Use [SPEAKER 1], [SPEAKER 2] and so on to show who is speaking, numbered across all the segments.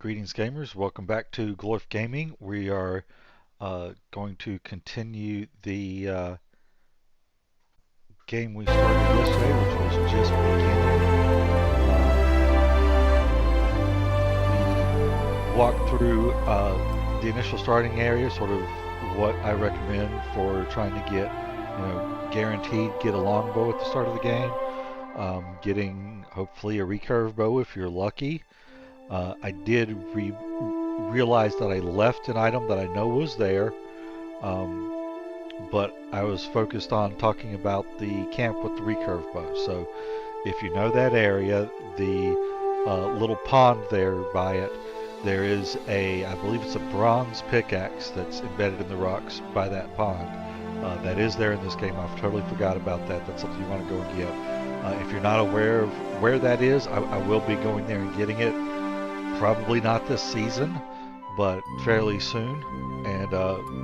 [SPEAKER 1] Greetings, gamers. Welcome back to Glorf Gaming. We are going to continue the game we started yesterday, which was just beginning. We walked through the initial starting area, sort of what I recommend for trying to get, guaranteed get a longbow at the start of the game. Getting hopefully a recurve bow if you're lucky. I did realize that I left an item that I know was there, but I was focused on talking about the camp with the recurve bow. So if you know that area, the little pond there by it, there is I believe it's a bronze pickaxe that's embedded in the rocks by that pond. That is there in this game. I've totally forgot about that. That's something you want to go and get. If you're not aware of where that is, I will be going there and getting it. Probably not this season, but fairly soon, and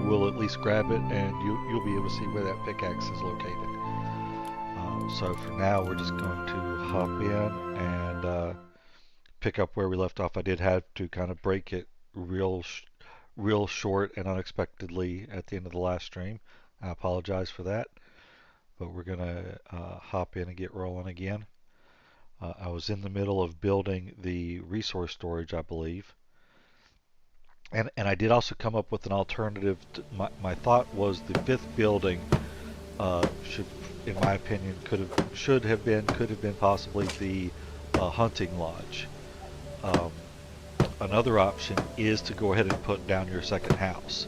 [SPEAKER 1] we'll at least grab it, and you'll be able to see where that pickaxe is located. So for now, we're just going to hop in and pick up where we left off. I did have to kind of break it real short and unexpectedly at the end of the last stream. I apologize for that, but we're gonna hop in and get rolling again. I was in the middle of building the resource storage, I believe. And I did also come up with an alternative. My thought was the fifth building should, in my opinion, could have been possibly the hunting lodge. Another option is to go ahead and put down your second house.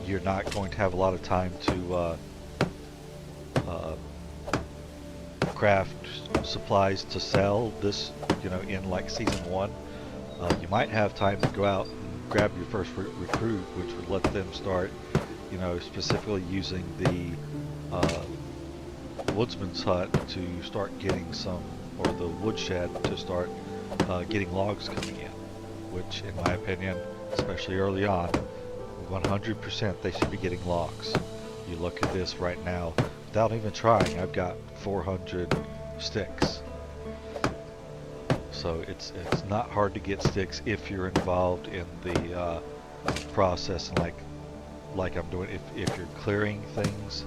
[SPEAKER 1] You're not going to have a lot of time to craft supplies to sell this, in like season 1. You might have time to go out and grab your first recruit, which would let them start, specifically using the woodsman's hut to start getting some, or the woodshed to start getting logs coming in, which in my opinion, especially early on, 100% they should be getting logs. You look at this right now, without even trying, I've got 400 sticks. So it's not hard to get sticks if you're involved in the process, and like I'm doing. If you're clearing things,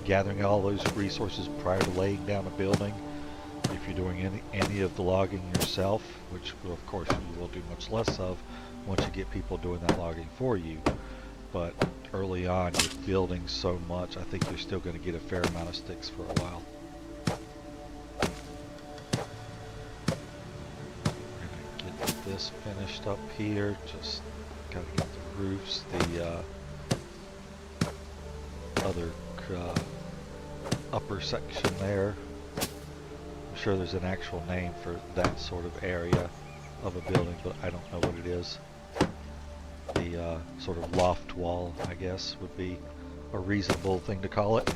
[SPEAKER 1] gathering all those resources prior to laying down a building, if you're doing any of the logging yourself, which of course you will do much less of once you get people doing that logging for you, but early on you're building so much, I think you're still going to get a fair amount of sticks for a while. This finished up here, just gotta get the roofs, the other upper section there. I'm sure there's an actual name for that sort of area of a building, but I don't know what it is. The sort of loft wall, I guess, would be a reasonable thing to call it.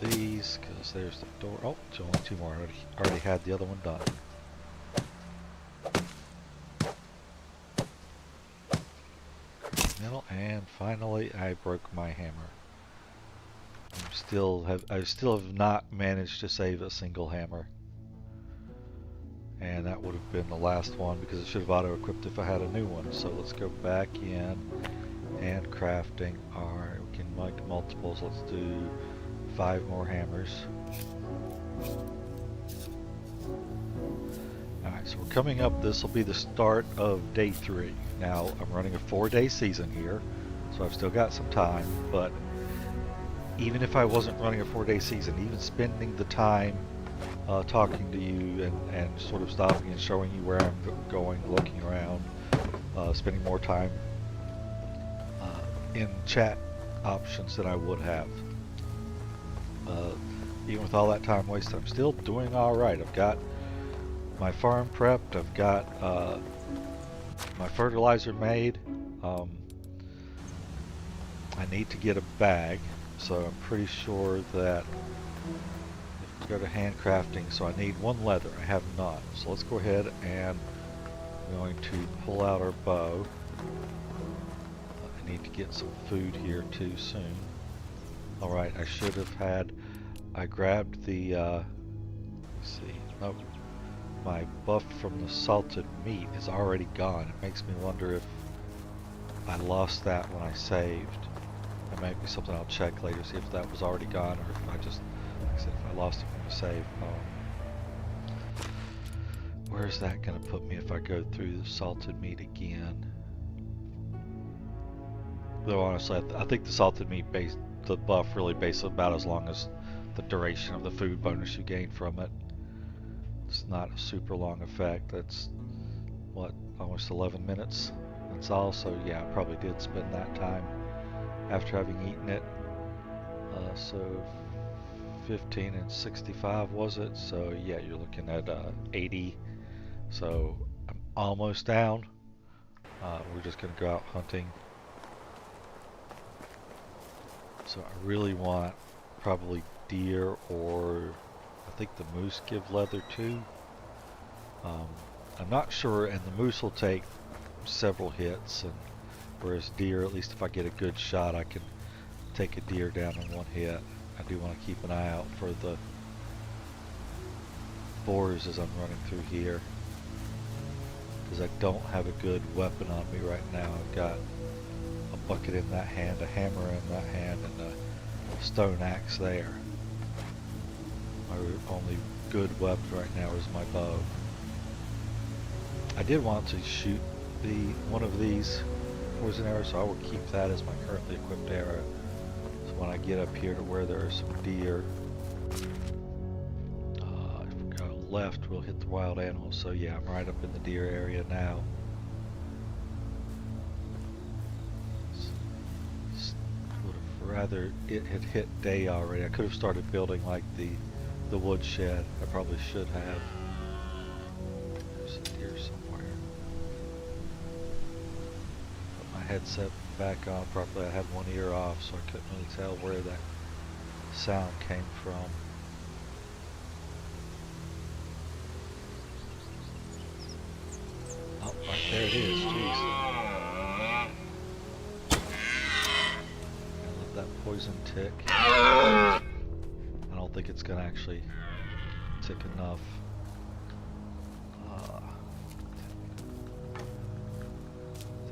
[SPEAKER 1] These, because there's the door. Oh, it's only 2 more. I already had the other one done. And finally, I broke my hammer. I still have not managed to save a single hammer, and that would have been the last one because it should have auto-equipped if I had a new one. So let's go back in and crafting we can make multiples. Let's do 5 more hammers. Alright, so we're coming up, this will be the start of day 3. Now, I'm running a 4-day season here, so I've still got some time, but even if I wasn't running a 4-day season, even spending the time talking to you and sort of stopping and showing you where I'm going, looking around, spending more time in chat options than I would have. Even with all that time wasted, I'm still doing alright. I've got my farm prepped, I've got my fertilizer made. I need to get a bag, so I'm pretty sure that if we go to handcrafting, so I need 1 leather, I have none. So let's go ahead and I'm going to pull out our bow. I need to get some food here too soon. Alright, I should have had I grabbed the, let's see, oh, my buff from the salted meat is already gone. It makes me wonder if I lost that when I saved. That might be something I'll check later, see if that was already gone, or if I just, like I said, if I lost it when I saved. Where's that going to put me if I go through the salted meat again? Though honestly, I think the salted meat the buff really based about as long as the duration of the food bonus you gain from it. It's not a super long effect. That's what, almost 11 minutes. That's all. So yeah, I probably did spend that time after having eaten it. So 15 and 65 was it? So yeah, you're looking at 80. So I'm almost down. We're just gonna go out hunting. So I really want probably deer, or I think the moose give leather too. I'm not sure, and the moose will take several hits, and whereas deer, at least if I get a good shot, I can take a deer down in one hit. I do want to keep an eye out for the boars as I'm running through here, because I don't have a good weapon on me right now. I've got a bucket in that hand, a hammer in that hand, and a stone axe there. My only good weapon right now is my bow. I did want to shoot one of these poison arrows, so I will keep that as my currently equipped arrow. So when I get up here to where there are some deer, if we go left, we'll hit the wild animals. So yeah, I'm right up in the deer area now. Would have rather it had hit day already. I could have started building like the woodshed. I probably should have. There's a deer somewhere. Put my headset back on properly. I had one ear off, so I couldn't really tell where that sound came from. Oh, right there it is. Jeez. Let that poison tick. I don't think it's gonna actually tick enough.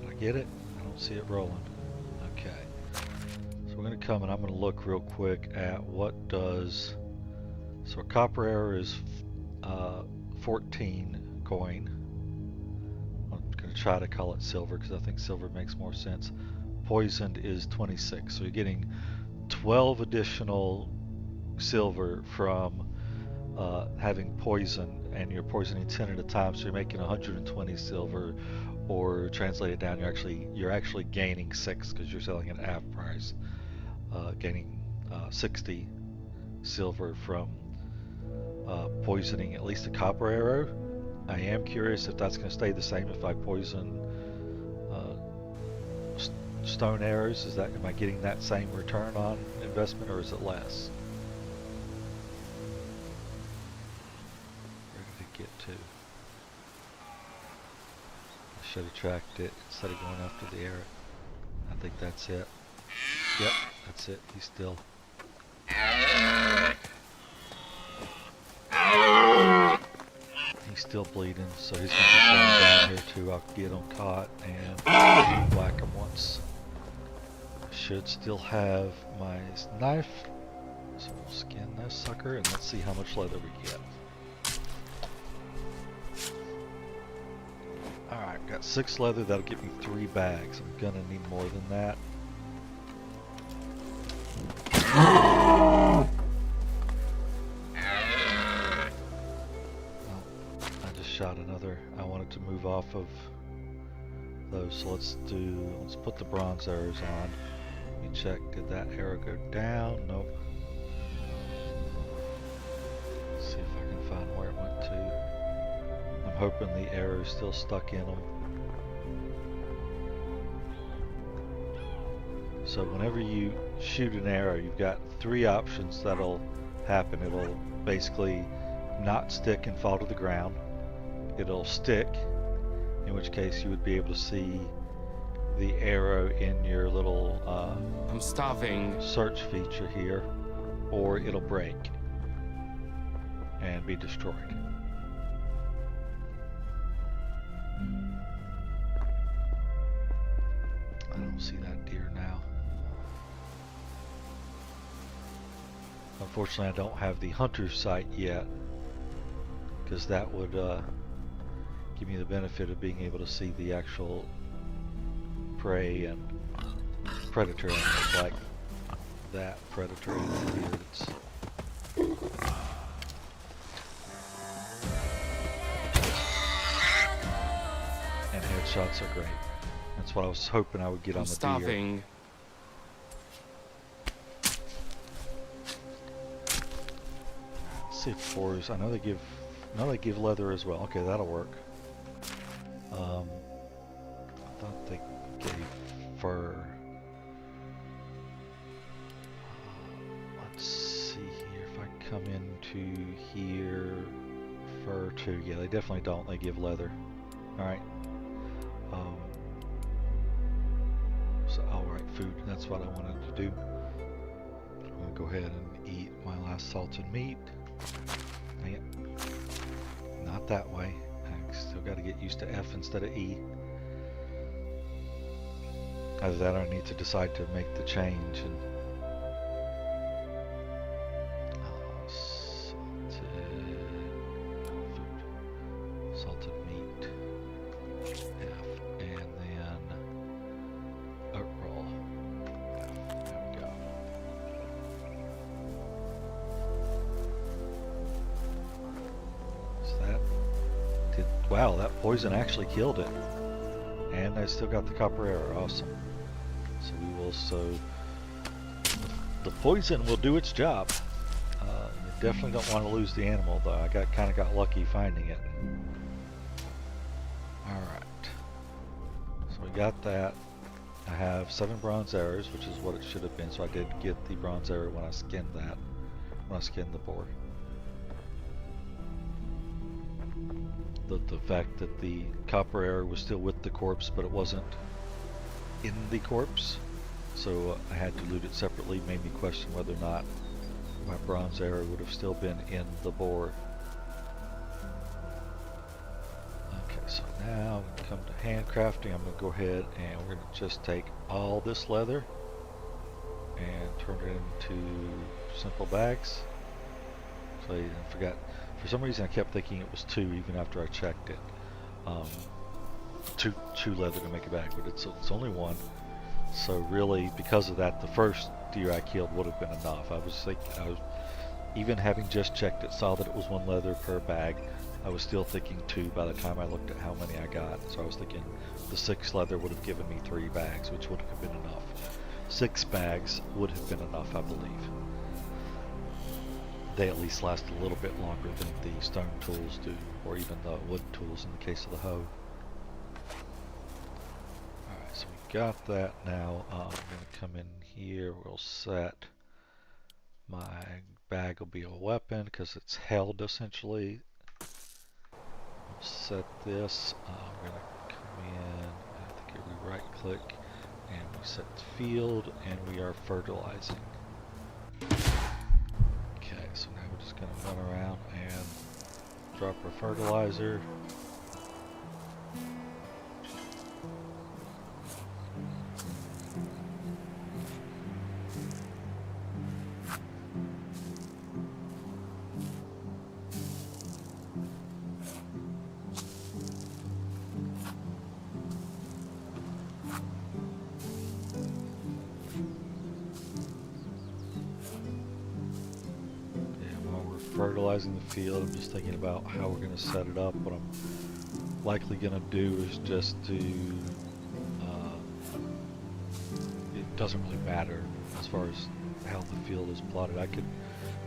[SPEAKER 1] Did I get it? I don't see it rolling. Okay. So we're gonna come and I'm gonna look real quick at what does. So a copper arrow is 14 coin. I'm gonna try to call it silver because I think silver makes more sense. Poisoned is 26. So you're getting 12 additional silver from having poison, and you're poisoning 10 at a time, so you're making 120 silver, or translated down, you're actually gaining 6 because you're selling at half price, gaining 60 silver from poisoning at least a copper arrow. I am curious if that's going to stay the same if I poison stone arrows. Am I getting that same return on investment, or is it less? Where did it get to? I should have tracked it instead of going after the arrow. I think that's it. Yep, that's it. He's still. He's still bleeding, so he's going to be going down here too. I'll get him caught and whack him once. Should still have my knife, so we'll skin this sucker and let's see how much leather we get. Alright, got 6 leather, that'll get me 3 bags. I'm gonna need more than that. Oh, I just shot another. I wanted to move off of those, so let's put the bronze arrows on. Let me check, did that arrow go down? Nope. Let's see if I can find where it went to. I'm hoping the arrow is still stuck in them. So whenever you shoot an arrow, you've got 3 options that'll happen. It'll basically not stick and fall to the ground. It'll stick, in which case you would be able to see the arrow in your little
[SPEAKER 2] I'm starving.
[SPEAKER 1] Search feature here. or it'll break and be destroyed. I don't see that deer now. Unfortunately, I don't have the hunter's sight yet, because that would give me the benefit of being able to see the actual prey and predator animals like that predator animal here. And headshots are great. That's what I was hoping I would get on the deer. Let's see if boars. I know they give leather as well. Okay, that'll work. I thought they gave fur. Let's see here. If I come into here, fur too. Yeah, they definitely don't. They give leather. All right. So, all right, food. That's what I wanted to do. I'm gonna go ahead and eat my last salted meat. Dang it. Not that way. I still got to get used to F instead of E. Either that or I need to decide to make the change and salted meat F, and then oat roll. There we go. So that did, wow, that poison actually killed it. And I still got the copper arrow. Awesome. So we will, the poison will do its job. You definitely don't want to lose the animal, though. I kind of got lucky finding it. Alright. So we got that. I have 7 bronze arrows, which is what it should have been. So I did get the bronze arrow when I skinned that. When I skinned the boar. The fact that the copper arrow was still with the corpse, but it wasn't in the corpse, so I had to loot it separately, made me question whether or not my bronze arrow would have still been in the boar. Okay, so now we come to handcrafting. I'm going to go ahead and we're going to just take all this leather and turn it into simple bags. So I forgot. For some reason, I kept thinking it was 2 even after I checked it. Two leather to make a bag, but it's only 1. So really, because of that, the first deer I killed would have been enough. I was even having just checked it, saw that it was 1 leather per bag. I was still thinking 2 by the time I looked at how many I got. So I was thinking the 6 leather would have given me 3 bags, which would have been enough. 6 bags would have been enough, I believe. They at least last a little bit longer than the stone tools do, or even the wood tools in the case of the hoe. Alright, so we got that now. I'm going to come in here, we'll set my bag will be a weapon because it's held essentially. We'll set this, we're going to come in, I think we right click, and we set field, and we are fertilizing. So now we're just going to run around and drop our fertilizer. Fertilizing the field, I'm just thinking about how we're going to set it up. What I'm likely going to do is just to, it doesn't really matter as far as how the field is plotted. I could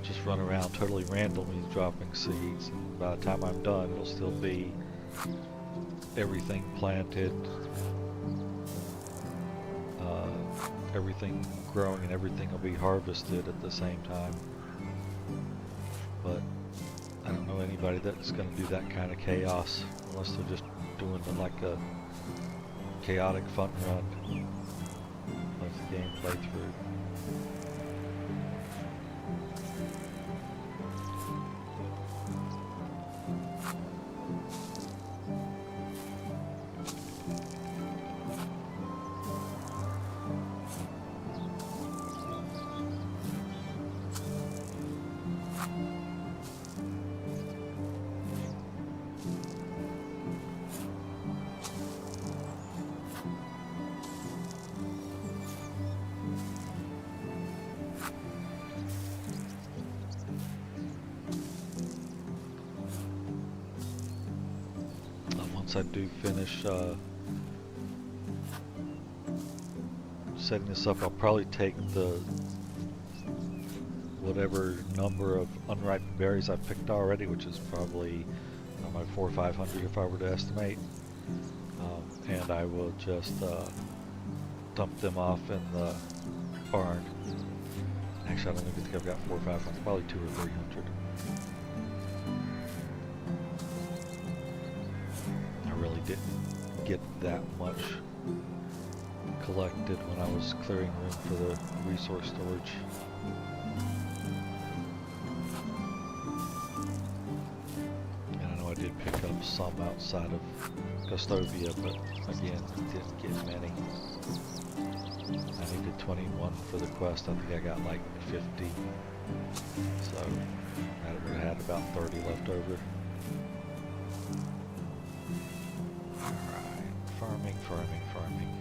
[SPEAKER 1] just run around totally randomly dropping seeds, and by the time I'm done it'll still be everything planted, everything growing, and everything will be harvested at the same time. But I don't know anybody that's going to do that kind of chaos unless they're just doing like a chaotic fun run of the game playthrough. once I do finish setting this up, I'll probably take the whatever number of unripened berries I've picked already, which is probably about 400 or 500 if I were to estimate, and I will just dump them off in the barn. Actually, I don't even think I've got 400 or 500, probably 200 or 300. I really didn't get that much collected when I was clearing room for the resource storage. And I know I did pick up some outside of Custovia, but again, didn't get many. I needed 21 for the quest. I think I got like 50. So I would have had about 30 left over. Alright, farming.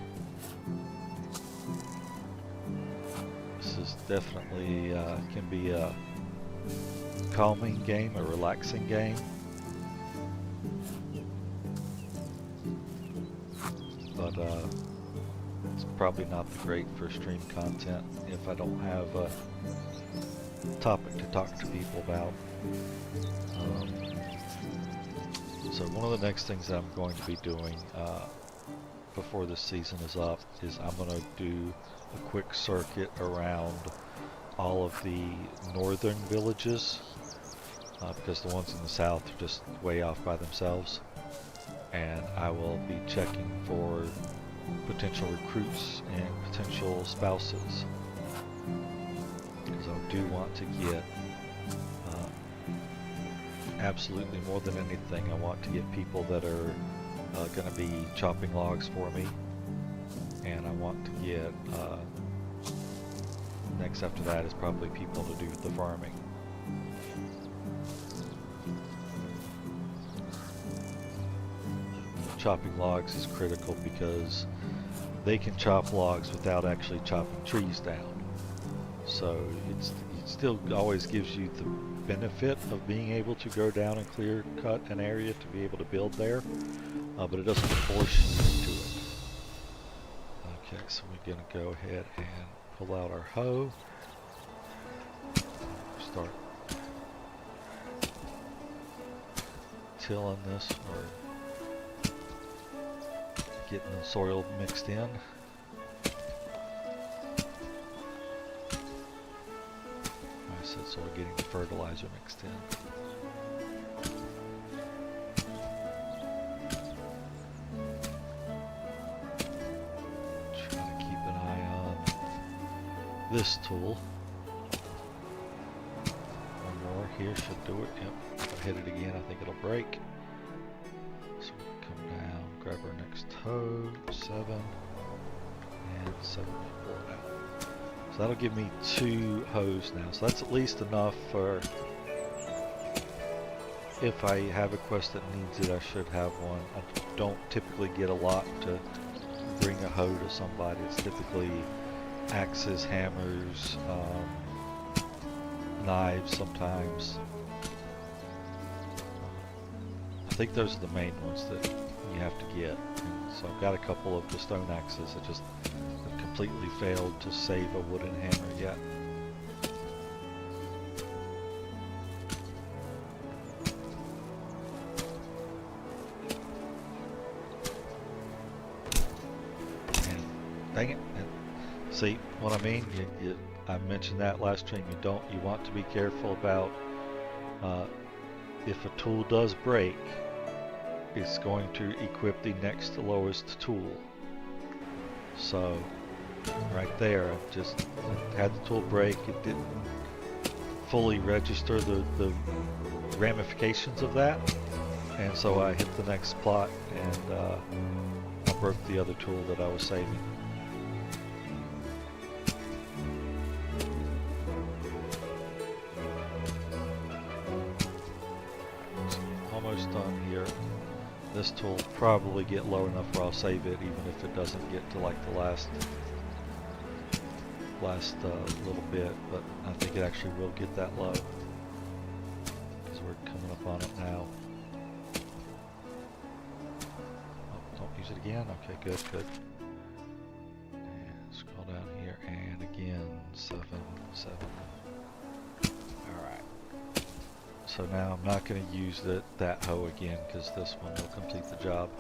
[SPEAKER 1] This is definitely can be a calming game, a relaxing game. But it's probably not great for stream content if I don't have a topic to talk to people about. So one of the next things that I'm going to be doing before this season is up is I'm going to do a quick circuit around all of the northern villages because the ones in the south are just way off by themselves, and I will be checking for potential recruits and potential spouses, because I do want to get absolutely more than anything, I want to get people that are going to be chopping logs for me, and I want to get next after that is probably people to do the farming. Chopping logs is critical because they can chop logs without actually chopping trees down. So it still always gives you the benefit of being able to go down and clear cut an area to be able to build there, but it doesn't force you into it. Okay, so we're going to go ahead and pull out our hoe. Start tilling this, or getting the soil mixed in. I said sort of getting the fertilizer mixed in. Try to keep an eye on this tool. One more here should do it. Yep, if I hit it again, I think it'll break. So we'll come down, grab our next hoe, 7, and 7, pull it out. So that'll give me 2 hoes now. So that's at least enough for, if I have a quest that needs it, I should have one. I don't typically get a lot to bring a hoe to somebody. It's typically axes, hammers, knives sometimes. I think those are the main ones that you have to get. And so I've got a couple of the stone axes that just have completely failed to save a wooden hammer yet. And dang it! And see what I mean? I mentioned that last stream. You want to be careful about if a tool does break, it's going to equip the next lowest tool. So right there, I just had the tool break. It didn't fully register the ramifications of that, and so I hit the next plot and I broke the other tool that I was saving. Almost done here. This tool will probably get low enough where I'll save it, even if it doesn't get to like the last little bit, but I think it actually will get that low because we're coming up on it now. use it again? Okay, good, good. And scroll down here, and again, 7, 7. Alright. So now I'm not going to use that hoe again, because this one will complete the job.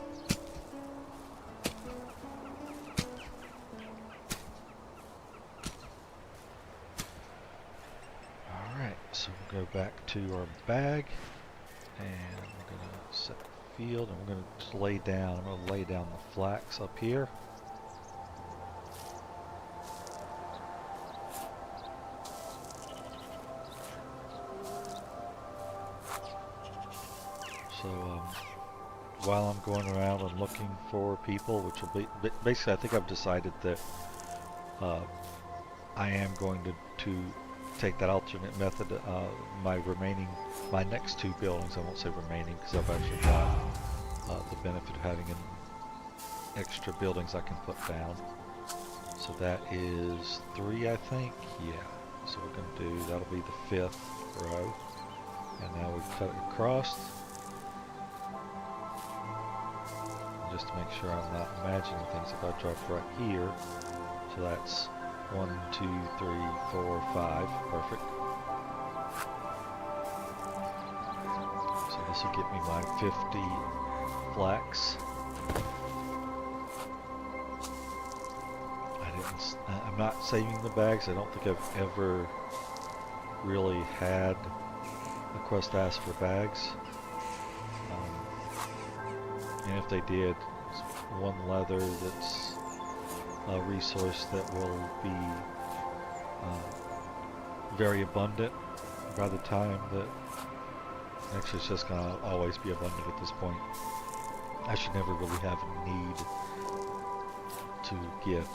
[SPEAKER 1] Alright, so we'll go back to our bag, and we're going to set the field, and we're going to just lay down. I'm going to lay down the flax up here. So while I'm going around and looking for people, which will be basically, I think I've decided that I am going to take that alternate method. My next 2 buildings, I won't say remaining because I've actually got the benefit of having extra buildings I can put down. So that is 3, I think. Yeah. So we're going to do, that'll be the 5th row. And now we cut it across. Just to make sure I'm not imagining things. If I drop right here, so that's 1, 2, 3, 4, 5, perfect. So this will get me my 50 flax. I'm not saving the bags. I don't think I've ever really had a quest ask for bags. And if they did, it's 1 leather that's a resource that will be very abundant by the time that... Actually, it's just going to always be abundant at this point. I should never really have a need to get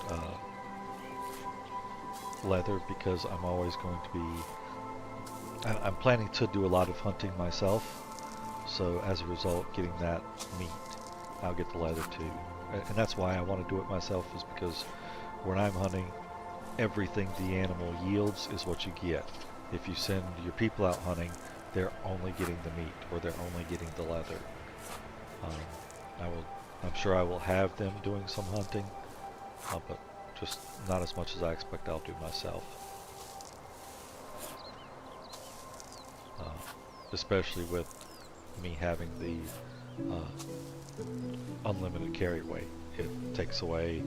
[SPEAKER 1] leather because I'm always going to be... I'm planning to do a lot of hunting myself, so as a result, getting that meat, I'll get the leather too. And that's why I want to do it myself, is because when I'm hunting, everything the animal yields is what you get. If you send your people out hunting, they're only getting the meat, or they're only getting the leather. I'm sure I will have them doing some hunting, but just not as much as I expect I'll do myself. Especially with me having the unlimited carry weight. It takes away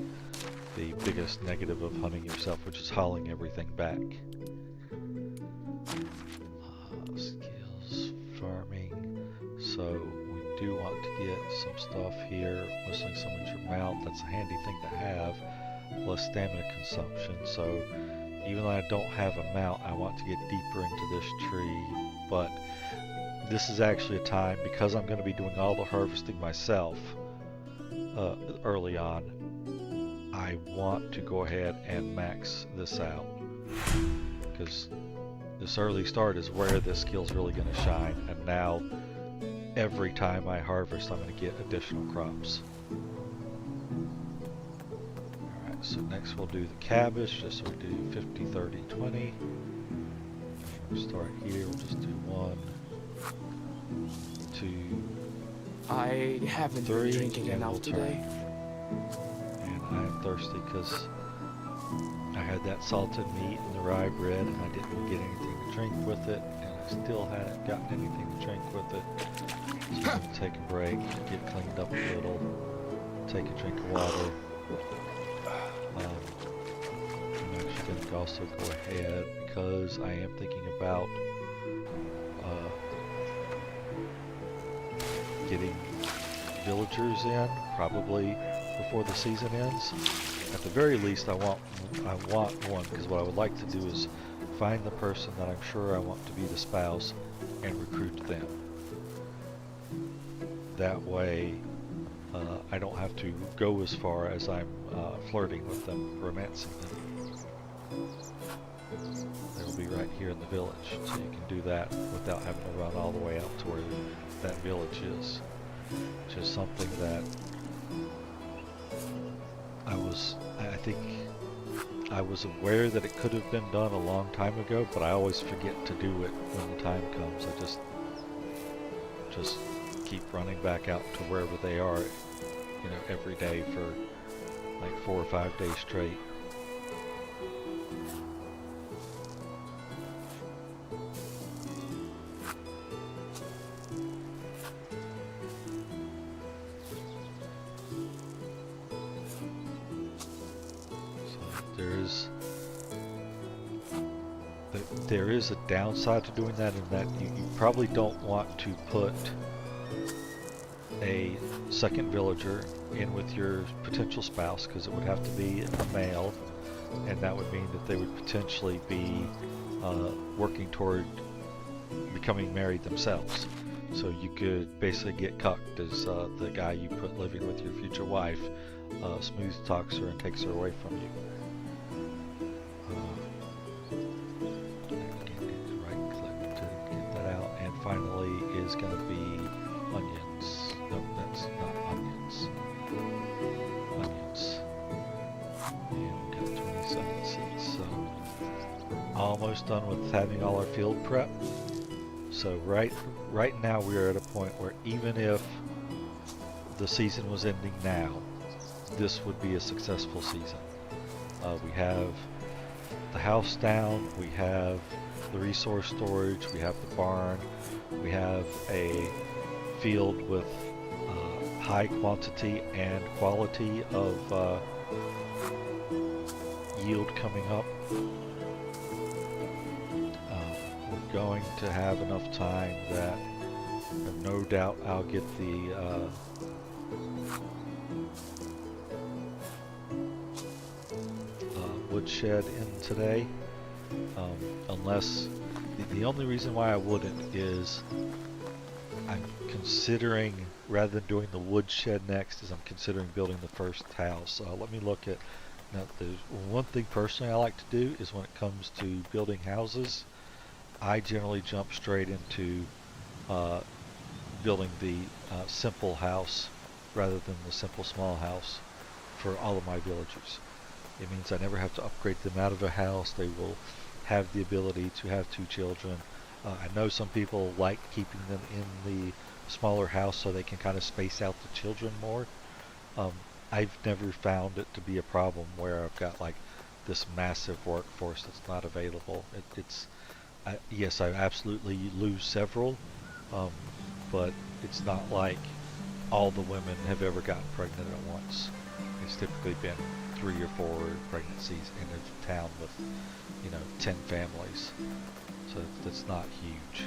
[SPEAKER 1] the biggest negative of hunting yourself, which is hauling everything back. Skills, farming. So we do want to get some stuff here. Whistling summons your mount. That's a handy thing to have. Less stamina consumption. So even though I don't have a mount, I want to get deeper into this tree. But this is actually a time, because I'm going to be doing all the harvesting myself early on, I want to go ahead and max this out, because this early start is where this skill's really going to shine, and now every time I harvest I'm going to get additional crops. Alright, so next we'll do the cabbage, just so we do 50, 30, 20. We'll start here, we'll just do 1, 2,
[SPEAKER 2] I haven't been drinking enough today.
[SPEAKER 1] And I am thirsty because I had that salted meat and the rye bread, and I didn't get anything to drink with it, and I still hadn't gotten anything to drink with it. So I'm going to take a break, get cleaned up a little, take a drink of water. I'm actually going to also go ahead, because I am thinking about getting villagers in, probably before the season ends. At the very least, I want one, because what I would like to do is find the person that I'm sure I want to be the spouse and recruit them. That way, I don't have to go as far as I'm flirting with them, romancing them. They'll be right here in the village, so you can do that without having to run all the way out to where that village is. Which is something that I think I was aware that it could have been done a long time ago, but I always forget to do it when the time comes. I just keep running back out to wherever they are you know, every day for like 4 or 5 days straight. There is a downside to doing that, in that you probably don't want to put a second villager in with your potential spouse, because it would have to be a male, and that would mean that they would potentially be working toward becoming married themselves. So you could basically get cucked as the guy you put living with your future wife smooth talks her and takes her away from you. Right click to get that out, and finally is going to be onions. No, that's not onions. Onions. And we've got 27 seeds, so almost done with having all our field prep. So right now we are at a point where even if the season was ending now, this would be a successful season. We have the house down, we have the resource storage, we have the barn, we have a field with high quantity and quality of yield coming up. We're going to have enough time that no doubt I'll get the woodshed in today, unless the only reason why I wouldn't is I'm considering, rather than doing the woodshed next, is I'm considering building the first house. So let me look at, now there's one thing personally I like to do is when it comes to building houses, I generally jump straight into building the simple house rather than the simple small house for all of my villagers. It means I never have to upgrade them out of a house. They will have the ability to have 2 children. I know some people like keeping them in the smaller house so they can kind of space out the children more. I've never found it to be a problem where I've got like this massive workforce that's not available. Yes, I absolutely lose several, but it's not like all the women have ever gotten pregnant at once. It's typically been 3 or 4 pregnancies in a town with, 10 families. So that's not huge.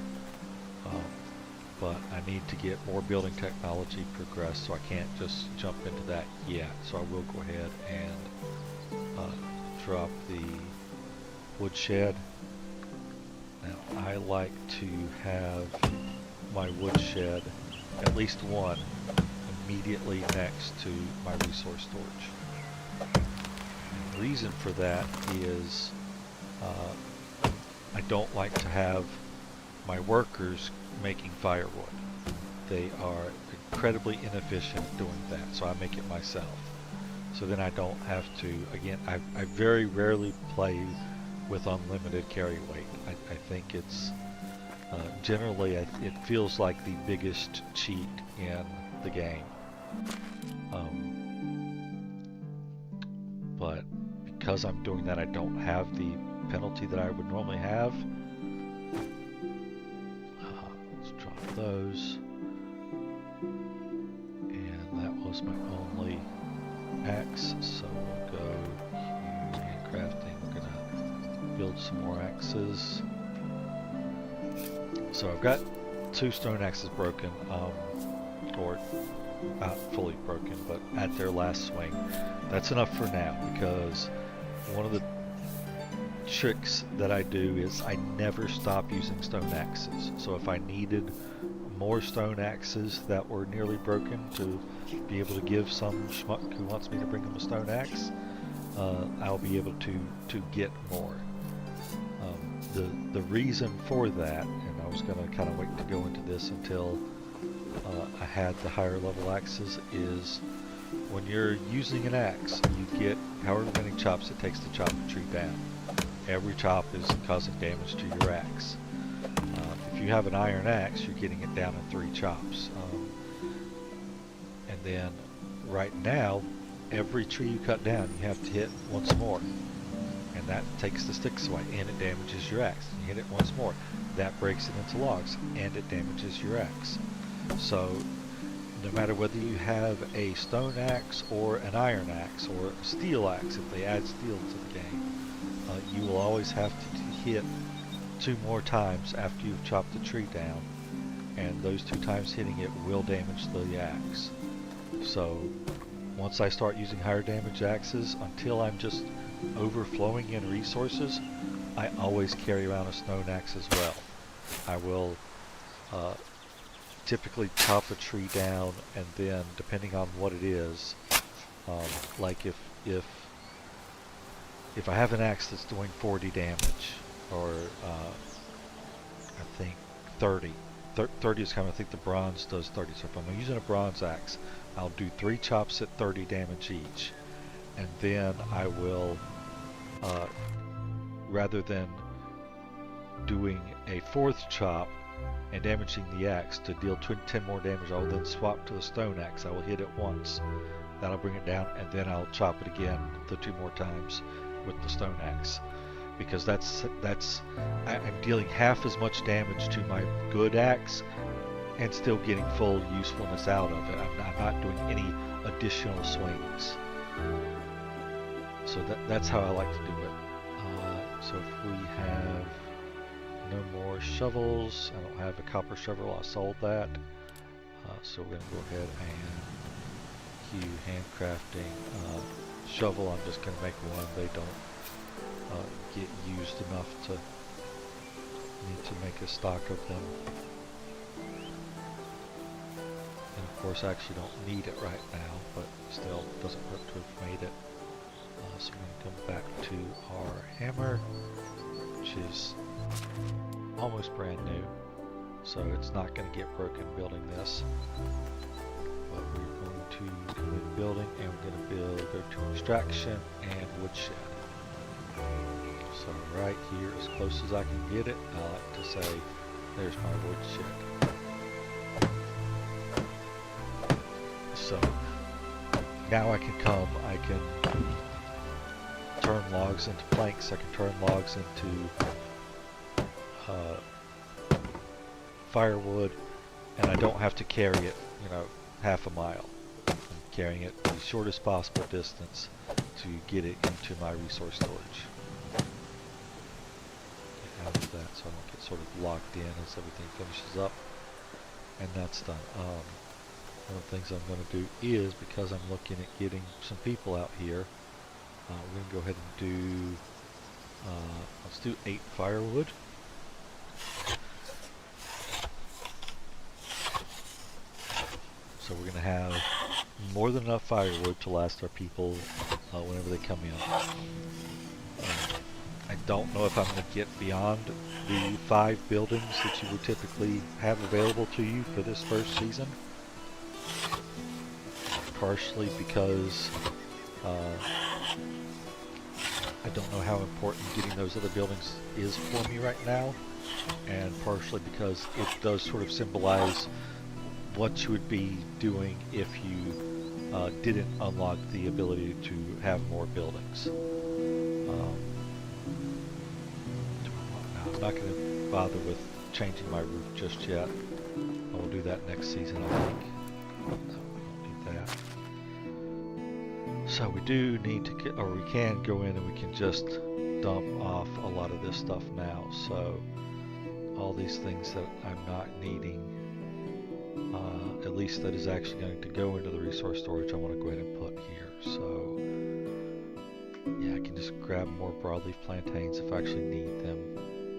[SPEAKER 1] But I need to get more building technology progressed, so I can't just jump into that yet. So I will go ahead and drop the woodshed. Now I like to have my woodshed, at least one, immediately next to my resource storage. The reason for that is I don't like to have my workers making firewood. They are incredibly inefficient at doing that, so I make it myself. So then I don't have to, again, I very rarely play with unlimited carry weight. I think it's generally it feels like the biggest cheat in the game. But because I'm doing that, I don't have the penalty that I would normally have. Let's drop those. And that was my only axe, so we'll go here, handcrafting. We're gonna build some more axes. So I've got 2 stone axes broken, or not fully broken, but at their last swing. That's enough for now, because one of the tricks that I do is I never stop using stone axes. So if I needed more stone axes that were nearly broken to be able to give some schmuck who wants me to bring them a stone axe, I'll be able to get more. The reason for that, and I was going to kind of wait to go into this until I had the higher level axes, is when you're using an axe, you get however many chops it takes to chop a tree down. Every chop is causing damage to your axe. If you have an iron axe, you're getting it down in 3 chops. And then right now, every tree you cut down, you have to hit once more. And that takes the sticks away, and it damages your axe. You hit it once more. That breaks it into logs, and it damages your axe. So, no matter whether you have a stone axe or an iron axe or a steel axe, if they add steel to the game, you will always have to hit 2 more times after you've chopped the tree down, and those 2 times hitting it will damage the axe. So once I start using higher damage axes, until I'm just overflowing in resources, I always carry around a stone axe as well. I will typically chop a tree down, and then depending on what it is, like if I have an axe that's doing 40 damage, or I think 30. 30 is kind of, I think the bronze does 30. So if I'm using a bronze axe, I'll do 3 chops at 30 damage each. And then I will, rather than doing a 4th chop and damaging the axe to deal 10 more damage, I will then swap to the stone axe. I will hit it once. That'll bring it down, and then I'll chop it again the 2 more times with the stone axe. Because I'm dealing half as much damage to my good axe and still getting full usefulness out of it. I'm not doing any additional swings. So that's how I like to do it. So if we have no more shovels, I don't have a copper shovel, I sold that. So we're going to go ahead and queue handcrafting. Shovel, I'm just going to make one. They don't get used enough to need to make a stock of them. And of course I actually don't need it right now, but still it doesn't hurt to have made it. So we're going to come back to our hammer, which is almost brand new, so it's not going to get broken building this. But we're going to go in building, and we're going to go to extraction and woodshed. So right here, as close as I can get it, I like to say, there's my woodshed. So now I can turn logs into planks, I can turn logs into firewood, and I don't have to carry it, half a mile. I'm carrying it the shortest possible distance to get it into my resource storage. Out of that, so I don't get sort of locked in as everything finishes up, and that's done. One of the things I'm going to do is, because I'm looking at getting some people out here, we're going to go ahead and do, let's do 8 firewood. So we're going to have more than enough firewood to last our people whenever they come in. I don't know if I'm going to get beyond the 5 buildings that you would typically have available to you for this first season. Partially because I don't know how important getting those other buildings is for me right now, and partially because it does sort of symbolize what you would be doing if you didn't unlock the ability to have more buildings. I'm not going to bother with changing my roof just yet. I will do that next season, I think. No, we don't need that. So we do need to get, or we can go in and we can just dump off a lot of this stuff now. So all these things that I'm not needing, at least that is actually going to go into the resource storage, I want to go ahead and put here. So yeah, I can just grab more broadleaf plantains if I actually need them.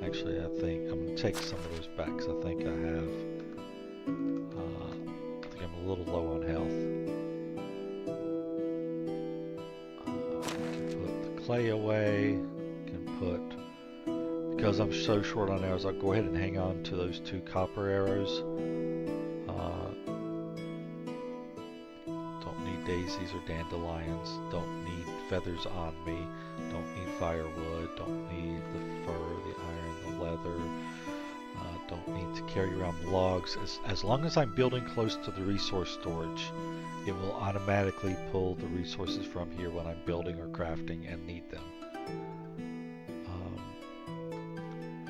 [SPEAKER 1] Actually, I think I'm going to take some of those back because I think I have, I think I'm a little low on health. I can put the clay away, because I'm so short on arrows, I'll go ahead and hang on to those 2 copper arrows. Don't need daisies or dandelions, don't need feathers on me, don't need firewood, don't need the fur, the iron, the leather, don't need to carry around logs. As long as I'm building close to the resource storage, it will automatically pull the resources from here when I'm building or crafting and need them.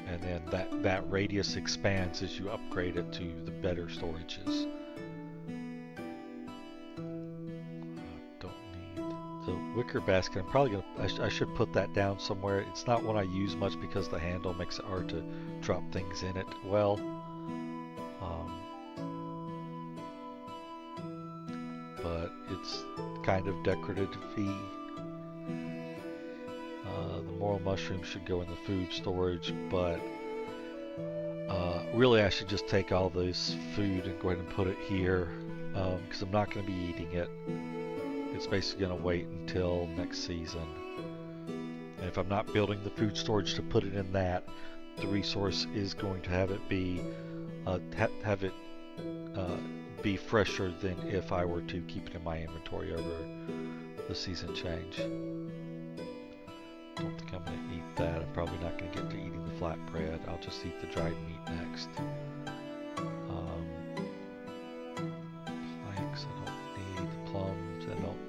[SPEAKER 1] And then that radius expands as you upgrade it to the better storages. Don't need the wicker basket. I'm probably gonna. I should put that down somewhere. It's not one I use much because the handle makes it hard to drop things in it. Well, but it's kind of decorative-y. The moral mushroom should go in the food storage, but really I should just take all this food and go ahead and put it here, because I'm not going to be eating it. It's basically going to wait until next season. And if I'm not building the food storage to put it in that, the resource is going to have it be be fresher than if I were to keep it in my inventory over the season change. Don't think I'm going to eat that. I'm probably not going to get to eating the flatbread. I'll just eat the dried meat next. Planks I don't need. Plums I don't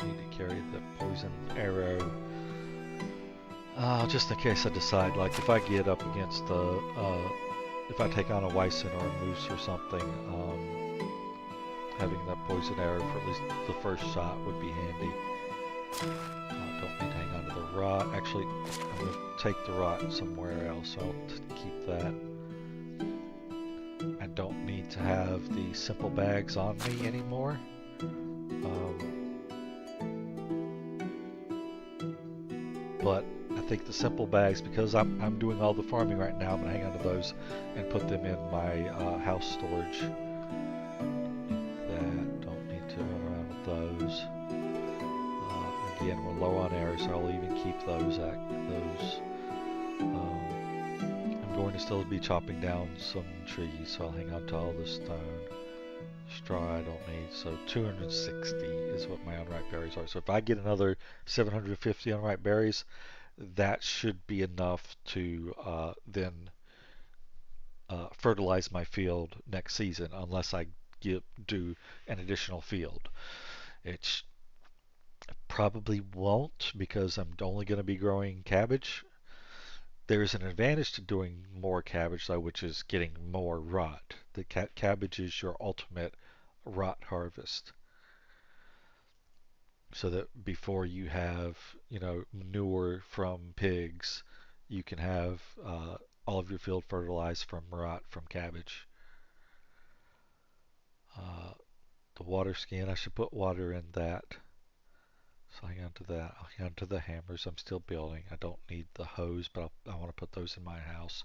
[SPEAKER 1] need to carry the poison arrow. Just in case I decide, like if I get up against if I take on a bison or a moose or something, having that poison arrow for at least the first shot would be handy. Don't need to hang on to the rot. Actually, I'm going to take the rot somewhere else. I'll keep that. I don't need to have the simple bags on me anymore. But I think the simple bags, because I'm doing all the farming right now, I'm going to hang on to those and put them in my house storage. Don't need to run around with those. Again, we're low on arrows, so I'll even keep those. I'm going to still be chopping down some trees, so I'll hang on to all the stone. Straw I don't need, so 260 is what my unripe berries are. So if I get another 750 unripe berries, that should be enough to then fertilize my field next season, unless I do an additional field. It's probably won't, because I'm only going to be growing cabbage. There is an advantage to doing more cabbage though, which is getting more rot. The cabbage is your ultimate rot harvest. So that before you have, manure from pigs, you can have all of your field fertilized from rot from cabbage. The water skin, I should put water in that. So hang on to that. I'll hang on to the hammers I'm still building. I don't need the hose, but I want to put those in my house.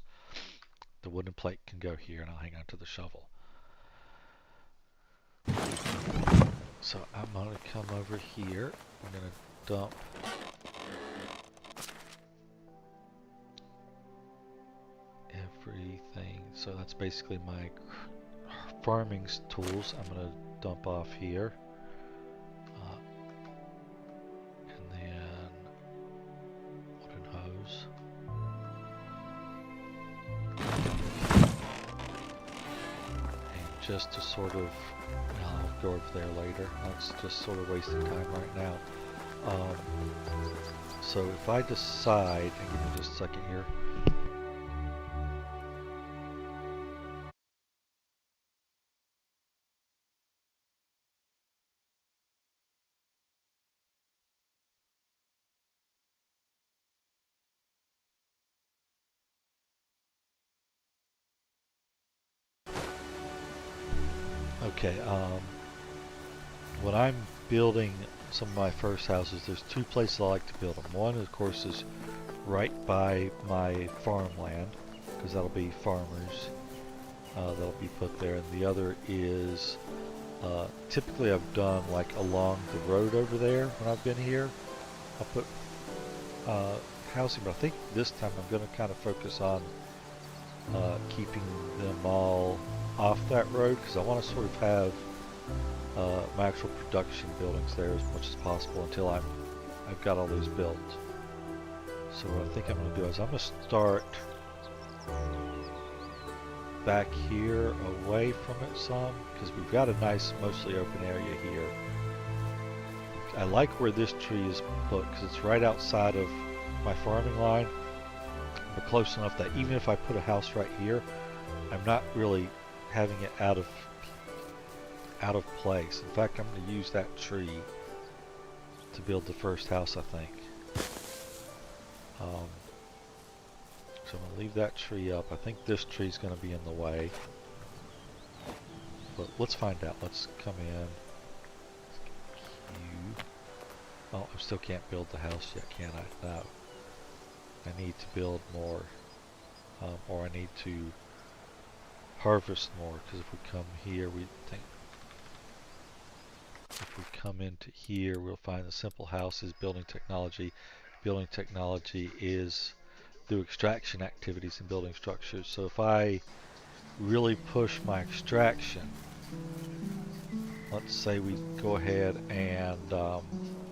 [SPEAKER 1] The wooden plate can go here, and I'll hang on to the shovel. So I'm going to come over here. I'm going to dump everything. So that's basically my farming tools. I'm going to dump off here. Just to sort of, I'll go over there later. That's just sort of wasting time right now. So if I decide, and give me just a second here. Okay, when I'm building some of my first houses, there's two places I like to build them. One, of course, is right by my farmland, because that'll be farmers that'll be put there. And the other is, typically I've done like along the road over there when I've been here. I'll put housing, but I think this time I'm going to kind of focus on keeping them all off that road, because I want to sort of have my actual production buildings there as much as possible until I've got all those built. So what I think I'm going to do is I'm going to start back here away from it some, because we've got a nice mostly open area here. I like where this tree is put because it's right outside of my farming line, but close enough that even if I put a house right here, I'm not really having it out of place. In fact, I'm going to use that tree to build the first house, I think. So I'm going to leave that tree up. I think this tree is going to be in the way. But let's find out. Let's come in. Oh, I still can't build the house yet, can I? No. I need to build more. Or I need to harvest more, because if we come here, if we come into here, we'll find the simple house is building technology. Building technology is through extraction activities and building structures. So if I really push my extraction, let's say we go ahead and I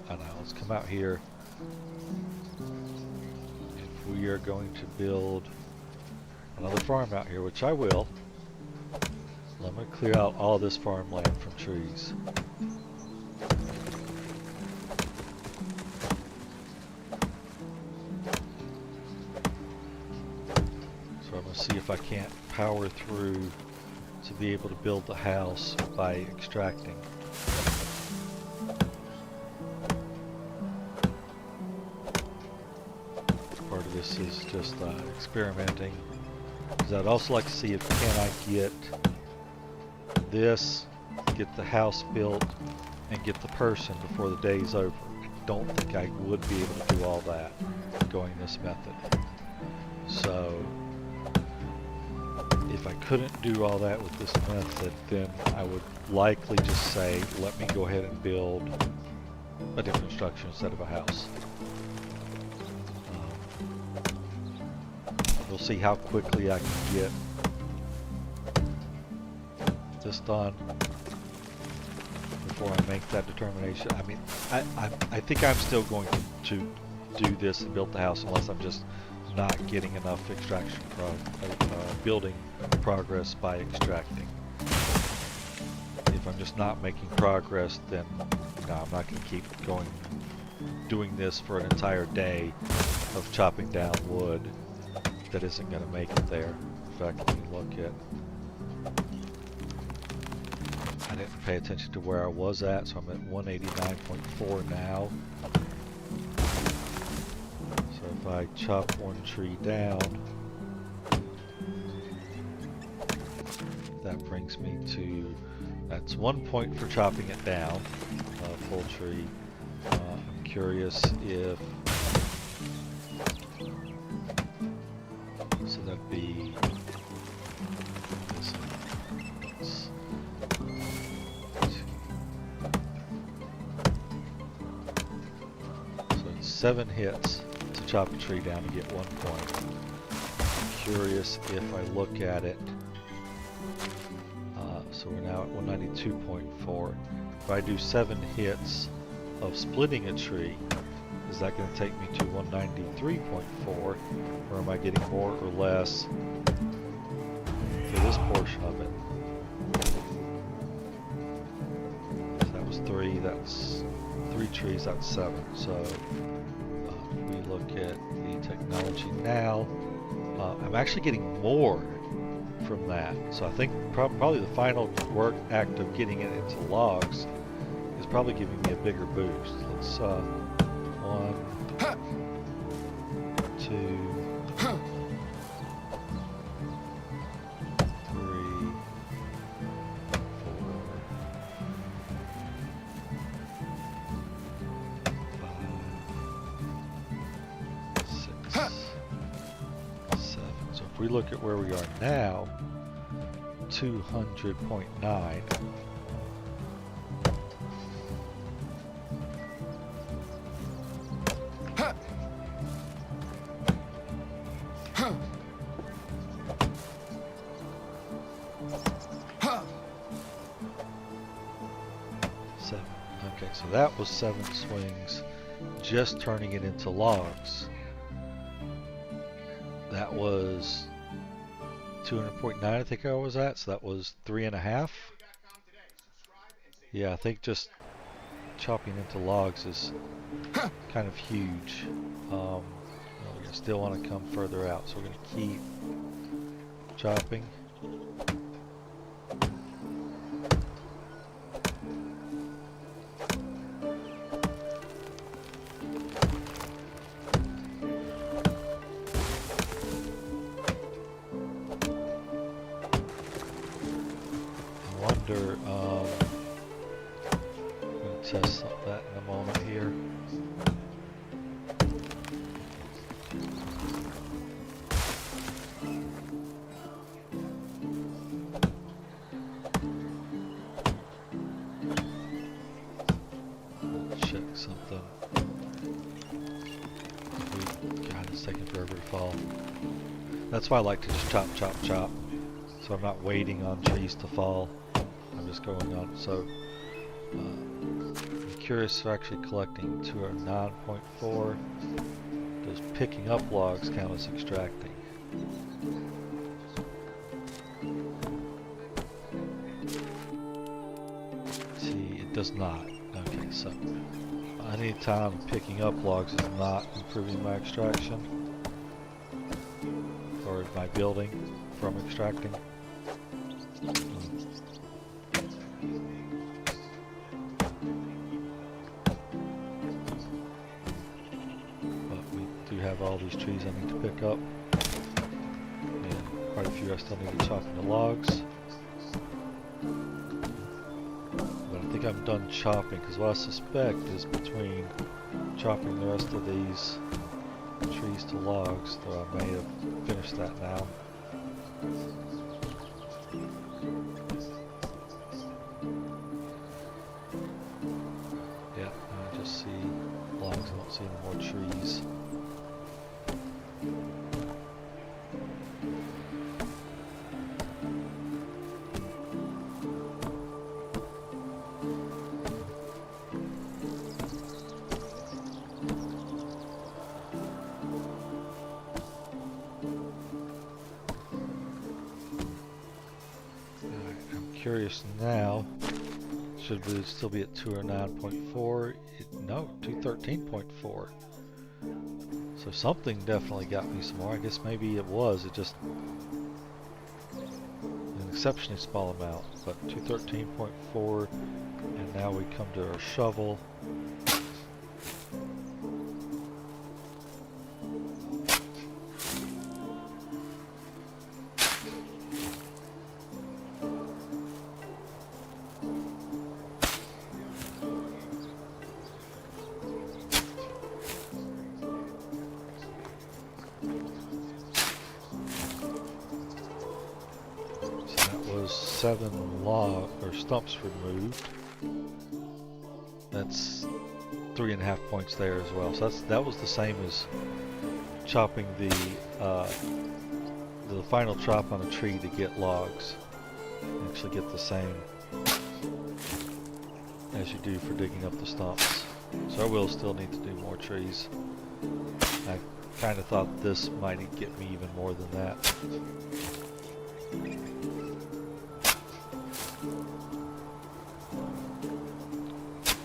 [SPEAKER 1] don't know, let's come out here. If we are going to build another farm out here, which I will, I'm going to clear out all this farmland from trees. So I'm going to see if I can't power through to be able to build the house by extracting. Part of this is just experimenting, because I'd also like to see if can I get this, get the house built, and get the person before the day's over. I don't think I would be able to do all that going this method. So if I couldn't do all that with this method, then I would likely just say, let me go ahead and build a different structure instead of a house. We'll see how quickly I can get this done before I make that determination. I mean, I think I'm still going to do this and build the house unless I'm just not getting enough extraction building progress by extracting. If I'm just not making progress, then no, I'm not going to keep doing this for an entire day of chopping down wood that isn't going to make it there. In fact, let me look at, I didn't pay attention to where I was at, so I'm at 189.4 now. So if I chop one tree down, that brings me to, that's 1 point for chopping it down, full tree. I'm curious if, so that'd be, so it's 7 hits to chop a tree down to get 1 point. I'm curious if I look at it, so we're now at 192.4. If I do 7 hits of splitting a tree, is that going to take me to 193.4, or am I getting more or less for this portion of it? So that was 3, that's 3 trees, that's 7. So we look at the technology now. I'm actually getting more from that. So I think probably the final work act of getting it into logs is probably giving me a bigger boost. Let's 1, 2, 3, 4, 5, 6, 7. So if we look at where we are now, 200.9. Okay, so that was 7 swings, just turning it into logs. That was 200.9 I think I was at, so that was 3.5. Yeah, I think just chopping into logs is kind of huge. We're gonna still want to come further out, so we're gonna keep chopping. I wonder, I'm gonna test that in a moment here. Check something. God, it's taking forever to fall. That's why I like to just chop, chop, chop. So I'm not waiting on trees to fall. I'm just going on. So I'm curious if actually collecting 209.4. Does picking up logs count as extracting? See, it does not. Okay, so anytime picking up logs is not improving my extraction or my building from extracting. But we do have all these trees I need to pick up, and quite a few I still need to chop into logs. But I think I'm done chopping, because what I suspect is between chopping the rest of these trees to logs, though I may have finished that now. Yeah, I just see logs, I don't see any more trees. Curious now, should we still be at 209.4? No, 213.4. So something definitely got me some more. I guess maybe it just an exceptionally small amount, but 213.4, and now we come to our shovel. Was 7 stumps removed. That's 3.5 points there as well. So that was the same as chopping the final chop on a tree to get logs. You actually get the same as you do for digging up the stumps. So I will still need to do more trees. I kind of thought this might get me even more than that.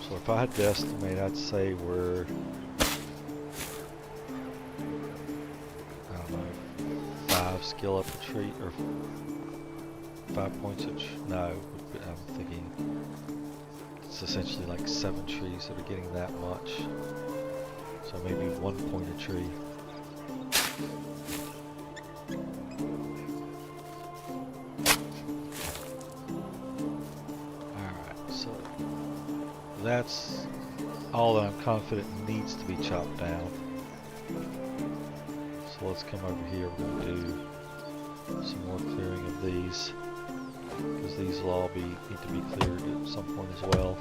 [SPEAKER 1] So if I had to estimate, I'd say we're, I don't know, 5 skill up a tree, or 5 points each. No, I'm thinking it's essentially like 7 trees that are getting that much. So maybe 1 point a tree. That's all that I'm confident needs to be chopped down. So let's come over here. We're going to do some more clearing of these, because these will all need to be cleared at some point as well.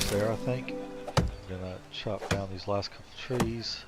[SPEAKER 1] almost there, I think. I'm gonna chop down these last couple trees.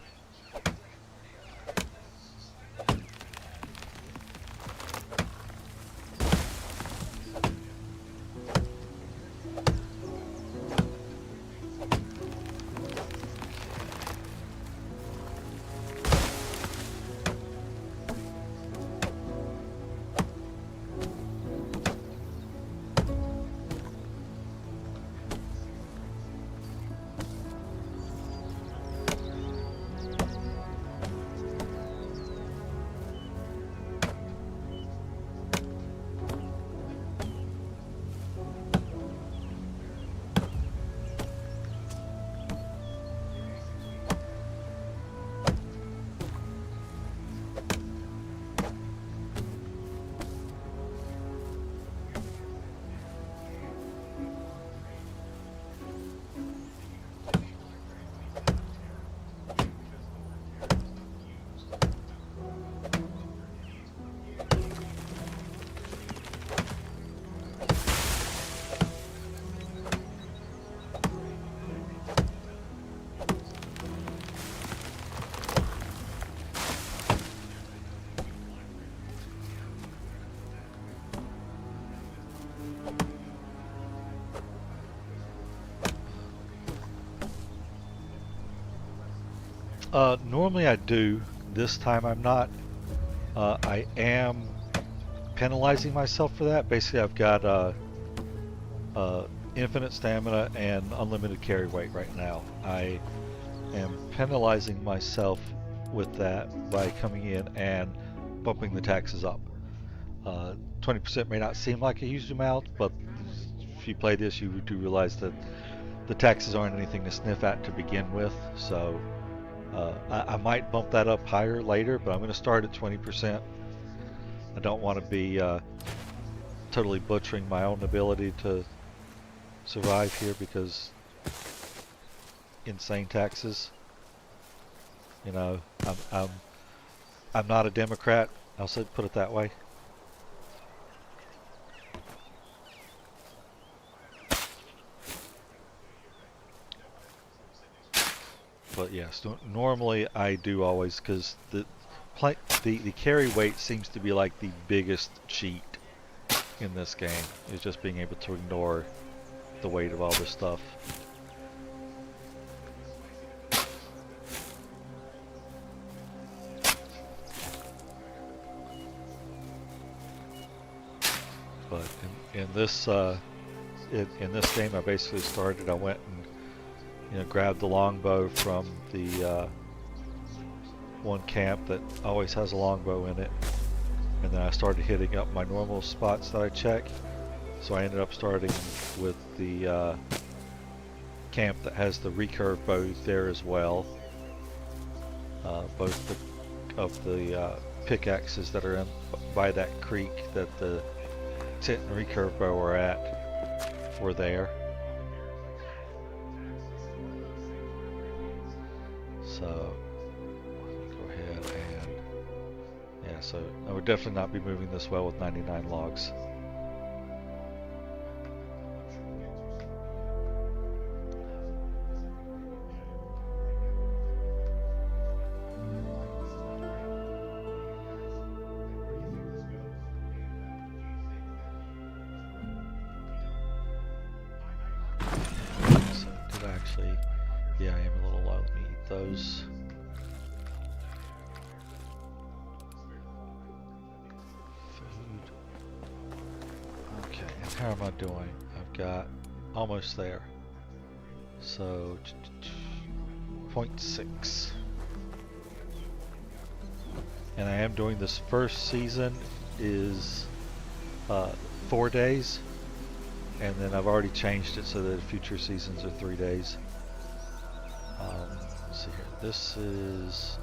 [SPEAKER 1] Normally I do. This time I'm not. I am penalizing myself for that. Basically, I've got infinite stamina and unlimited carry weight right now. I am penalizing myself with that by coming in and bumping the taxes up. 20% may not seem like a huge amount, but if you play this, you do realize that the taxes aren't anything to sniff at to begin with. So I might bump that up higher later, but I'm going to start at 20%. I don't want to be totally butchering my own ability to survive here because insane taxes. You know, I'm not a Democrat. I'll put it that way. But yes, normally I do always, because the carry weight seems to be like the biggest cheat in this game, is just being able to ignore the weight of all this stuff. But in this in this game, I basically started. I went and grabbed the longbow from the one camp that always has a longbow in it, and then I started hitting up my normal spots that I check. So I ended up starting with the camp that has the recurve bow there as well. Both of the pickaxes that are in by that creek that the tit and recurve bow are at were there. So go ahead and yeah, so I would definitely not be moving this well with 99 logs. Yeah, I am a little low. Let me eat those. Food. Okay, and how am I doing? I've got almost there. So, 0.6. And I am doing this first season is 4 days. And then I've already changed it so that future seasons are 3 days. Let's see here. This is...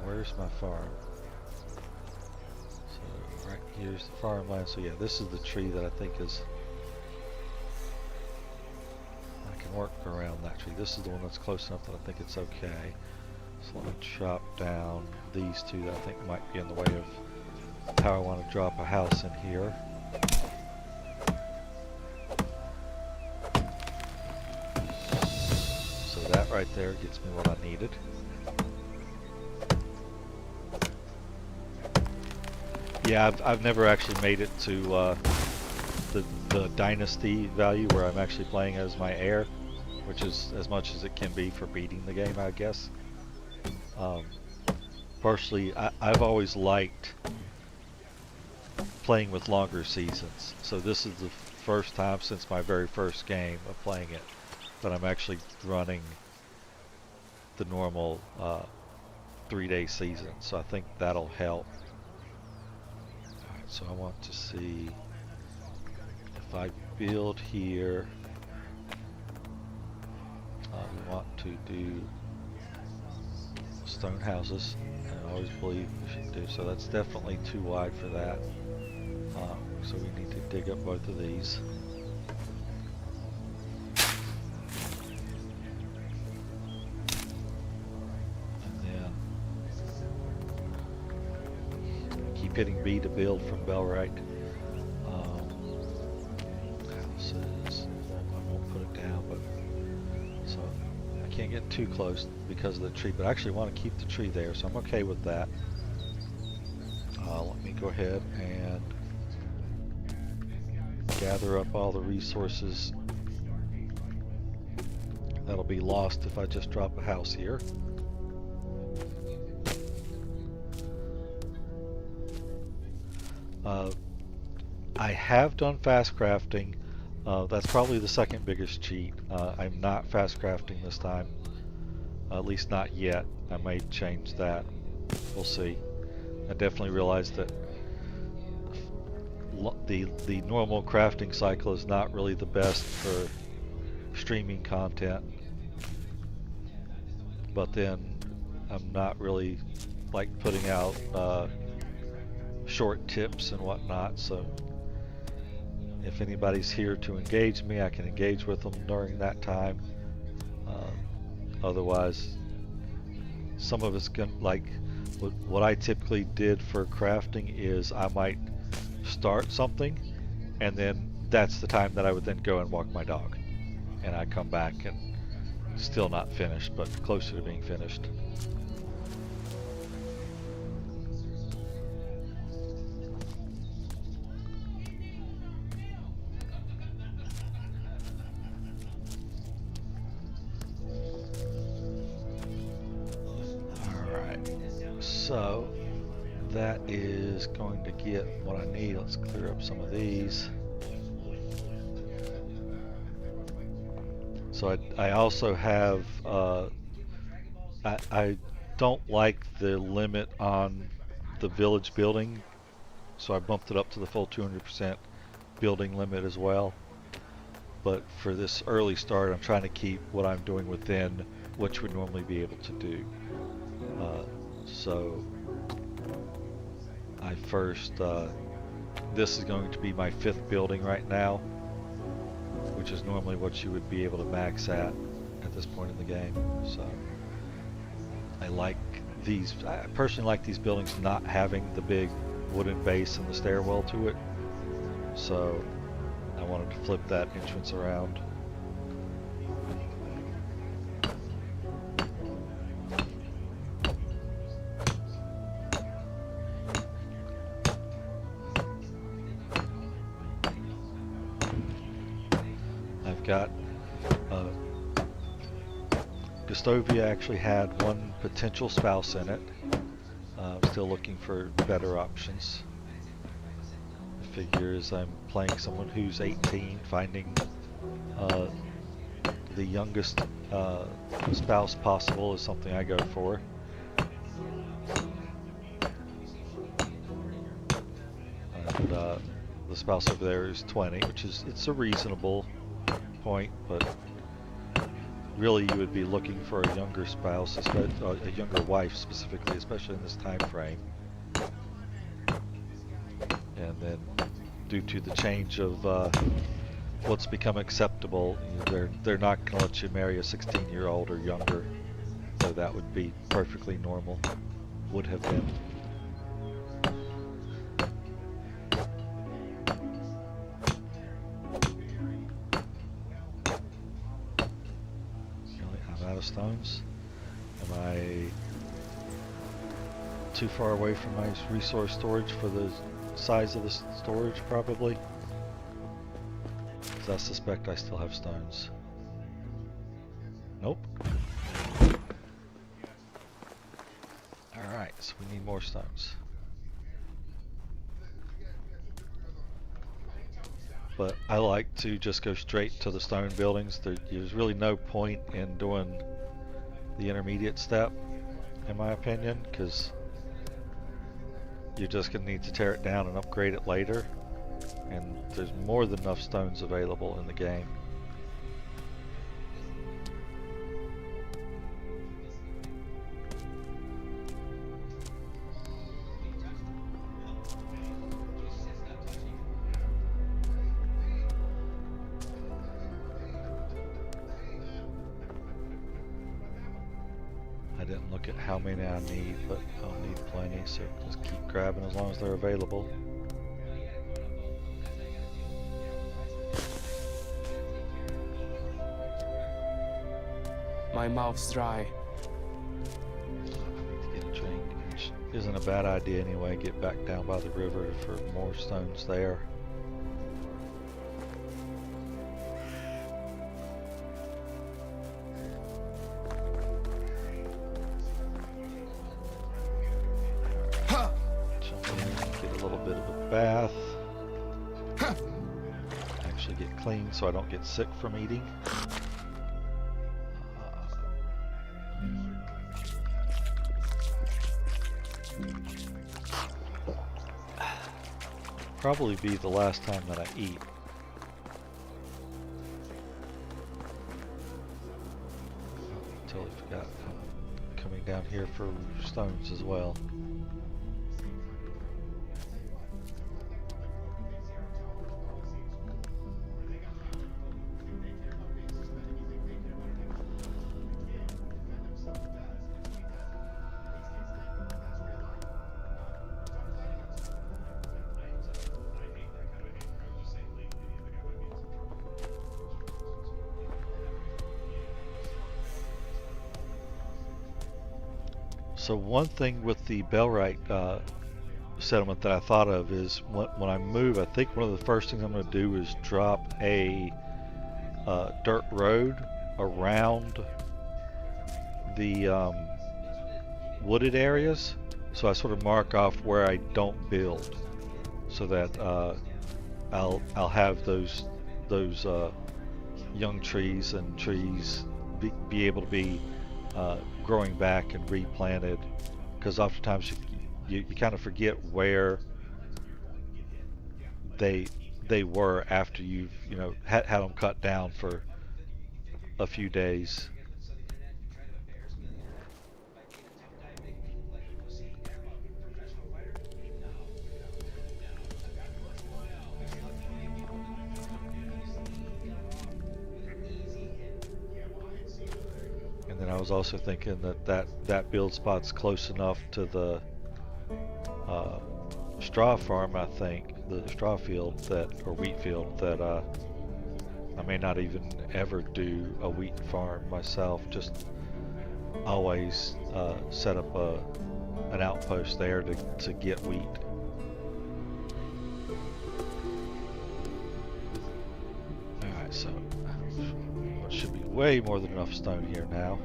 [SPEAKER 1] where's my farm? So right here's the farmland. So yeah, this is the tree that I think is... I can work around that tree. This is the one that's close enough that I think it's okay. So let me chop down these two that I think might be in the way of how I want to drop a house in here. right there gets me what I needed. Yeah, I've never actually made it to the dynasty value where I'm actually playing as my heir, which is as much as it can be for beating the game, I guess. Personally, I've always liked playing with longer seasons, so this is the first time since my very first game of playing it that I'm actually running the normal 3-day season, so I think that'll help. Alright, so I want to see if I build here. We want to do stone houses. I always believe we should do so. That's definitely too wide for that. So we need to dig up both of these. And then keep hitting B to build from Bellwright. Houses. I won't put it down, but so I can't get too close because of the tree, but I actually want to keep the tree there, so I'm okay with that. Let me go ahead and gather up all the resources that'll be lost if I just drop a house here. I have done fast crafting. That's probably the second biggest cheat. I'm not fast crafting this time, at least not yet. I may change that. We'll see. I definitely realized that the normal crafting cycle is not really the best for streaming content, but then I'm not really like putting out short tips and whatnot, so if anybody's here to engage me, I can engage with them during that time. Otherwise, some of it's gonna, like what I typically did for crafting is I might start something, and then that's the time that I would then go and walk my dog, and I come back and still not finished, but closer to being finished. Alright, so that is going to get what I need. Let's clear up some of these. So I also have, I don't like the limit on the village building, so I bumped it up to the full 200% building limit as well. But for this early start, I'm trying to keep what I'm doing within what you would normally be able to do. So I first, this is going to be my 5th building right now, which is normally what you would be able to max at this point in the game. So I like these, I personally like these buildings not having the big wooden base and the stairwell to it. So I wanted to flip that entrance around. I've got Gustovia actually had one potential spouse in it. I'm still looking for better options. The figure is I'm playing someone who's 18, finding the youngest spouse possible is something I go for. And the spouse over there is 20, which is, it's a reasonable point, but really you would be looking for a younger spouse, a younger wife specifically, especially in this time frame. And then due to the change of what's become acceptable, they're not going to let you marry a 16-year-old or younger, so that would be perfectly normal, would have been. stones? Am I too far away from my resource storage for the size of the storage, probably? Because I suspect I still have stones. Nope. Alright, so we need more stones. But I like to just go straight to the stone buildings. There's really no point in doing the intermediate step, in my opinion, because you're just going to need to tear it down and upgrade it later. And there's more than enough stones available in the game. I didn't look at how many I need, but I'll need plenty, so just keep grabbing as long as they're available.
[SPEAKER 2] My mouth's dry.
[SPEAKER 1] I need to get a drink, which isn't a bad idea anyway. Get back down by the river for more stones there. Get a little bit of a bath. Actually get clean so I don't get sick from eating. Probably be the last time that I eat. Totally forgot I'm coming down here for stones as well. So one thing with the Bellwright settlement that I thought of is when I move, I think one of the first things I'm going to do is drop a dirt road around the wooded areas. So I sort of mark off where I don't build, so that I'll have those young trees and trees be able to be growing back and replanted, because oftentimes you kind of forget where they were after you've had them cut down for a few days. And then I was also thinking that build spot's close enough to the straw farm, I think, the straw field or wheat field, that I may not even ever do a wheat farm myself. Just always set up an outpost there to get wheat. Alright, so should be way more than enough stone here now.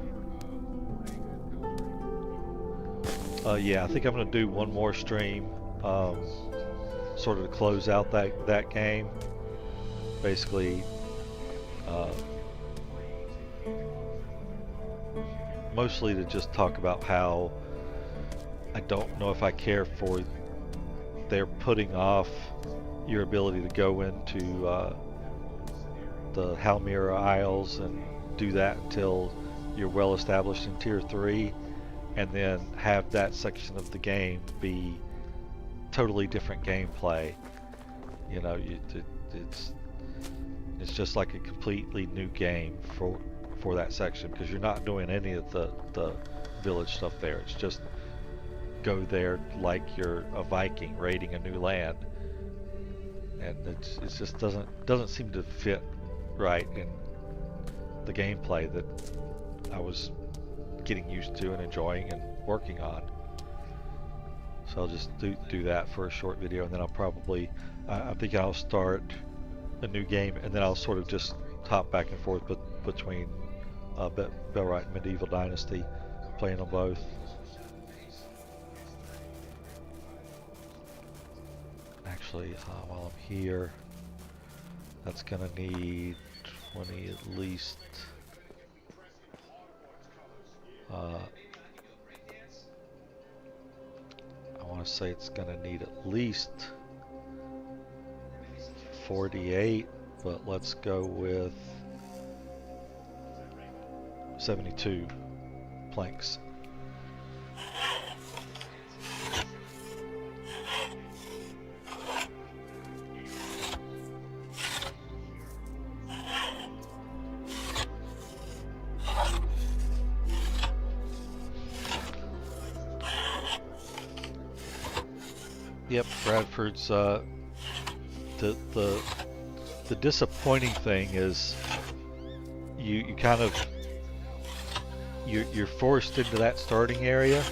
[SPEAKER 1] Yeah, I think I'm going to do one more stream, sort of to close out that game. Basically, mostly to just talk about how I don't know if I care for their putting off your ability to go into the Halmira Isles and do that until you're well established in Tier 3, and then have that section of the game be totally different gameplay. You know, it's just like a completely new game for that section, because you're not doing any of the village stuff there. It's just go there like you're a Viking raiding a new land, and it just doesn't seem to fit right in the gameplay that I was getting used to and enjoying and working on. So I'll just do that for a short video, and then I'll probably, I think I'll start a new game, and then I'll sort of just hop back and forth between Bellwright and Medieval Dynasty, playing on both. Actually, while I'm here, that's gonna need 20 at least. I want to say it's gonna need at least 48, but let's go with 72 planks. Yep, Bradford's the disappointing thing is you kind of you're forced into that starting area,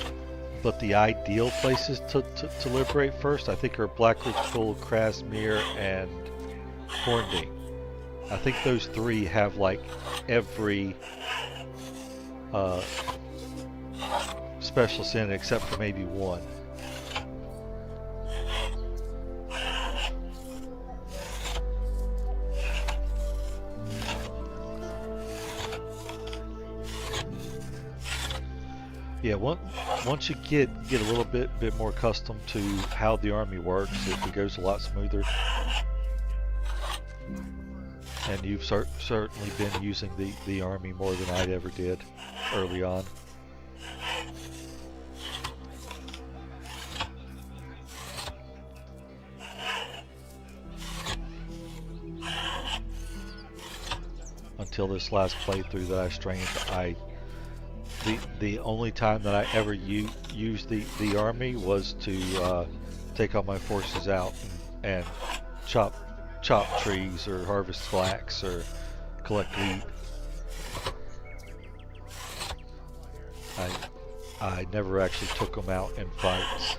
[SPEAKER 1] but the ideal places to liberate first, I think, are Blackridge Pool, Krasmere, and Hornding. I think those three have like every specialist in it except for maybe one. Yeah, once you get a little bit more accustomed to how the army works, it goes a lot smoother. And you've certainly been using the army more than I ever did early on. Until this last playthrough that I streamed, the only time that I ever used the army was to take all my forces out and chop trees or harvest flax or collect wheat. I never actually took them out in fights.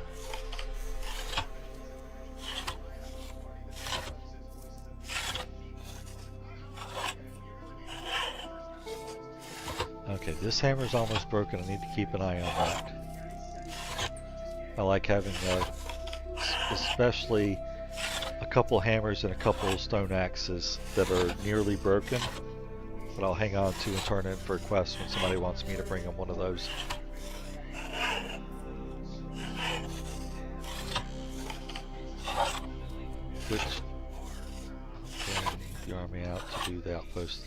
[SPEAKER 1] Okay, this hammer's almost broken. I need to keep an eye on that. I like having, especially a couple hammers and a couple stone axes that are nearly broken, but I'll hang on to and turn in for a quest when somebody wants me to bring them one of those. Which, I'm getting the army out to do the outpost.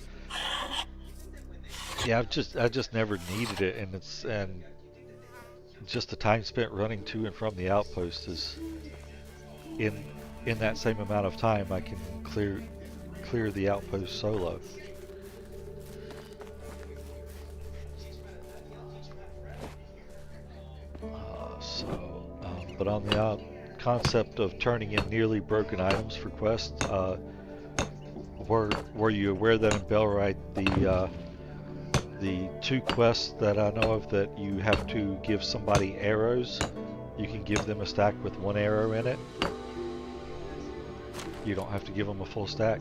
[SPEAKER 1] Yeah, I just never needed it, and just the time spent running to and from the outpost is in that same amount of time I can clear the outpost solo. But on the concept of turning in nearly broken items for quests, were you aware that in Bellwright the two quests that I know of that you have to give somebody arrows, you can give them a stack with one arrow in it. You don't have to give them a full stack.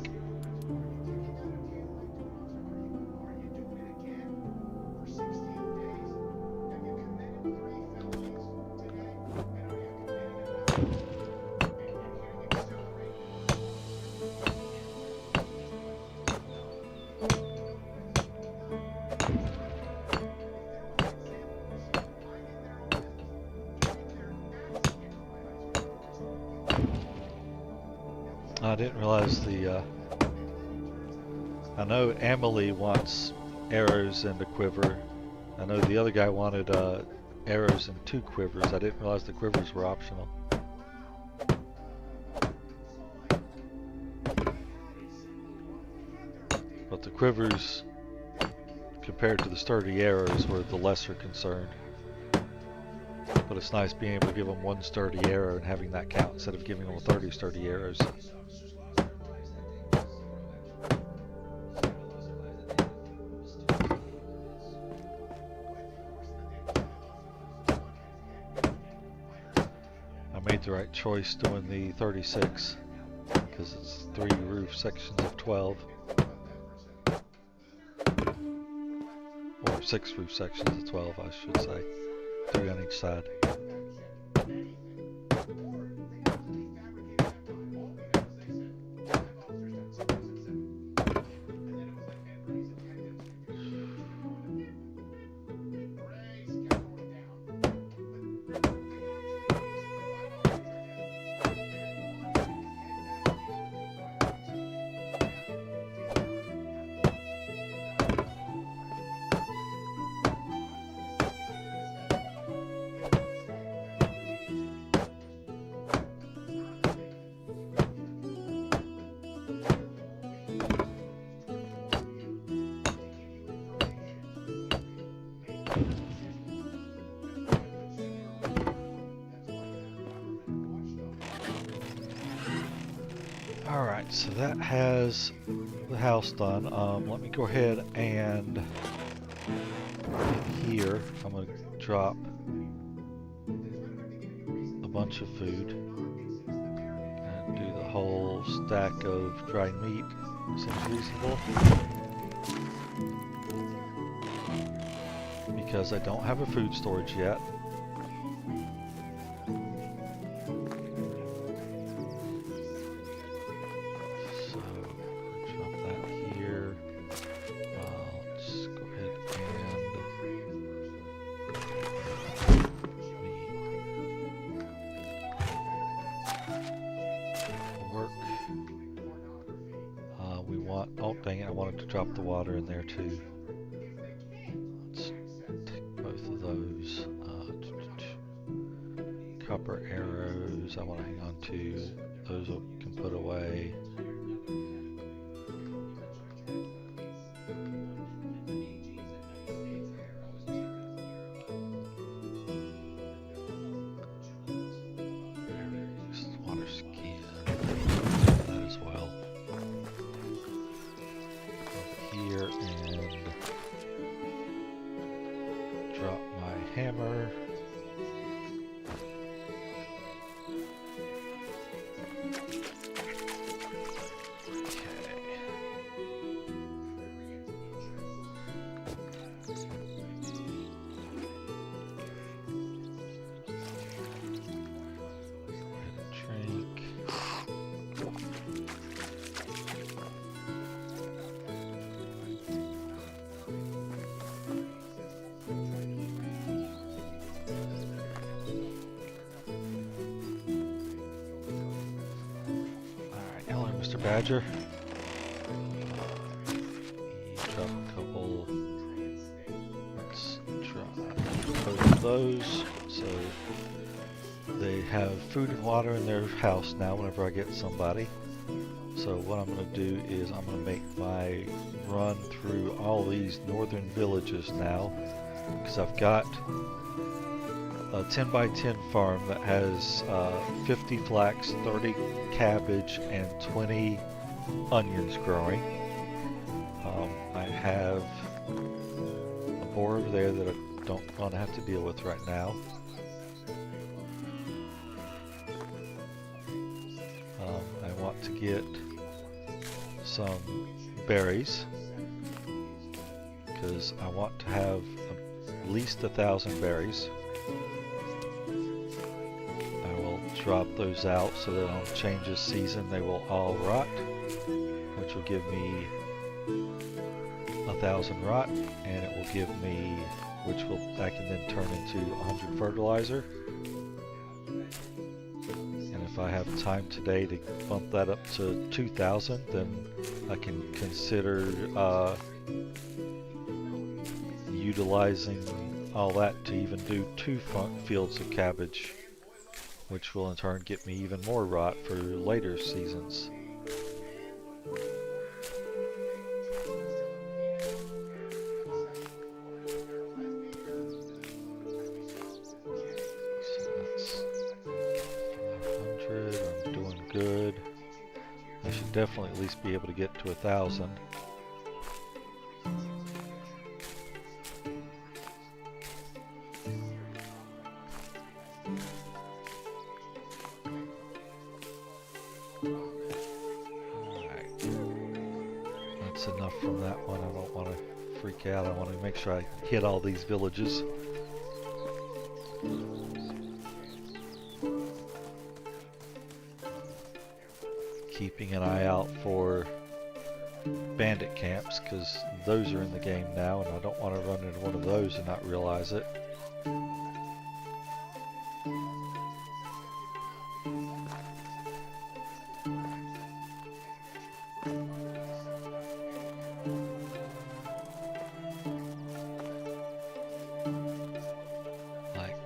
[SPEAKER 1] I didn't realize I know Emily wants arrows and a quiver. I know the other guy wanted arrows and 2 quivers. I didn't realize the quivers were optional. But the quivers, compared to the sturdy arrows, were the lesser concern. But it's nice being able to give them 1 sturdy arrow and having that count instead of giving them 30 sturdy arrows. made the right choice doing the 36 because it's 3 roof sections of 12. Or 6 roof sections of 12, I should say. 3 on each side. Alright, so that has the house done. Let me go ahead and in here, I'm going to drop a bunch of food and do the whole stack of dried meat. Seems reasonable. Because I don't have a food storage yet. Oh dang it, I wanted to drop the water in there too. Let's take both of those. Copper arrows I want to hang on to. Those I can put away. Water skin. That as well. Here and drop my hammer. Badger. Drop a couple. Let's drop both of those so they have food and water in their house now whenever I get somebody. So what I'm going to do is I'm going to make my run through all these northern villages now because I've got a 10 by 10 farm that has 50 flax, 30 cabbage, and 20 onions growing. I have a boar over there that I don't want to have to deal with right now. I want to get some berries because I want to have at least 1,000 berries. Drop those out so that on change of season they will all rot, which will give me 1,000 rot, and it will give me, I can then turn into 100 fertilizer. And if I have time today to bump that up to 2,000, then I can consider utilizing all that to even do 2 fields of cabbage, which will in turn get me even more rot for later seasons. So that's 500, I'm doing good. I should definitely at least be able to get to 1,000. enough from that one. I don't want to freak out. I want to make sure I hit all these villages. Keeping an eye out for bandit camps, because those are in the game now, and I don't want to run into one of those and not realize it. Like,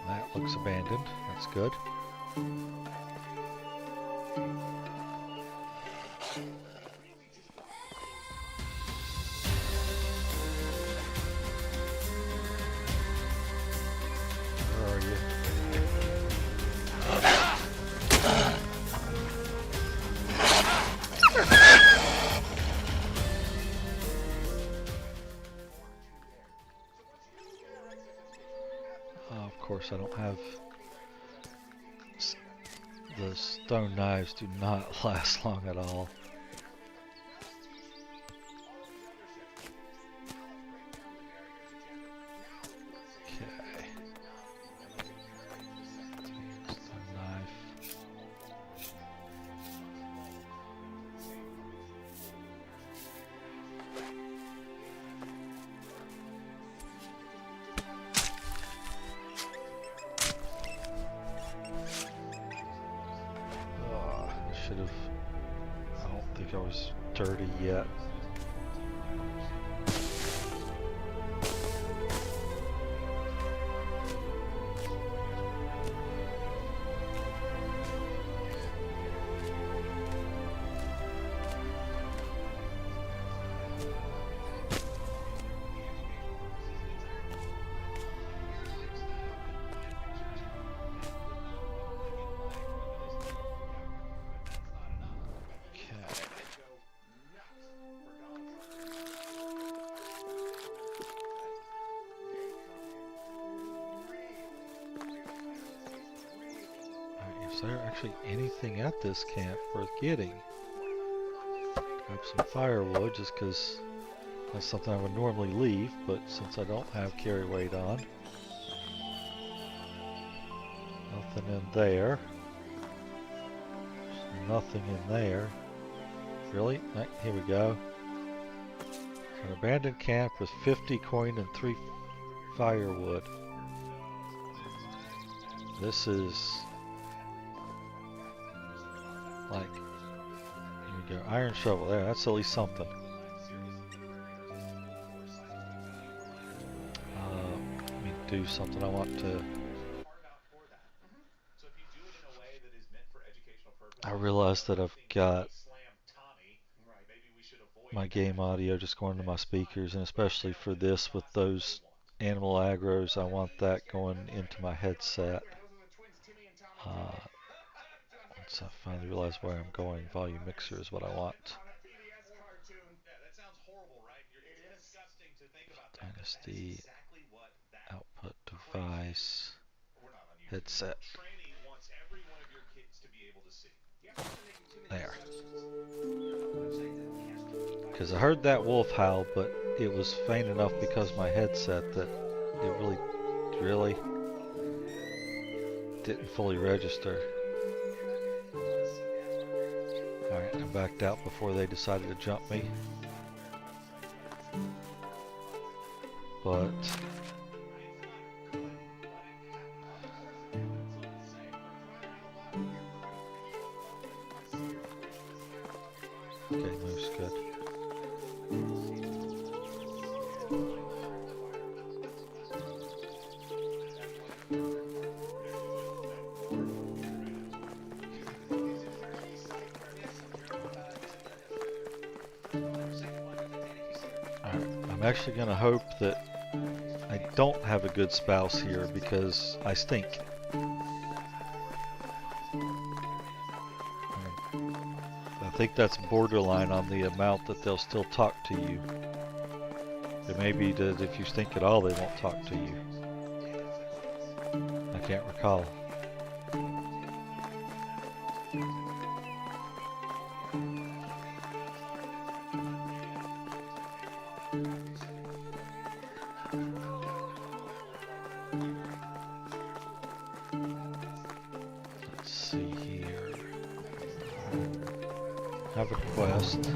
[SPEAKER 1] that looks abandoned. That's good. Of course, I don't have the stone knives. Do not last long at all. Okay. Stone knife. Should have. I don't think I was dirty yet. Is there actually anything at this camp worth getting? Grab some firewood just because that's something I would normally leave, but since I don't have carry weight on, nothing in there. There's nothing in there. Really? Here we go. An abandoned camp with 50 coin and 3 firewood. This is like, here we go, iron shovel there, that's at least something. Let me do something. I want to, I realize that I've got my game audio just going to my speakers, and especially for this with those animal aggros, I want that going into my headset. Once I finally realize where I'm going, volume mixer is what I want. Dynasty, output device, headset. There. Because I heard that wolf howl, but it was faint enough because my headset that it really didn't fully register. Alright, I backed out before they decided to jump me. But okay, moves good. I'm actually going to hope that I don't have a good spouse here because I stink. I think that's borderline on the amount that they'll still talk to you. It may be that if you stink at all, they won't talk to you. I can't recall. see here. Have a quest.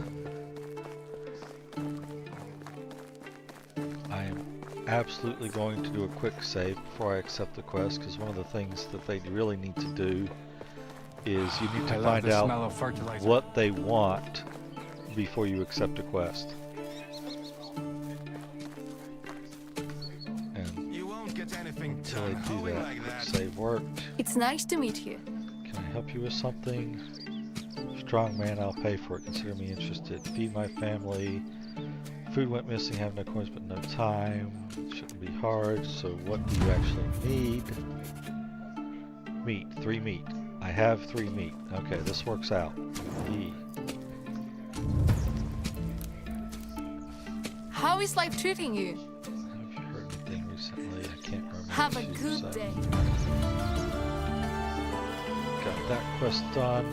[SPEAKER 1] I am absolutely going to do a quick save before I accept the quest, because one of the things that they really need to do is you need to find out what they want before you accept a quest. And
[SPEAKER 3] you won't get anything
[SPEAKER 1] until they
[SPEAKER 3] done
[SPEAKER 1] do
[SPEAKER 3] hoeing
[SPEAKER 1] that,
[SPEAKER 3] like
[SPEAKER 1] quick
[SPEAKER 3] that.
[SPEAKER 1] save worked.
[SPEAKER 4] It's nice to meet you.
[SPEAKER 1] Can I help you with something? Strong man, I'll pay for it. Consider me interested. Feed my family. Food went missing, have no coins but no time. Shouldn't be hard, so what do you actually need? Meat, 3 meat. I have 3 meat. Okay, this works out. E.
[SPEAKER 4] How is life treating you?
[SPEAKER 1] Have you heard anything recently? I can't remember.
[SPEAKER 4] Have a
[SPEAKER 1] what you
[SPEAKER 4] good
[SPEAKER 1] said.
[SPEAKER 4] day.
[SPEAKER 1] Got that quest done.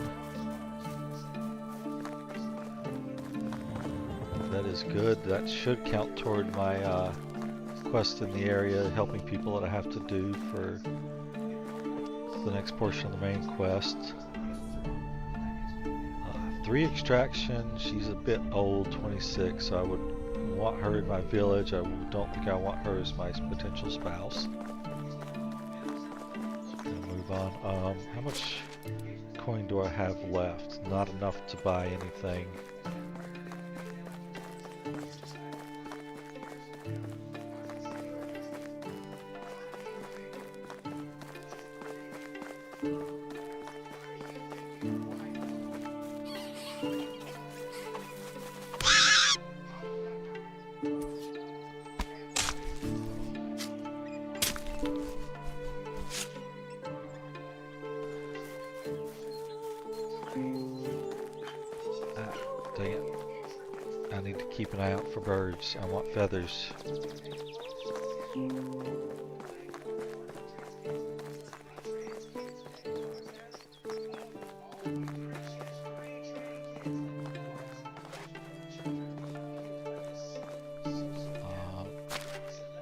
[SPEAKER 1] That is good. That should count toward my quest in the area, helping people that I have to do for the next portion of the main quest. 3 extraction. She's a bit old, 26, so I would want her in my village. I don't think I want her as my potential spouse. Move on. How much coin do I have left? Not enough to buy anything. Dang it. I need to keep an eye out for birds. I want feathers.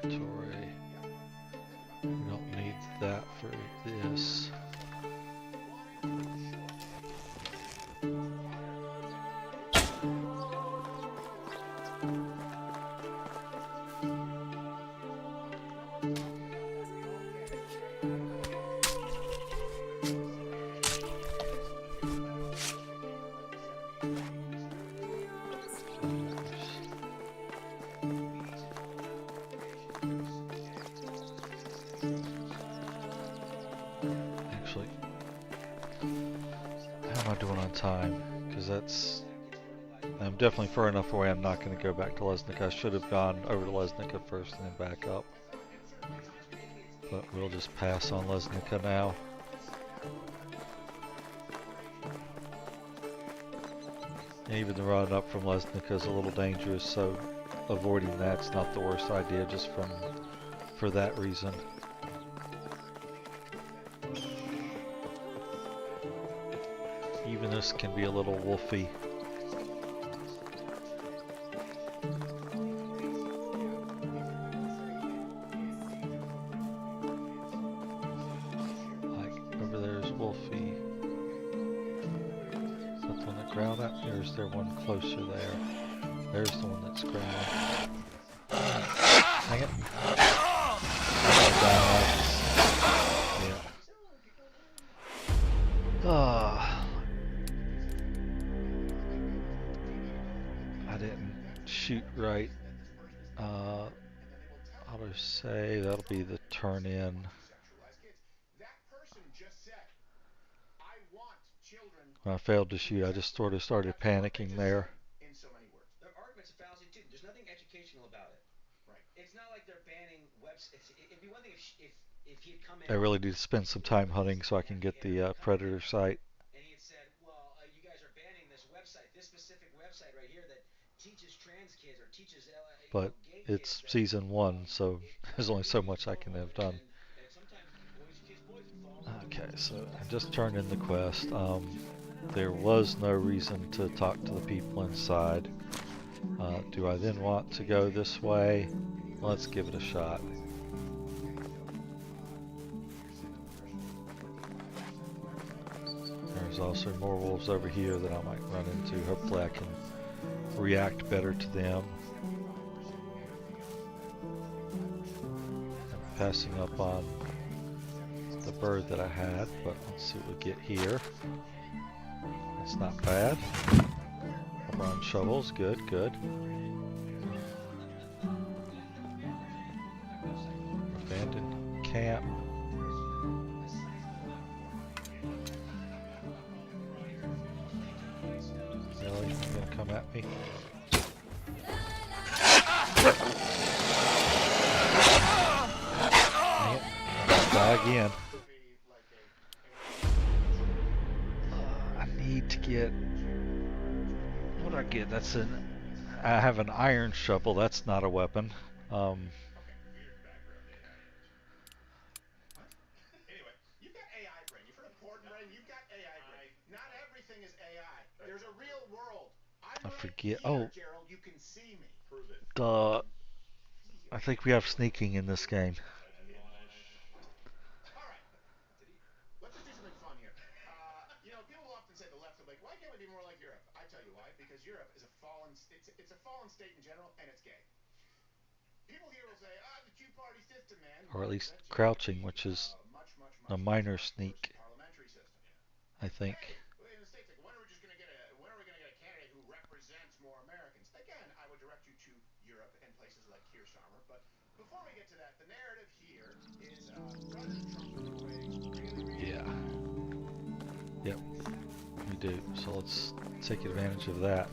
[SPEAKER 1] Inventory. We don't need that for this. Actually, how am I doing on time? Because I'm definitely far enough away. I'm not going to go back to Lesnica. I should have gone over to Lesnica first and then back up. But we'll just pass on Lesnica now. Even the run up from Lesnica is a little dangerous, so avoiding that's not the worst idea just for that reason. Even this can be a little wolfy. Like over there is wolfy. Is that the one that growled at me, or is there one closer there? There's the one that's growling. Dang it. I didn't shoot right. Auto say that'll be the turn in. When I failed to shoot, I just sort of started panicking there.
[SPEAKER 5] Their argument's a fallacy too. There's nothing educational about it. Right. It's not like they're banning websites. It'd be one thing if he had come in.
[SPEAKER 1] I really need to spend some time hunting so I can get the predator site.
[SPEAKER 5] And he had said, "Well, you guys are banning this website, this specific website right here that teaches trans kids or teaches
[SPEAKER 1] But
[SPEAKER 5] gay
[SPEAKER 1] it's
[SPEAKER 5] kids
[SPEAKER 1] season 1, so there's only so much I can have done.
[SPEAKER 5] and sometimes boys kiss boys and fall.
[SPEAKER 1] Okay, so I just turned in the quest. There was no reason to talk to the people inside. Do I then want to go this way? Let's give it a shot. There's also more wolves over here that I might run into. Hopefully I can react better to them. I'm passing up on the bird that I had, but let's see what we get here. That's not bad. Run shovels, good, good. Abandoned camp. Really? You're gonna come at me? Dang it. Die again. I need to get... What do I get? That's an... I have an iron shovel. That's not a weapon.
[SPEAKER 3] Anyway, you've got AI brain. You've heard of Gordon brain? You've got AI brain. Not everything is AI. There's a real world. I'm
[SPEAKER 1] I
[SPEAKER 3] right
[SPEAKER 1] forget.
[SPEAKER 3] here,
[SPEAKER 1] Oh,
[SPEAKER 3] Gerald. You can see me. Prove it.
[SPEAKER 1] I think we have sneaking in this game.
[SPEAKER 3] All right. Let's just do something fun here. People will often say the left will be like, why can't we be more like Europe? I tell you why. Because Europe is a fallen. It's a fallen state in general, and it's gay. People here will say, the two-party system, man.
[SPEAKER 1] Or at least crouching, which is a minor sneak,
[SPEAKER 3] Parliamentary system.
[SPEAKER 1] I think.
[SPEAKER 3] In the States, like, when are we going to get a candidate who represents more Americans? Again, I would direct you to Europe and places like Keir Starmer. But before we get to that, the narrative here is President Trump put away really
[SPEAKER 1] Yeah. Yep, we do. So let's take advantage of that.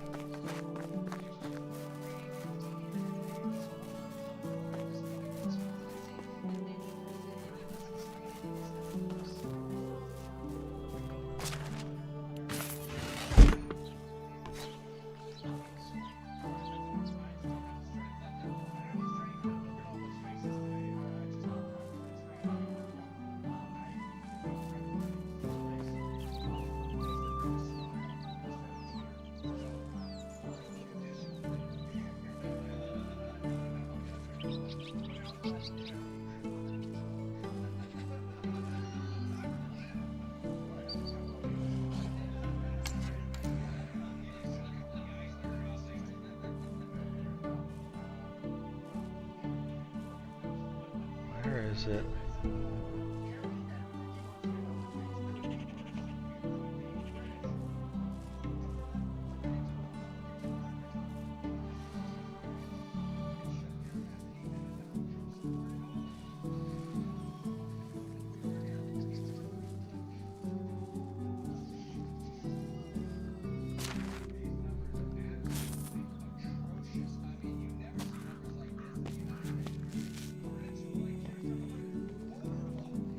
[SPEAKER 1] Where is it?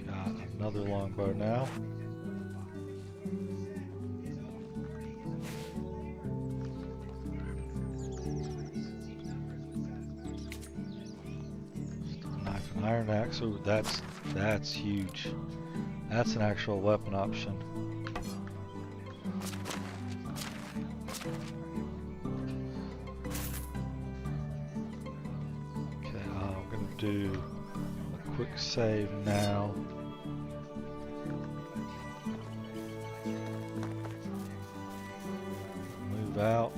[SPEAKER 1] Got another longbow now. Knife and iron axe. Oh, that's huge. That's an actual weapon option. Okay, I'm gonna do a quick save now. Move out.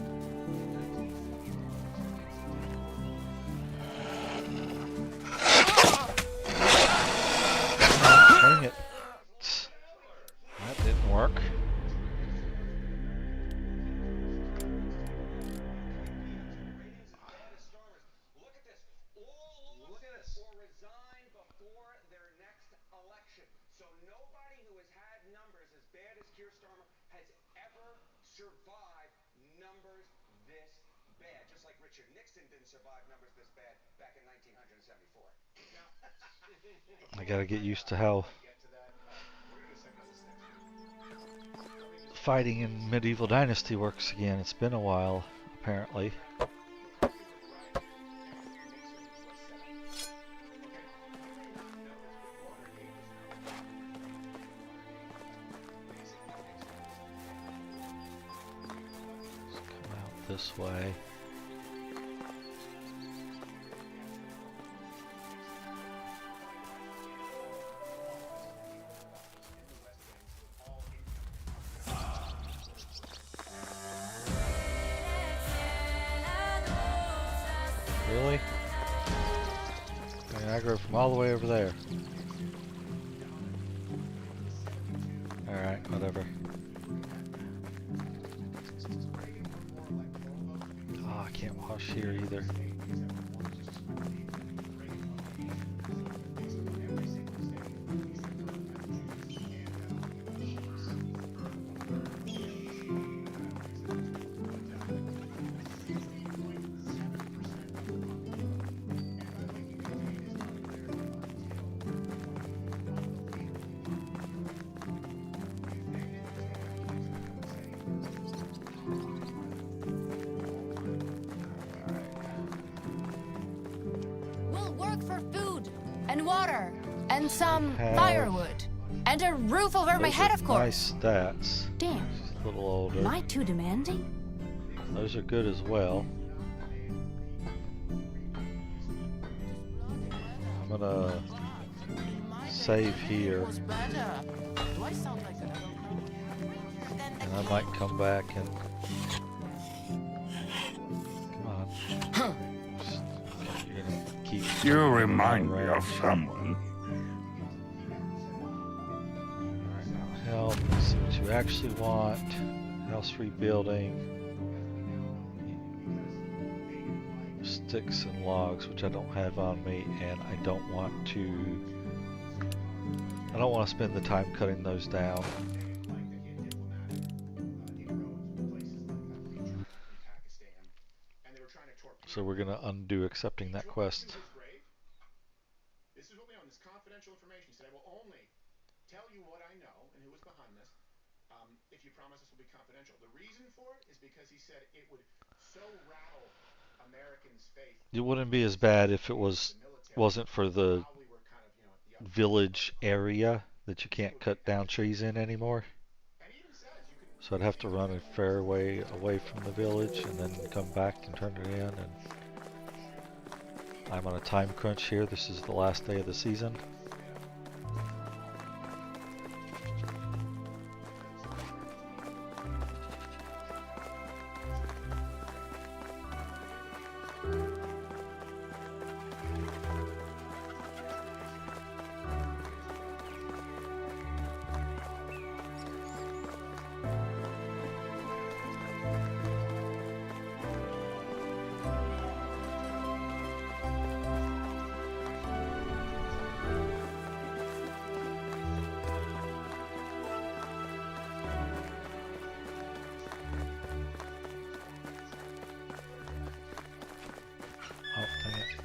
[SPEAKER 1] Dang it. That didn't work.
[SPEAKER 5] Look at this. All look at this. Or resign before their next election. So nobody who has had numbers as bad as Keir Starmer has ever survived numbers this bad. Just like Richard Nixon didn't survive numbers this bad back in 1974.
[SPEAKER 1] I gotta get used to how fighting in Medieval Dynasty works again. It's been a while, apparently. Let's come out this way. I'm all the way over there. Alright, whatever. Oh, I can't wash here either.
[SPEAKER 4] We'll work for food and water and some
[SPEAKER 1] Have-
[SPEAKER 4] firewood and a roof over my
[SPEAKER 1] Those
[SPEAKER 4] head,
[SPEAKER 1] are
[SPEAKER 4] of course.
[SPEAKER 1] Nice stats.
[SPEAKER 4] Damn,
[SPEAKER 1] She's a little older.
[SPEAKER 4] am I too demanding?
[SPEAKER 1] Those are good as well. I'm gonna save here, and I might come back and come on. Just- You're gonna keep.
[SPEAKER 6] You remind me
[SPEAKER 1] around.
[SPEAKER 6] of someone.
[SPEAKER 1] Alright, now help. Let's see what you actually want. House rebuilding. Sticks and logs, which I don't have on me, and I don't want to spend the time cutting those down. So we're gonna undo accepting that quest.
[SPEAKER 3] This is what we know. This confidential information. He said, I will only tell you what I know and who was behind this. If you promise this will be confidential. The reason for it is because he said it would so rattle Americans' faith.
[SPEAKER 1] It wouldn't be as bad if it wasn't for the
[SPEAKER 3] While we were kind of, the
[SPEAKER 1] village area that you can't cut down trees in anymore.
[SPEAKER 3] and he even says you could
[SPEAKER 1] So I'd have to run a fair way away from the village and then come back and turn it in. And I'm on a time crunch here. This is the last day of the season. Oh, dang it.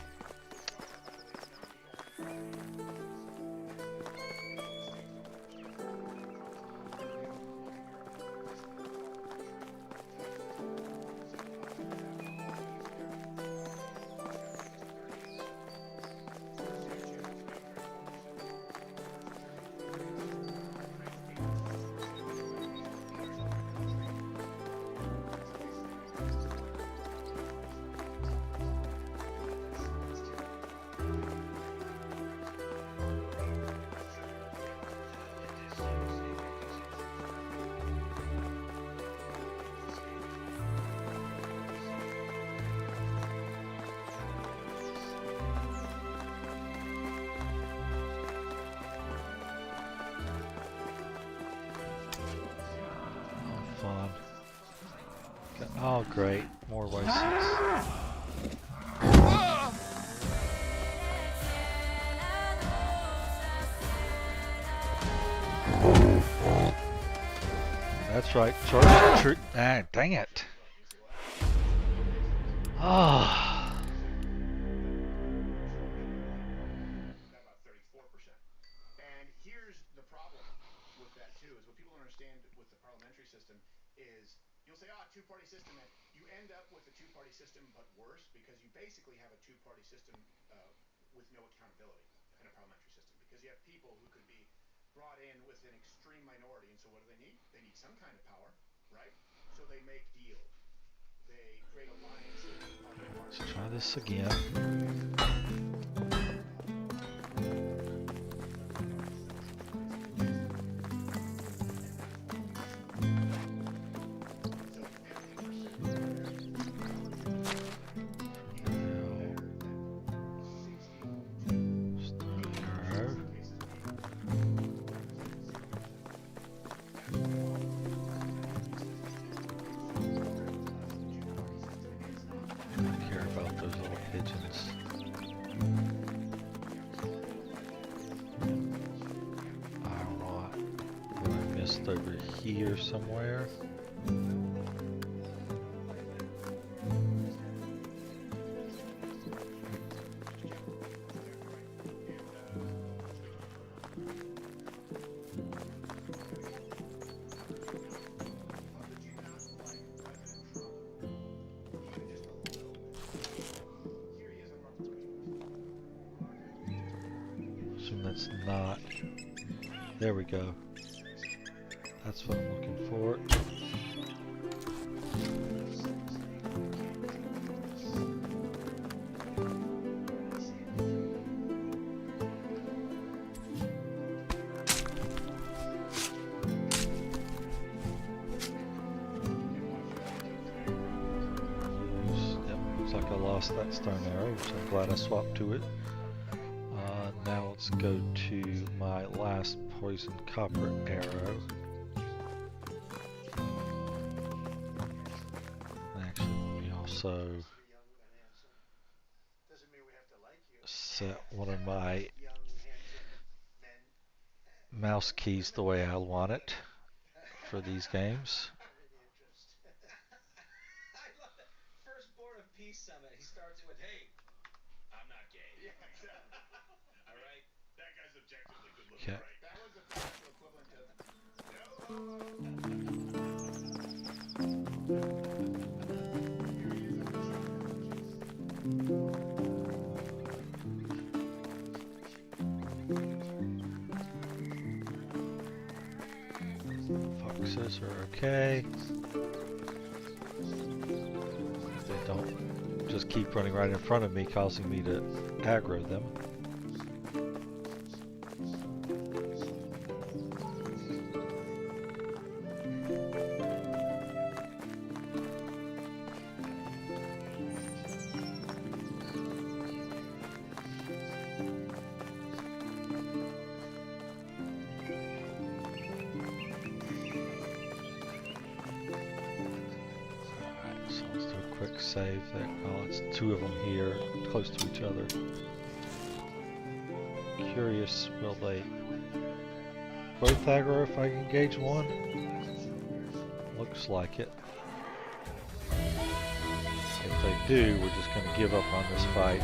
[SPEAKER 1] Fun. Oh, great. More Y6. That's right. Charge the tree. Ah, dang it. Ah.
[SPEAKER 3] about 34%. And here's the problem with that too, is what people don't understand with the parliamentary system is you'll say, two-party system, and you end up with a two-party system, but worse, because you basically have a two-party system with no accountability in a parliamentary system, because you have people who could be brought in with an extreme minority, and so what do they need? They need some kind of power, right? So they make deals. They create alliances.
[SPEAKER 1] Let's try this again. Start just over here somewhere. Assume that's not. There we go. That's what I'm looking for. Yep, looks like I lost that stone arrow, which I'm glad I swapped to it. Now let's go to my last poison copper arrow. Actually, let me also set one of my mouse keys the way I want it for these games.
[SPEAKER 5] I love that. Firstborn of Peace Summit. He starts it with, "Hey, I'm not gay."
[SPEAKER 3] Yeah, exactly.
[SPEAKER 5] All right.
[SPEAKER 3] That guy's objectively good looking,
[SPEAKER 1] Okay.
[SPEAKER 3] right? That was the financial equivalent of
[SPEAKER 1] Foxes are okay. They don't just keep running right in front of me, causing me to aggro them. So let's do a quick save there. Oh, it's two of them here, close to each other. Curious, will they both aggro if I engage one? Looks like it. If they do, we're just going to give up on this fight.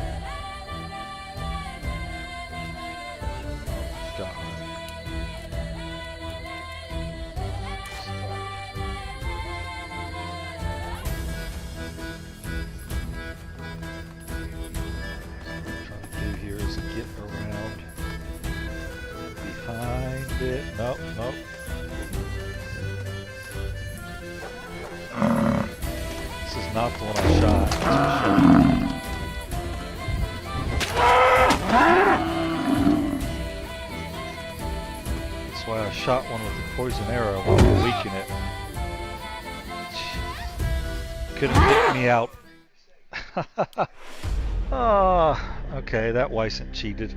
[SPEAKER 1] Oh, God. Nope, nope. This is not the one I shot. That's why I shot one with the poison arrow. I wanted to weaken it. Couldn't get me out. Ah, okay, that Wyson cheated.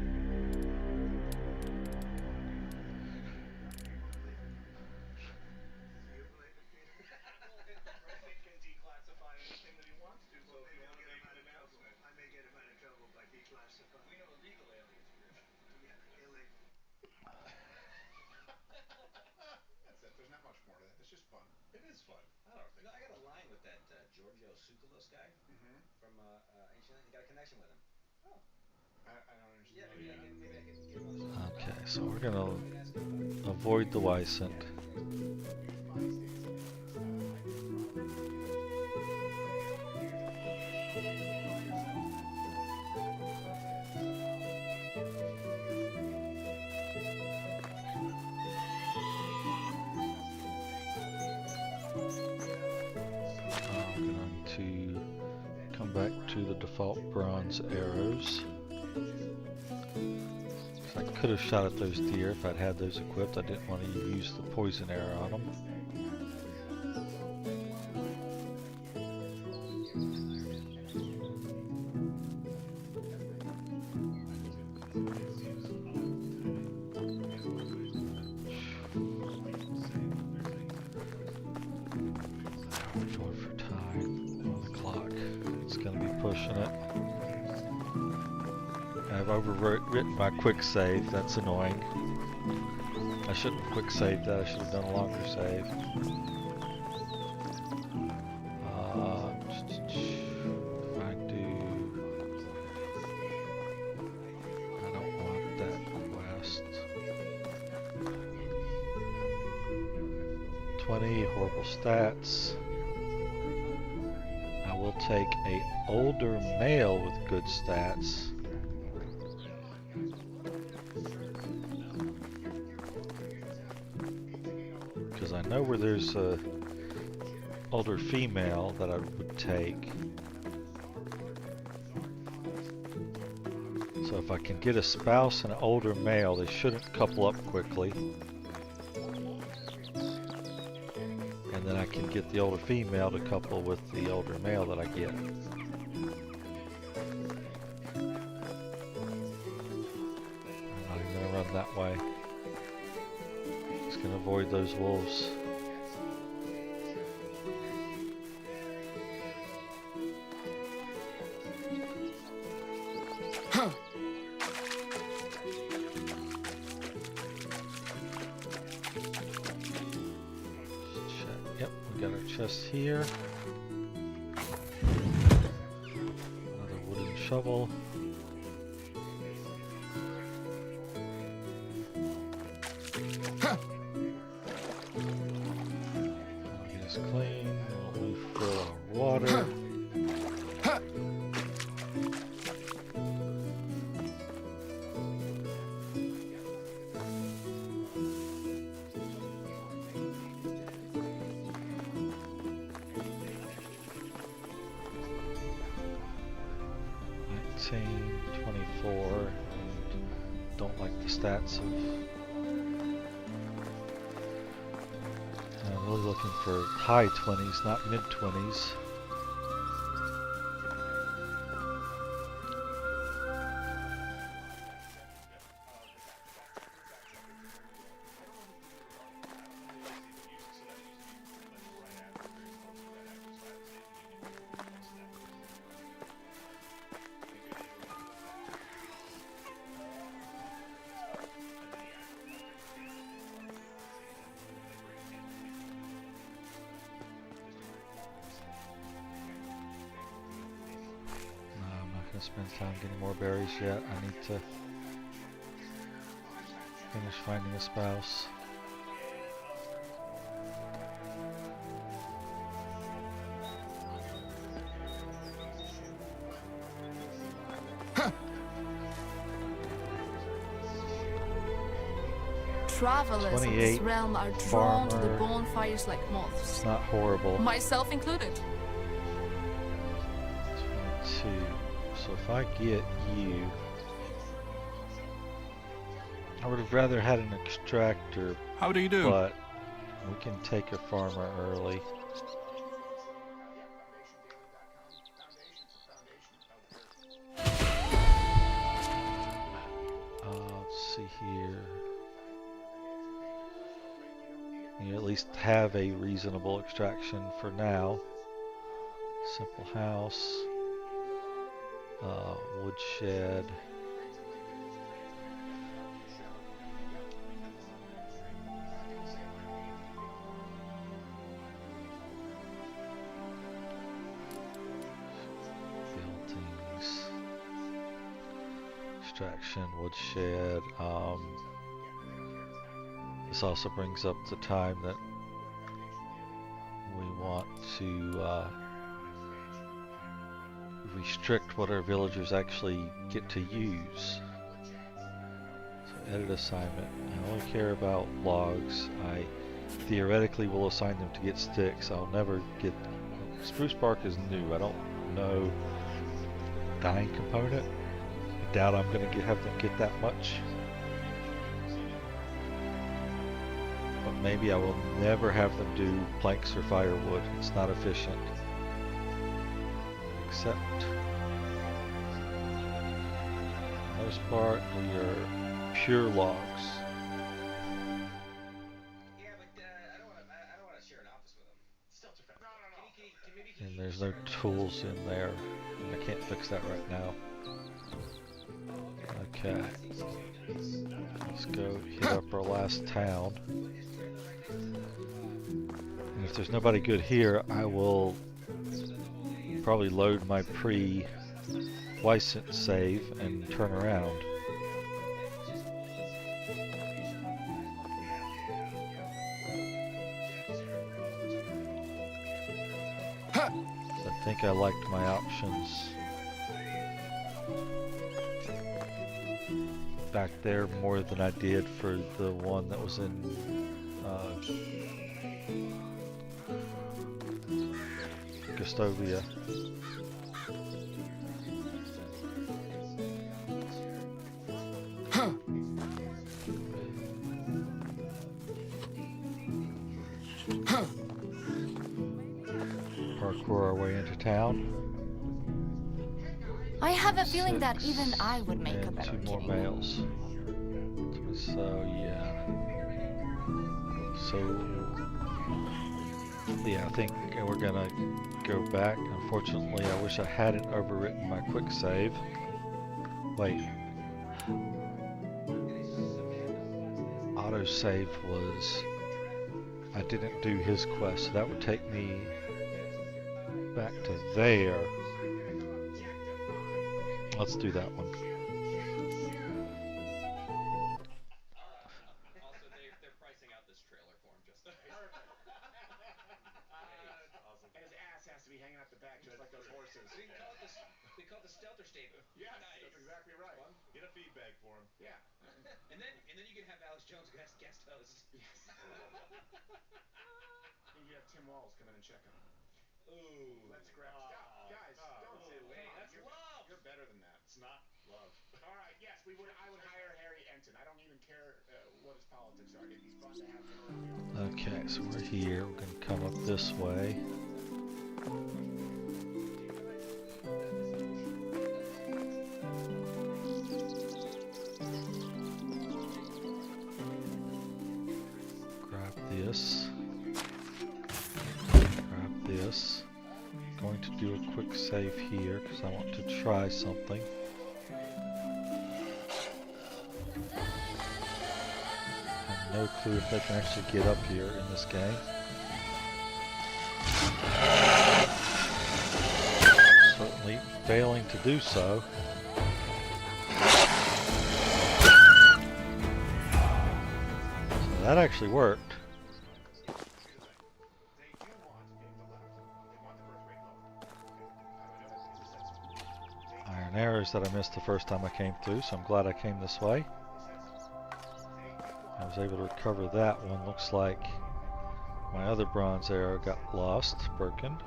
[SPEAKER 3] There's not much more to that. It's just fun. It is fun. I don't think.
[SPEAKER 5] You know, I got a line with that Giorgio Tsoukalos guy from Ancient. You got a connection with him. Oh.
[SPEAKER 3] I don't understand.
[SPEAKER 5] Yeah, maybe I can get him on the show.
[SPEAKER 1] Okay, so we're gonna avoid the Wysant. I'm going to come back to the default bronze arrows. I could have shot at those deer if I'd had those equipped. I didn't want to use the poison arrow on them. We're going for time on the clock. It's going to be pushing it. I've overwritten my quick save. That's annoying. I shouldn't have quick saved that. I should have done a longer save. If I do, I don't want that quest. 20 horrible stats. I will take a older male with good stats. Because I know where there's a older female that I would take. So if I can get a spouse and an older male, they shouldn't couple up quickly. And then I can get the older female to couple with the older male that I get. I'm not even going to run that way. Just going to avoid those wolves. Yep, we got our chest here. Another wooden shovel. Get us clean. We'll refill our water. Nineteen, 24, and don't like the stats of. I'm really looking for high 20s, not mid 20s. Spend time getting more berries yet. I need to finish finding a spouse.
[SPEAKER 4] Travelers in this realm are drawn to the bonfires like moths,
[SPEAKER 1] It's not horrible.
[SPEAKER 4] myself included.
[SPEAKER 1] 22. So if I get you, I would have rather had an extractor,
[SPEAKER 6] How do you do?
[SPEAKER 1] but we can take a farmer early. Let's see here. You at least have a reasonable extraction for now. Simple house. Woodshed. Buildings. Extraction, woodshed. This also brings up the time that we want to restrict what our villagers actually get to use. So edit assignment. I only care about logs. I theoretically will assign them to get sticks. I'll never get... Spruce bark is new. I don't know dyeing component. I doubt I'm going to have them get that much. But maybe I will never have them do planks or firewood. It's not efficient. Except, for the most part, we are pure logs.
[SPEAKER 5] Yeah, but I don't want to share an office with him.
[SPEAKER 3] Still too fast.
[SPEAKER 1] And there's no tools in there. And I can't fix that right now. Okay. Let's go hit up our last town. And if there's nobody good here, I will probably load my pre-license save and turn around. I think I liked my options back there more than I did for the one that was in Gustovia. Parkour our way into town.
[SPEAKER 4] I have a feeling that even I would make a
[SPEAKER 1] And
[SPEAKER 4] better
[SPEAKER 1] two more
[SPEAKER 4] kitty.
[SPEAKER 1] males. So yeah. So yeah, I think we're gonna go back. Unfortunately, I wish I hadn't overwritten my quick save. Wait. Autosave was, I didn't do his quest, so that would take me back to there. Let's do that one.
[SPEAKER 5] Also, they're pricing out this trailer for him just.
[SPEAKER 3] Awesome. And his ass has to be hanging out the back just like those horses.
[SPEAKER 5] We call it the Stelter Stable.
[SPEAKER 3] Yes,
[SPEAKER 5] Nice.
[SPEAKER 3] that's exactly right.
[SPEAKER 5] Fun.
[SPEAKER 3] Get a feed bag for him. Yeah.
[SPEAKER 5] And then you can have Alex Jones guest host.
[SPEAKER 3] Yes. And you have Tim Walls come in and check on him.
[SPEAKER 5] Ooh.
[SPEAKER 3] Let's grab. Stop, guys. Don't say
[SPEAKER 5] Hey,
[SPEAKER 3] come on,
[SPEAKER 5] that's love.
[SPEAKER 3] You're better than that. It's not love. All right. Yes, I would hire Harry Enton. I don't even care what his politics are. It'd be fun to have him around.
[SPEAKER 1] Okay, so we're here. We're gonna come up this way. Grab this. Grab this. I'm going to do a quick save here because I want to try something. I have no clue if they can actually get up here in this game. Certainly failing to do so. So that actually worked. Iron arrows that I missed the first time I came through, so I'm glad I came this way. I was able to recover that one. Looks like my other bronze arrow got lost, broken.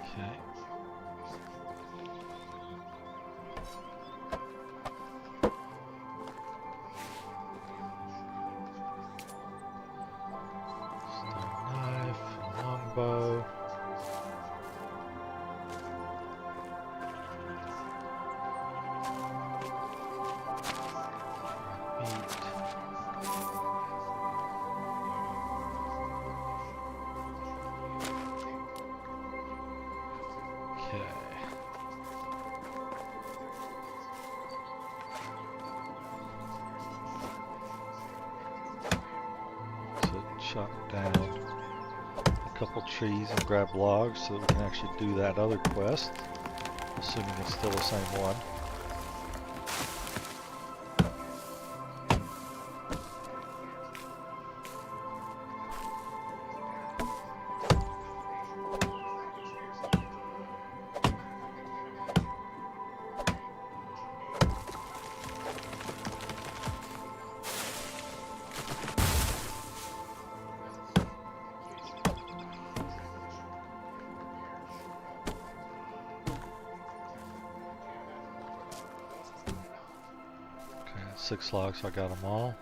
[SPEAKER 1] Okay. Stone knife, longbow. Meat. Okay. So chop down a couple trees and grab logs so that we can actually do that other quest, assuming it's still the same one. Okay, that's 6 logs, so I got them all.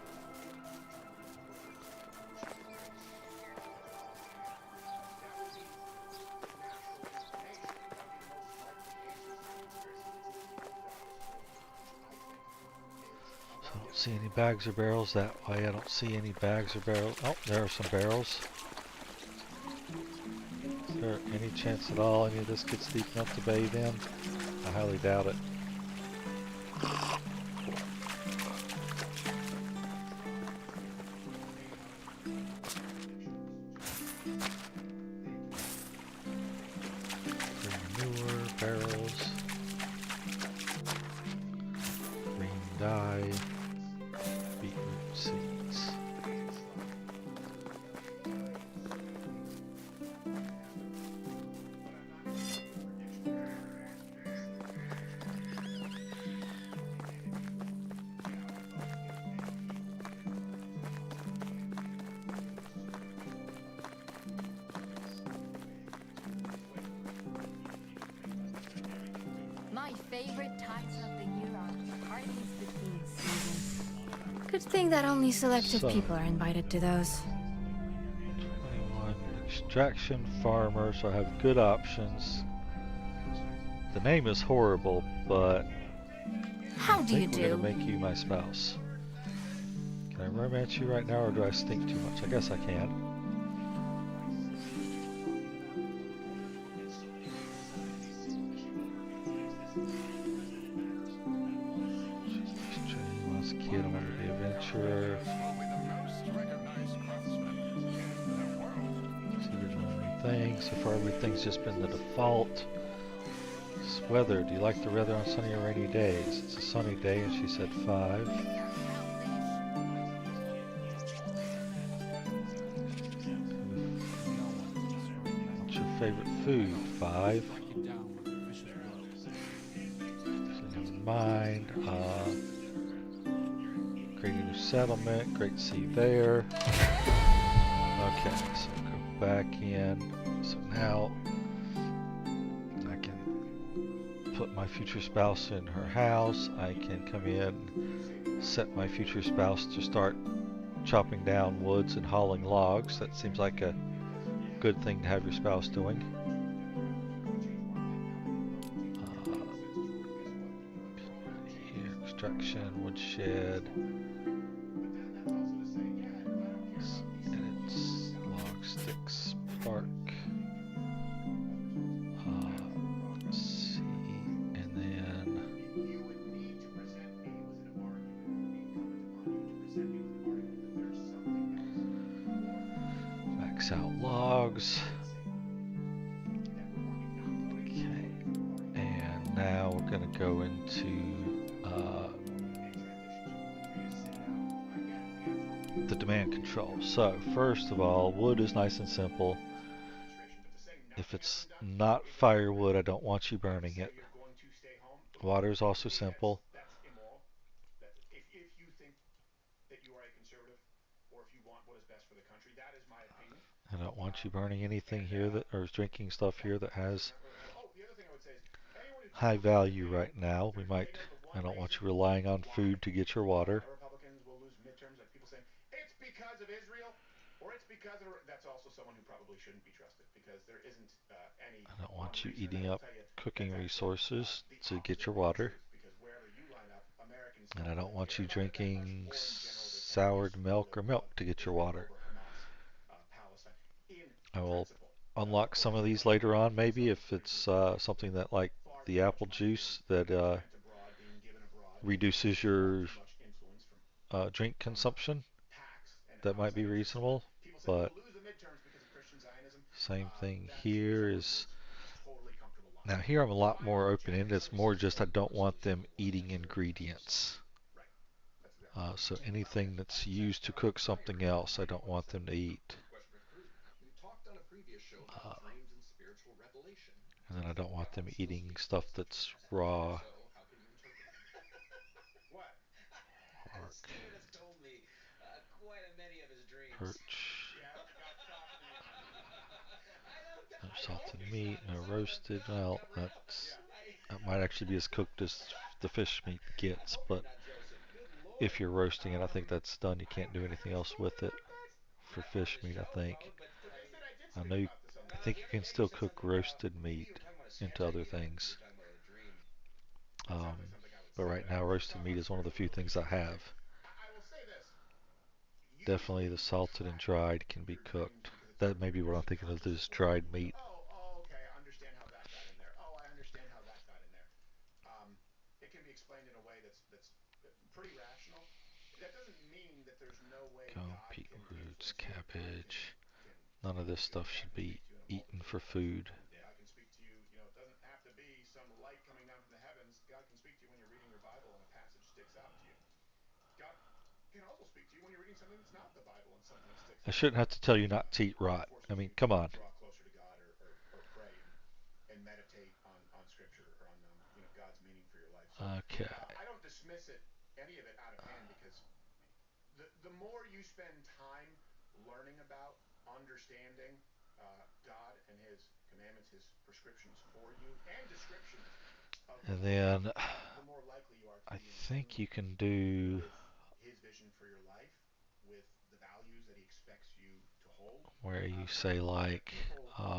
[SPEAKER 1] don't see any bags or barrels that way. I don't see any bags or barrels. Oh, there are some barrels. Is there any chance at all any of this gets deep enough to bathe in? I highly doubt it. Manure, barrels, green dye, beetroot seeds.
[SPEAKER 4] My favorite times of the year are parties between seasons. Good thing that only selective people are invited to those.
[SPEAKER 1] 21 extraction farmer, so I have good options. The name is horrible, but
[SPEAKER 4] How
[SPEAKER 1] I
[SPEAKER 4] do you
[SPEAKER 1] think we're
[SPEAKER 4] do?
[SPEAKER 1] gonna make you my spouse. Can I romance you right now, or do I stink too much? I guess I can. Strenuous kid on everyday adventure. See, we're doing new things. So far, everything's just been the default. This weather. Do you like the weather on sunny or rainy days? It's a sunny day, and she said 5. What's your favorite food? 5. So never mind. Create a new settlement. Great to see you there. Okay, so go back in. So now I can put my future spouse in her house. I can come in, set my future spouse to start chopping down woods and hauling logs. That seems like a good thing to have your spouse doing. Here, extraction, woodshed. Edits, log sticks, bark. Let's see, and then max out logs. Okay, and now we're going to go into the demand control. So first of all, wood is nice and simple. If it's not firewood, I don't want you burning it. Water is also simple.
[SPEAKER 3] If you think that you are a conservative, or if you want what is best for the country, that is my opinion.
[SPEAKER 1] I don't want you burning anything here that, or drinking stuff here that has high value right now. I don't want you relying on food to get your water.
[SPEAKER 3] Republicans will lose midterms, like people saying it's because of Israel, or it's because of, that's also someone who probably shouldn't be trusted, because there isn't any.
[SPEAKER 1] I don't want you eating up cooking resources to get your water.
[SPEAKER 3] Because wherever you line up, Americans
[SPEAKER 1] And I don't want you drinking soured milk or milk to get your water. I will unlock some of these later on, maybe, if it's something that, like the apple juice, that reduces your drink consumption. That might be reasonable, but same thing here is. Now here I'm a lot more open-ended. It's more just I don't want them eating ingredients. So anything that's used to cook something else, I don't want them to eat. And then I don't want them eating stuff that's raw. Perch. No salted meat, no roasted. Well, that might actually be as cooked as the fish meat gets, but if you're roasting it, I think that's done. You can't do anything else with it for fish meat, I think. I think you can still cook roasted meat into other things. But right now, roasted meat is one of the few things I have. Definitely the salted and dried can be cooked. That may be what I'm thinking of, this dried meat.
[SPEAKER 3] Okay, I understand how that got in there. Oh, I understand how that got in there. It can be explained in a way that's pretty rational. That doesn't mean that there's no way
[SPEAKER 1] Go,
[SPEAKER 3] God can
[SPEAKER 1] beetroots,
[SPEAKER 3] influence you, or God
[SPEAKER 1] cabbage.
[SPEAKER 3] can
[SPEAKER 1] None of
[SPEAKER 3] speak
[SPEAKER 1] this
[SPEAKER 3] to you.
[SPEAKER 1] stuff
[SPEAKER 3] God
[SPEAKER 1] should
[SPEAKER 3] can
[SPEAKER 1] be
[SPEAKER 3] speak to you in a
[SPEAKER 1] eaten
[SPEAKER 3] multitude
[SPEAKER 1] for
[SPEAKER 3] of ways.
[SPEAKER 1] food.
[SPEAKER 3] God can speak to you. It doesn't have to be some light coming down from the heavens. God can speak to you when you're reading your Bible and a passage sticks out to you. God can also speak to you when you're reading something that's not the Bible and something sticks
[SPEAKER 1] I
[SPEAKER 3] out
[SPEAKER 1] shouldn't have to tell you not to eat
[SPEAKER 3] and
[SPEAKER 1] rot. I
[SPEAKER 3] forces
[SPEAKER 1] mean,
[SPEAKER 3] you
[SPEAKER 1] come
[SPEAKER 3] to
[SPEAKER 1] on.
[SPEAKER 3] draw closer to God, or pray and meditate on Scripture, or on God's meaning for your life. So
[SPEAKER 1] Okay.
[SPEAKER 3] I don't dismiss any of it out of hand, because the more you spend time learning about, understanding God and His commandments, His prescriptions for you, and descriptions of
[SPEAKER 1] And
[SPEAKER 3] them,
[SPEAKER 1] then
[SPEAKER 3] the more likely you are to
[SPEAKER 1] I
[SPEAKER 3] be in
[SPEAKER 1] think you
[SPEAKER 3] tune
[SPEAKER 1] can do
[SPEAKER 3] with His vision for your life, with the values that He expects you to hold.
[SPEAKER 1] where you
[SPEAKER 3] Because
[SPEAKER 1] say
[SPEAKER 3] I have
[SPEAKER 1] like
[SPEAKER 3] people who,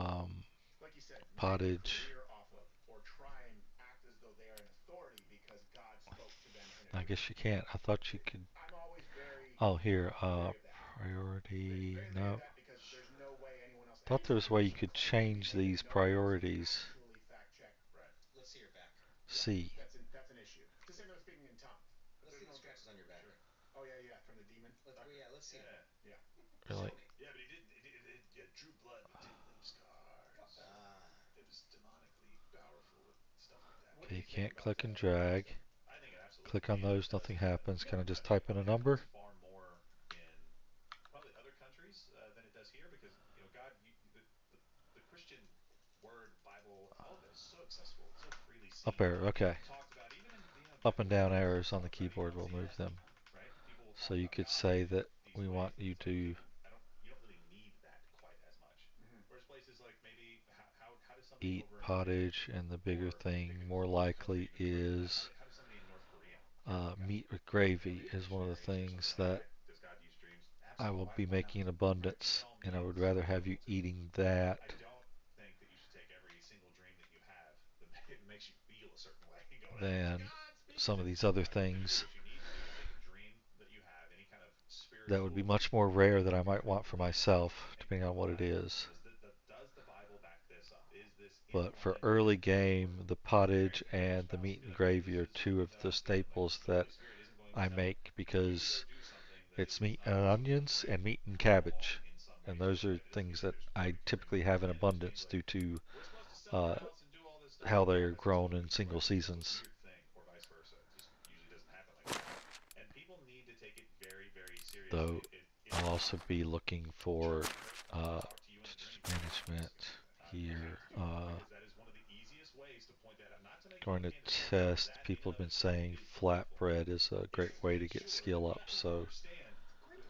[SPEAKER 3] like you said, make a
[SPEAKER 1] pottage.
[SPEAKER 3] career off of, or try and act as though they are an authority because God spoke to them in a
[SPEAKER 1] I
[SPEAKER 3] dream.
[SPEAKER 1] guess you can't. I thought you could.
[SPEAKER 3] I'm always very
[SPEAKER 1] Oh, here.
[SPEAKER 3] leery of that.
[SPEAKER 1] Priority.
[SPEAKER 3] Very leery of
[SPEAKER 1] No.
[SPEAKER 3] that, because there's no way anyone else.
[SPEAKER 1] Thought there was a
[SPEAKER 3] Anytime
[SPEAKER 1] way
[SPEAKER 3] there's
[SPEAKER 1] you
[SPEAKER 3] some
[SPEAKER 1] could
[SPEAKER 3] claim to be
[SPEAKER 1] change
[SPEAKER 3] made,
[SPEAKER 1] these
[SPEAKER 3] no one else can
[SPEAKER 1] priorities.
[SPEAKER 3] actually fact check. Right.
[SPEAKER 5] Let's see your back.
[SPEAKER 3] Yeah,
[SPEAKER 1] C.
[SPEAKER 3] that's an issue. It's the same as speaking in tongues.
[SPEAKER 5] Let's see the scratches on your back.
[SPEAKER 3] Sure. Oh yeah, from the demon.
[SPEAKER 5] Let's see.
[SPEAKER 3] Yeah.
[SPEAKER 1] Really?
[SPEAKER 5] Show me.
[SPEAKER 3] Yeah, but it drew blood but didn't leave scars. It was demonically powerful with stuff like that. What do
[SPEAKER 1] Okay, you
[SPEAKER 3] you think
[SPEAKER 1] can't
[SPEAKER 3] about
[SPEAKER 1] click
[SPEAKER 3] that?
[SPEAKER 1] and drag.
[SPEAKER 3] I think it absolutely
[SPEAKER 1] Click on
[SPEAKER 3] can and
[SPEAKER 1] those,
[SPEAKER 3] does
[SPEAKER 1] nothing
[SPEAKER 3] have.
[SPEAKER 1] happens. Can I just
[SPEAKER 3] I think
[SPEAKER 1] type in a number?
[SPEAKER 3] far more in probably other countries than it does here, because God, the Christian word, Bible, all of it is so accessible, it's so freely seen,
[SPEAKER 1] Up arrow. Okay.
[SPEAKER 3] talked about, even in
[SPEAKER 1] Up and
[SPEAKER 3] biblical
[SPEAKER 1] down
[SPEAKER 3] contexts
[SPEAKER 1] arrows on the
[SPEAKER 3] itself, right? You
[SPEAKER 1] keyboard
[SPEAKER 3] don't
[SPEAKER 1] will
[SPEAKER 3] see it
[SPEAKER 1] move
[SPEAKER 3] as
[SPEAKER 1] them.
[SPEAKER 3] much, right? People will
[SPEAKER 1] So
[SPEAKER 3] talk
[SPEAKER 1] you
[SPEAKER 3] about
[SPEAKER 1] could
[SPEAKER 3] God
[SPEAKER 1] say that
[SPEAKER 3] these
[SPEAKER 1] we
[SPEAKER 3] ways,
[SPEAKER 1] want
[SPEAKER 3] and
[SPEAKER 1] you
[SPEAKER 3] it's like,
[SPEAKER 1] to
[SPEAKER 3] you don't really need that quite as much. Whereas places like maybe how does somebody
[SPEAKER 1] eat
[SPEAKER 3] over in Japan,
[SPEAKER 1] pottage, and the bigger
[SPEAKER 3] or
[SPEAKER 1] thing,
[SPEAKER 3] pick a
[SPEAKER 1] more
[SPEAKER 3] more
[SPEAKER 1] likely
[SPEAKER 3] famous version of that,
[SPEAKER 1] is
[SPEAKER 3] how does somebody in North Korea care about God?
[SPEAKER 1] meat with gravy
[SPEAKER 3] Maybe
[SPEAKER 1] is one of the
[SPEAKER 3] missionaries or
[SPEAKER 1] things
[SPEAKER 3] something like
[SPEAKER 1] that
[SPEAKER 3] that. Does God use dreams?
[SPEAKER 1] I
[SPEAKER 3] Absolutely.
[SPEAKER 1] will be
[SPEAKER 3] Why not?
[SPEAKER 1] making in
[SPEAKER 3] Right? By
[SPEAKER 1] abundance,
[SPEAKER 3] all
[SPEAKER 1] and I would
[SPEAKER 3] means,
[SPEAKER 1] rather
[SPEAKER 3] be
[SPEAKER 1] have you
[SPEAKER 3] able to.
[SPEAKER 1] eating that
[SPEAKER 3] I don't think that you should take every single dream that you have that it makes you feel a certain way and go, oh my
[SPEAKER 1] than
[SPEAKER 3] God, speak to
[SPEAKER 1] some of
[SPEAKER 3] me.
[SPEAKER 1] these other
[SPEAKER 3] Typically,
[SPEAKER 1] things
[SPEAKER 3] what you need to do is take a dream that you have, any kind of
[SPEAKER 1] that would be
[SPEAKER 3] spiritual
[SPEAKER 1] much more rare that I
[SPEAKER 3] kind
[SPEAKER 1] might
[SPEAKER 3] of
[SPEAKER 1] want for
[SPEAKER 3] dream,
[SPEAKER 1] myself,
[SPEAKER 3] and
[SPEAKER 1] depending
[SPEAKER 3] go,
[SPEAKER 1] on what it
[SPEAKER 3] God,
[SPEAKER 1] is.
[SPEAKER 3] does the Bible back this up? Is this in
[SPEAKER 1] But for
[SPEAKER 3] line
[SPEAKER 1] early
[SPEAKER 3] with
[SPEAKER 1] game, the
[SPEAKER 3] what my
[SPEAKER 1] pottage
[SPEAKER 3] married
[SPEAKER 1] and the
[SPEAKER 3] spouse
[SPEAKER 1] meat and
[SPEAKER 3] feels? Maybe
[SPEAKER 1] gravy
[SPEAKER 3] this
[SPEAKER 1] are
[SPEAKER 3] is
[SPEAKER 1] two
[SPEAKER 3] something
[SPEAKER 1] of
[SPEAKER 3] that
[SPEAKER 1] the
[SPEAKER 3] I'm feeling. Like
[SPEAKER 1] staples
[SPEAKER 3] the
[SPEAKER 1] that
[SPEAKER 3] Holy Spirit isn't going to
[SPEAKER 1] I
[SPEAKER 3] tell
[SPEAKER 1] make
[SPEAKER 3] me to go
[SPEAKER 1] because
[SPEAKER 3] do something that
[SPEAKER 1] it's
[SPEAKER 3] is
[SPEAKER 1] meat and
[SPEAKER 3] supposed to
[SPEAKER 1] onions and
[SPEAKER 3] bring
[SPEAKER 1] meat and
[SPEAKER 3] her along
[SPEAKER 1] cabbage.
[SPEAKER 3] in some
[SPEAKER 1] And
[SPEAKER 3] way,
[SPEAKER 1] those
[SPEAKER 3] shape, or
[SPEAKER 1] are
[SPEAKER 3] way. It doesn't mean
[SPEAKER 1] things
[SPEAKER 3] that
[SPEAKER 1] that
[SPEAKER 3] there's
[SPEAKER 1] I
[SPEAKER 3] perfect agreement
[SPEAKER 1] typically
[SPEAKER 3] on
[SPEAKER 1] have
[SPEAKER 3] both
[SPEAKER 1] in
[SPEAKER 3] ends. It just means
[SPEAKER 1] abundance
[SPEAKER 3] like
[SPEAKER 1] due to
[SPEAKER 3] we're supposed to sell our
[SPEAKER 1] uh,
[SPEAKER 3] house and do all this stuff.
[SPEAKER 1] how
[SPEAKER 3] Yeah,
[SPEAKER 1] they're
[SPEAKER 3] but that's
[SPEAKER 1] grown
[SPEAKER 3] a
[SPEAKER 1] in single
[SPEAKER 3] right. That's a
[SPEAKER 1] seasons.
[SPEAKER 3] weird thing, or vice versa. It just usually doesn't happen like that. And people need to take it very, very seriously.
[SPEAKER 1] Though
[SPEAKER 3] It's
[SPEAKER 1] I'll also be looking for
[SPEAKER 3] Charlie Kirk
[SPEAKER 1] uh,
[SPEAKER 3] talk to you in a dream.
[SPEAKER 1] management
[SPEAKER 3] You
[SPEAKER 1] here.
[SPEAKER 3] have to, because that is one of the easiest ways to point that out. Not to make you
[SPEAKER 1] Going
[SPEAKER 3] look
[SPEAKER 1] to
[SPEAKER 3] handicap.
[SPEAKER 1] test.
[SPEAKER 3] That in
[SPEAKER 1] People
[SPEAKER 3] and
[SPEAKER 1] have
[SPEAKER 3] of
[SPEAKER 1] been
[SPEAKER 3] itself
[SPEAKER 1] saying
[SPEAKER 3] is delightful.
[SPEAKER 1] flatbread is a great
[SPEAKER 3] It's to
[SPEAKER 1] way
[SPEAKER 3] make
[SPEAKER 1] to get
[SPEAKER 3] sure that
[SPEAKER 1] skill up.
[SPEAKER 3] people
[SPEAKER 1] So
[SPEAKER 3] understand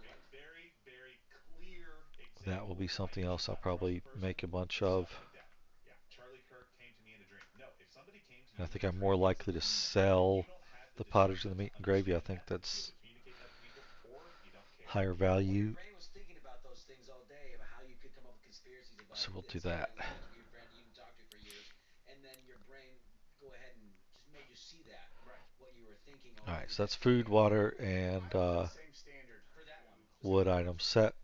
[SPEAKER 3] a very, very clear
[SPEAKER 1] that will
[SPEAKER 3] example
[SPEAKER 1] be
[SPEAKER 3] of why
[SPEAKER 1] something
[SPEAKER 3] you
[SPEAKER 1] else
[SPEAKER 3] should
[SPEAKER 1] I'll
[SPEAKER 3] not trust a
[SPEAKER 1] probably
[SPEAKER 3] person
[SPEAKER 1] make a bunch
[SPEAKER 3] is
[SPEAKER 1] of.
[SPEAKER 3] stuff like that. Yeah, Charlie Kirk came to me in a dream. No, if somebody came to
[SPEAKER 1] I
[SPEAKER 3] you in
[SPEAKER 1] think
[SPEAKER 3] a
[SPEAKER 1] I'm more
[SPEAKER 3] dream, it's a
[SPEAKER 1] likely to
[SPEAKER 3] dream, and you
[SPEAKER 1] sell
[SPEAKER 3] don't have the
[SPEAKER 1] the pottage and
[SPEAKER 3] discernment
[SPEAKER 1] the
[SPEAKER 3] to
[SPEAKER 1] meat and gravy. I
[SPEAKER 3] understand
[SPEAKER 1] think
[SPEAKER 3] that, to be able
[SPEAKER 1] that's
[SPEAKER 3] to communicate that to people, or you don't care.
[SPEAKER 1] higher
[SPEAKER 5] Or your
[SPEAKER 1] value.
[SPEAKER 5] brain was thinking about those things all day about how you could come up with conspiracies about
[SPEAKER 1] So we'll do
[SPEAKER 5] somebody
[SPEAKER 1] that.
[SPEAKER 5] that used to be your friend you didn't talk to for years, and then your brain go ahead and just made you see that
[SPEAKER 3] Right.
[SPEAKER 5] what you were thinking all
[SPEAKER 1] All right,
[SPEAKER 5] through
[SPEAKER 1] so that's
[SPEAKER 5] that
[SPEAKER 1] food,
[SPEAKER 5] day.
[SPEAKER 1] water,
[SPEAKER 3] I
[SPEAKER 1] and
[SPEAKER 3] apply the same standard
[SPEAKER 5] For that one.
[SPEAKER 3] to
[SPEAKER 1] wood
[SPEAKER 3] those.
[SPEAKER 1] items set.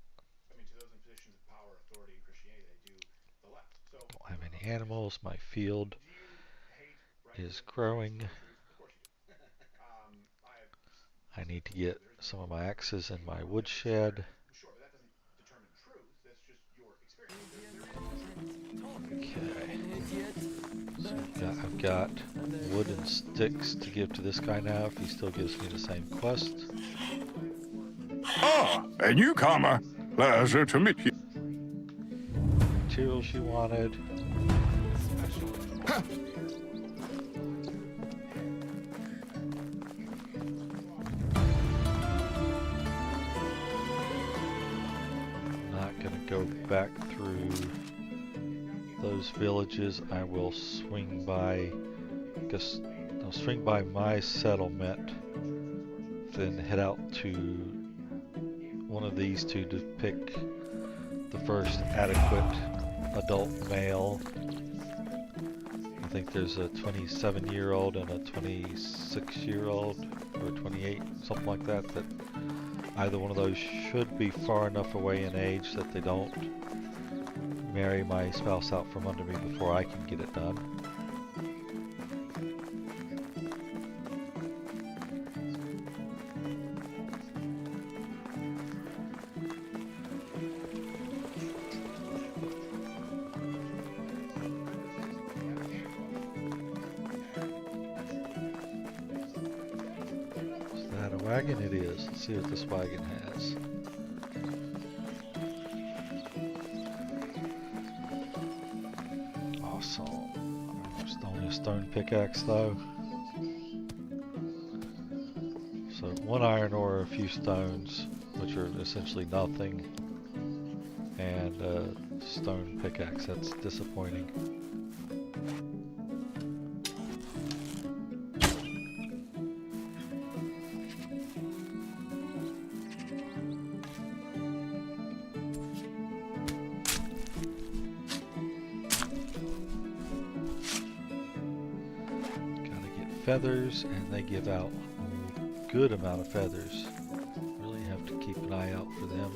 [SPEAKER 3] I mean, to those in positions of power, authority, in Christianity, they do the left. So
[SPEAKER 1] Don't have any
[SPEAKER 3] let me ask you
[SPEAKER 1] animals.
[SPEAKER 3] this:
[SPEAKER 1] My field
[SPEAKER 3] do you hate
[SPEAKER 1] is
[SPEAKER 3] right-wing extremists
[SPEAKER 1] growing.
[SPEAKER 3] for the truth? Of course you do. I have
[SPEAKER 1] I
[SPEAKER 3] said
[SPEAKER 1] need to
[SPEAKER 3] before
[SPEAKER 1] get
[SPEAKER 3] that there is
[SPEAKER 1] some of
[SPEAKER 3] no
[SPEAKER 1] my axes in
[SPEAKER 3] right
[SPEAKER 1] my
[SPEAKER 3] or necessary.
[SPEAKER 1] woodshed.
[SPEAKER 3] Sure, but that doesn't determine truth. That's just your experience. There is no truth.
[SPEAKER 1] Okay.
[SPEAKER 2] Idiot.
[SPEAKER 1] So I've got wood and sticks to give to this guy now if he still gives me the same quest.
[SPEAKER 6] Ah, a newcomer. Pleasure to meet you.
[SPEAKER 1] Materials you wanted. Not gonna go back through those villages. I will swing by, guess I'll swing by my settlement, then head out to one of these two to pick the first adequate adult male. I think there's a 27-year-old and a 26-year-old, or 28, something like that, that either one of those should be far enough away in age that they don't marry my spouse out from under me before I can get it done. Is that a wagon? It is. Let's see what this wagon has. It's only a stone pickaxe though. So 1 iron ore, a few stones, which are essentially nothing, and a stone pickaxe. That's disappointing. Feathers, and they give out a good amount of feathers. Really have to keep an eye out for them.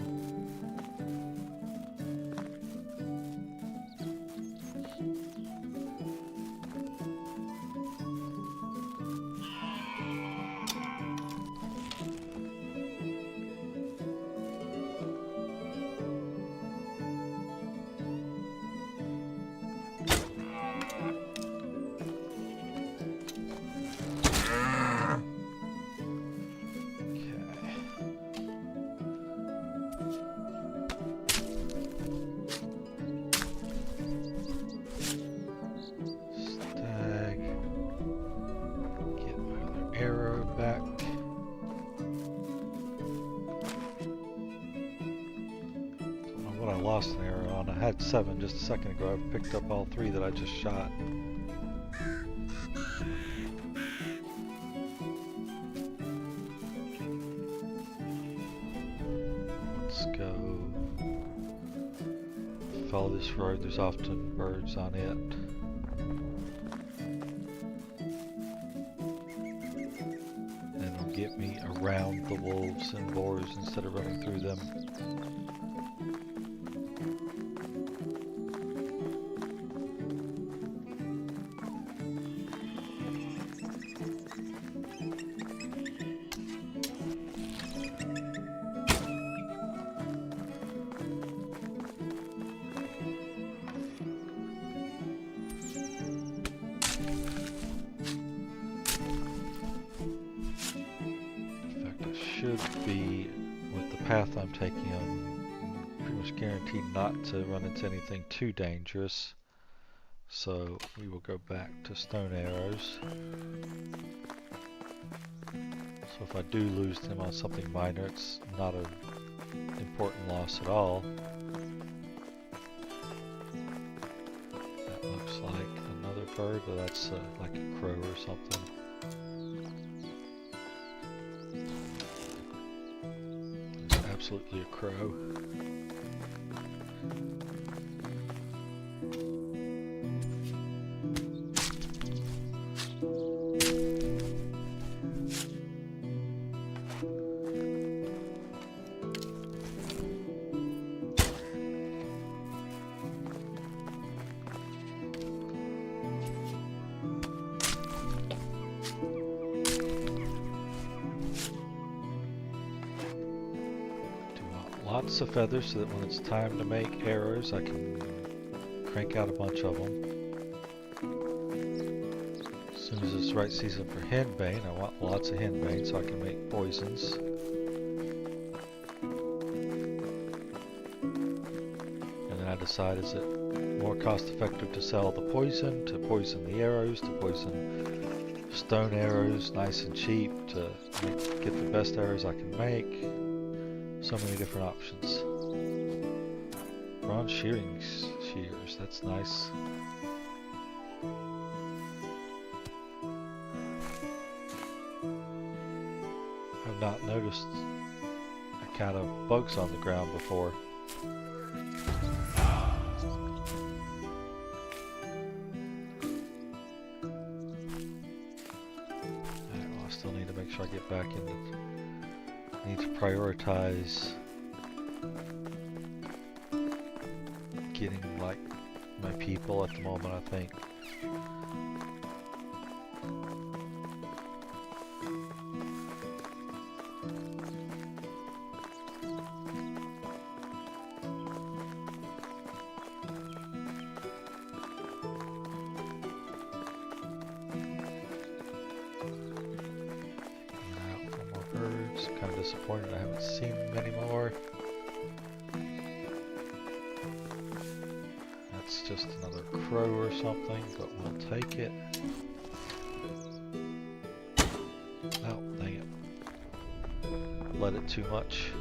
[SPEAKER 1] Arrow back. Don't know what I lost an arrow on. I had 7 just a second ago. I've picked up all 3 that I just shot. Let's go. Follow this road. There's often birds on it. Get me around the wolves and boars instead of running through them. Should be, with the path I'm taking, I'm pretty much guaranteed not to run into anything too dangerous. So we will go back to stone arrows. So if I do lose them on something minor, it's not an important loss at all. That looks like another bird, but that's like a crow or something. Absolutely a crow. Lots of feathers so that when it's time to make arrows I can crank out a bunch of them. As soon as it's the right season for henbane, I want lots of henbane so I can make poisons. And then I decide, is it more cost effective to sell the poison, to poison the arrows, to poison stone arrows nice and cheap, to get the best arrows I can make. So many different options. Bronze shearing shears, that's nice. I've not noticed a kind of bugs on the ground before. Alright, well, I still need to make sure I get back into Need to prioritize getting like my people at the moment, I think. Kind of disappointed I haven't seen them anymore. That's just another crow or something, but we'll take it. Oh, dang it. Let it too much.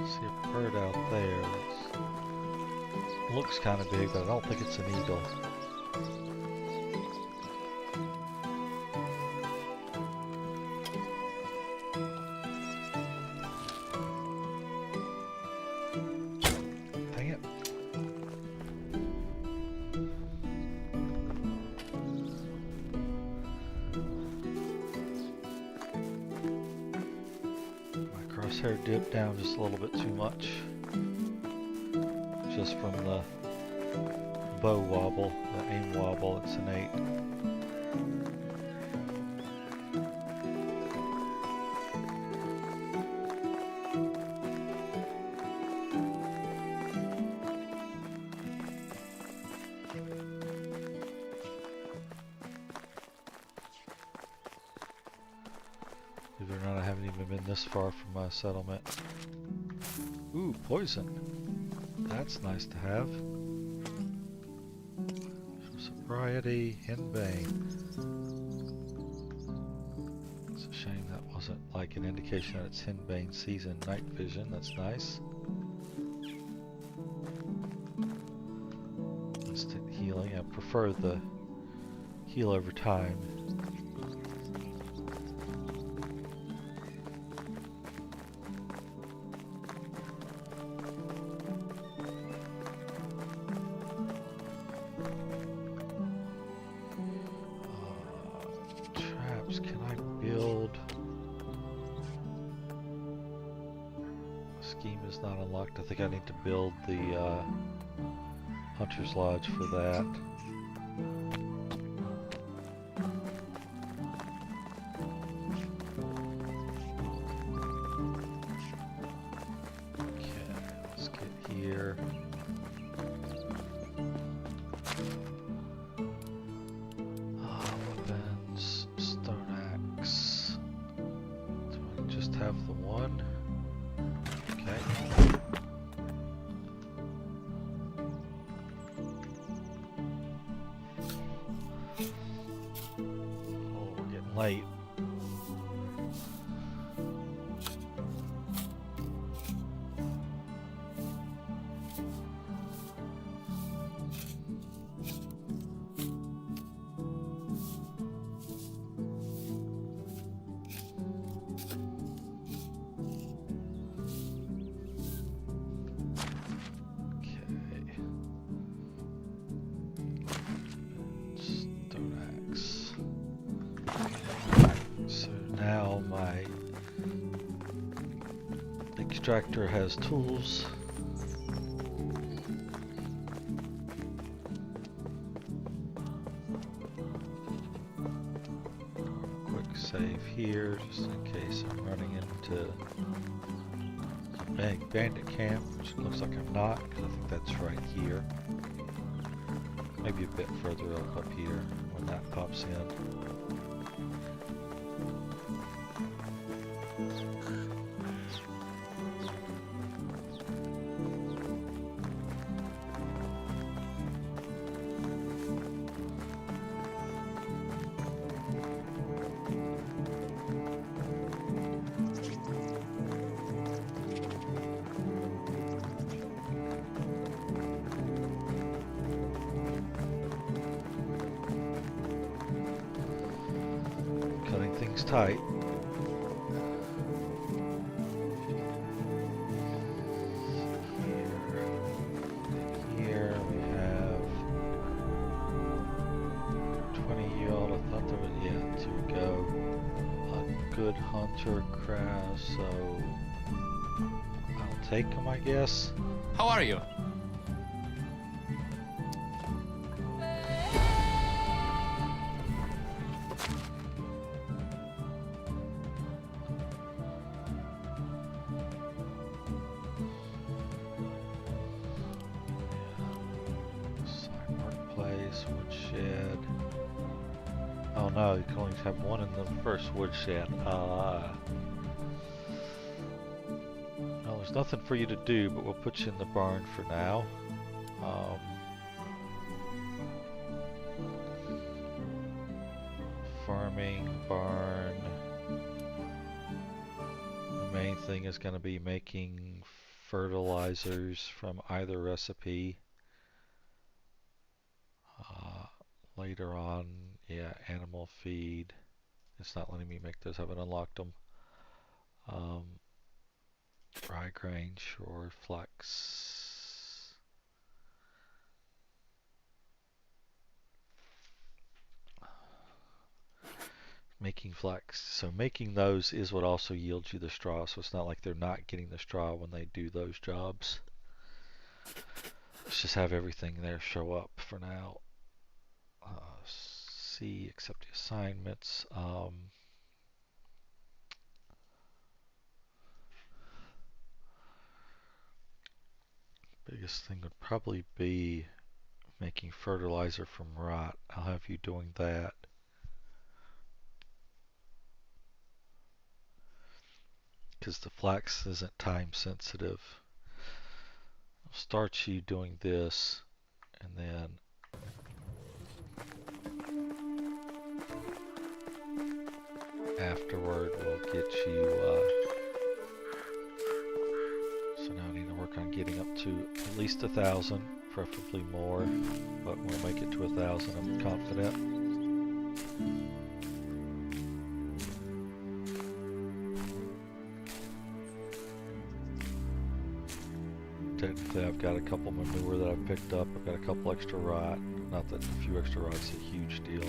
[SPEAKER 1] See a bird out there. It looks kind of big, but I don't think it's an eagle. Dang it. Crosshair dipped down just a little bit too much, just from the bow wobble, the aim wobble. It's an 8. Believe it or not, I haven't even been this far from my settlement. Ooh, poison. That's nice to have. Some sobriety, henbane. It's a shame that wasn't like an indication that it's henbane season. Night vision, that's nice. Instant healing. I prefer the heal over time. Can I build? Scheme is not unlocked. I think I need to build the Hunter's Lodge for that. Okay, let's get here. Weapons. Have the one. Okay. Oh, we're getting late. Now my extractor has tools. Quick save here, just in case I'm running into a bandit camp, which looks like I'm not, because I think that's right here. Maybe a bit further up here when that pops in. everything's tight. Here we have 20 yield. I thought there was, yeah, so we go. A good hunter crowd, so I'll take them, I guess.
[SPEAKER 7] How are you?
[SPEAKER 1] Side workplace, woodshed. Oh no, you can only have one in the first woodshed. Well, there's nothing for you to do, but we'll put you in the barn for now. Farming, barn. The main thing is going to be making fertilizers from either recipe. Later on, yeah, animal feed. It's not letting me make those, I haven't unlocked them. Dry grain, sure, flax. Making flax, so making those is what also yields you the straw, so it's not like they're not getting the straw when they do those jobs. Let's just have everything there show up for now. See, accept the assignments. Biggest thing would probably be making fertilizer from rot. I'll have you doing that. Because the flax isn't time sensitive. I'll start you doing this, and then afterward we'll get you, so now I need to work on getting up to at least 1,000, preferably more, but we'll make it to 1,000, I'm confident. Technically I've got a couple manure that I've picked up, I've got a couple extra rot, not that a few extra rot's a huge deal.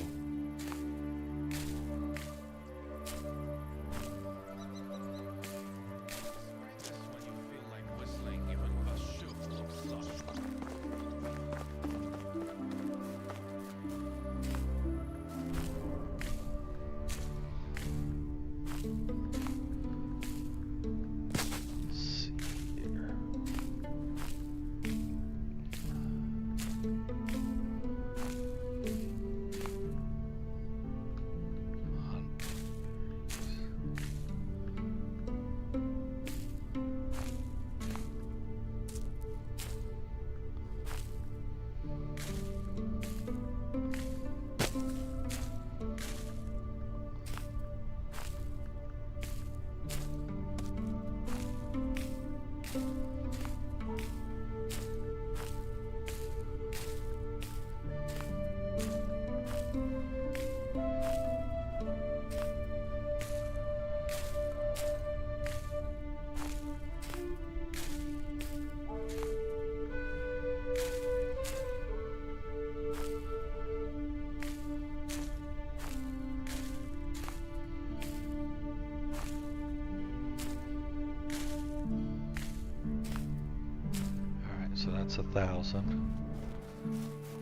[SPEAKER 1] So that's 1,000.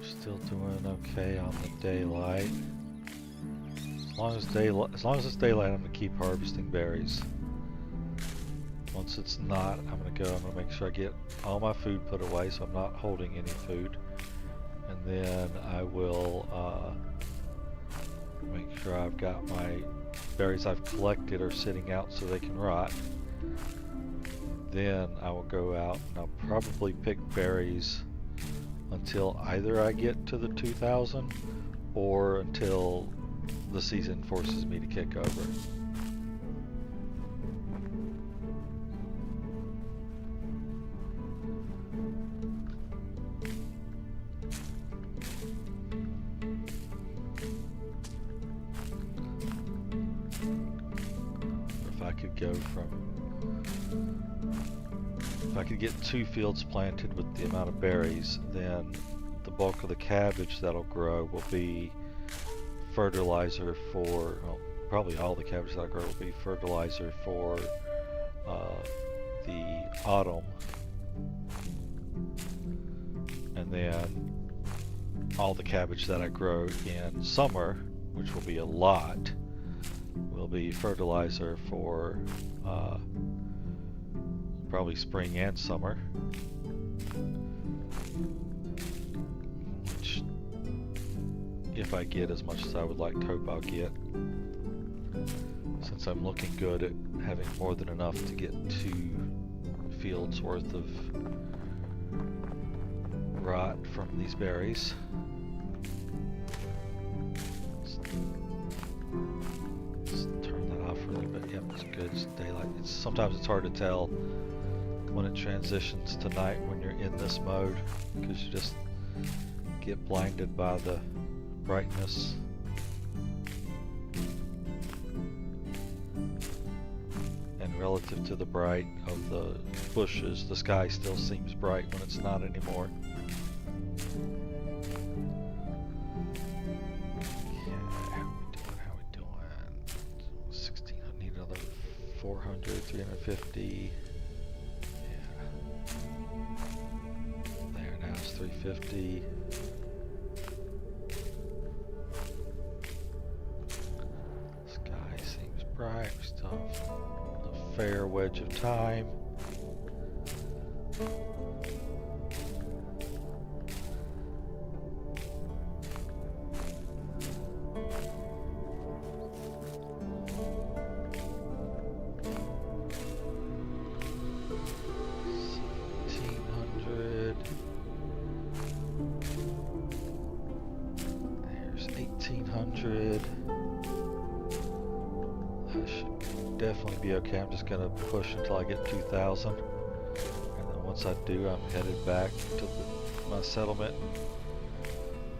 [SPEAKER 1] Still doing okay on the daylight. As long as it's daylight, I'm gonna keep harvesting berries. Once it's not, I'm gonna make sure I get all my food put away, so I'm not holding any food. And then I will make sure I've got my berries I've collected are sitting out so they can rot. Then I will go out and I'll probably pick berries until either I get to the 2,000 or until the season forces me to kick over. could go from, if I could get 2 fields planted with the amount of berries, then the bulk of the cabbage that'll grow will be fertilizer for, well, probably all the cabbage that I grow will be fertilizer for the autumn. And then all the cabbage that I grow in summer, which will be a lot, will be fertilizer for probably spring and summer. Which, if I get as much as I would like to hope I'll get, since I'm looking good at having more than enough to get 2 fields worth of rot from these berries. Let's turn that off for a little bit. Yep, it's good. It's daylight. Sometimes it's hard to tell when it transitions to night when you're in this mode, because you just get blinded by the brightness. And relative to the bright of the bushes, the sky still seems bright when it's not anymore. How we doing? 16, I need another 400, 350. Yeah. There, now it's 350. Sky seems bright. We still have a fair wedge of time. There's 1800. I should definitely be okay. I'm just gonna push until I get 2000, and then once I do, I'm headed back to my settlement,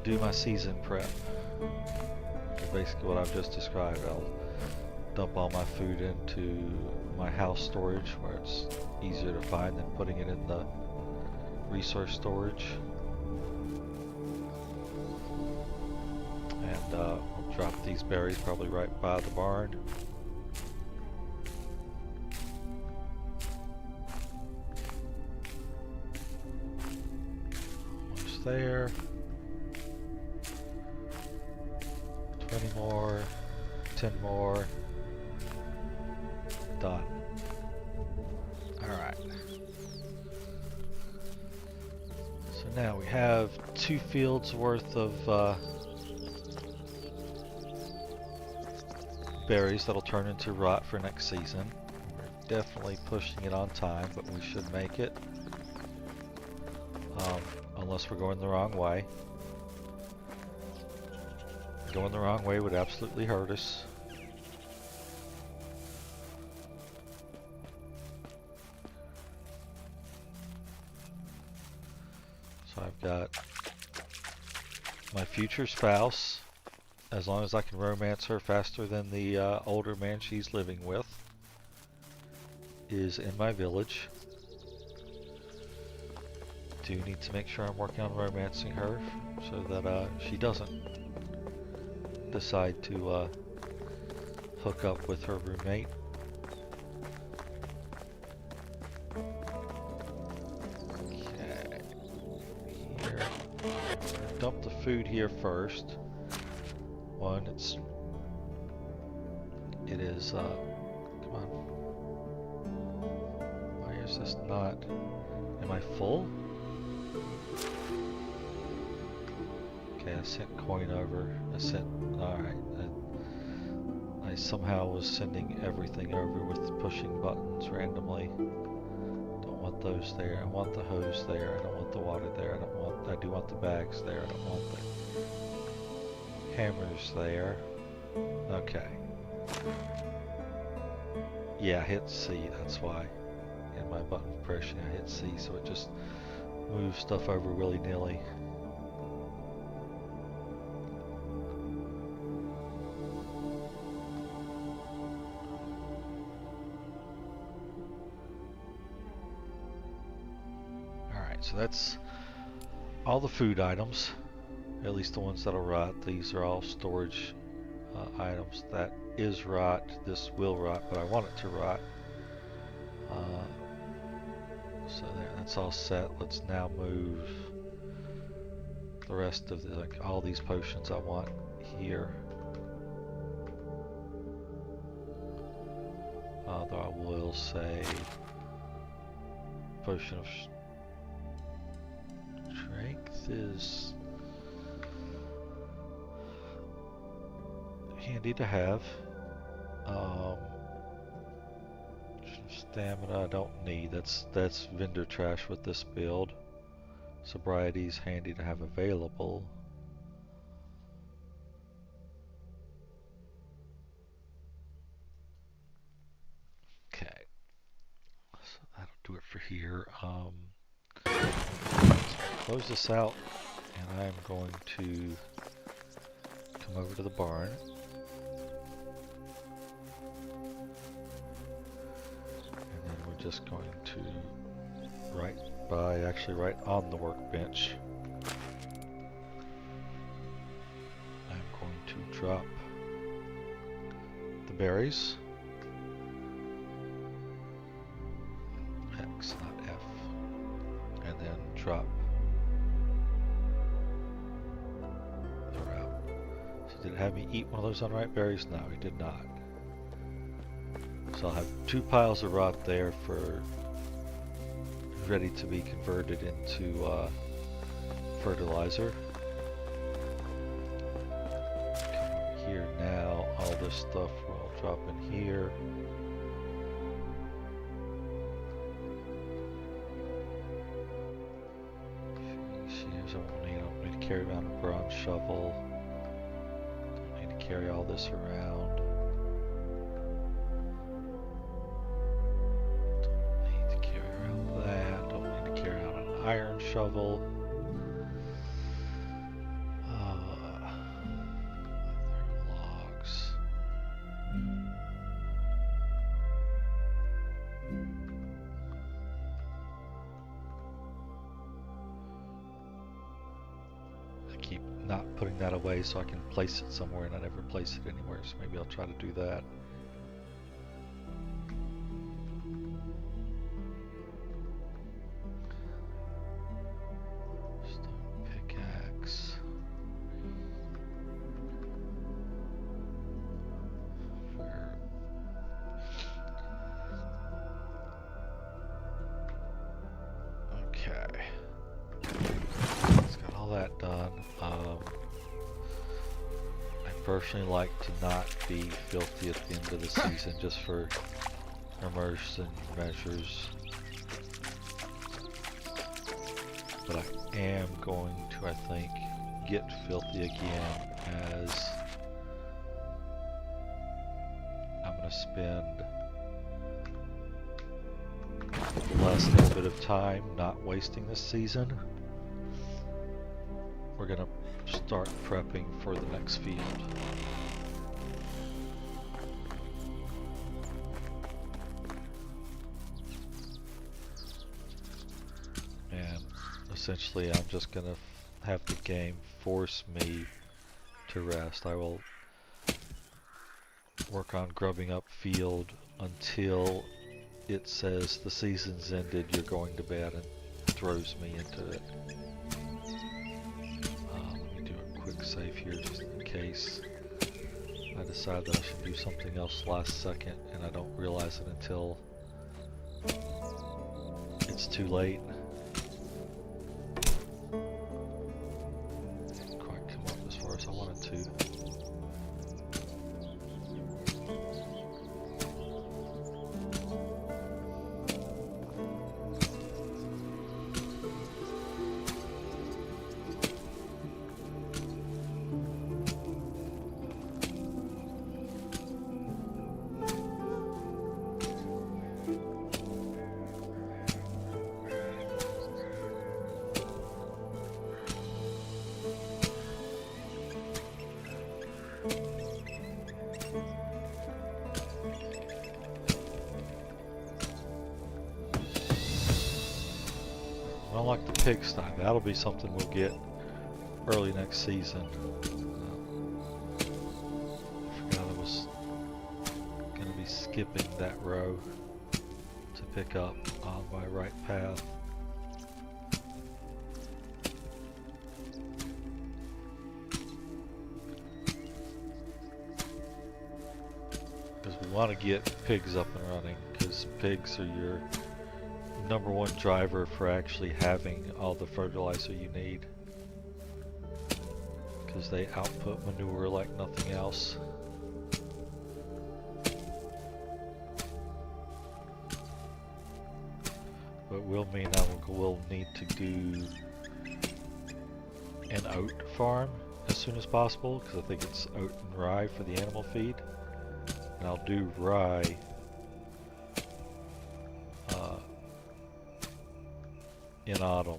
[SPEAKER 1] do my season prep. Which is basically what I've just described. I'll dump all my food into my house storage, where it's easier to find than putting it in the resource storage. And I'll drop these berries probably right by the barn. Almost there. 20 more, 10 more. Done. Alright. So now we have 2 fields worth of berries that'll turn into rot for next season. We're definitely pushing it on time, but we should make it. Unless we're going the wrong way. Going the wrong way would absolutely hurt us. So I've got my future spouse, as long as I can romance her faster than the older man she's living with, is in my village. Do need to make sure I'm working on romancing her so that she doesn't decide to hook up with her roommate. Okay. Here. Dump the food here first. One, it is, come on. Why is this not, am I full? Okay, I sent coin over. Alright. I somehow was sending everything over with pushing buttons randomly. Don't want those there. I want the hose there. I don't want the water there. I do want the bags there. I don't want the hammers there. Okay. Yeah, I hit C, that's why. In my button pressing, I hit C, so it just moves stuff over willy-nilly. so that's all the food items, at least the ones that'll rot. These are all storage items. That is rot. This will rot, but I want it to rot. So there, that's all set. Let's now move the rest of the, like all these potions I want here. Although I will say potion of strength is handy to have. Stamina I don't need. That's vendor trash with this build. Sobriety is handy to have available. Okay, so that'll do it for here. Close this out, and I'm going to come over to the barn. And then we're just going to right on the workbench, I'm going to drop the berries. X, not F. And then drop the route. So did it have me eat one of those unripe berries? No, it did not. So I'll have 2 piles of rot there for ready to be converted into fertilizer. Come over here now, all this stuff will drop in here. Shears I don't need to carry around a bronze shovel. Don't need to carry all this around. Iron shovel. Logs. I keep not putting that away so I can place it somewhere, and I never place it anywhere, so maybe I'll try to do that. Personally like to not be filthy at the end of the season, just for immersion measures. But I am going to, I think, get filthy again, as I'm going to spend the last little bit of time not wasting this season. We're going to start prepping for the next field. And essentially I'm just gonna have the game force me to rest. I will work on grubbing up field until it says the season's ended, you're going to bed, and throws me into it. Quick save here just in case I decide that I should do something else last second and I don't realize it until it's too late. Didn't quite come up as far as I wanted to. pigsty. That'll be something we'll get early next season. I forgot I was going to be skipping that row to pick up on my right path. Because we want to get pigs up and running, because pigs are your #1 driver for actually having all the fertilizer you need, because they output manure like nothing else. But will mean I will need to do an oat farm as soon as possible, because I think it's oat and rye for the animal feed, and I'll do rye in autumn.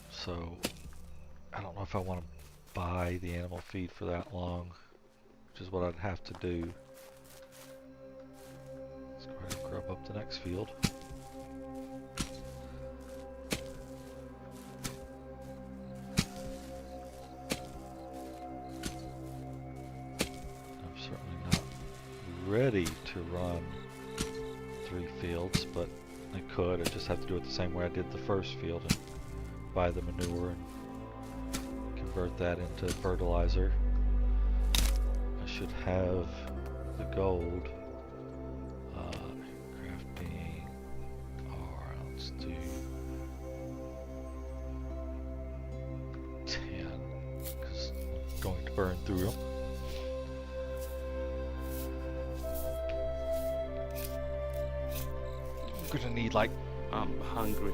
[SPEAKER 1] So I don't know if I want to buy the animal feed for that long, which is what I'd have to do. Let's go ahead and grub up the next field. I'm certainly not ready to run 3 fields, but I could. I just have to do it the same way I did the first field and buy the manure and convert that into fertilizer. I should have the gold. Crafting. Alright, let's do 10, because I'm going to burn through them. I'm gonna need like
[SPEAKER 2] I'm hungry.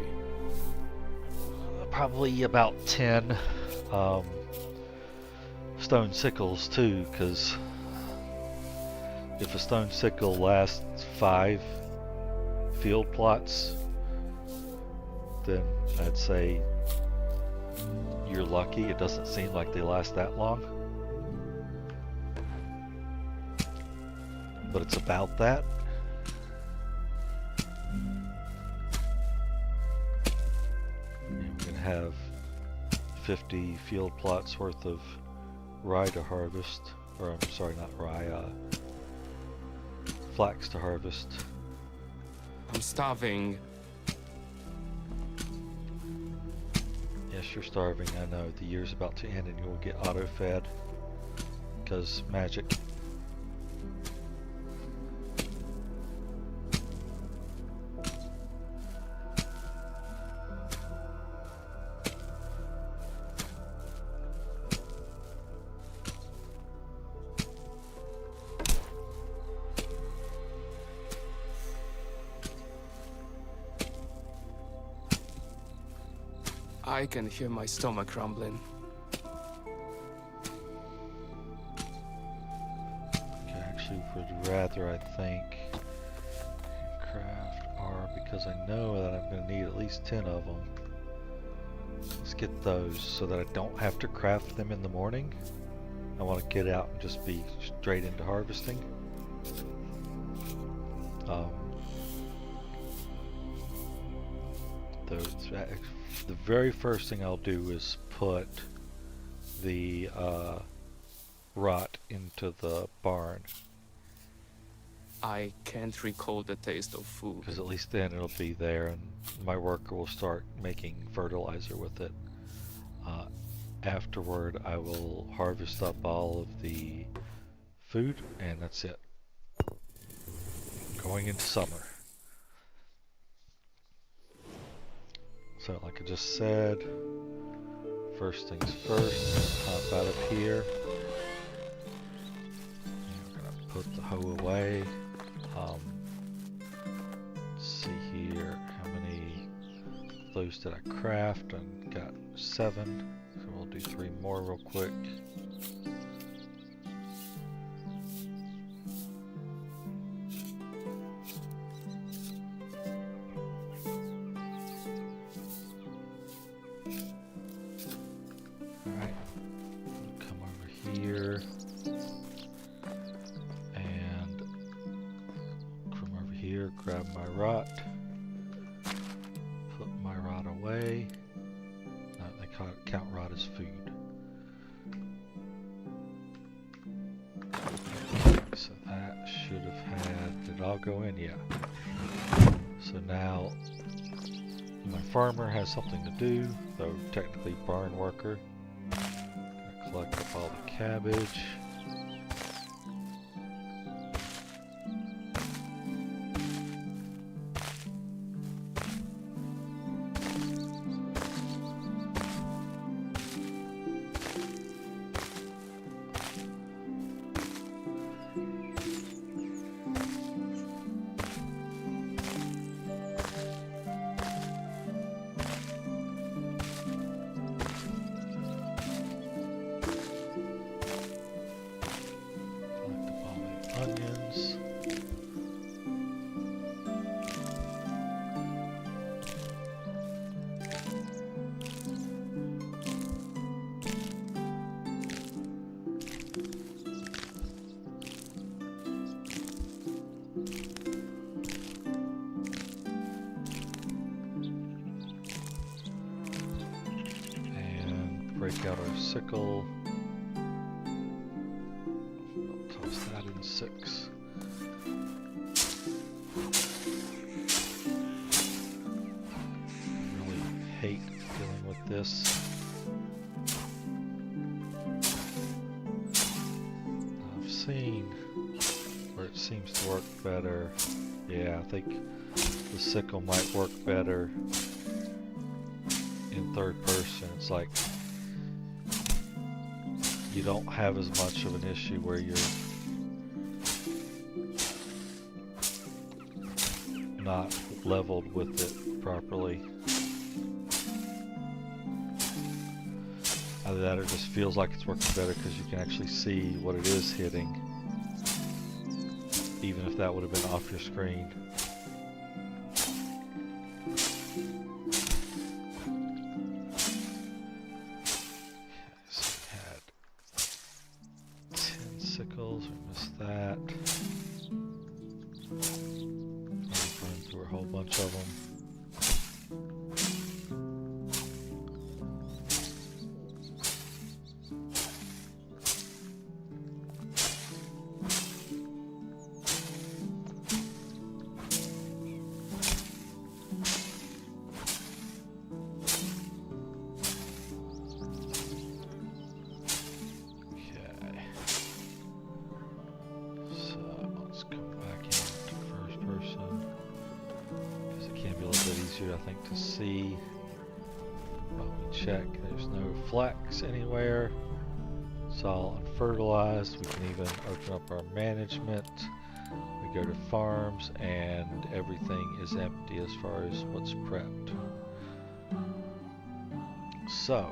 [SPEAKER 1] probably about 10 stone sickles too, because if a stone sickle lasts 5 field plots, then I'd say you're lucky. It doesn't seem like they last that long, but it's about that. Have 50 field plots worth of rye to harvest, or I'm sorry, not rye, flax to harvest.
[SPEAKER 2] I'm starving.
[SPEAKER 1] Yes, you're starving, I know. The year's about to end and you will get auto-fed, because magic.
[SPEAKER 2] I can hear my stomach rumbling.
[SPEAKER 1] Okay, actually would rather, I think, craft R, because I know that I'm going to need at least 10 of them. Let's get those so that I don't have to craft them in the morning. I want to get out and just be straight into harvesting. The very first thing I'll do is put the rot into the barn,
[SPEAKER 2] I can't recall the taste of food.
[SPEAKER 1] because at least then it'll be there and my worker will start making fertilizer with it. Afterward, I will harvest up all of the food, and that's it. Going into summer. So like I just said, first things first, hop out of here. And we're gonna put the hoe away. Let's see here, how many of those did I craft? I got 7, so we'll do 3 more real quick. Grab my rot. I'll go in, yeah. So now my farmer has something to do, though technically barn worker. Gonna collect up all the cabbage. Onions. And break out our sickle. Toss that in 6. I really hate dealing with this. I've seen where it seems to work better. Yeah, I think the sickle might work better in third person. It's like you don't have as much of an issue where you're not leveled with it properly. Either that or it just feels like it's working better because you can actually see what it is hitting, even if that would have been off your screen. Sickles, we missed that. Burn through a whole bunch of them. I think to see. Well, we check. There's no flax anywhere. It's all unfertilized. We can even open up our management. We go to farms, and everything is empty as far as what's prepped. So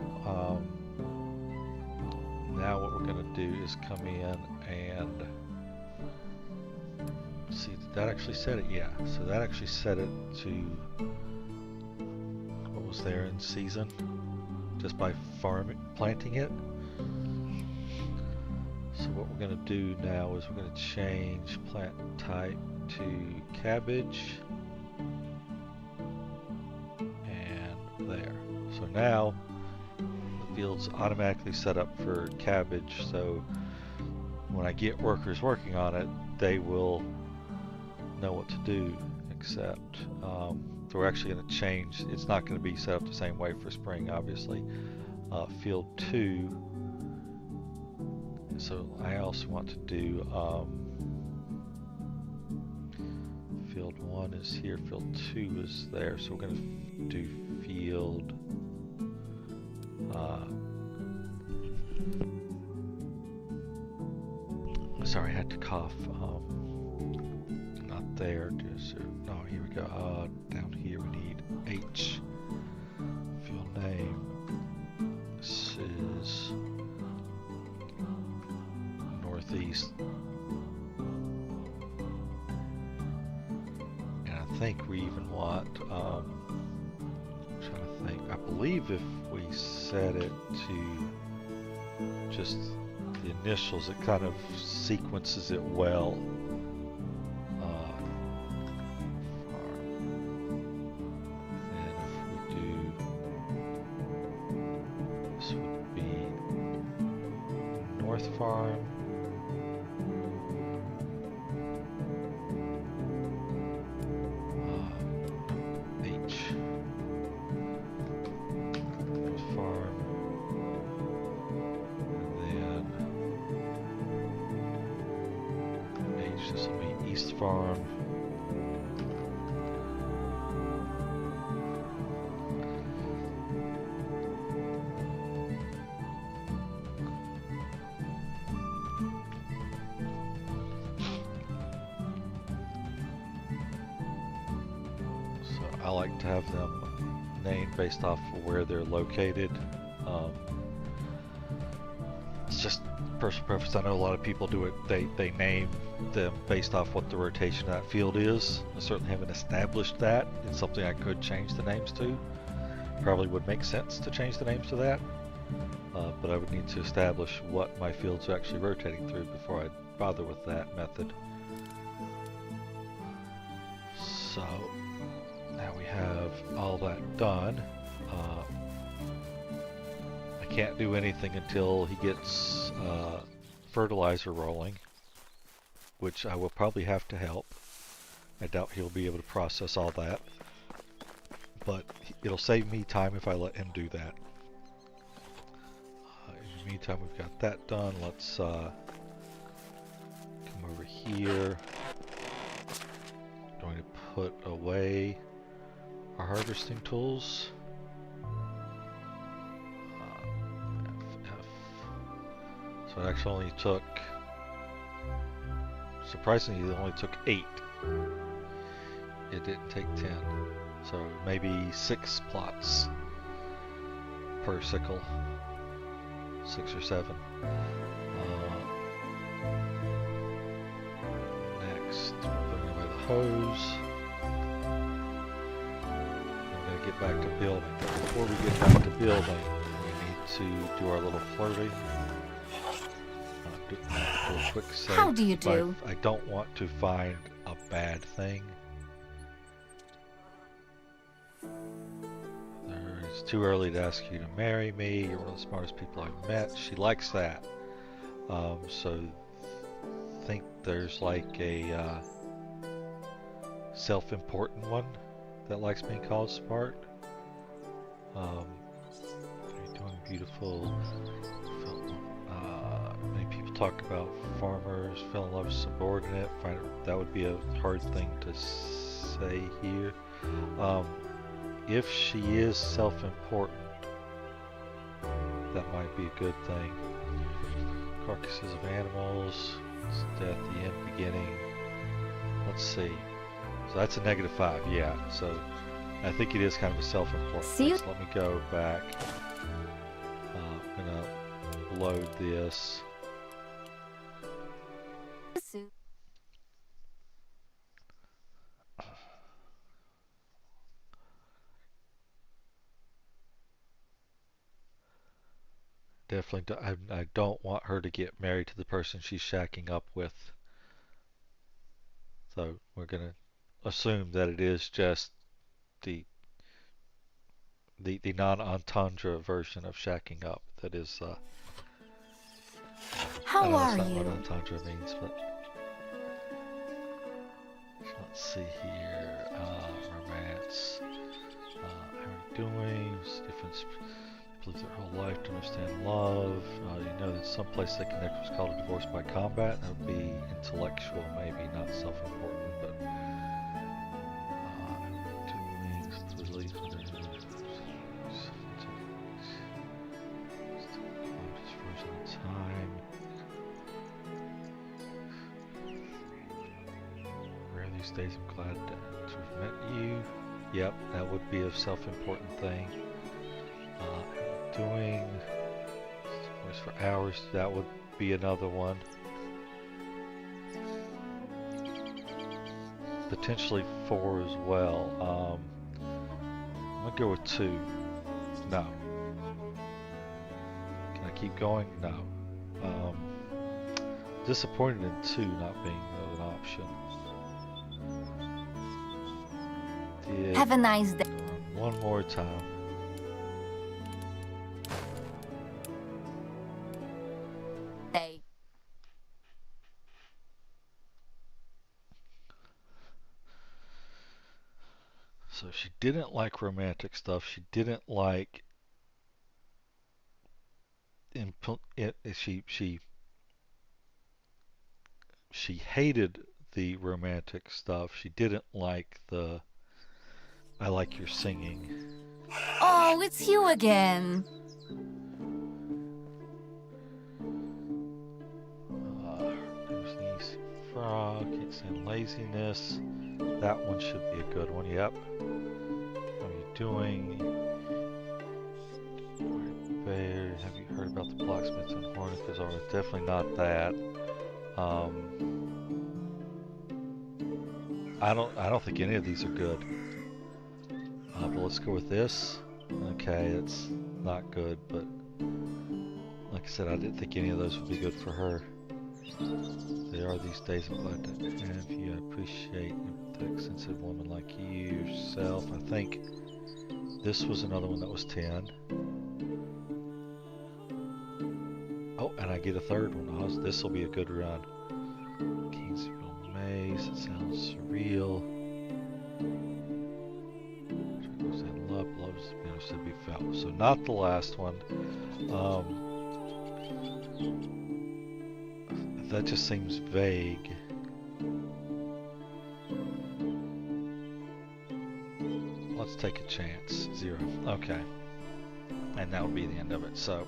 [SPEAKER 1] now what we're going to do is come in and see. Did that actually set it? Yeah. So that actually set it to there in season just by planting it. So what we're going to do now is we're going to change plant type to cabbage, and there. So now the field's automatically set up for cabbage, so when I get workers working on it, they will know what to do, except we're actually going to change. It's not going to be set up the same way for spring, obviously. Field 2. So I also want to do field 1 is here, field 2 is there. So we're going to do field sorry, I had to cough. Not there. No, here we go. Down here we need H. Field name. This is northeast. And I think we even want, I'm trying to think, I believe if we set it to just the initials, it kind of sequences it well. Farm. East Farm. So I like to have them named based off of where they're located. It's just personal preference. I know a lot of people do it. They name them based off what the rotation of that field is. I certainly haven't established that. It's something I could change the names to. Probably would make sense to change the names to that. But I would need to establish what my fields are actually rotating through before I'd bother with that method. So now we have all that done. I can't do anything until he gets fertilizer rolling, which I will probably have to help. I doubt he'll be able to process all that, but it'll save me time if I let him do that. In the meantime, we've got that done. Let's come over here. Going to put away our harvesting tools. So it actually only took, surprisingly, it only took 8. It didn't take 10. So maybe 6 plots per sickle. 6 or 7. Next, we're putting away the hose. I'm going to get back to building. But before we get back to building, we need to do our little flirting. Do a quick save.
[SPEAKER 4] How do you do?
[SPEAKER 1] I don't want to find a bad thing. It's too early to ask you to marry me. You're one of the smartest people I've met. She likes that. So think there's like a self-important one that likes being called smart. You're doing beautiful. Many people talk about farmers fell in love with subordinate. That would be a hard thing to say here. If she is self-important, that might be a good thing. Carcasses of animals, death, the end, beginning. Let's see. So that's a -5, yeah. So I think it is kind of a self-important thing. So let me go back. I'm gonna load this. Definitely, I don't want her to get married to the person she's shacking up with. So we're gonna assume that it is just the non-entendre version of shacking up. That is.
[SPEAKER 4] How are
[SPEAKER 1] that's not
[SPEAKER 4] you?
[SPEAKER 1] what entendre means, but let's see here. Romance. How are you doing? Different. Live their whole life to understand love. You know that some place they connect was called a divorce by combat. That would be intellectual, maybe not self-important, but two wings, time. Rare these days. I'm glad to have met you. Yep, that would be a self-important thing. Doing voice for hours, that would be another one. Potentially 4 as well. I'm gonna go with 2. No. Can I keep going? No. Disappointed in 2 not being an option.
[SPEAKER 4] Have a nice day.
[SPEAKER 1] One more time. So she didn't like romantic stuff. She didn't like she hated the romantic stuff. She didn't like the I like your singing.
[SPEAKER 4] Oh, it's you again.
[SPEAKER 1] There's Niece Frog. Can't stand laziness. That one should be a good one. Yep. How are you doing? Bear. Have you heard about the blacksmiths and Hornicas? Oh, it's definitely not that. I don't think any of these are good. But let's go with this. Okay, it's not good, but like I said, I didn't think any of those would be good for her. They are these days. I'm glad to have you. I appreciate empathetic, sensitive woman like you yourself. I think this was another one that was 10. Oh, and I get a third one. Oh, this will be a good run. Kingsville Maze. It sounds surreal. Loves to be felt. So not the last one. That just seems vague. Let's take a chance. 0. Okay. And that would be the end of it. So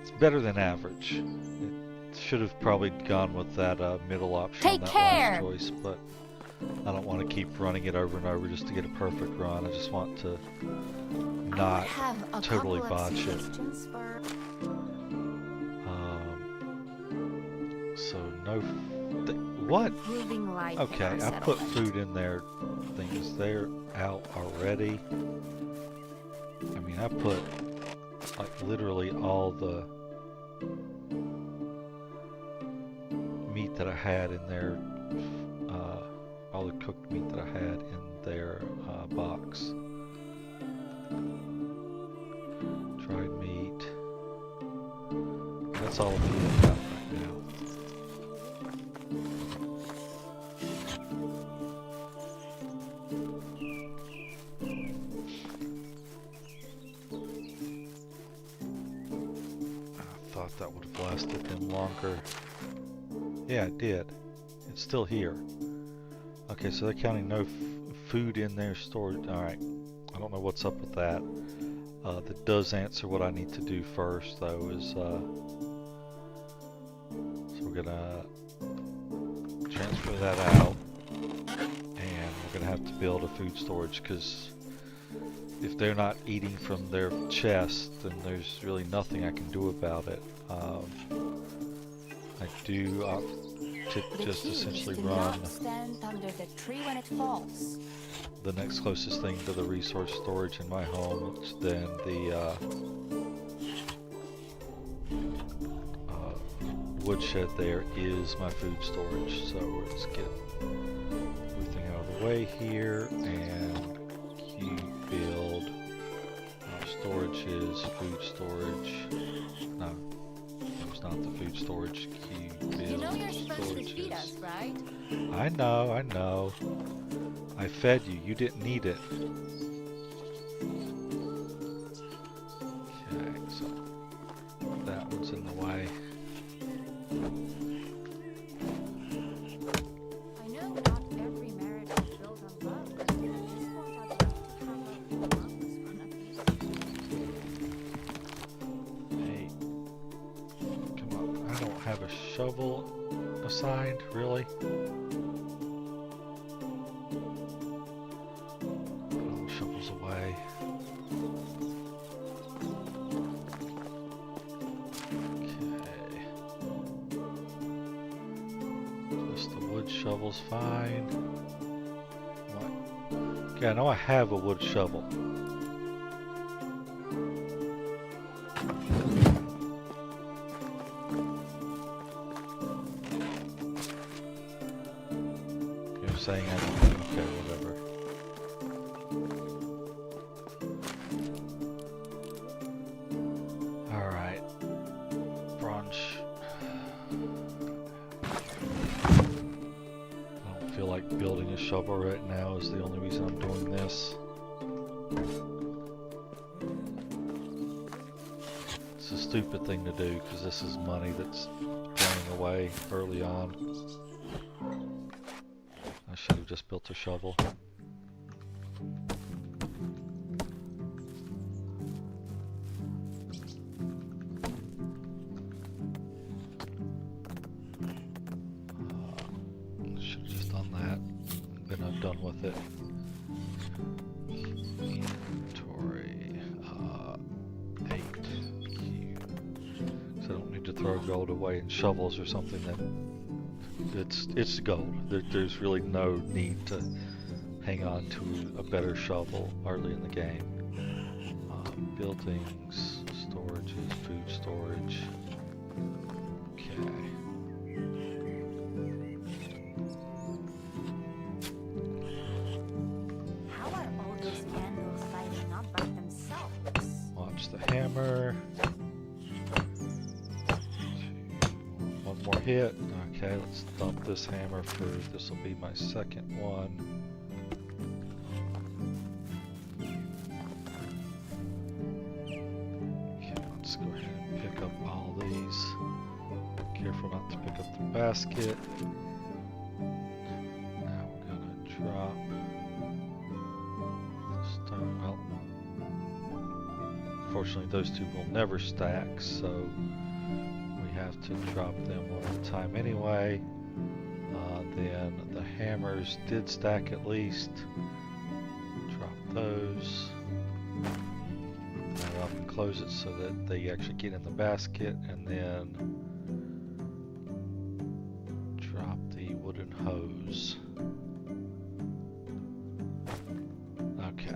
[SPEAKER 1] it's better than average. It should have probably gone with that middle option on that last choice, but I don't want to keep running it over and over just to get a perfect run. I just want to not totally botch it. So no, what? Okay, I put food in their things. They're out already. I mean, I put like literally all the meat that I had in their all the cooked meat that I had in their box. Dried meat. That's all I'm eating about right now. I thought that would have lasted them longer. Yeah, it did. It's still here. Okay, so they're counting no food in their storage. Alright, I don't know what's up with that. That does answer what I need to do first, though, is, so we're gonna transfer that out, and we're gonna have to build a food storage, because if they're not eating from their chest, then there's really nothing I can do about it. I do to just essentially run the next closest thing to the resource storage in my home, which then the woodshed there is my food storage. So let's get everything out of the way here, and cube build. Storage is food storage. No, it's not the food storage. Cube build.
[SPEAKER 4] You know you're supposed to feed us, right?
[SPEAKER 1] I know. I fed you. You didn't need it. Okay, so that one's in the way.
[SPEAKER 4] I know not every marriage is built on love, but I just want our love to come up with one of these.
[SPEAKER 1] Hey, come on. I don't have a shovel assigned, really? Shovels away. Okay. Just the wood shovel's fine. What? Okay, I know I have a wood shovel. You're saying I don't. Okay, whatever. Building a shovel right now is the only reason I'm doing this. It's a stupid thing to do because this is money that's going away early on. should have just built a shovel. Should have just done that. Then I'm done with it. Inventory. 8 cubes. So I don't need to throw gold away in shovels or something. It's gold. There's really no need to hang on to a better shovel early in the game. Buildings, storages, food storage. Okay.
[SPEAKER 4] How are all those vandals fighting not by themselves?
[SPEAKER 1] Watch the hammer. One more hit. Okay, let's dump this hammer for, this will be my second one. Okay, let's go ahead and pick up all these. Careful not to pick up the basket. Now we're gonna drop the stone. Well, unfortunately those two will never stack, so we have to drop them one at a time anyway. Then the hammers did stack at least. Drop those. Now up and close it so that they actually get in the basket, and then drop the wooden hose. Okay.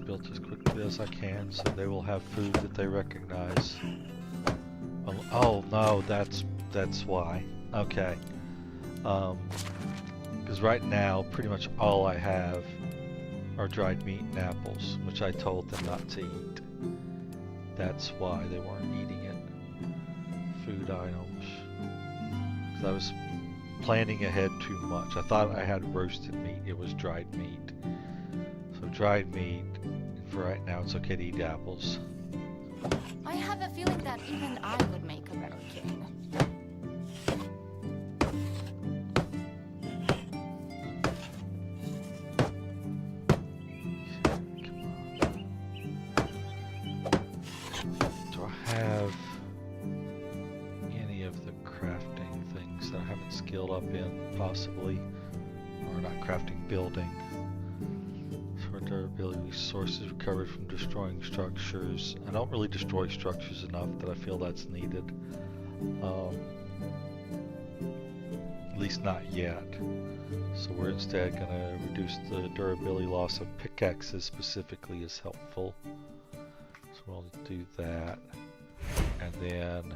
[SPEAKER 1] Built as quickly as I can so they will have food that they recognize. Oh no, that's why. Okay. Because right now pretty much all I have are dried meat and apples, which I told them not to eat. That's why they weren't eating it. Food items. Because I was planning ahead too much. I thought I had roasted meat. It was dried meat. So dried meat. For right now, it's okay to eat apples.
[SPEAKER 4] I have a feeling that even I would make a better king.
[SPEAKER 1] Do I have any of the crafting things that I haven't skilled up in, possibly? Or not crafting, building. Durability resources recovered from destroying structures. I don't really destroy structures enough that I feel that's needed. At least not yet. So we're instead going to reduce the durability loss of pickaxes specifically is helpful. So we'll do that. And then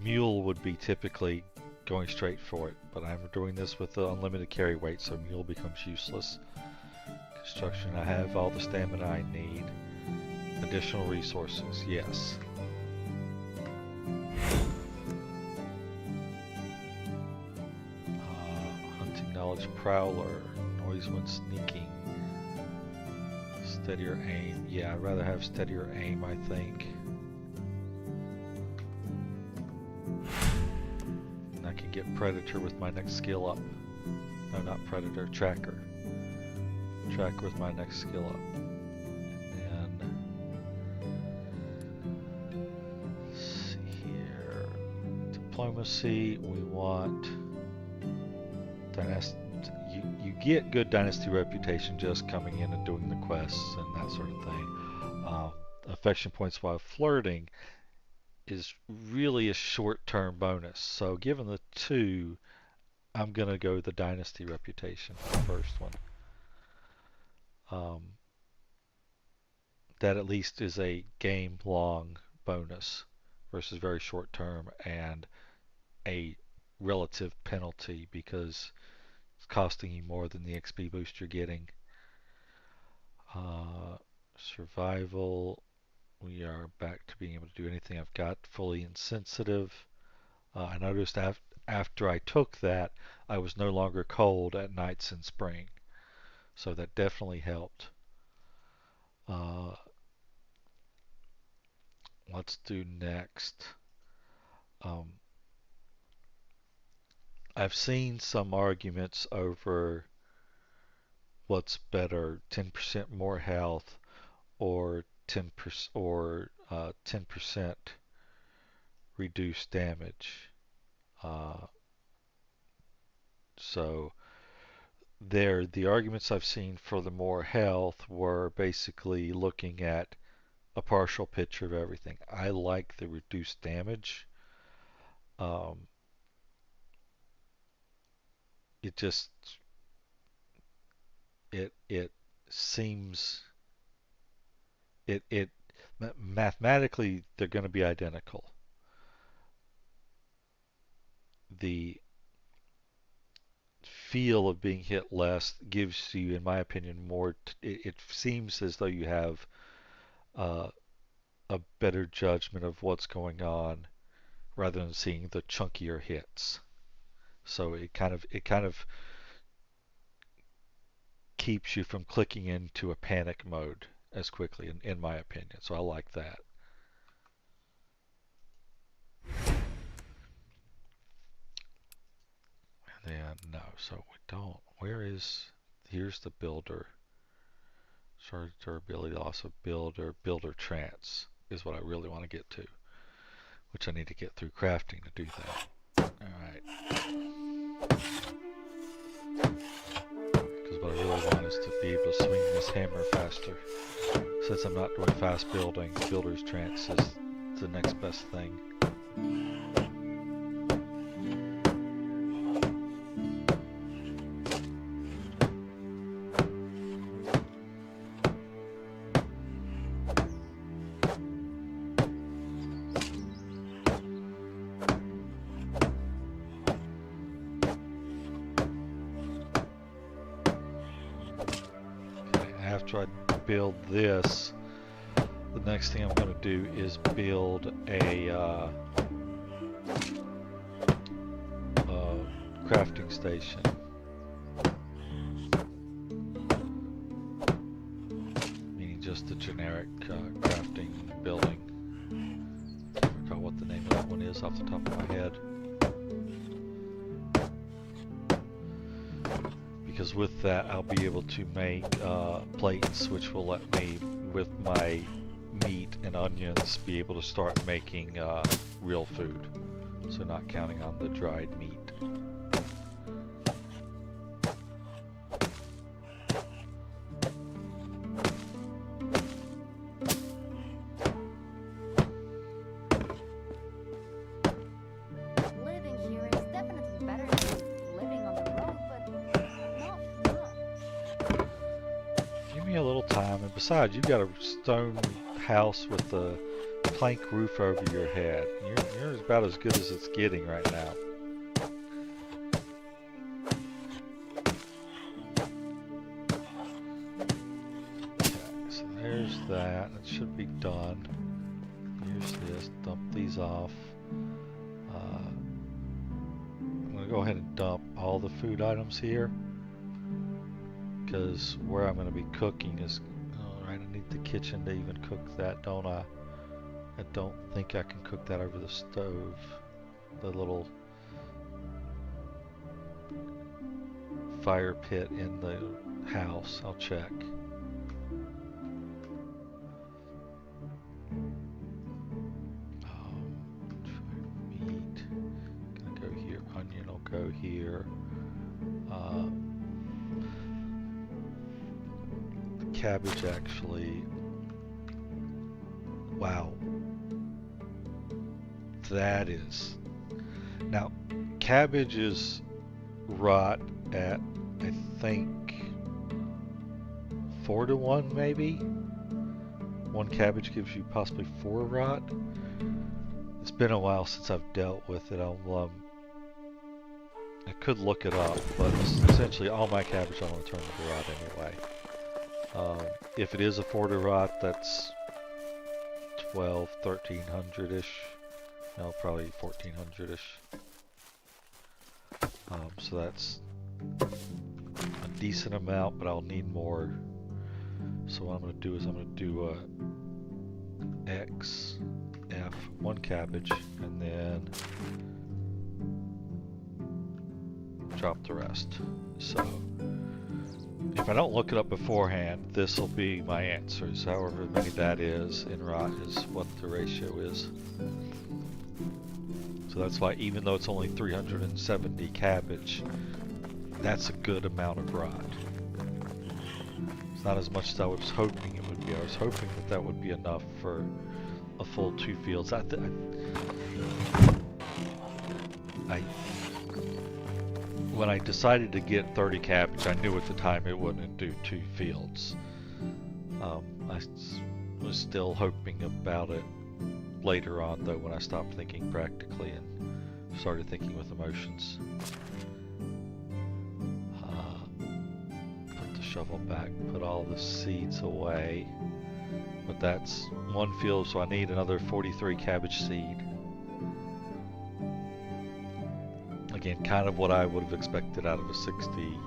[SPEAKER 1] mule would be typically going straight for it, but I'm doing this with the unlimited carry weight, so mule becomes useless. Construction, I have all the stamina I need. Additional resources, yes. Hunting knowledge prowler, noise when sneaking. Steadier aim, yeah, I'd rather have steadier aim, I think. And I can get predator with my next skill up. No, not predator, tracker. Track with my next skill up. And then let's see here. Diplomacy, we want dynasty. You get good dynasty reputation just coming in and doing the quests and that sort of thing. Affection points while flirting is really a short-term bonus. So given the two, I'm gonna go the dynasty reputation, the first one. That at least is a game-long bonus versus very short-term and a relative penalty because it's costing you more than the XP boost you're getting. Survival, we are back to being able to do anything I've got. Fully insensitive. I noticed after I took that, I was no longer cold at nights in spring. So that definitely helped. Uh, let's do next. Um, I've seen some arguments over what's better, 10% more health or 10% reduced damage. Uh, so the arguments I've seen for the more health were basically looking at a partial picture of everything. I like the reduced damage. Um, it just it seems it mathematically they're going to be identical. The feel of being hit less gives you, in my opinion, more. It seems as though you have uh, a better judgment of what's going on rather than seeing the chunkier hits. So it kind of keeps you from clicking into a panic mode as quickly, in my opinion. So I like that. And then no, so we don't. Where is? Here's the builder. Charge durability, loss of builder trance is what I really want to get to, which I need to get through crafting to do that. Alright. Because what I really want is to be able to swing this hammer faster. Since I'm not doing fast building, builder's trance is the next best thing. After I build this, the next thing I'm going to do is build a crafting station. Meaning just a generic crafting building. I don't recall what the name of that one is off the top of my head. Because with that I'll be able to make plates which will let me, with my meat and onions, be able to start making real food. So not counting on the dried meat.
[SPEAKER 4] Living here is definitely better than living on the road, but not much.
[SPEAKER 1] Give me a little time, and besides, you've got a stone house with a plank roof over your head. You're about as good as it's getting right now. Okay, so there's that. It should be done. Here's this. Dump these off. I'm going to go ahead and dump all the food items here, because where I'm going to be cooking is... Alright, I need the kitchen to even cook that, don't I? I don't think I can cook that over the stove. The little fire pit in the house. I'll check. Meat. Gonna go here. Onion will go here. The cabbage actually. Wow. That is. Now, cabbage is rot at, I think, 4 to 1 maybe? One cabbage gives you possibly 4 rot. It's been a while since I've dealt with it. I could look it up, but essentially all my cabbage I'm going to turn to rot anyway. If it is a 4 to rot, that's 12, 1300-ish. No, probably 1400-ish. So that's a decent amount, but I'll need more So what I'm going to do is I'm going to do X, F, 1 cabbage, and then drop the rest. So if I don't look it up beforehand, this will be my answers. However many that is in rot is what the ratio is. So that's why, even though it's only 370 cabbage, that's a good amount of rot. It's not as much as I was hoping it would be. I was hoping that that would be enough for a full 2 fields. When I decided to get 30 cabbage, I knew at the time it wouldn't do 2 fields. I was still hoping about it later on, though, when I stopped thinking practically and started thinking with emotions. Put the shovel back, put all the seeds away. But that's 1 field, so I need another 43 cabbage seed. Again, kind of what I would have expected out of a 60,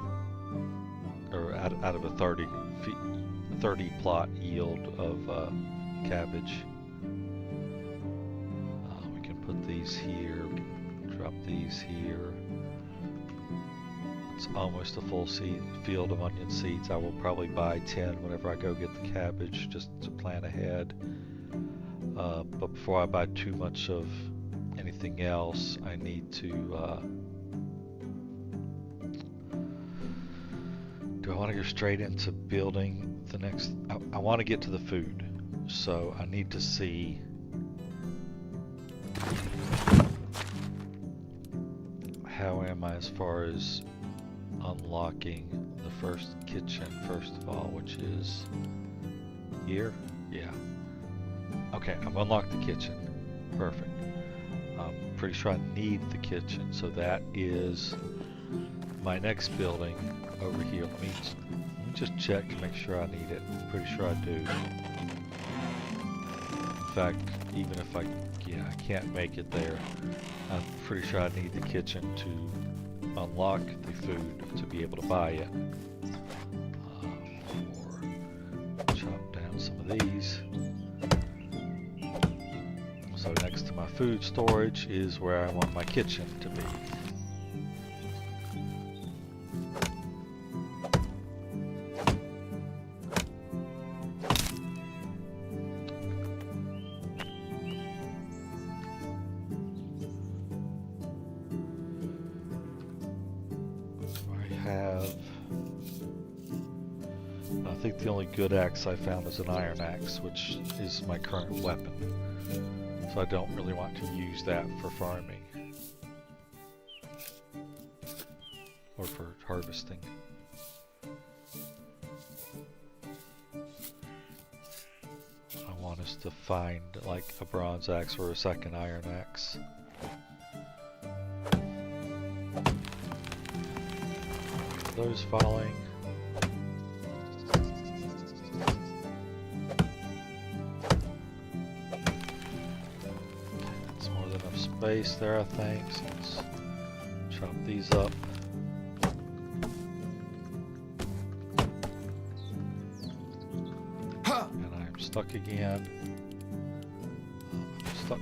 [SPEAKER 1] or out of a 30 plot yield of cabbage. We can put these here, we can drop these here. It's almost a full field of onion seeds. I will probably buy 10 whenever I go get the cabbage, just to plan ahead. But before I buy too much of anything else, I need to do I want to go straight into building the next? I want to get to the food, so I need to see how am I as far as unlocking the first kitchen first of all, which is here. Yeah. Okay, I've unlocked the kitchen. Perfect. I'm pretty sure I need the kitchen, so that is my next building over here. Let me just check to make sure I need it. I'm pretty sure I do. In fact, even if I can't make it there, I'm pretty sure I need the kitchen to unlock the food to be able to buy it. Or chop down some of these. So next to my food storage is where I want my kitchen to be. I think the only good axe I found is an iron axe, which is my current weapon. So I don't really want to use that for farming or for harvesting. I want us to find like a bronze axe or a second iron axe. Those falling. Space there, I think, so let's chop these up. And I'm stuck again. I'm stuck.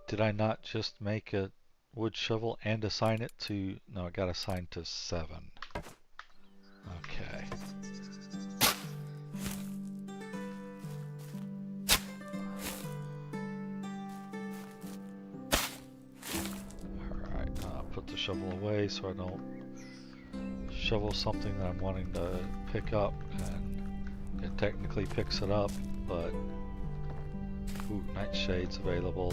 [SPEAKER 1] Did I not just make a wood shovel and assign it to... No, I got assigned to 7. Okay. Alright, put the shovel away so I don't shovel something that I'm wanting to pick up, and it technically picks it up, but... Ooh, nightshade's available.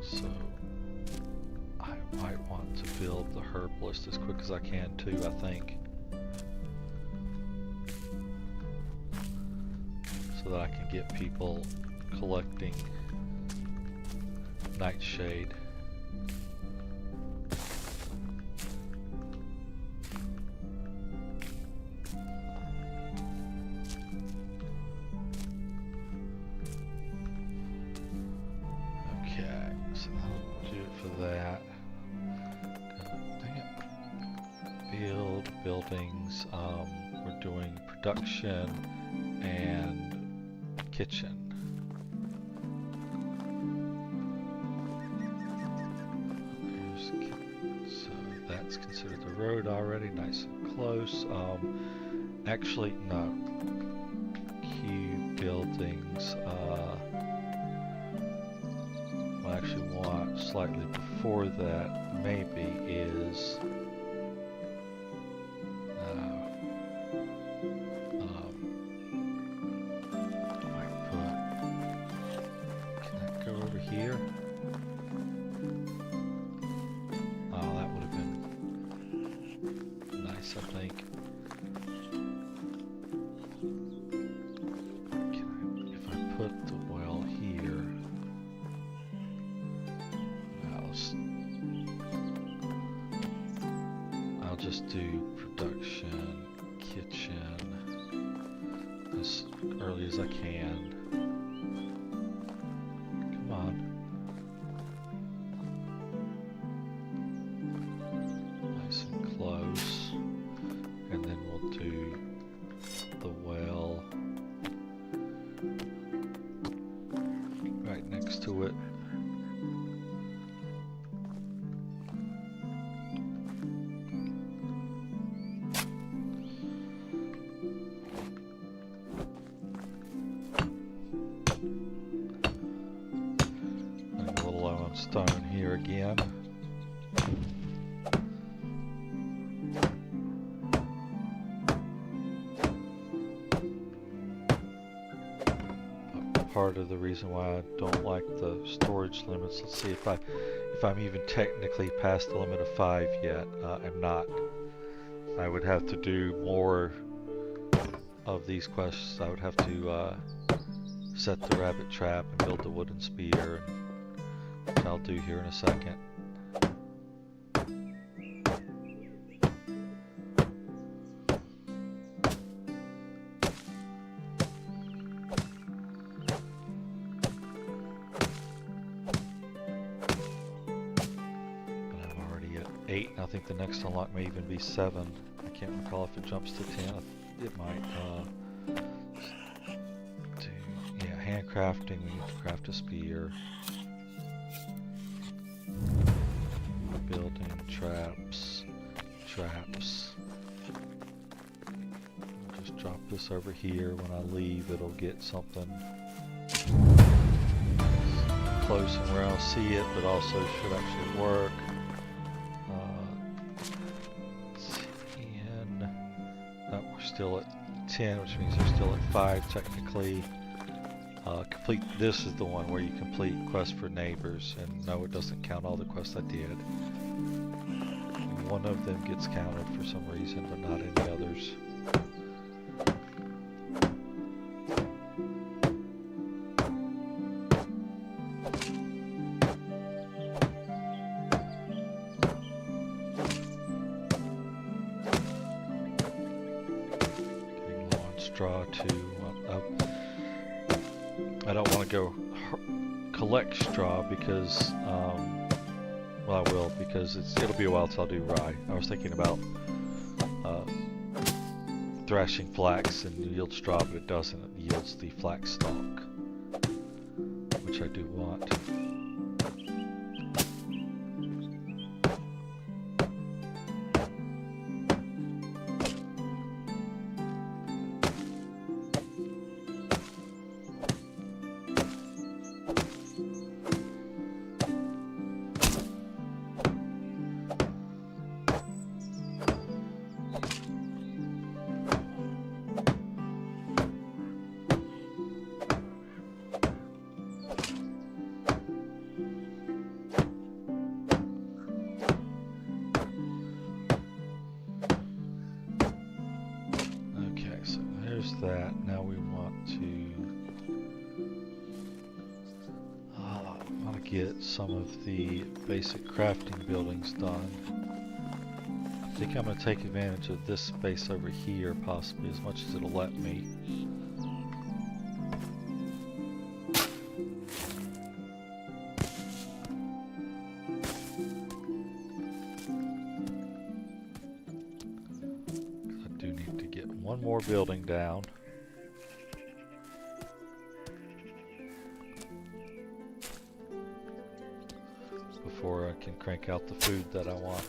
[SPEAKER 1] So I might want to build the herbalist as quick as I can too, I think. So that I can get people collecting nightshade. buildings. We're doing production and kitchen. So that's considered the road already, nice and close. Actually, no. Queue buildings. What I actually want slightly before that maybe is can that go over here? Oh, that would have been nice, I think. If I put the well here, I'll just do production, kitchen as early as I can. Come on. Nice and close. And then we'll do the well right next to it. I'm a little low on stone here again. Part of the reason why I don't like the storage limits. Let's see if I'm even technically past the limit of 5 yet. I'm not. I would have to do more of these quests. I would have to set the rabbit trap and build the wooden spear, which I'll do here in a second. I think the next unlock may even be 7. I can't recall if it jumps to 10. It might. Handcrafting. We need to craft a spear. Building traps. I'll just drop this over here. When I leave, it'll get something close and where I'll see it, but also should actually work. Still at 10, which means they're still at 5 technically. Complete. This is the one where you complete quests for neighbors, and no, it doesn't count all the quests I did. One of them gets counted for some reason, but not any others. Straw too. I don't want to go collect straw because, well, I will, because it'll be a while till I'll do rye. I was thinking about thrashing flax and yield straw, but it doesn't. It yields the flax stalk, which I do want. That. Now we want to get some of the basic crafting buildings done. I think I'm going to take advantage of this space over here, possibly, as much as it'll let me. one more building down. Before I can crank out the food that I want.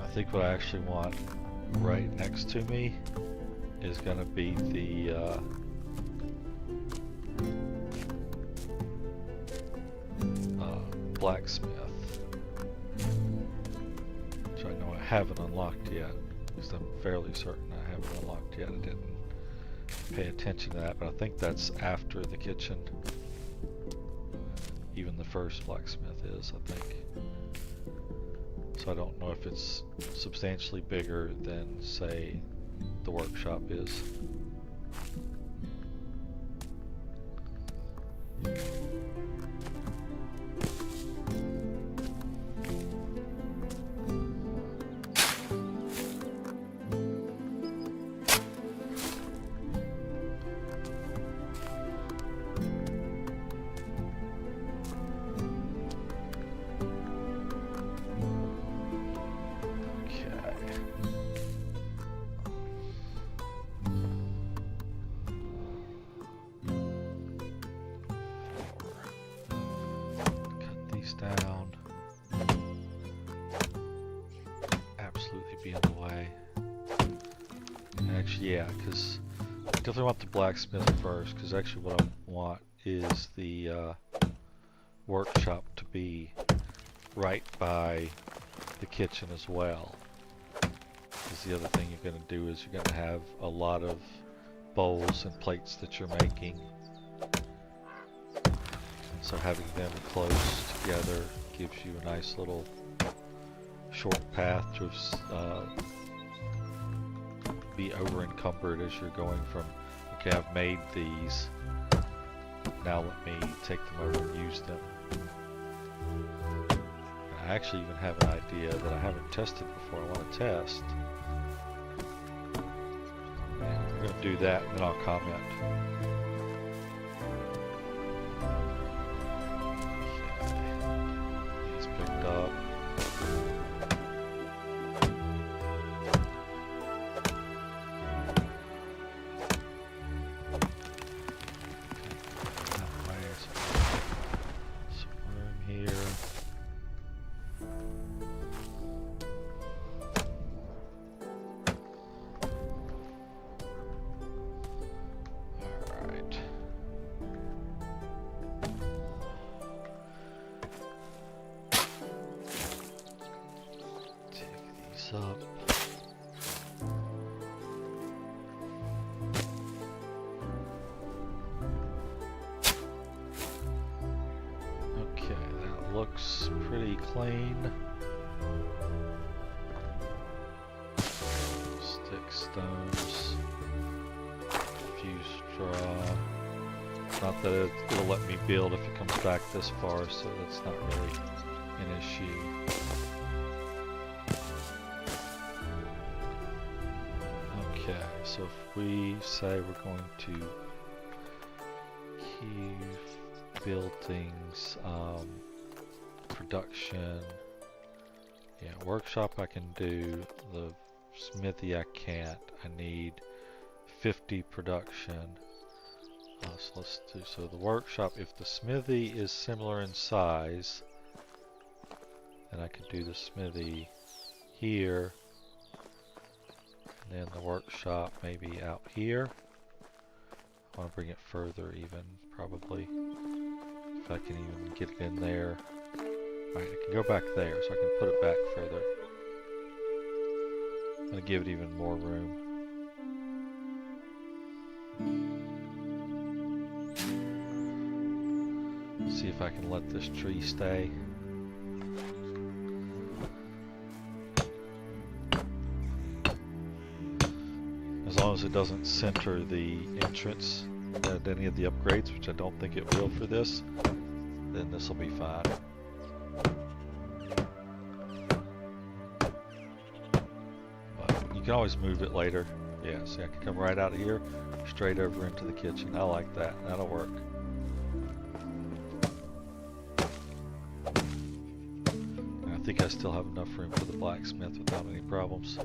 [SPEAKER 1] I think what I actually want right next to me is going to be the blacksmith, which I know I haven't unlocked yet, because I'm fairly certain I haven't unlocked yet. I didn't pay attention to that, but I think that's after the kitchen. Even the first blacksmith is, I think. So I don't know if it's substantially bigger than, say, the workshop is. Down. Absolutely be in the way. Actually, yeah, because I definitely want the blacksmith first, because actually what I want is the workshop to be right by the kitchen as well. Because the other thing you're going to do is you're going to have a lot of bowls and plates that you're making. So having them close together gives you a nice little short path to be over encumbered as you're going from, okay, I've made these, now let me take them over and use them. I actually even have an idea that I haven't tested before I want to test. And we're going to do that and then I'll comment. Up. Some room here. All right. Up. Okay, that looks pretty clean. Stick stones, fuse straw. Not that it'll let me build if it comes back this far, so that's not really an issue. Okay, so if we say we're going to keep buildings, production, yeah, workshop I can do, the smithy I can't, I need 50 production. So let's do, so the workshop, if the smithy is similar in size, then I could do the smithy here. And the workshop maybe out here. I want to bring it further even, probably. If I can even get it in there. Alright, I can go back there, so I can put it back further. I'm going to give it even more room. See if I can let this tree stay. As long as it doesn't center the entrance at any of the upgrades, which I don't think it will for this, then this will be fine. But you can always move it later. Yeah, see, I can come right out of here, straight over into the kitchen. I like that. That'll work. And I think I still have enough room for the blacksmith without any problems.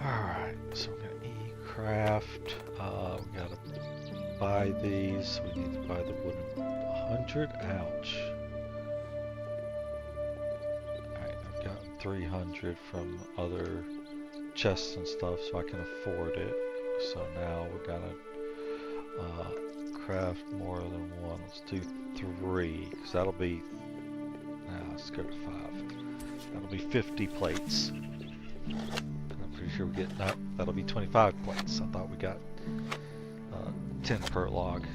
[SPEAKER 1] Alright, so we're going to E-craft. We got to buy these. We need to buy the wooden 100. Ouch. Alright, I've got 300 from other chests and stuff, so I can afford it. So now we're going to craft more than one. Let's do 3, because that'll be... let's go to 5. That'll be 50 plates. Pretty sure we get that'll be 25 plates. I thought we got 10 per log.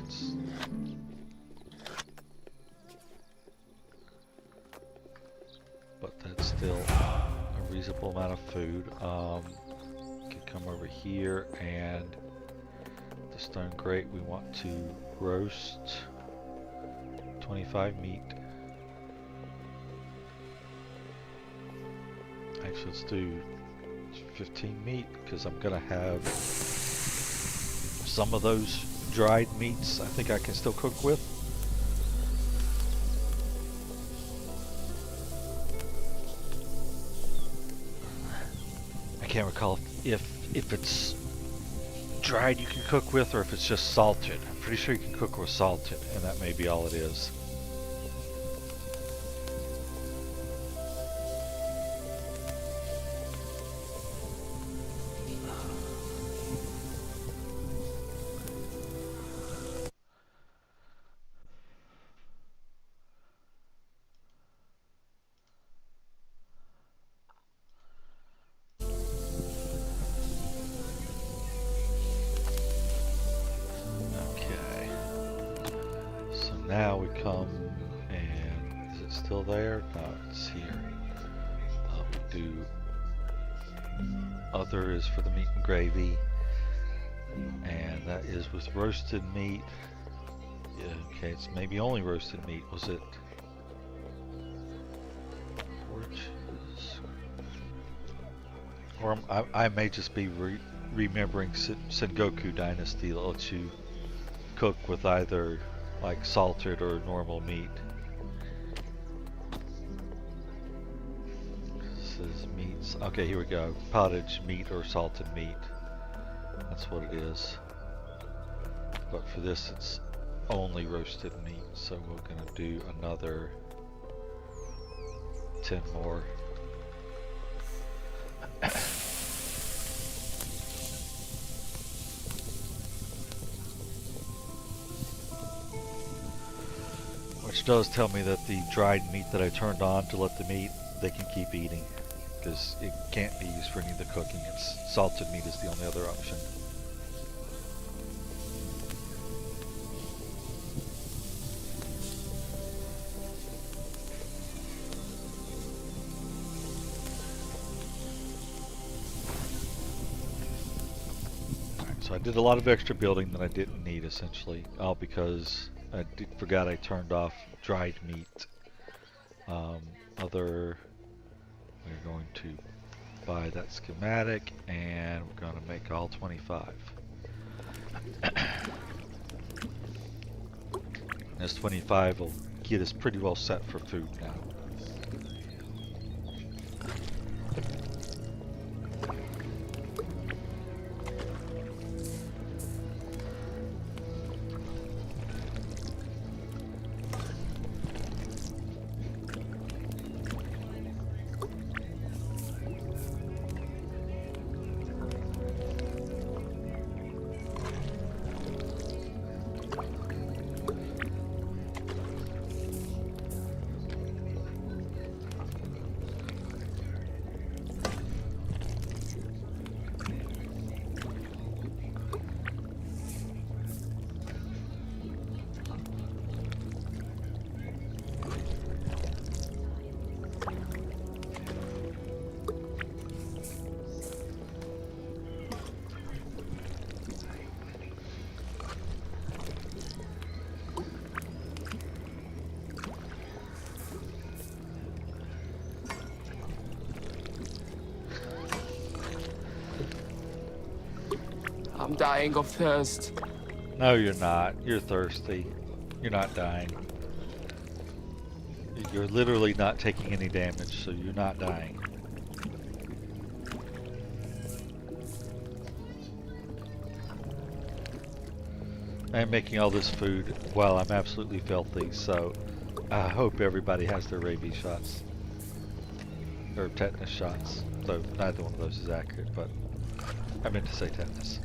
[SPEAKER 1] But that's still a reasonable amount of food. Can come over here, and the stone grate, we want to roast 25 meat. Actually, let's do 15 meat, because I'm gonna have some of those dried meats I think I can still cook with. I can't recall if it's dried you can cook with, or if it's just salted. I'm pretty sure you can cook with salted, and that may be all it is. Now we come, and is it still there? No, it's here. We do other is for the meat and gravy, and that is with roasted meat. Yeah, okay, it's maybe only roasted meat. Was it? Or I may just be remembering Sengoku Dynasty that lets you cook with either like salted or normal meat. This is meats. Okay, here we go. Pottage meat or salted meat. That's what it is. But for this, it's only roasted meat. So we're gonna do another 10 more. Which does tell me that the dried meat that I turned on to let them eat, they can keep eating, because it can't be used for any of the cooking. It's salted meat is the only other option. Alright, so I did a lot of extra building that I didn't need, essentially, all because I forgot I turned off dried meat. We're going to buy that schematic, and we're going to make all 25. This 25 will get us pretty well set for food now.
[SPEAKER 2] dying of thirst.
[SPEAKER 1] No, you're not. You're thirsty. You're not dying. You're literally not taking any damage, so you're not dying. I'm making all this food while I'm absolutely filthy, so I hope everybody has their rabies shots. Or tetanus shots. Though neither one of those is accurate, but I meant to say tetanus.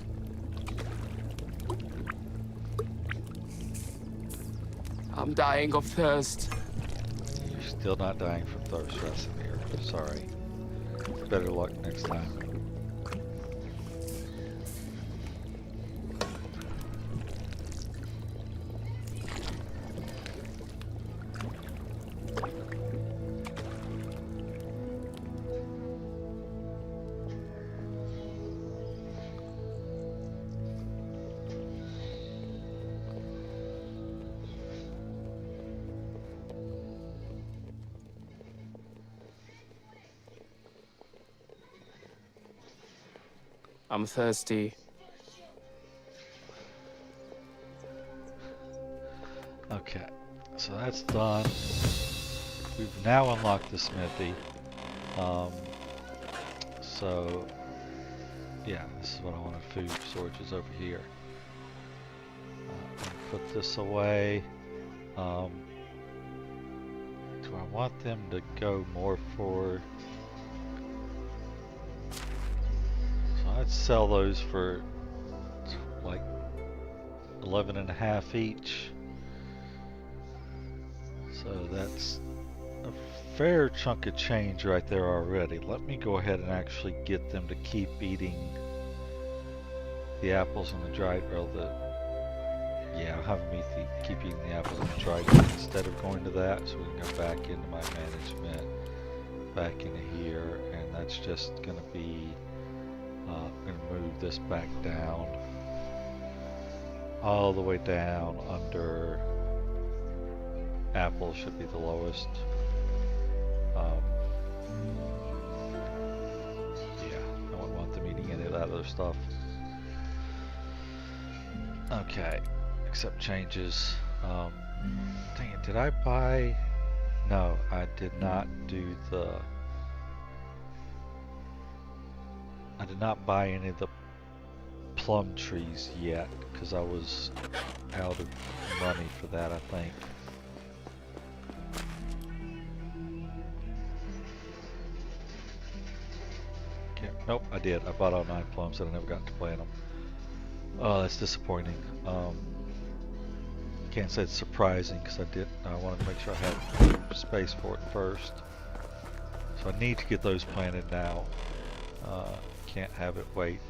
[SPEAKER 2] I'm dying of thirst.
[SPEAKER 1] You're still not dying from thirst, Rasimir. Sorry. Better luck next time.
[SPEAKER 2] I'm thirsty.
[SPEAKER 1] Okay, so that's done. We've now unlocked the smithy. So, yeah, this is what I wanted. Food storage is over here. Put this away. Do I want them to go more for... So I'd sell those for like 11.5 each. So that's a fair chunk of change right there already. Let me go ahead and actually get them to keep eating the apples and the dried, well, yeah, I'll have them keep eating the apples and the dried meat instead of going to that. So we can go back into my management, back into here, and that's just going to be, I'm going to move this back down, all the way down under apples should be the lowest. Yeah, I wouldn't want them eating any of that other stuff. Okay, accept changes. Dang it, did I buy? No, I did not do the... I did not buy any of the plum trees yet, because I was out of money for that, I think. Okay, nope, I did. I bought all 9 plums and I never got to plant them. Oh, that's disappointing. Can't say it's surprising because I wanted to make sure I had space for it first. So I need to get those planted now. Can't have it wait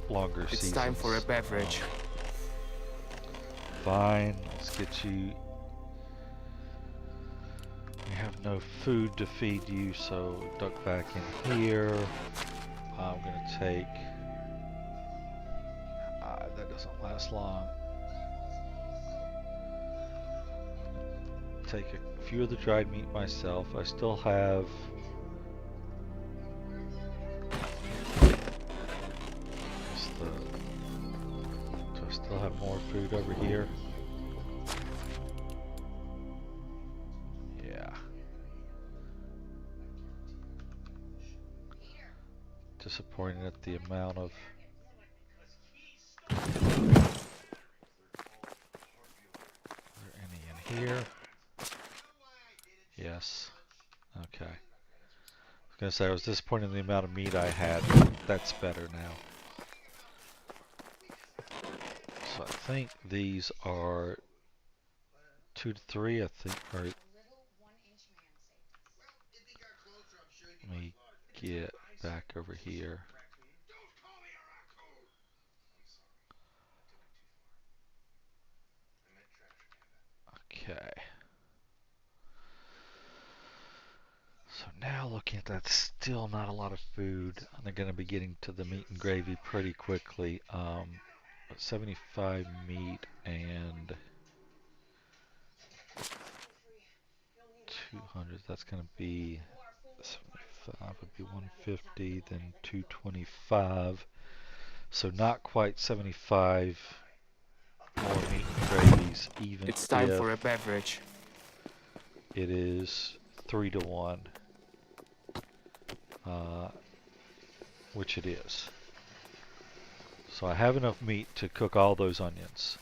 [SPEAKER 1] longer seasons.
[SPEAKER 2] It's time for a beverage.
[SPEAKER 1] Fine, let's get you. We have no food to feed you, so duck back in here. I'm gonna take. That doesn't last long. Take a few of the dried meat myself. I still have. Do I still have more food over here? Yeah. Disappointed at the amount of. Are there any in here? Yes. Okay. I was gonna say I was disappointed in the amount of meat I had. That's better now. So I think these are 2 to 3. I think. Or let me get back over here. Okay. So now looking at that, still not a lot of food. They're going to be getting to the meat and gravy pretty quickly. 75 meat and 200. That's going to be 5 would be 150, then 225. So not quite 75 more meat and gravies, even
[SPEAKER 2] It's time
[SPEAKER 1] if
[SPEAKER 2] for a beverage.
[SPEAKER 1] it is 3 to 1, which it is. So I have enough meat to cook all those onions.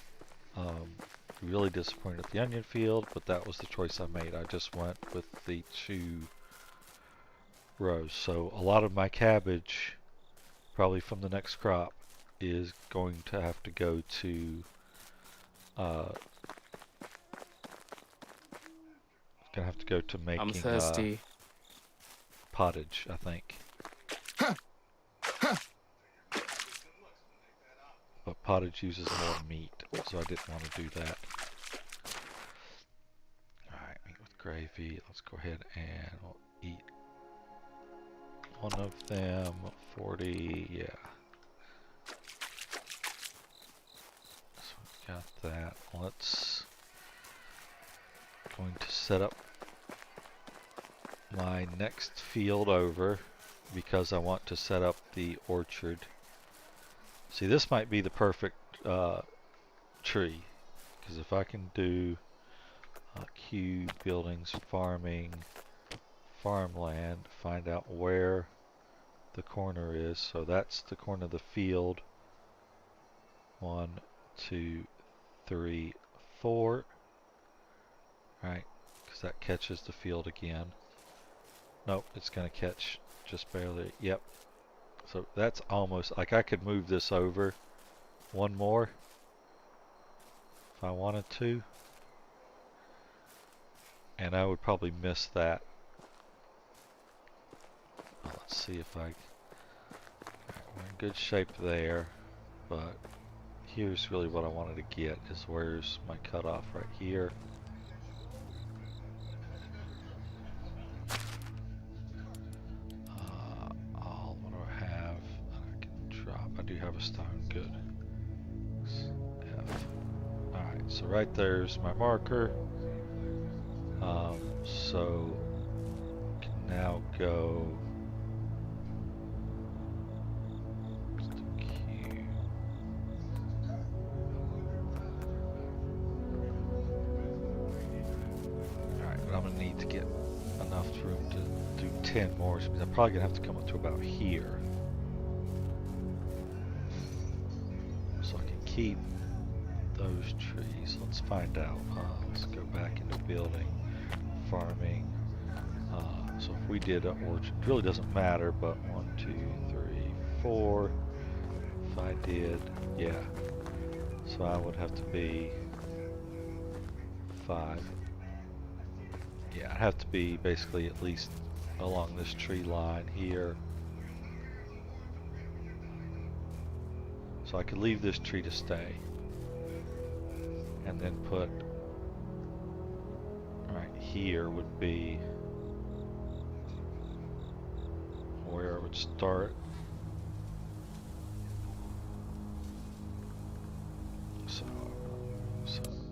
[SPEAKER 1] Really disappointed at the onion field, but that was the choice I made. I just went with the 2 rows. So a lot of my cabbage, probably from the next crop, is going to have to go to making
[SPEAKER 2] I'm thirsty.
[SPEAKER 1] pottage, I think. But pottage uses more meat, so I didn't want to do that. Alright, meat with gravy. Let's go ahead and we'll eat one of them. 40, yeah. So we got that. Let's going to set up my next field over because I want to set up the orchard. See, this might be the perfect tree, because if I can do Q, buildings, farming, farmland, find out where the corner is. So that's the corner of the field. 1, 2, 3, 4. Right, because that catches the field again. Nope, it's going to catch just barely. Yep. So that's almost like I could move this over one more if I wanted to, and I would probably miss that. Well, let's see if I. We're in good shape there, but here's really what I wanted to get is where's my cutoff right here. What do I have? I can drop. I do have a stone. Good. F. Alright, so right there's my marker. So can now go to Q. Alright, but I'm gonna need to get enough room to do 10 more, which means I'm probably gonna have to come up to about here. So I can keep those trees. Let's find out. Let's go back into building, farming. So if we did an orchard, it really doesn't matter, but 1, 2, 3, 4. If I did, yeah. So I would have to be 5. Yeah, I'd have to be basically at least along this tree line here. So I could leave this tree to stay. And then put right here would be where I would start. So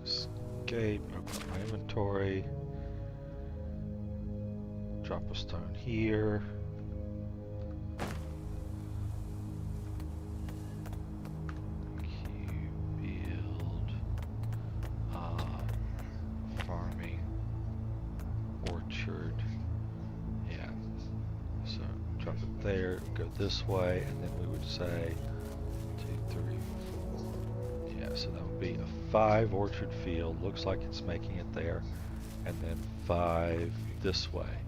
[SPEAKER 1] escape, open my inventory, drop a stone here. Farming, orchard, yeah, so drop it there, go this way, and then we would say 2, 3, 4, yeah, so that would be a 5 orchard field, looks like it's making it there, and then 5 this way,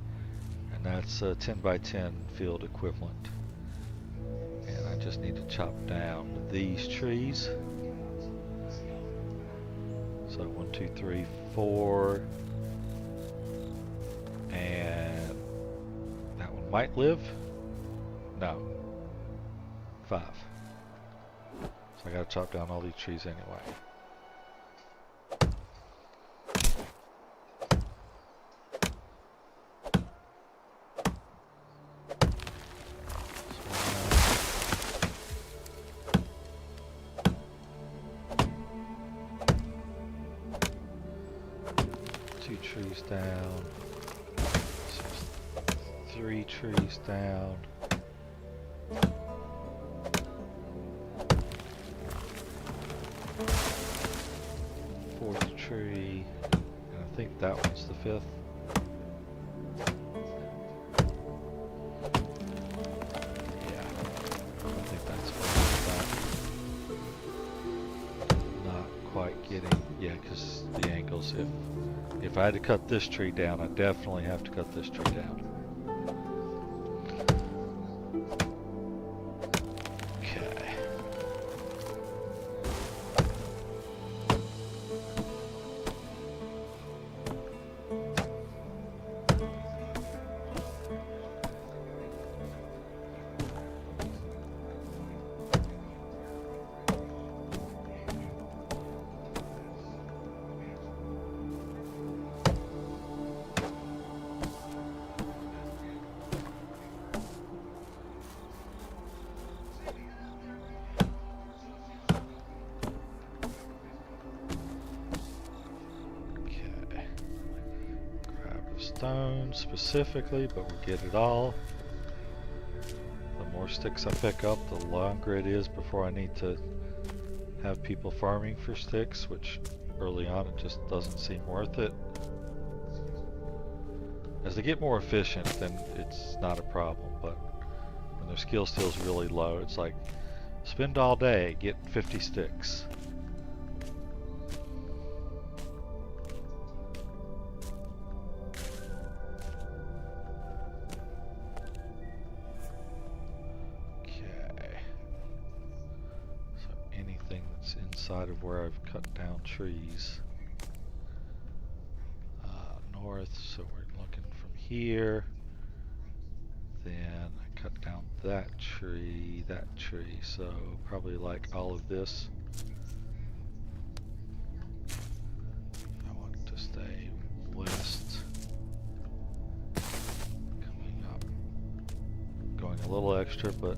[SPEAKER 1] and that's a 10 by 10 field equivalent, and I just need to chop down these trees. So 1, 2, 3, 4, and that one might live. No, 5. So I gotta chop down all these trees anyway. Trees down. 3 trees down. Fourth tree, and I think that one's the 5th. Yeah, I think that's what it's about. Not quite getting, yeah, because the angles. If I had to cut this tree down, I definitely have to cut this tree down. Okay. Stone specifically, but we'll get it all. The more sticks I pick up, the longer it is before I need to have people farming for sticks, which early on it just doesn't seem worth it. As they get more efficient, then it's not a problem, but when their skill steel's really low, it's like spend all day getting 50 sticks. Inside of where I've cut down trees. North, so we're looking from here. Then I cut down that tree, so probably like all of this. I want to stay west. Coming up. Going a little extra, but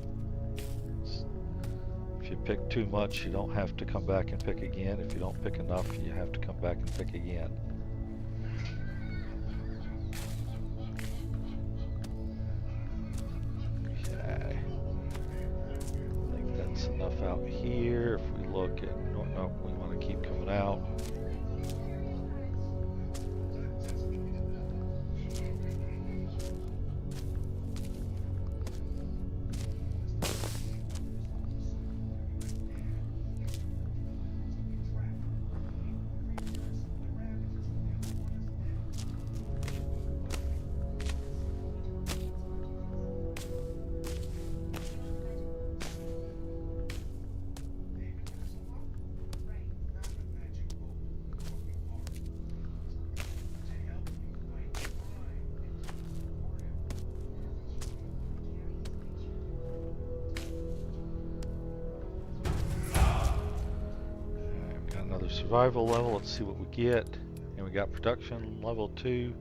[SPEAKER 1] if you pick too much, you don't have to come back and pick again. If you don't pick enough, you have to come back and pick again. Okay. I think that's enough out here. If we look at, no, we want to keep coming out. Survival level, let's see what we get. And we got production level 2.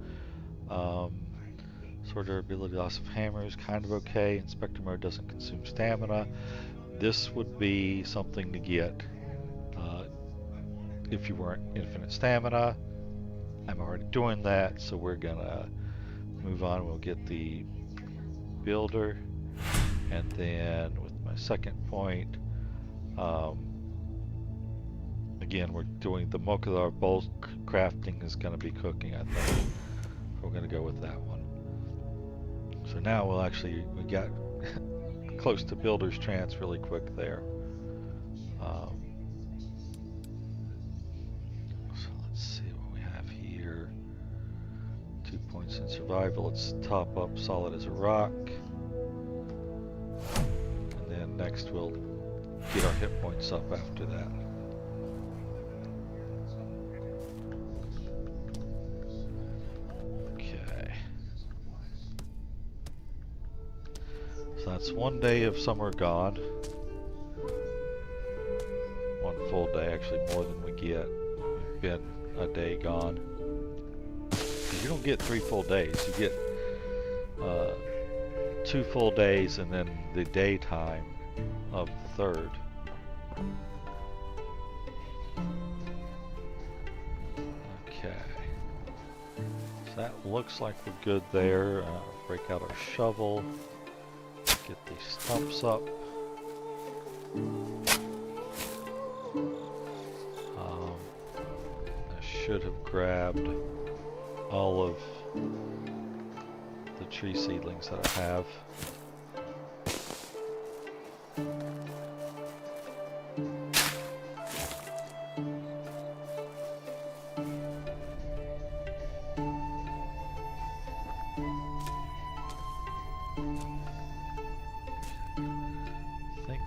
[SPEAKER 1] Sword durability, loss of hammers, kind of okay. Inspector mode doesn't consume stamina. This would be something to get if you weren't infinite stamina. I'm already doing that, so we're gonna move on. We'll get the builder, and then with my second point, again, we're doing the modular bulk crafting is going to be cooking, I think. We're going to go with that one. So now we got close to builder's trance really quick there. So let's see what we have here. 2 points in survival. Let's top up solid as a rock. And then next we'll get our hit points up after that. So that's 1 day of summer gone. 1 full day, actually more than we get. We've been a day gone. You don't get 3 full days. You get 2 full days and then the daytime of the 3rd. Okay. So that looks like we're good there. Break out our shovel. Get these stumps up. I should have grabbed all of the tree seedlings that I have.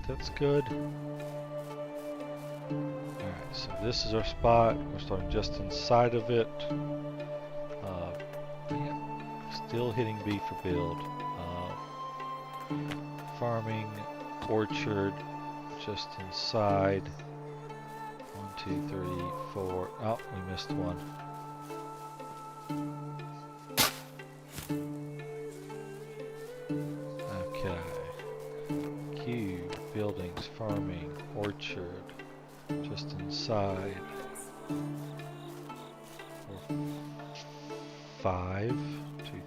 [SPEAKER 1] That's good. Alright, so this is our spot. We're starting just inside of it. Yeah, still hitting B for build. Farming, orchard, just inside. 1, 2, 3, 4. Oh, we missed one. Buildings, farming, orchard, just inside. 4, 5, 2,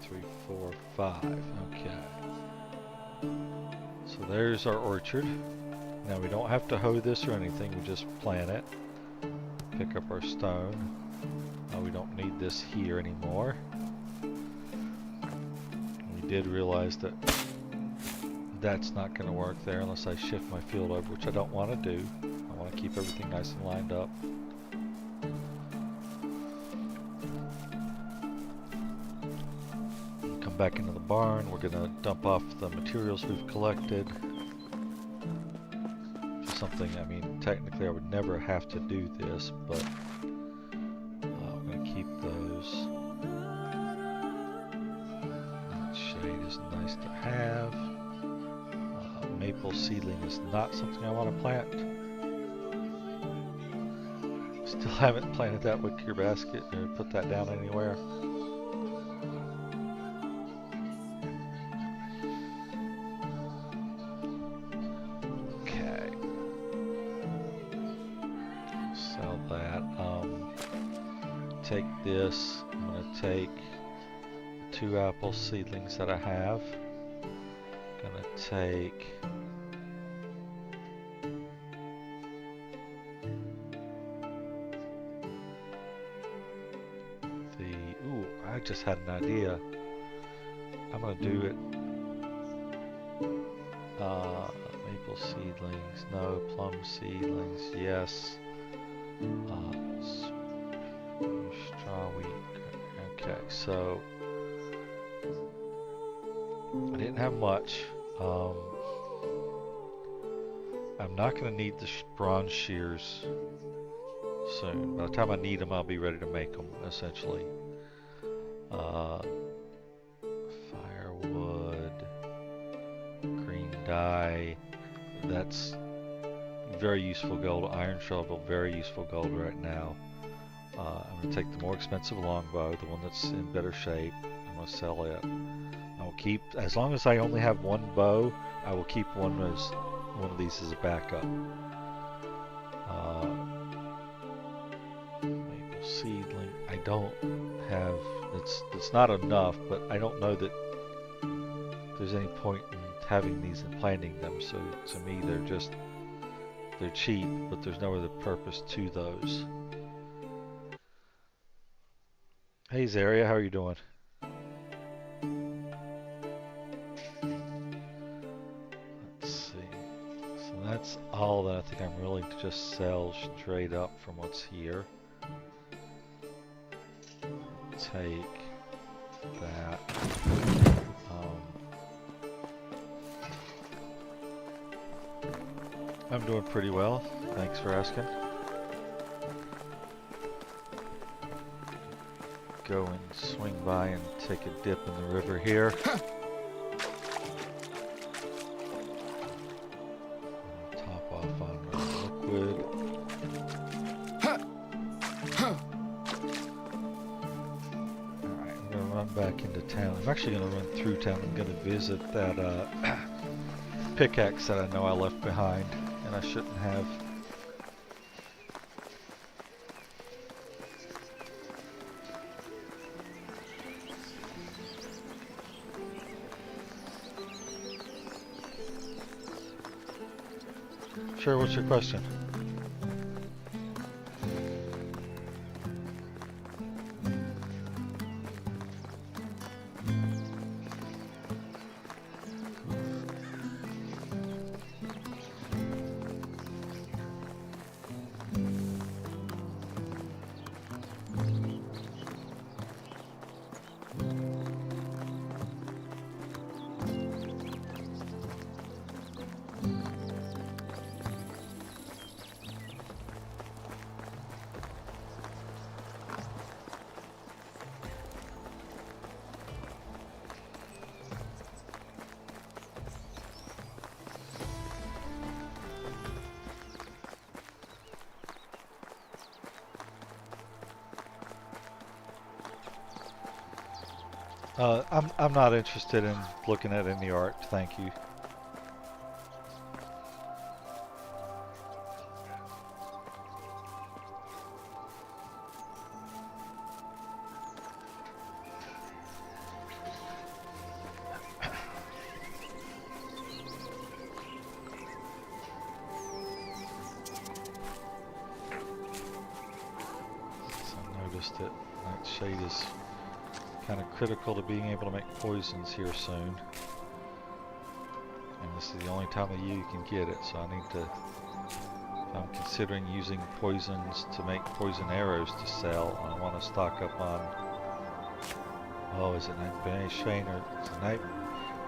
[SPEAKER 1] 3, 4, 5. Okay. So there's our orchard. Now we don't have to hoe this or anything. We just plant it. Pick up our stone. We don't need this here anymore. We did realize that that's not going to work there unless I shift my field over, which I don't want to do. I want to keep everything nice and lined up. Come back into the barn. We're going to dump off the materials we've collected. Something, I mean, technically I would never have to do this, but I'm going to keep those. That shade is nice to have. Maple seedling is not something I want to plant. Still haven't planted that wicker basket or put that down anywhere. Okay. Sell that. Take this. I'm going to take the 2 apple seedlings that I have. Gonna take I just had an idea. I'm gonna do it. Maple seedlings, no. Plum seedlings, yes. Straw wheat. Okay, so I didn't have much. I'm not going to need the bronze shears soon. By the time I need them, I'll be ready to make them, essentially. Firewood, green dye, that's very useful gold. Iron shovel, very useful gold right now. I'm going to take the more expensive longbow, the one that's in better shape. I'm going to sell it. I'll keep, as long as I only have one bow, I will keep one of these as a backup. Maple seedling. I don't have. It's not enough, but I don't know that there's any point in having these and planting them. So to me, they're cheap, but there's no other purpose to those. Hey Zaria, how are you doing? That's all that I think I'm willing to just sell straight up from what's here. Take that. I'm doing pretty well. Thanks for asking. Go and swing by and take a dip in the river here. I'm actually going to run through town. I'm going to visit that pickaxe that I know I left behind, and I shouldn't have. Sure, what's your question? I'm not interested in looking at any art, thank you. So I noticed that Nightshade is kind of critical to being able to make poisons here soon. And this is the only time of year you can get it, so I need to, if I'm considering using poisons to make poison arrows to sell, I want to stock up on, oh, is it Nightshade or is it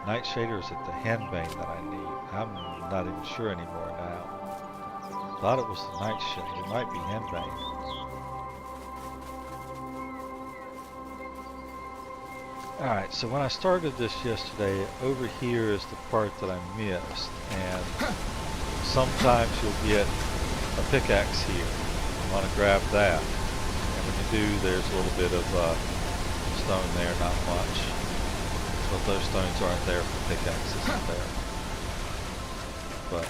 [SPEAKER 1] Nightshade or is it the Henbane that I need? I'm not even sure anymore now. Thought it was the Nightshade, it might be Henbane. Alright, so when I started this yesterday, over here is the part that I missed, and sometimes you'll get a pickaxe here. You want to grab that, and when you do, there's a little bit of stone there, not much. But those stones aren't there for pickaxes in there. But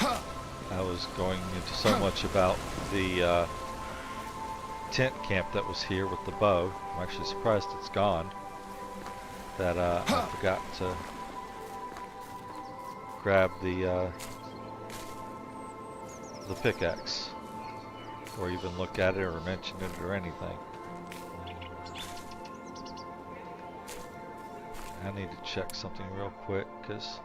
[SPEAKER 1] I was going into so much about the tent camp that was here with the bow. I'm actually surprised it's gone. That I forgot to grab the pickaxe, or even look at it or mention it or anything. I need to check something real quick because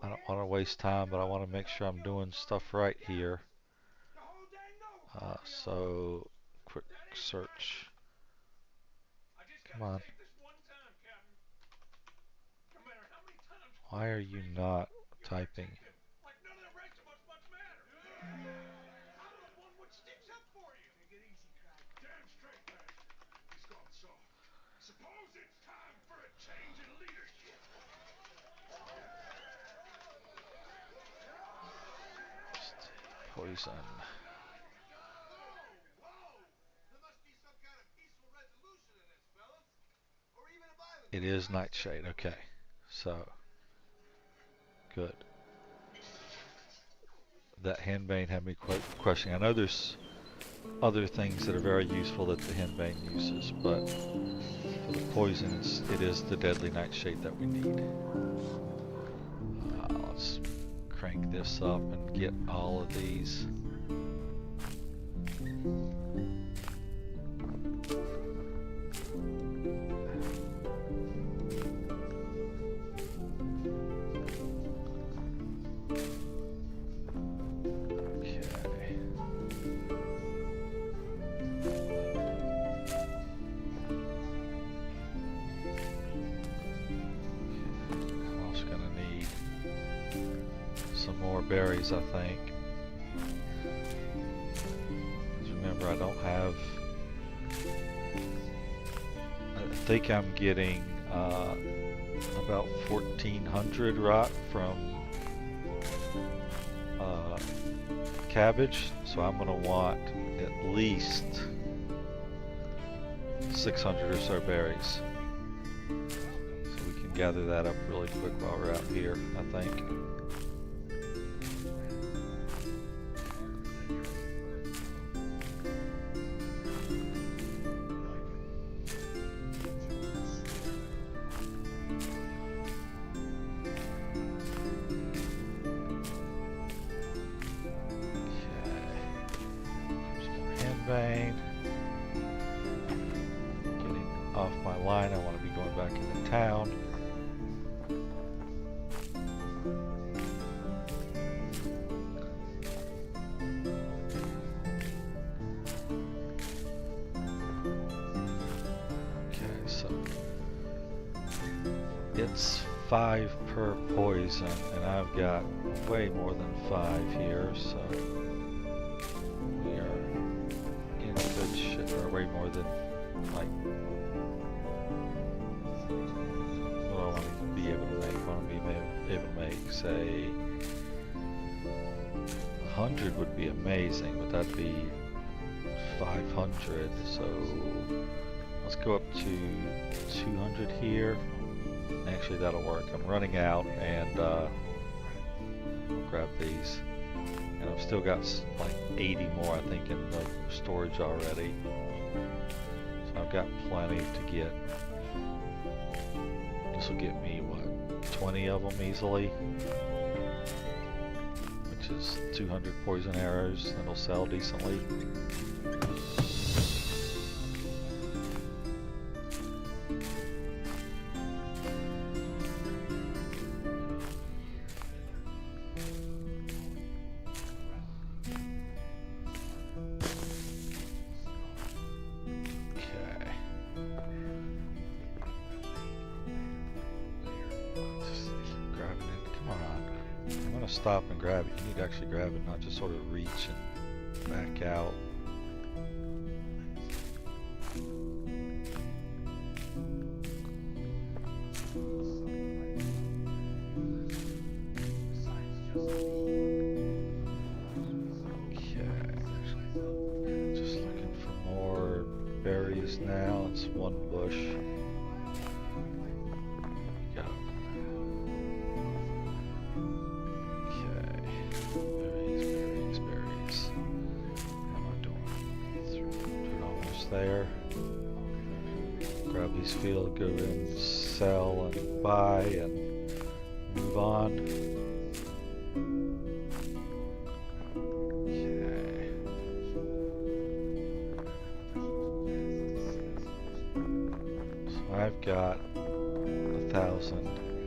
[SPEAKER 1] I don't want to waste time, but I want to make sure I'm doing stuff right here. So quick search. Come on. Why are you not typing? Poison. It is Nightshade, okay. So, good. That Henbane had me questioning. I know there's other things that are very useful that the Henbane uses, but for the poisons, it is the deadly Nightshade that we need. Let's crank this up and get all of these. Berries, I think. Remember, I don't have. I think I'm getting about 1,400 rot from cabbage, so I'm gonna want at least 600 or so berries. So we can gather that up really quick while we're out here, I think. vein. Getting off my line, I want to be going back into town. Okay, so it's 5 per poison, and I've got way more than 5 here, so we are in good shit, or way more than, like, what do I want to be able to make? I want to be able to make, say, 100 would be amazing, but that'd be 500, so let's go up to 200 here. Actually, that'll work. I'm running out, and I'll grab these. And I've still got like 80 more, I think, in the storage already. So I've got plenty to get. This will get me, what, 20 of them easily? Which is 200 poison arrows. That'll sell decently. Stop and grab it. You need to actually grab it, not just sort of reach and back out. Okay. Just looking for more berries now. It's one bush. There. Grab these fields, go and sell and buy and move on. Okay. So I've got 1,000.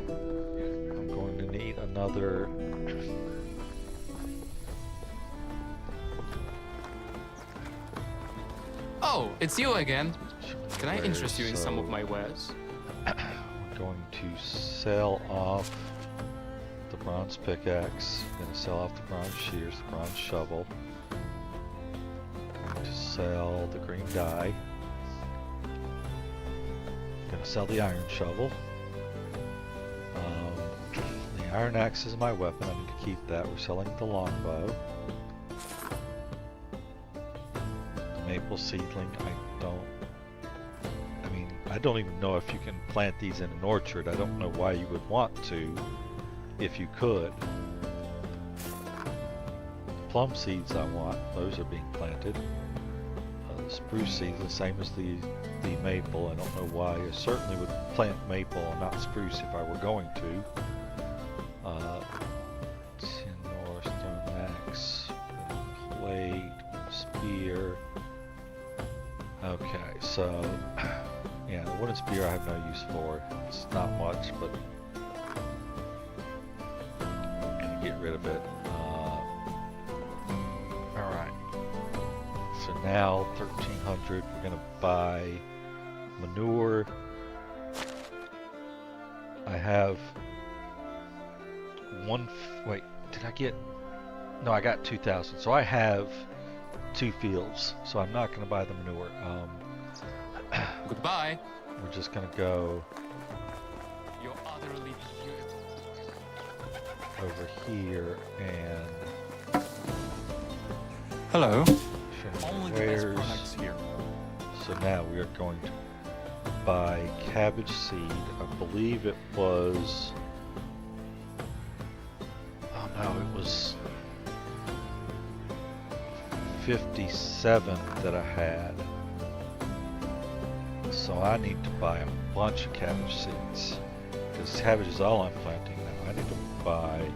[SPEAKER 1] I'm going to need another.
[SPEAKER 2] Oh, it's you again. Can I interest you in some of my wares?
[SPEAKER 1] I'm going to sell off the bronze pickaxe. I'm going to sell off the bronze shears, the bronze shovel. I'm going to sell the green dye. I'm going to sell the iron shovel. The iron axe is my weapon. I need to keep that. We're selling the longbow. Maple seedling, I don't even know if you can plant these in an orchard. I don't know why you would want to, if you could. The plum seeds I want, those are being planted. The spruce seeds, the same as the maple. I don't know why. I certainly would plant maple and not spruce if I were going to. Tin ore, stone axe, plate, spear. Okay, so yeah, the wooden spear I have no use for. It's not much, but I'm gonna get rid of it. Alright, so now 1,300. We're gonna buy manure. I have wait, did I get? No, I got 2,000. So I have 2 fields, so I'm not going to buy the manure.
[SPEAKER 2] Goodbye.
[SPEAKER 1] We're just going to go
[SPEAKER 2] You're utterly beautiful.
[SPEAKER 1] over here and
[SPEAKER 2] hello.
[SPEAKER 1] Only the best products here. So now we are going to buy cabbage seed. I believe it was. Oh no, it was 57 that I had. So I need to buy a bunch of cabbage seeds. Because cabbage is all I'm planting now. I need to buy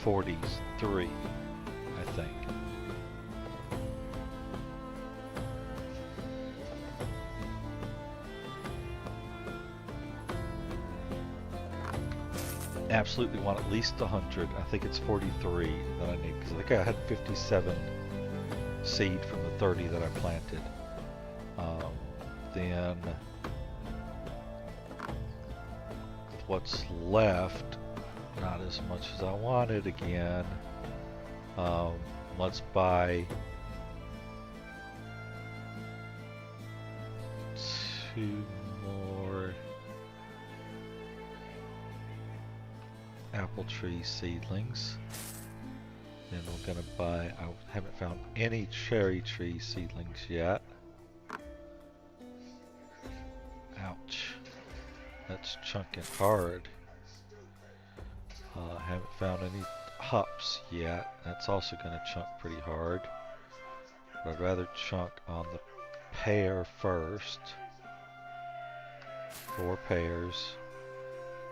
[SPEAKER 1] 43, I think. Absolutely want at least 100. I think it's 43 that I need, because I think I had 57 seed from the 30 that I planted. Then what's left, not as much as I wanted again. Let's buy 2 more apple tree seedlings. Then we're gonna buy, I haven't found any cherry tree seedlings yet. Ouch. That's chunking hard. Haven't found any hops yet. That's also gonna chunk pretty hard. But I'd rather chunk on the pear first. 4 pears.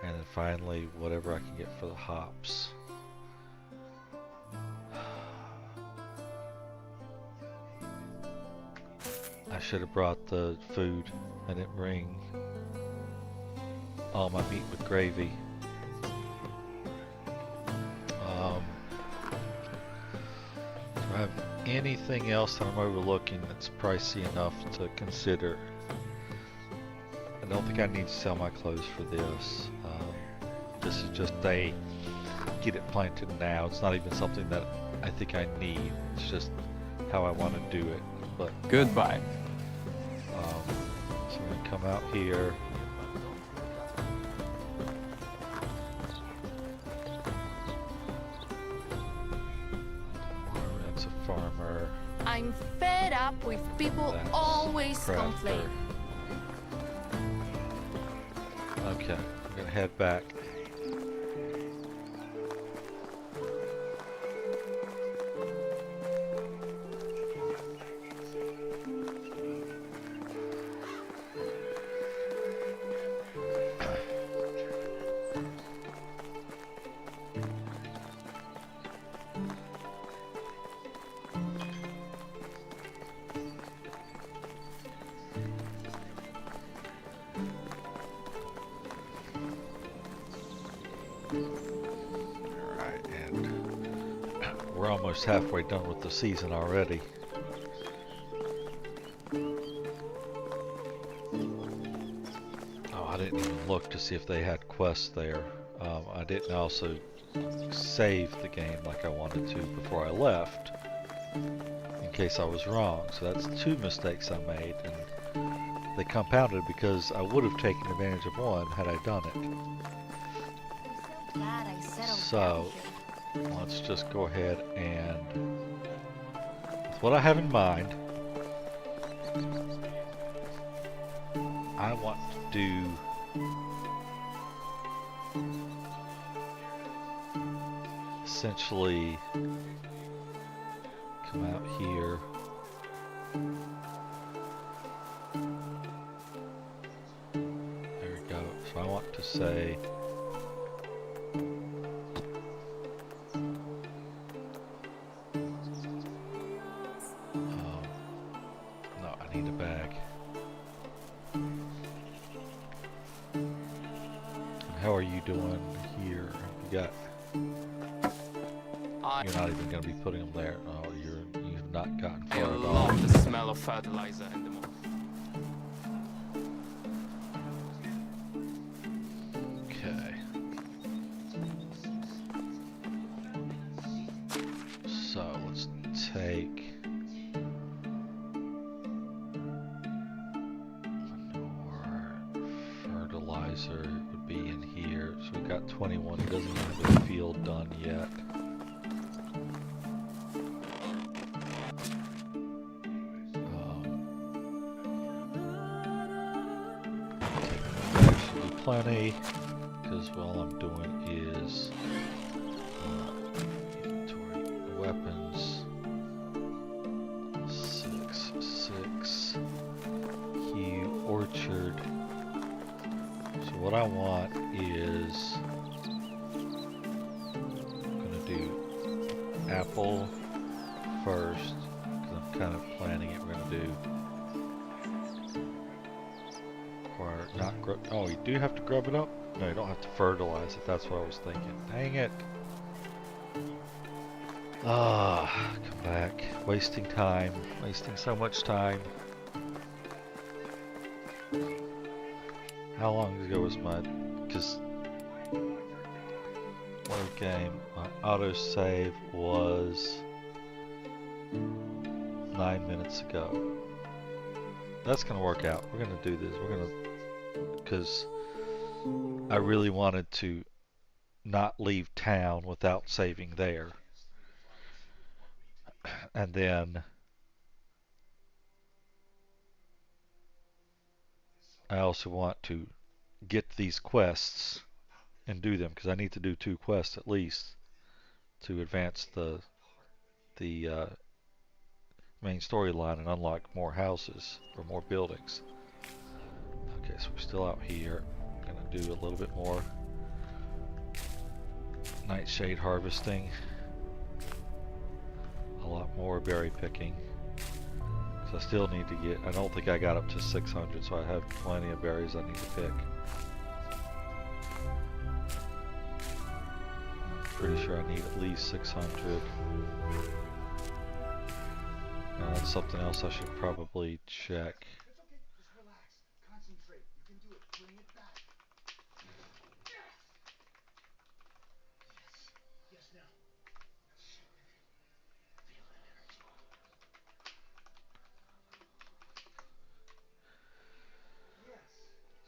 [SPEAKER 1] And then finally, whatever I can get for the hops. I should have brought the food. I didn't bring all my meat with gravy. Do I have anything else that I'm overlooking that's pricey enough to consider? I don't think I need to sell my clothes for this. This is just a get it planted now. It's not even something that I think I need. It's just how I want to do it. But
[SPEAKER 2] Goodbye.
[SPEAKER 1] so I'm gonna come out here. That's a farmer.
[SPEAKER 4] I'm fed up with people
[SPEAKER 1] That's
[SPEAKER 4] always
[SPEAKER 1] crafter.
[SPEAKER 4] complaining.
[SPEAKER 1] Okay, I'm gonna head back. Alright, and we're almost halfway done with the season already. Oh, I didn't even look to see if they had quests there. I didn't also save the game like I wanted to before I left, in case I was wrong. So that's 2 mistakes I made, and they compounded because I would have taken advantage of one had I done it.
[SPEAKER 4] I'm so glad I settled
[SPEAKER 1] So,
[SPEAKER 4] down here.
[SPEAKER 1] let's just go ahead and, with what I have in mind, I want to do essentially come out here. There we go. So I want to say no, I need a bag. How are you doing here? You got, you're not even going to be putting them there. Oh, you've not gotten
[SPEAKER 2] I
[SPEAKER 1] far at all.
[SPEAKER 2] love the smell of fertilizer in the morning.
[SPEAKER 1] Okay. So let's take manure, fertilizer would be in here. So we got 21. He doesn't have a field done yet. That should be plenty, because all I'm doing is inventory weapons. 6 Hue orchard. So what I want is I'm gonna do apple first, because I'm kind of planning it. We're going to do require not grub. Oh, you do have to grub it up? No, you don't have to fertilize it. That's what I was thinking. Dang it. Ah, come back. Wasting time. Wasting so much time. How long ago was my... Because... Load game. My autosave was... 9 minutes ago. That's going to work out. We're going to do this. We're going to... Because... I really wanted to not leave town without saving there. And then I also want to get these quests and do them, because I need to do 2 quests at least to advance the main storyline and unlock more houses or more buildings. Okay, so we're still out here. I'm gonna do a little bit more nightshade harvesting, a lot more berry picking, because I still need to get, I don't think I got up to 600, so I have plenty of berries I need to pick. I'm pretty sure I need at least 600. That's something else I should probably check.
[SPEAKER 3] It's okay. Just relax. Concentrate. You can do it. Bring it back. Yes. Yes. Yes. Now. Feel that energy. Yes.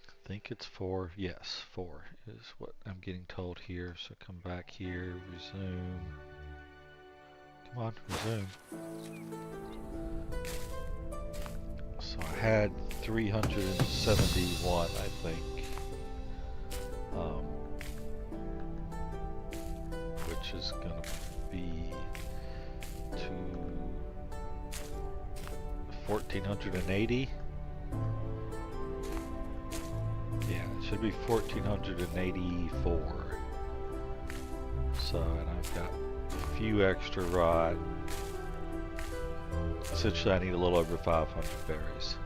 [SPEAKER 1] I think it's 4. Yes, 4 is what I'm getting told here. So come back here, resume. Come on, resume. So I had 371, I think. Which is gonna be to 1480. Yeah, it should be 1484. So, and I've got a few extra rod. Essentially, I need a little over 500 berries.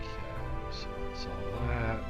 [SPEAKER 1] Okay, so that's all that.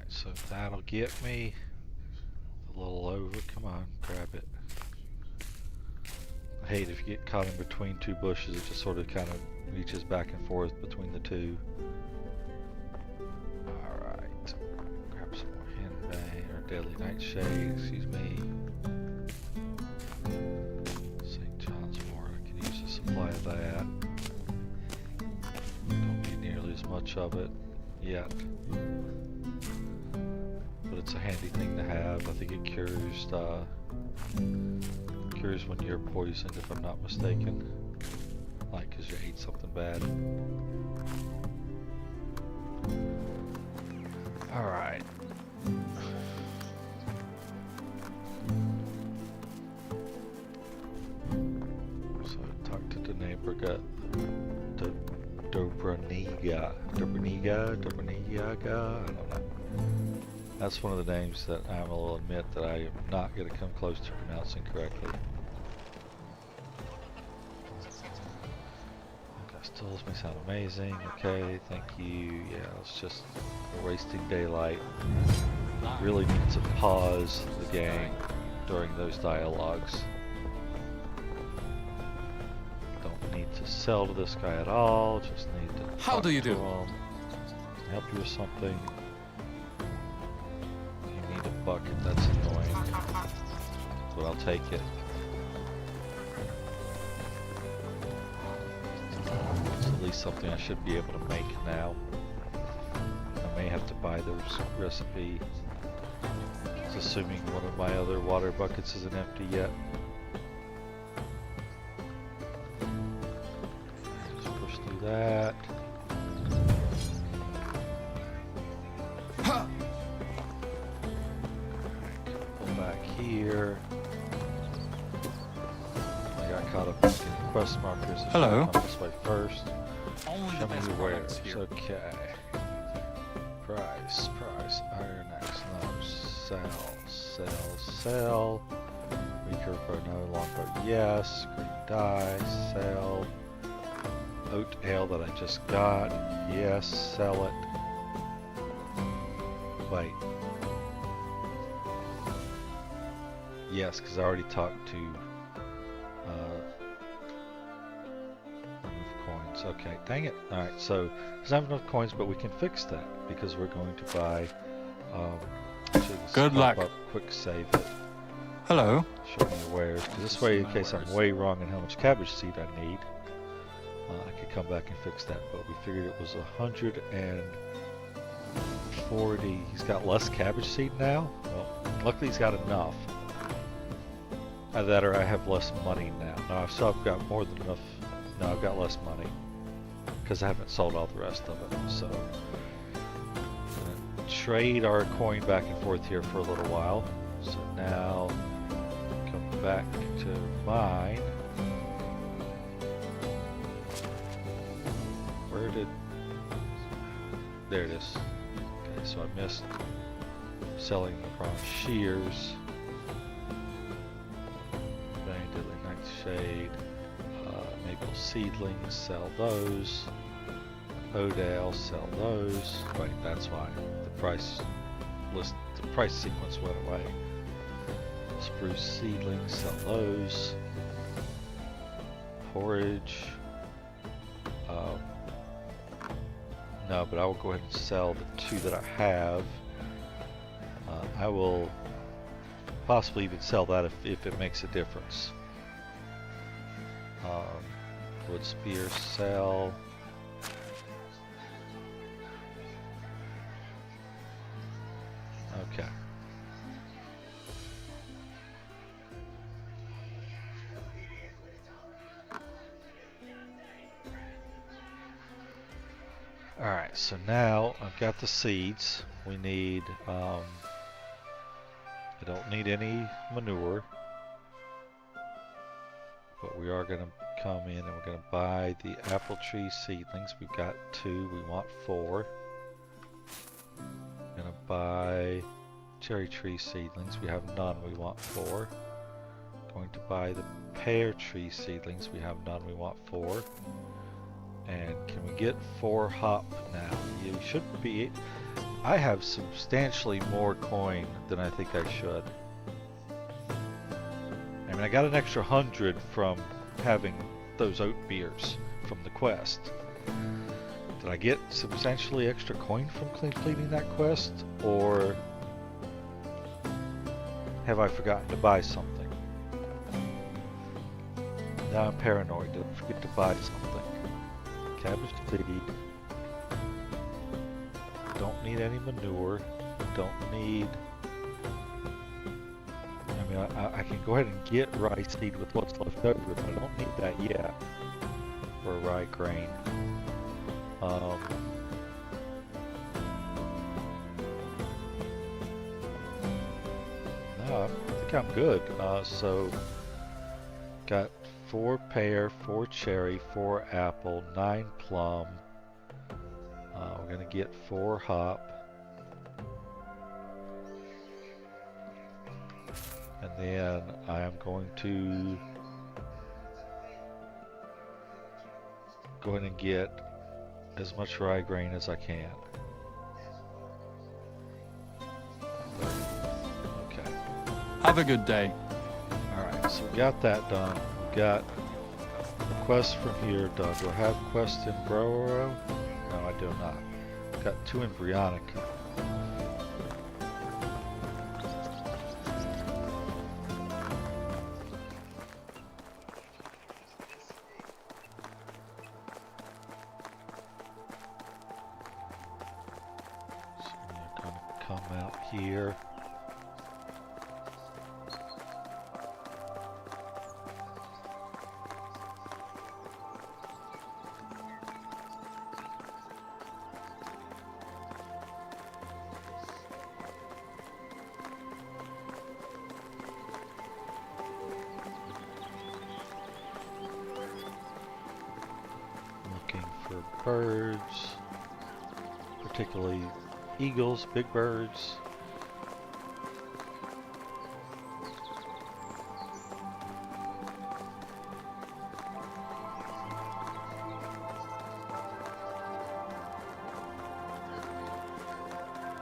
[SPEAKER 1] So that'll get me a little over. Come on, grab it. I hate if you get caught in between 2 bushes, it just sort of kind of reaches back and forth between the 2. Alright. Grab some more henbane, or deadly nightshade, excuse me. St. John's wort, I could use a supply of that. Don't need nearly as much of it yet. But it's a handy thing to have. I think it cures when you're poisoned, if I'm not mistaken. Like, because you ate something bad. Alright. So I talked to the neighbor, got the Dobraniga, I don't know. That's one of the names that I will admit that I am not going to come close to pronouncing correctly. Stills may sound amazing. Okay, thank you. Yeah, it's just we're wasting daylight. Really need to pause the game during those dialogues. Don't need to sell to this guy at all. Just need to.
[SPEAKER 2] How do you do?
[SPEAKER 1] Help you with something. You need a bucket. That's annoying. but I'll take it. It's at least something I should be able to make now. I may have to buy the recipe. It's assuming one of my other water buckets isn't empty yet. Just push through that. Here. I got caught up in quest markers.
[SPEAKER 6] Hello.
[SPEAKER 1] This way first.
[SPEAKER 2] Only
[SPEAKER 1] Show
[SPEAKER 2] the
[SPEAKER 1] me
[SPEAKER 2] best
[SPEAKER 1] your
[SPEAKER 2] products
[SPEAKER 1] wares.
[SPEAKER 2] here.
[SPEAKER 1] Okay. Price. Iron X. No. Sell. Recurve bow. No. Longbow. Yes. Green dye. Sell. Oat ale that I just got. Yes. Sell it. Wait. Yes, because I already talked to remove coins. Okay, dang it. Alright, so doesn't have enough coins, but we can fix that because we're going to buy actually, this
[SPEAKER 6] Good
[SPEAKER 1] pop
[SPEAKER 6] luck.
[SPEAKER 1] Up, quick save it.
[SPEAKER 6] Hello.
[SPEAKER 1] Show me your wares. 'Cause this way, in case I'm way wrong in how much cabbage seed I need, I could come back and fix that. But we figured it was 140. He's got less cabbage seed now? Well, luckily he's got enough. Either that or I have less money now. No, I've still got more than enough. No, I've got less money. Because I haven't sold all the rest of it. So, I'm gonna trade our coin back and forth here for a little while. So now, come back to mine. Where did... There it is. Okay, so I missed selling the bronze shears. Shade, maple seedlings, sell those. Oat ale, sell those. Wait, that's why the price sequence went away. Spruce seedlings, sell those. Porridge. No, but I will go ahead and sell the 2 that I have. I will possibly even sell that if it makes a difference. Wood spear, sell. Okay. Alright, so now I've got the seeds. We need, I don't need any manure. But we are going to come in and we're going to buy the apple tree seedlings. We've got 2, we want 4. Going to buy cherry tree seedlings. We have none, we want 4. Going to buy the pear tree seedlings. We have none, we want 4. And can we get 4 hop now? You should be. I have substantially more coin than I think I should. I mean, I got an extra 100 from having those oat beers from the quest. Did I get substantially extra coin from completing that quest, or have I forgotten to buy something? Now I'm paranoid. Did I forget to buy something? Cabbage seed. Don't need any manure. Don't need... I mean, I can go ahead and get rye seed with what's left over, but I don't need that yet. Or rye grain. No, I think I'm good. So, got 4 pear, 4 cherry, 4 apple, 9 plum. We're gonna get 4 hop. And then I am going to go ahead and get as much rye grain as I can. Okay.
[SPEAKER 6] Have a good day.
[SPEAKER 1] Alright, so we got that done. We got the quest from here done. Do I have quests in Broro? No, I do not. Got 2 in Brionica. come out here. Looking for birds, particularly eagles, big birds.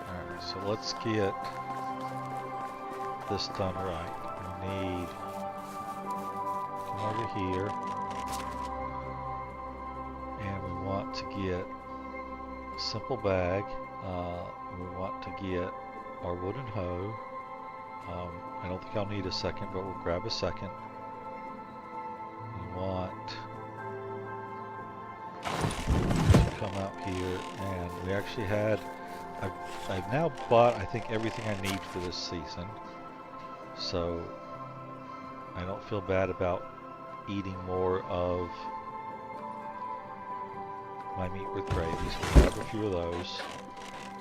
[SPEAKER 1] Alright, so let's get this done right. We need come over here, and we want to get a simple bag. We want to get our wooden hoe. I don't think I'll need a second, but we'll grab a second. We want to come out here, and we actually had, I've now bought, I think, everything I need for this season. So I don't feel bad about eating more of my meat with gravy. So we have a few of those.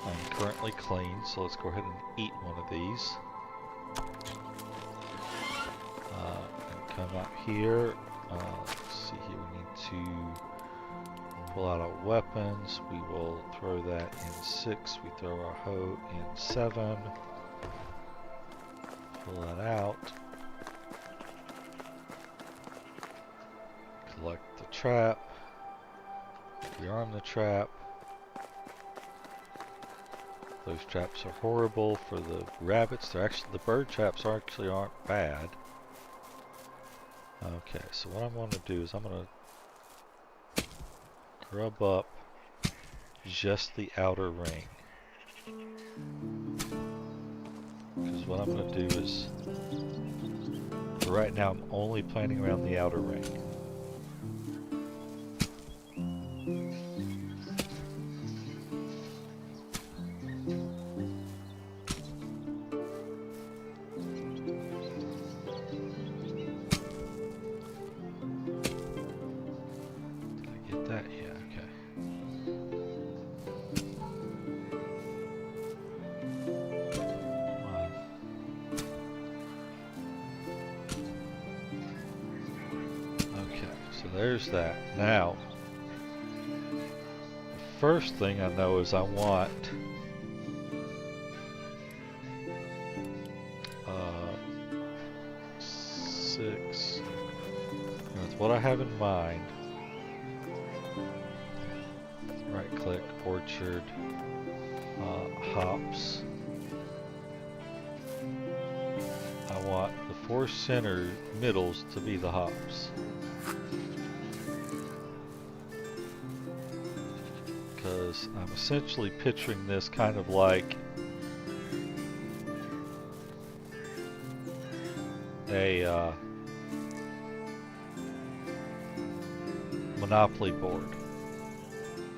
[SPEAKER 1] I'm currently clean, so let's go ahead and eat one of these. And come out here. Let's see here, we need to pull out our weapons. We will throw that in 6. We throw our hoe in 7. Pull that out. Collect the trap. Rearm the trap. Those traps are horrible for the rabbits. They're actually, the bird traps actually aren't bad. Okay, so what I'm going to do is I'm going to grub up just the outer ring. Because what I'm going to do is, for right now, I'm only planning around the outer ring. There's that. Now, the first thing I know is I want six. That's what I have in mind. Right click, orchard, hops. I want the 4 center middles to be the hops. Because I'm essentially picturing this kind of like a Monopoly board.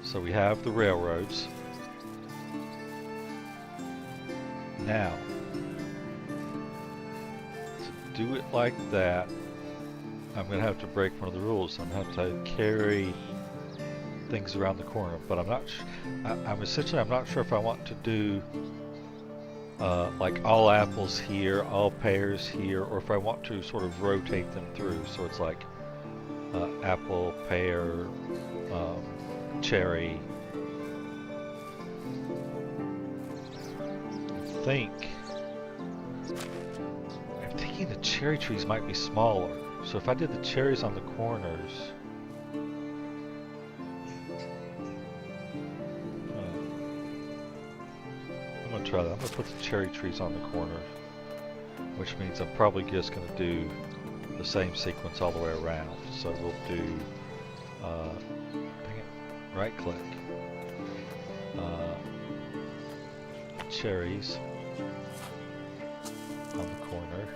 [SPEAKER 1] So we have the railroads. Now, to do it like that, I'm going to have to break one of the rules. I'm going to have to carry things around the corner, but I'm not. I'm not sure if I want to do like all apples here, all pears here, or if I want to sort of rotate them through. So it's like apple, pear, cherry. I'm thinking the cherry trees might be smaller. So if I did the cherries on the corners. Try that. I'm going to put the cherry trees on the corner, which means I'm probably just going to do the same sequence all the way around. So we'll do right click, cherries on the corner.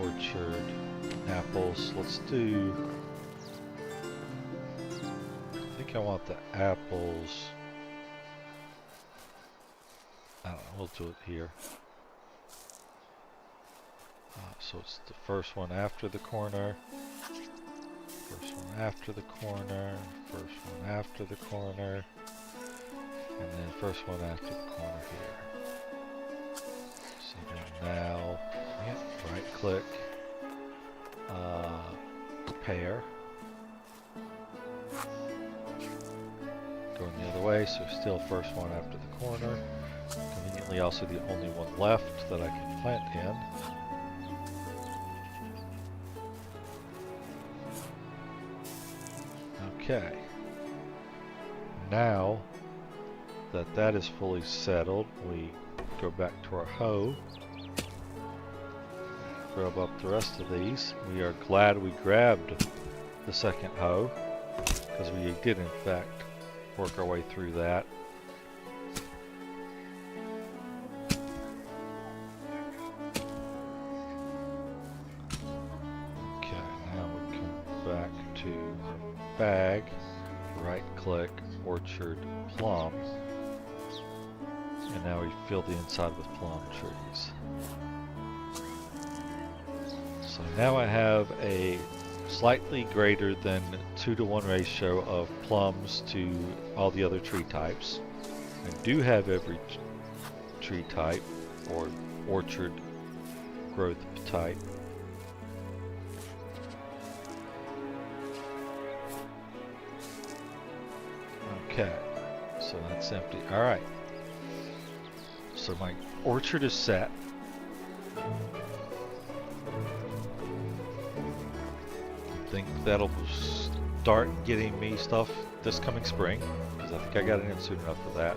[SPEAKER 1] orchard, apples. Let's do... I think I want the apples. I don't know, we'll do it here. So it's the first one after the corner, first one after the corner, first one after the corner, and then first one after the corner here. So then now, right click, pair. Going the other way, so still first one after the corner. Conveniently also the only one left that I can plant in. Okay. Now that that is fully settled, we go back to our hoe. Grab up the rest of these. We are glad we grabbed the second hoe, because we did in fact work our way through that. Okay, now we come back to our bag, right click, orchard, plum, and now we fill the inside with plum trees. So now I have a slightly greater than 2-to-1 ratio of plums to all the other tree types. I do have every tree type or orchard growth type. Okay, so that's empty. Alright, so my orchard is set. I think that'll start getting me stuff this coming spring, because I think I got it in soon enough for that.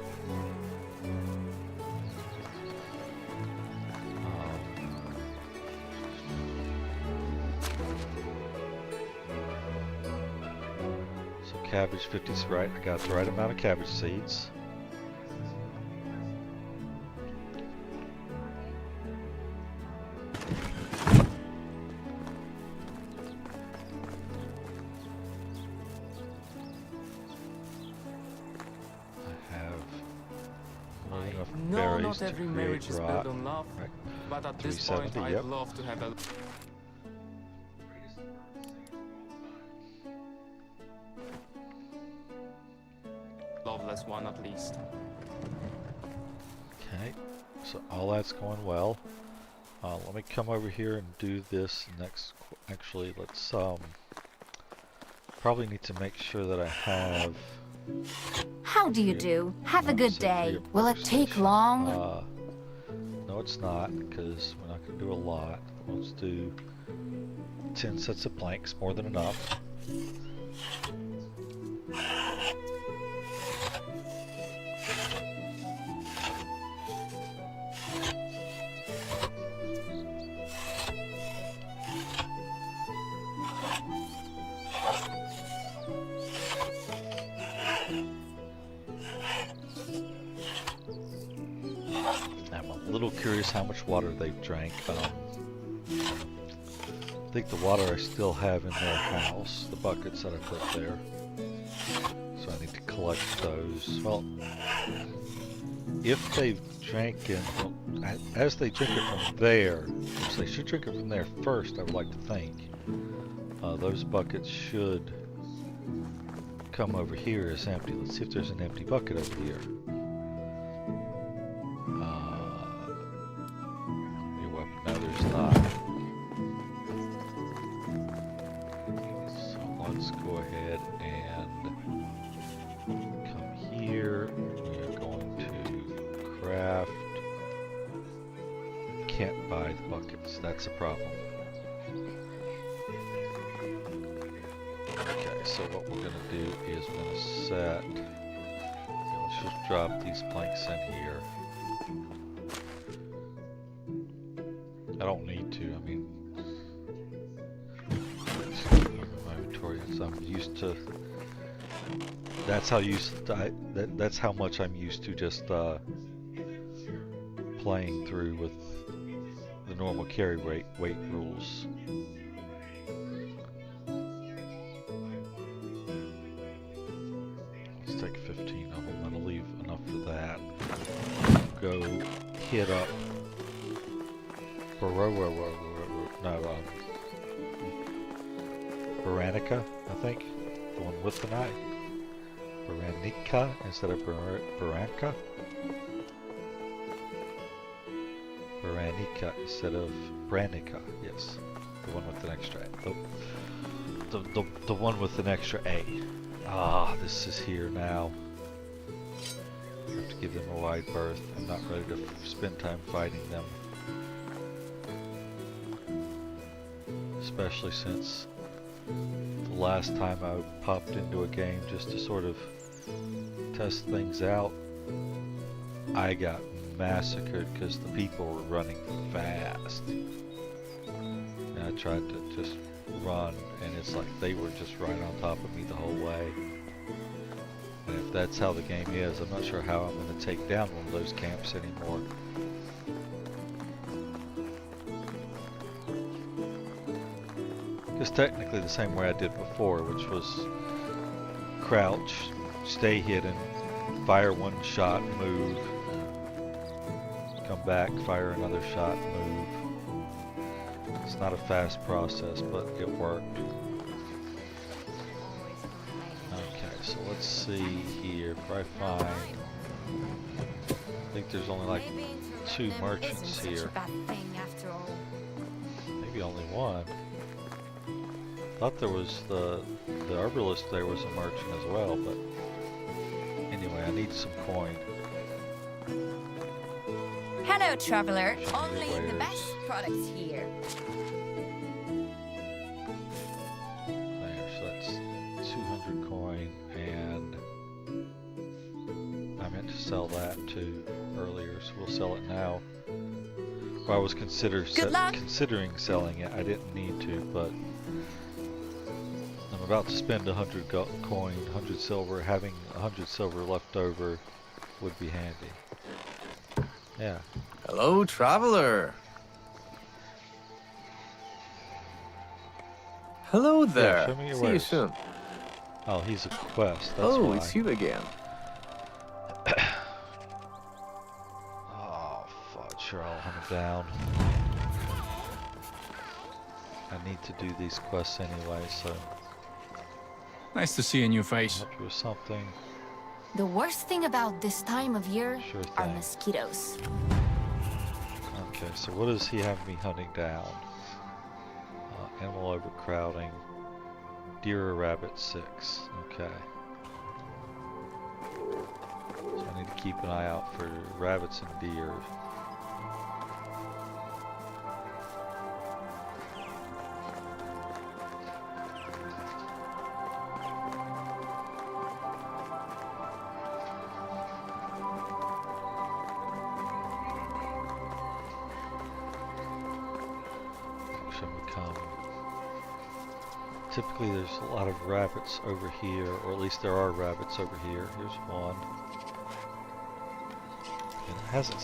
[SPEAKER 1] So cabbage 50's right, I got the right amount of cabbage seeds.
[SPEAKER 2] Not every marriage is built on love,
[SPEAKER 1] right.
[SPEAKER 2] but at this point I'd
[SPEAKER 1] yep.
[SPEAKER 2] love to have a loveless one at least.
[SPEAKER 1] Okay, so all that's going well. Let me come over here and do this next. Actually, let's probably need to make sure that I have.
[SPEAKER 4] How do you do? Have a good day. Will it take long?
[SPEAKER 1] No, it's not, because we're not going to do a lot. Let's do 10 sets of planks, more than enough. Curious how much water they've drank. I think the water I still have in their house, the buckets that I put there. So I need to collect those. Well, if they've drank it, as they drink it from there, which they should drink it from there first, I would like to think, those buckets should come over here as empty. Let's see if there's an empty bucket over here. No, there's not. So let's go ahead and come here. We are going to craft. Can't buy the buckets. That's a problem. Okay, so what we're going to do is we're going to set. Let's just drop these planks in here. I don't need to, I mean, my inventory, so I'm used to, that's how that's how much I'm used to just playing through with the normal carry weight rules. Let's take 15 of them. That'll leave enough for that. Go hit up Baranica, I think. The one with the knife. Baranica instead of Baranka. Baranica instead of Branica, yes. The one with an extra A. The one with an extra A. Ah, this is here now. I have to give them a wide berth. I'm not ready to spend time fighting them. Especially since the last time I popped into a game just to sort of test things out, I got massacred because the people were running fast. And I tried to just run, and it's like they were just right on top of me the whole way. And if that's how the game is, I'm not sure how I'm going to take down one of those camps anymore. Just technically the same way I did before, which was crouch, stay hidden, fire one shot, move, come back, fire another shot, move. It's not a fast process, but it worked. Okay, so let's see here. If I find, I think there's only like 2 merchants here. Maybe only one. Thought there was the herbalist there was a merchant as well, but anyway, I need some coin.
[SPEAKER 4] Hello, traveler.
[SPEAKER 1] Show me
[SPEAKER 4] Only
[SPEAKER 1] your
[SPEAKER 4] the
[SPEAKER 1] wares.
[SPEAKER 4] best products here.
[SPEAKER 1] There, so that's 200 coin, and I meant to sell that too earlier, so we'll sell it now. Well, I was considering selling it. I didn't need to, but I'm about to spend 100 coin, 100 silver. Having 100 silver left over would be handy. Yeah.
[SPEAKER 7] Hello, traveler. Hello there.
[SPEAKER 1] show me your
[SPEAKER 7] See you
[SPEAKER 1] wares.
[SPEAKER 7] soon.
[SPEAKER 1] Oh, he's a quest. That's
[SPEAKER 7] Oh,
[SPEAKER 1] why.
[SPEAKER 7] it's you again.
[SPEAKER 1] Oh, fudge. Sure, I'll hunt him down. I need to do these quests anyway, so
[SPEAKER 6] Nice to see a new face.
[SPEAKER 1] help you with something.
[SPEAKER 4] The worst thing about this time of year
[SPEAKER 1] Sure
[SPEAKER 4] are
[SPEAKER 1] thing.
[SPEAKER 4] mosquitoes.
[SPEAKER 1] Okay, so what does he have me hunting down? Animal overcrowding. Deer or rabbit 6. Okay. So I need to keep an eye out for rabbits and deer. Typically there's a lot of rabbits over here, or at least there are rabbits over here. Here's one. And it hasn't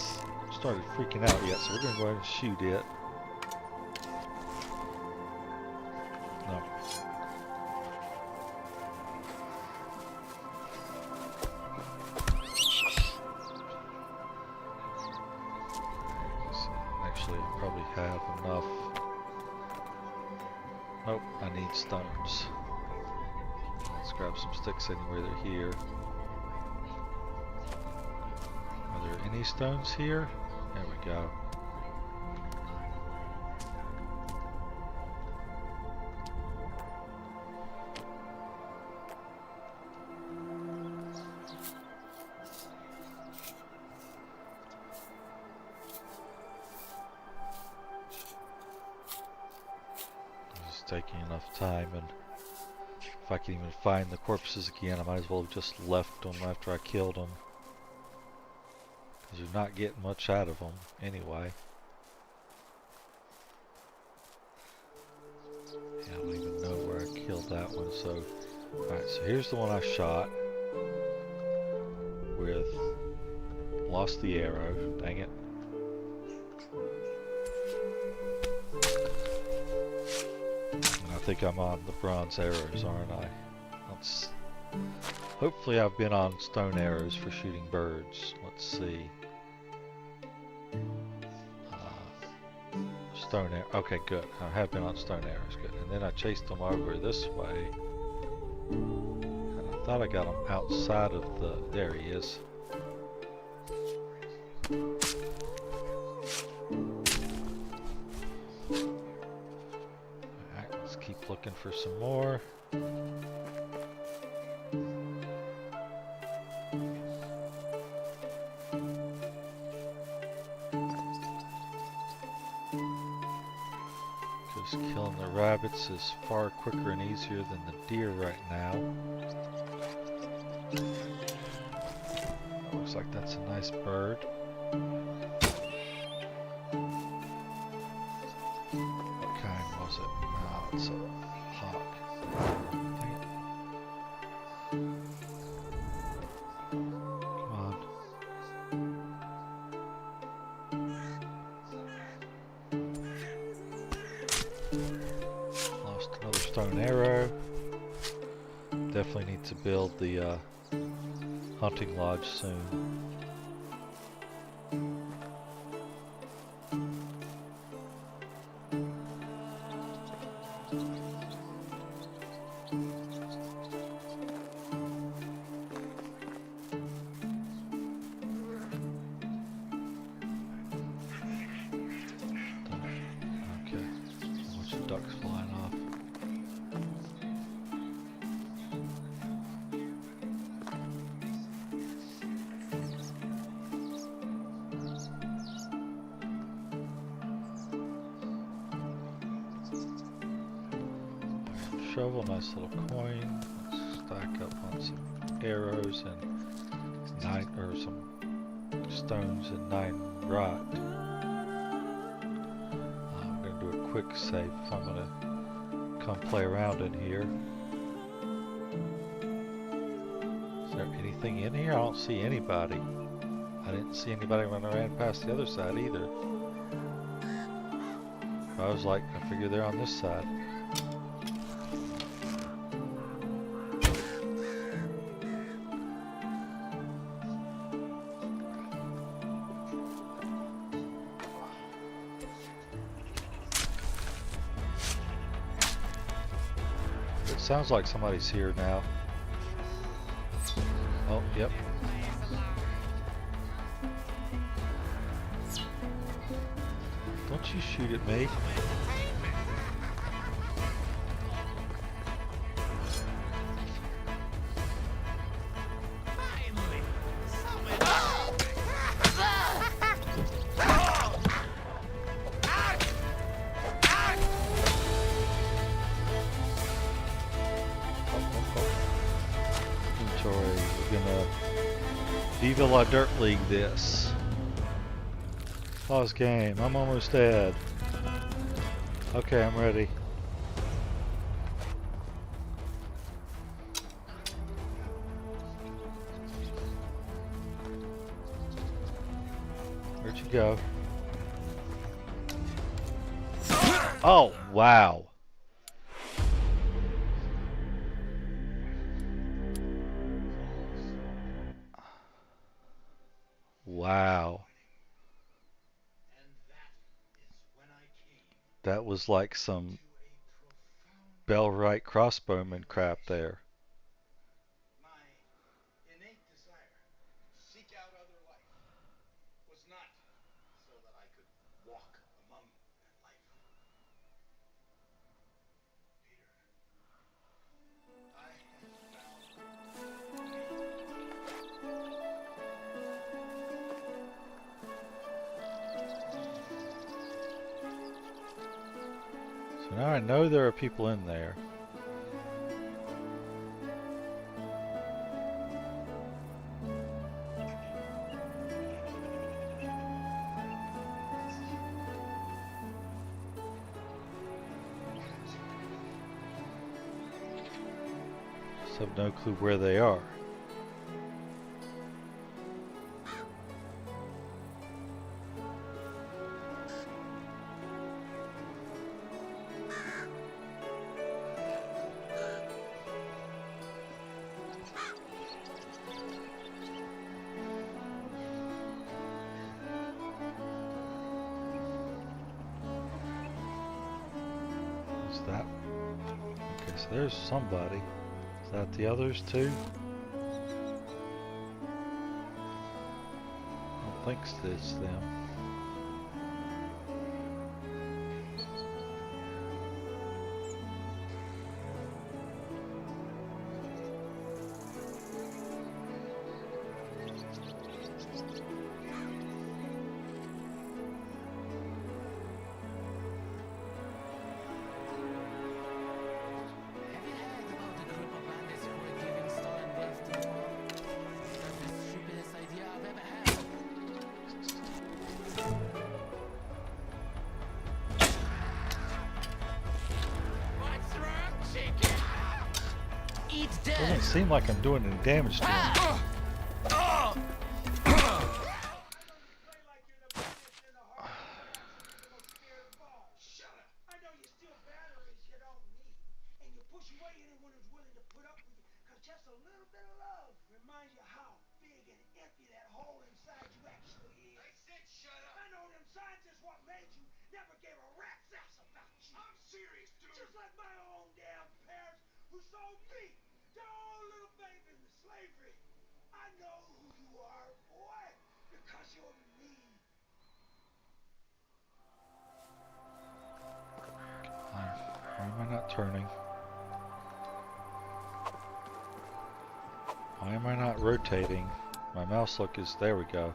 [SPEAKER 1] started freaking out yet, so we're going to go ahead and shoot it. No. Actually, I probably have enough. Nope, I need stones. Let's grab some sticks anyway, they're here. Are there any stones here? There we go. Taking enough time, and if I can even find the corpses again, I might as well have just left them after I killed them, because you're not getting much out of them anyway. Yeah, I don't even know where I killed that one. So alright, so here's the one I shot with, lost the arrow, dang it. think I'm on the bronze arrows, aren't I? Let's. Hopefully, I've been on stone arrows for shooting birds. Let's see. Stone arrow. Okay, good. I have been on stone arrows. Good. And then I chased them over this way. And I thought I got him outside of the. There he is. Alright, let's keep looking for some more. Killing the rabbits is far quicker and easier than the deer right now. Looks like that's a nice bird. What kind was it? Oh, it's a hawk. Dang it. Come on. Lost another stone arrow. Definitely need to build the hunting lodge soon. Okay, a bunch of ducks flying off. Shovel, nice little coin. Let's stack up on some arrows and some stones and 9 rot. I'm gonna do a quick save if I'm gonna come play around in here. Is there anything in here? I don't see anybody. I didn't see anybody when I ran past the other side either. I was like, I figure they're on this side. Sounds like somebody's here now. Oh, yep. Don't you shoot at me. We're gonna Viva La Dirt League this. Pause game. I'm almost dead. Okay, I'm ready. Where'd you go? Oh, wow. Wow. That was like some Bellwright crossbowman crap there.
[SPEAKER 3] My innate desire to seek out other life was not so that I could walk among that life. Peter, I have
[SPEAKER 1] So now I know there are people in there. Just have no clue where they are. that? Okay, so there's somebody. Is that the others too? I don't think it's them. Doesn't seem like I'm doing any damage to him. Why am I not turning? Why am I not rotating? My mouse look is, there we go.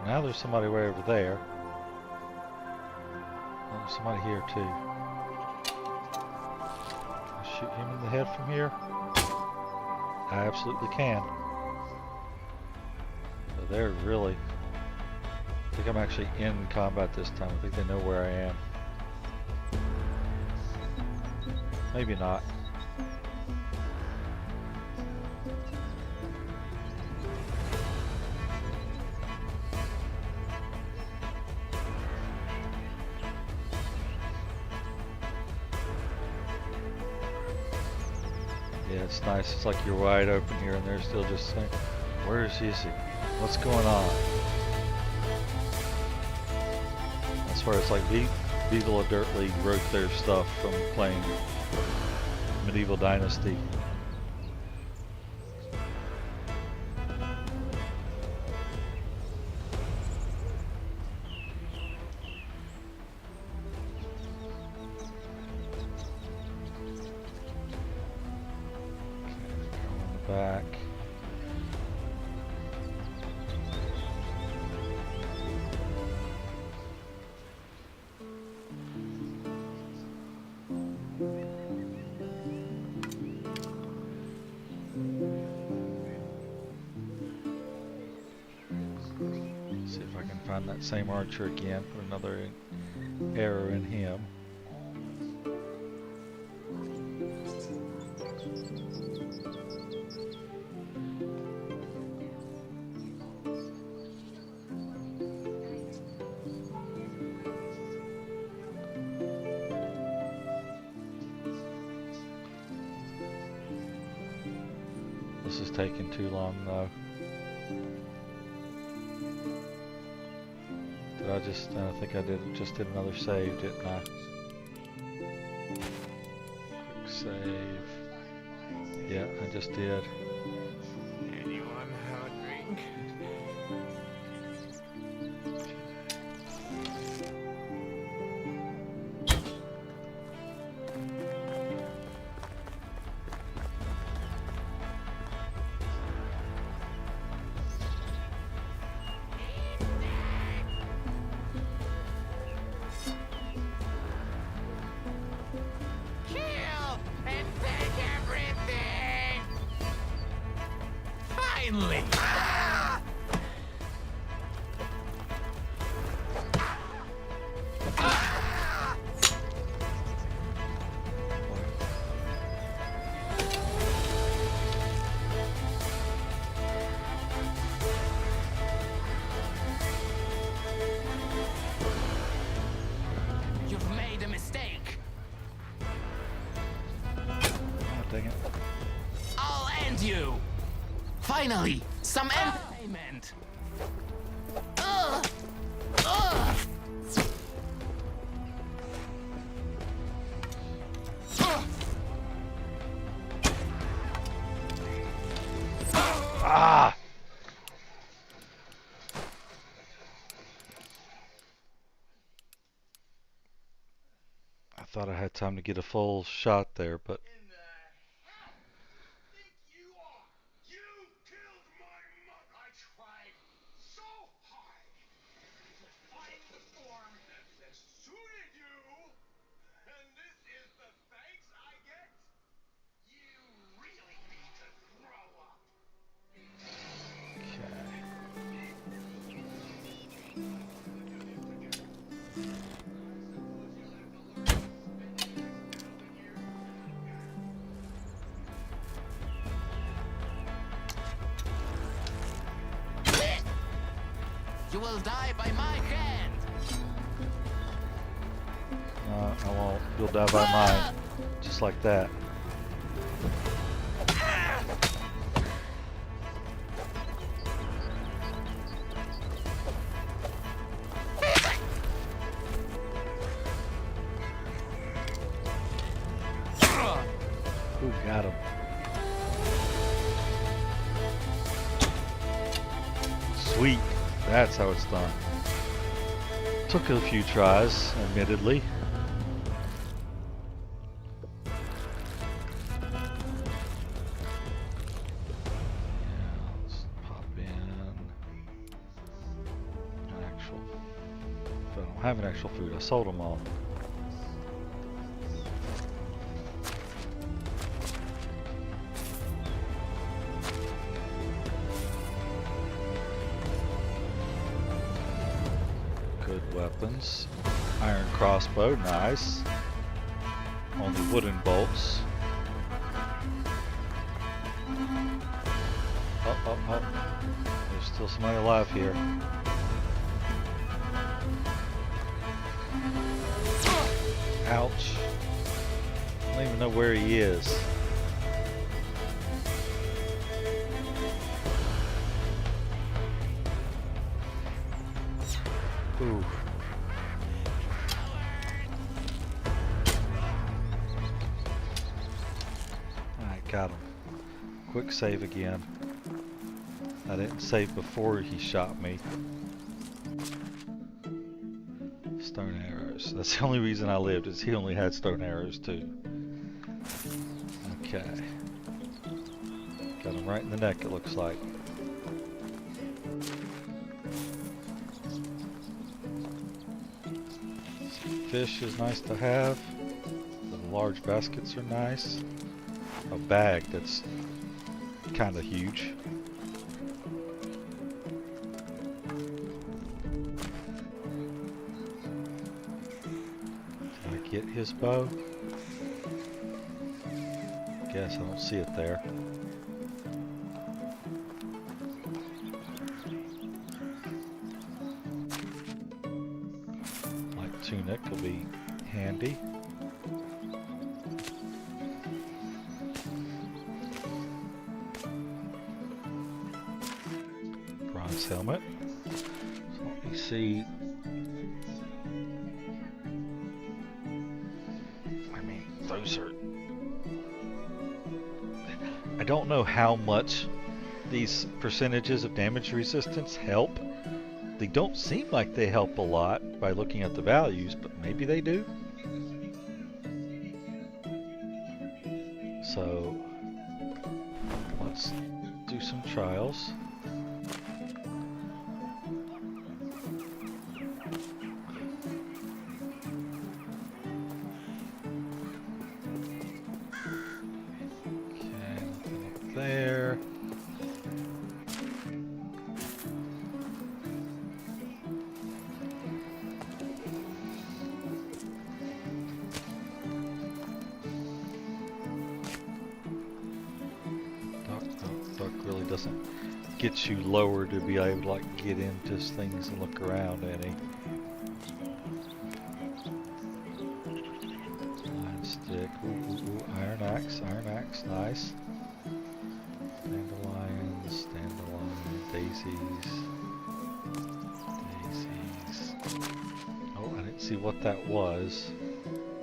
[SPEAKER 1] Now there's somebody way over there. Oh, there's somebody here too. Can I shoot him in the head from here? I absolutely can. So they're really... I think I'm actually in combat this time. I think they know where I am. Maybe not. Yeah, it's nice. It's like you're wide open here and they're still just saying, where is he? What's going on? That's where it's like Beagle of Dirt League wrote their stuff from playing Medieval Dynasty. Back. See if I can find that same archer again, put another arrow in him. This is taking too long though. Did I just, I think I just did another save, didn't I? Quick save. Yeah, I just did.
[SPEAKER 6] Anyone have a drink? Finally!
[SPEAKER 1] dang it.
[SPEAKER 6] I'll end you! Finally, some entertainment!
[SPEAKER 1] Ah! I thought I had time to get a full shot there, but
[SPEAKER 3] In the hell think you are? You killed my mother. I tried so hard to find the form that suited you, and this is the thanks I get? You really need to grow up.
[SPEAKER 6] You will die by my hand!
[SPEAKER 1] I won't. You'll die by mine. Just like that. Ooh, got him. Sweet. That's how it's done. Took a few tries, admittedly. Yeah, let's pop in an actual. If I don't have an actual food, I sold them all. Good weapons. Iron crossbow, nice. Only wooden bolts. Oh, oh, oh. There's still somebody alive here. Ouch. I don't even know where he is. Ooh. Alright, got him. Quick save again. I didn't save before he shot me. Stone arrows. That's the only reason I lived, is he only had stone arrows too. Okay. Got him right in the neck, it looks like. Fish is nice to have. The large baskets are nice. A bag that's kind of huge. Did I get his bow? Guess I don't see it there. Tunic will be handy. Bronze helmet. So let me see. I mean, those are... I don't know how much these percentages of damage resistance help. They don't seem like they help a lot by looking at the values, but maybe they do. So let's do some trials. Okay, nothing up there. Doesn't get you lower to be able to like get into things and look around any. Iron stick, ooh, iron iron axe, nice. Dandelions, daisies. Oh, I didn't see what that was.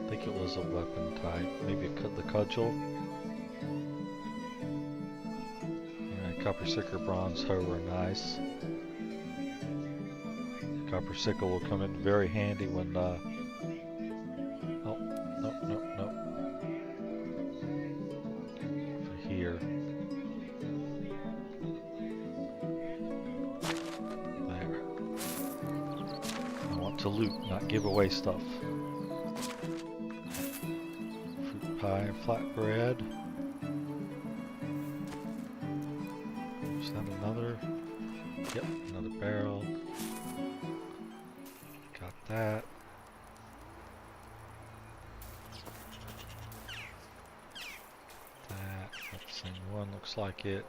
[SPEAKER 1] I think it was a weapon type. Maybe the cudgel. And copper sickle, bronze hoe are nice. Copper sickle will come in very handy when oh, no. For here. There. I want to loot, not give away stuff. Fruit pie and flatbread. Is that another? Yep, another barrel. Got that. That's the same one, looks like it.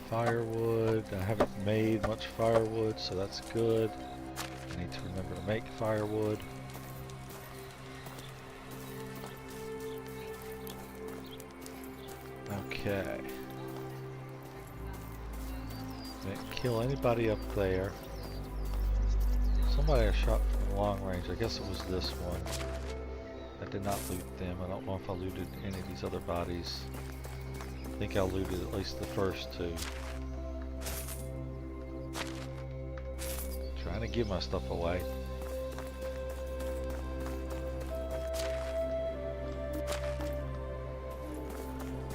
[SPEAKER 1] Firewood. I haven't made much firewood, so that's good. I need to remember to make firewood. Okay. Didn't kill anybody up there. Somebody I shot from long range. I guess it was this one. I did not loot them. I don't know if I looted any of these other bodies. I think I looted at least the first two. Trying to give my stuff away.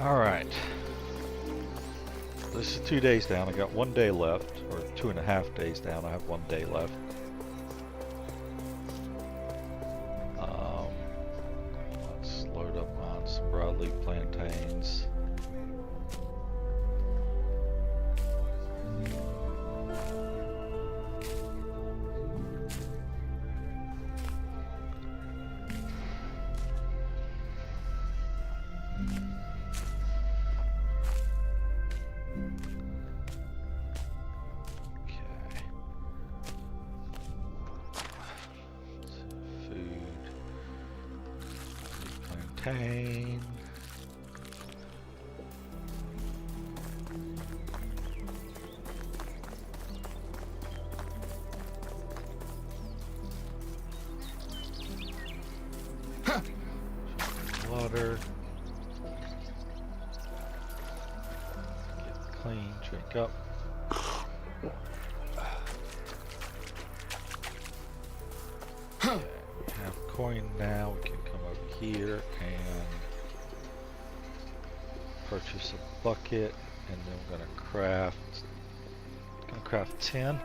[SPEAKER 1] Alright. This is 2 days down. I got 1 day left. Or 2.5 days down. I have 1 day left. Let's load up on some broadleaf plantains. Plantain. Water. Get clean, drink up. Okay, we have coin now. We can come over here and purchase a bucket, and then we're gonna craft 10.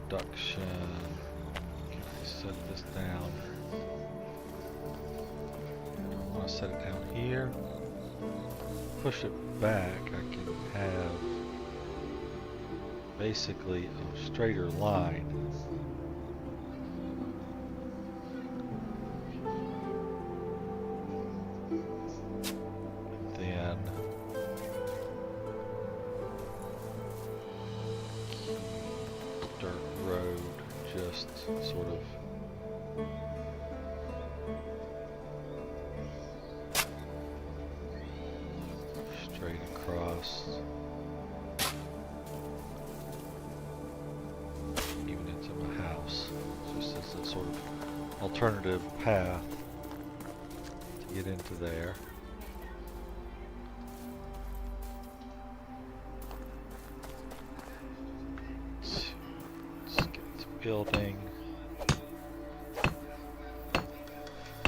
[SPEAKER 1] Production. Can I set this down? I want to set it down here. Push it back. I can have basically a straighter line. Then dirt road just sort of straight across. alternative path to get into there. Let's get to building.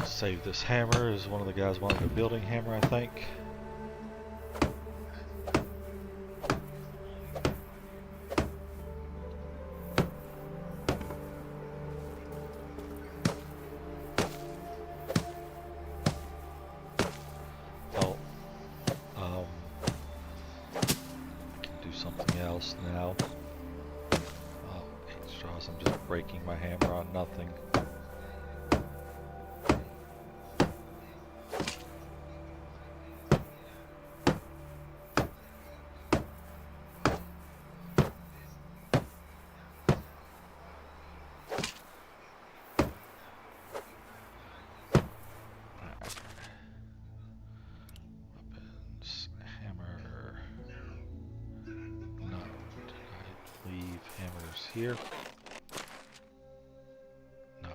[SPEAKER 1] Save this hammer, as one of the guys wanted a building hammer, I think. Oh, I can do something else now. Oh, 8 straws, I'm just breaking my hammer on nothing. Here. No.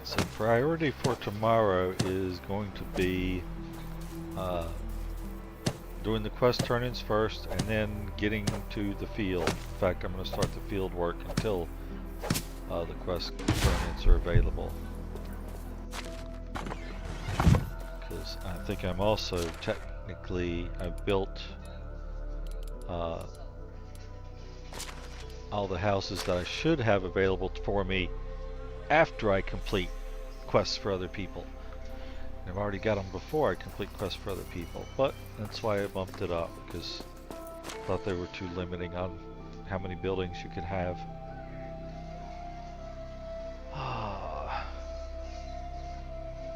[SPEAKER 1] So priority for tomorrow is going to be doing the quest turn-ins first, and then getting to the field. In fact, I'm going to start the field work until the quest turn-ins are available. Because I think I'm also technically, I've built all the houses that I should have available for me after I complete quests for other people. I've already got them before I complete quests for other people, but that's why I bumped it up, because I thought they were too limiting on how many buildings you could have.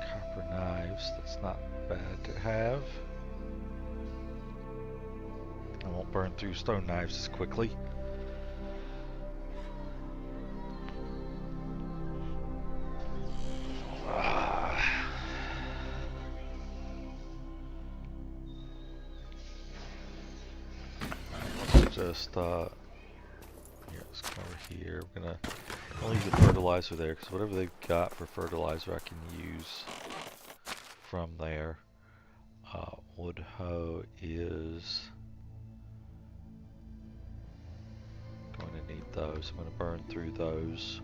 [SPEAKER 1] Copper knives, that's not bad to have. I won't burn through stone knives as quickly. Just yeah, let's come over here. We're gonna leave the fertilizer there, because whatever they've got for fertilizer I can use from there. Wood hoe is going to need those. I'm going to burn through those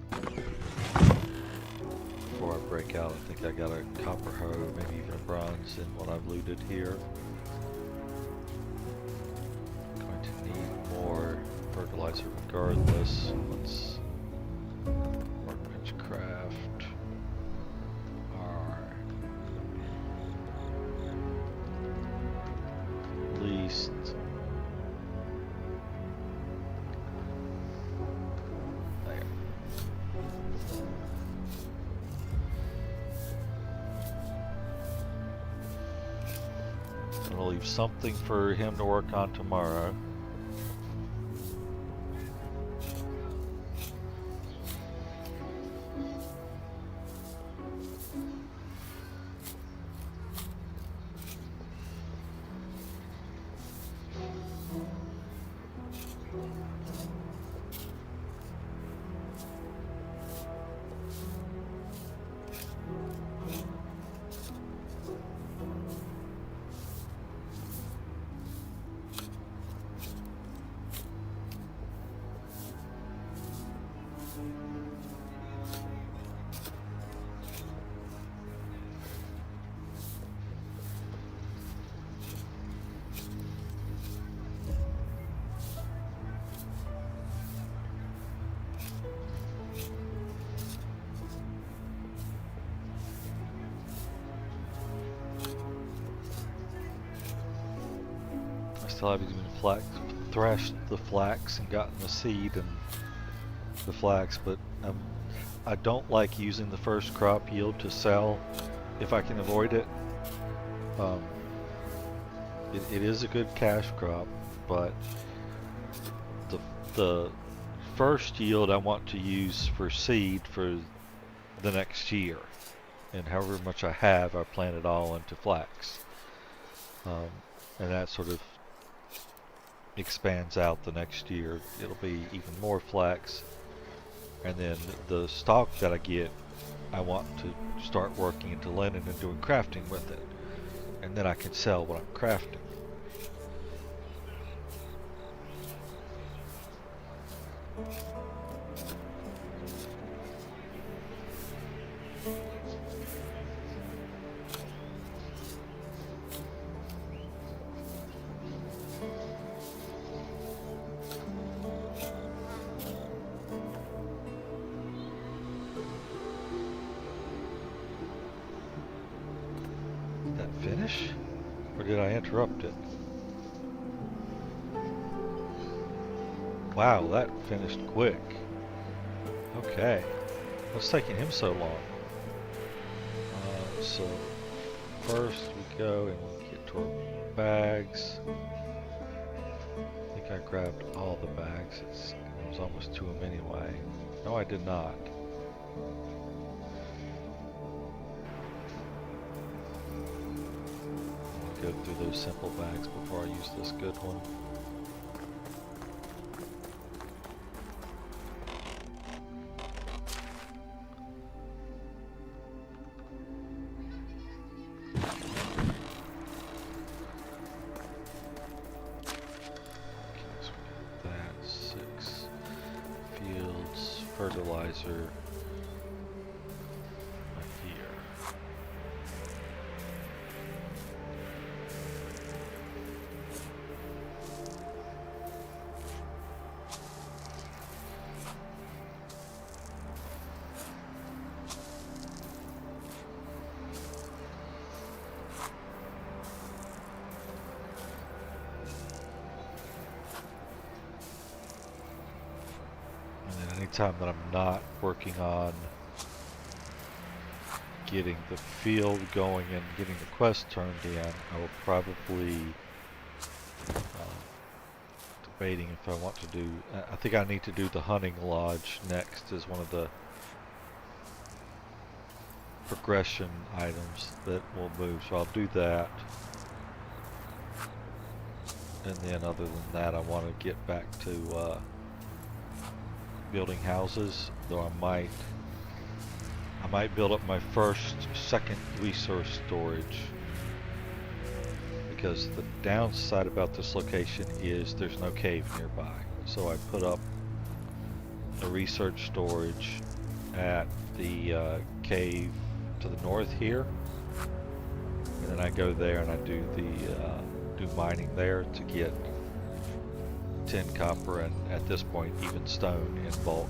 [SPEAKER 1] before I break out. I think I got a copper hoe, maybe even a bronze in what I've looted here. Going to need more fertilizer regardless. Let's workbench craft our least there. I'm gonna leave something for him to work on tomorrow. still haven't even threshed the flax and gotten the seed and the flax, but I don't like using the first crop yield to sell if I can avoid it. It is a good cash crop, but the first yield I want to use for seed for the next year, and however much I have, I plant it all into flax, and that sort of expands out the next year. It'll be even more flax, and then the stalk that I get, I want to start working into linen and doing crafting with it, and then I can sell what I'm crafting. Finish? Or did I interrupt it? Wow, that finished quick. Okay. What's taking him so long? So first we go and we get to our bags. I think I grabbed all the bags. It was almost to them anyway. No, I did not. Go through those simple bags before I use this good one. Okay, so we got that. 6 fields, fertilizer. Anytime that I'm not working on getting the field going and getting the quest turned in, I will probably debating if I want to do. I think I need to do the hunting lodge next as one of the progression items that will move. So I'll do that, and then other than that, I want to get back to building houses, though I might build up my second resource storage, because the downside about this location is there's no cave nearby. So I put up a research storage at the cave to the north here, and then I go there and I do do mining there to get tin, copper, and at this point even stone in bulk.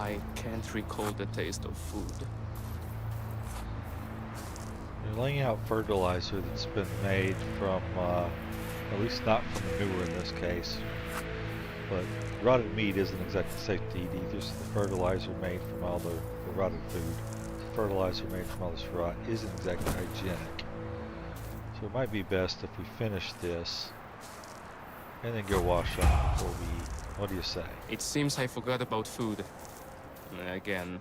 [SPEAKER 2] I can't recall the taste of food.
[SPEAKER 1] You're laying out fertilizer that's been made from, at least not from manure in this case, but rotted meat isn't exactly safe to eat either, so the fertilizer made from all the rotted food, the fertilizer made from all this rot isn't exactly hygienic. So it might be best if we finish this and then go wash up before we eat. What do you say?
[SPEAKER 2] It seems I forgot about food. Again.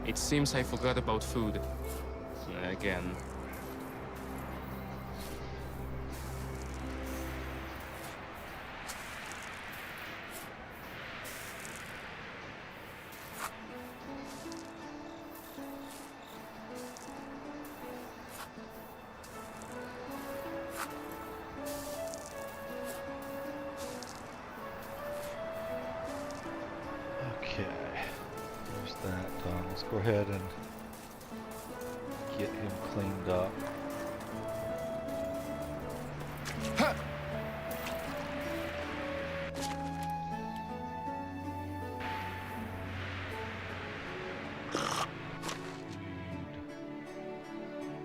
[SPEAKER 2] It seems I forgot about food. Again.
[SPEAKER 1] Okay, there's that done. Let's go ahead and get him cleaned up.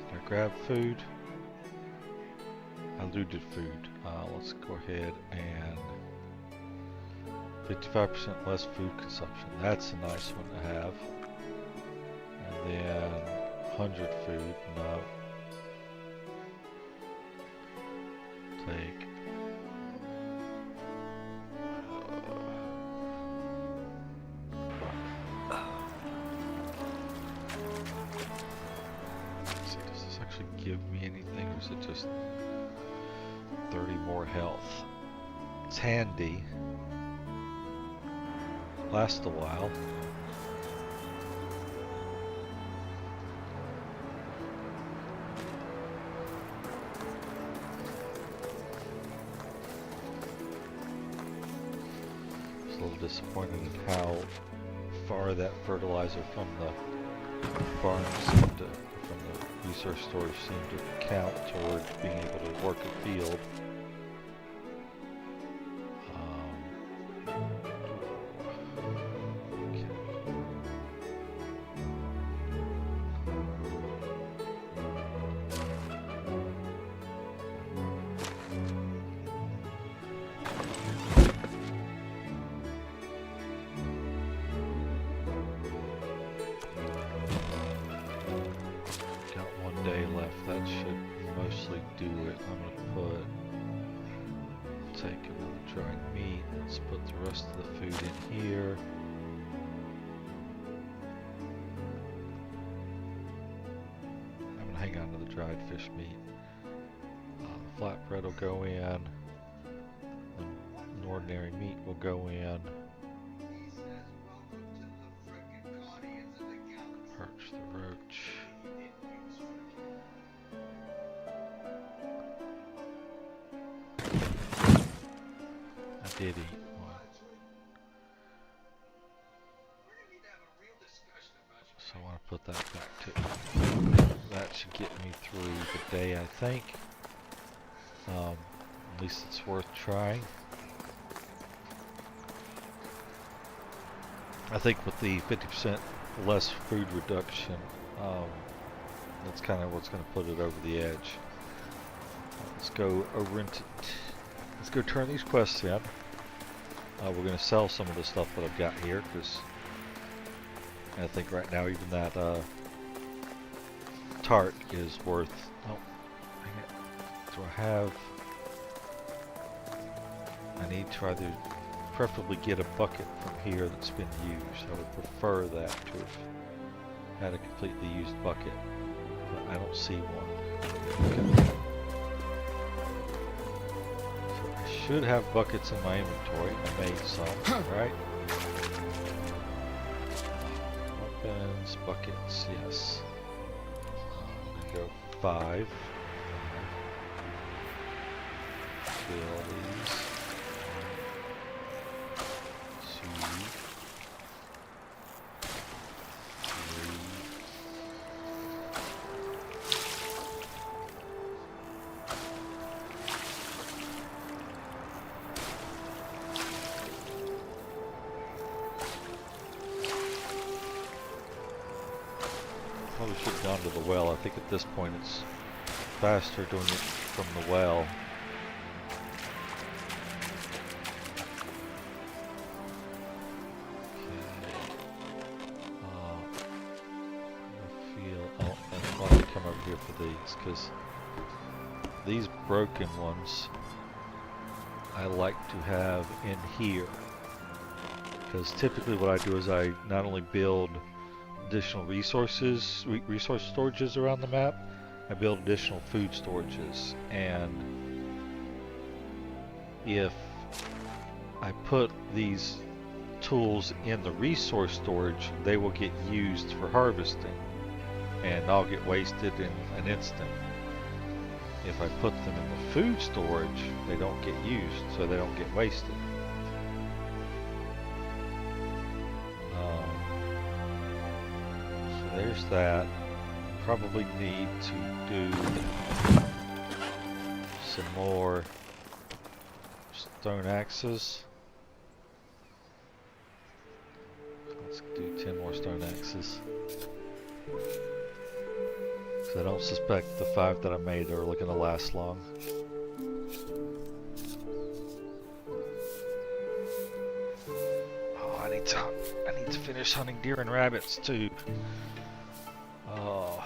[SPEAKER 1] Did I grab food? I looted food. Let's go ahead and 55% less food consumption. That's a nice one to have. And then 100 food. No. Take. Let's see, does this actually give me anything, or is it just 30 more health? It's handy. Last a while. It's a little disappointed in how far that fertilizer from the farm seemed to, from the resource storage seemed to count towards being able to work a field. That should mostly do it. I'm gonna take another dried meat. Let's put the rest of the food in here. I'm gonna hang on to the dried fish meat. The flatbread will go in. An ordinary meat will go in. Perch the roach. Did eat one. So I want to put that back too. That should get me through the day, I think. At least it's worth trying. I think with the 50% less food reduction, that's kind of what's going to put it over the edge. Let's go over into... Let's go turn these quests in. We're going to sell some of the stuff that I've got here, because I think right now even that tart is worth... Oh, dang it. Do I have... I need to either preferably get a bucket from here that's been used. I would prefer that to have had a completely used bucket, but I don't see one. Okay. Should have buckets in my inventory. I made some, right? Weapons. bronze buckets, yes. I'm gonna go 5. Fill these. 2. 3. Probably should have gone to the well. I think at this point it's faster doing it from the well. I want to come over here for these, because these broken ones I like to have in here. Because typically what I do is I not only build additional resource storages around the map, I build additional food storages, and if I put these tools in the resource storage, they will get used for harvesting and I'll get wasted in an instant. If I put them in the food storage, they don't get used, so they don't get wasted. So there's that. Probably need to do some more stone axes. Let's do 10 more stone axes. I don't suspect the 5 that I made are going to last long. Oh, I need to finish hunting deer and rabbits too. Oh.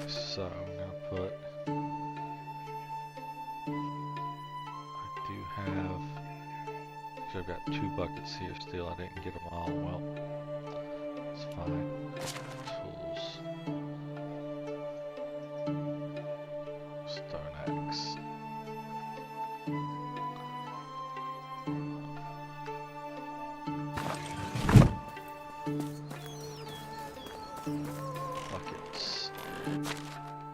[SPEAKER 1] So I'm gonna put, I do have, actually I've got 2 buckets here still, I didn't get them all. Well, it's fine. Tools. Stone axe. Buckets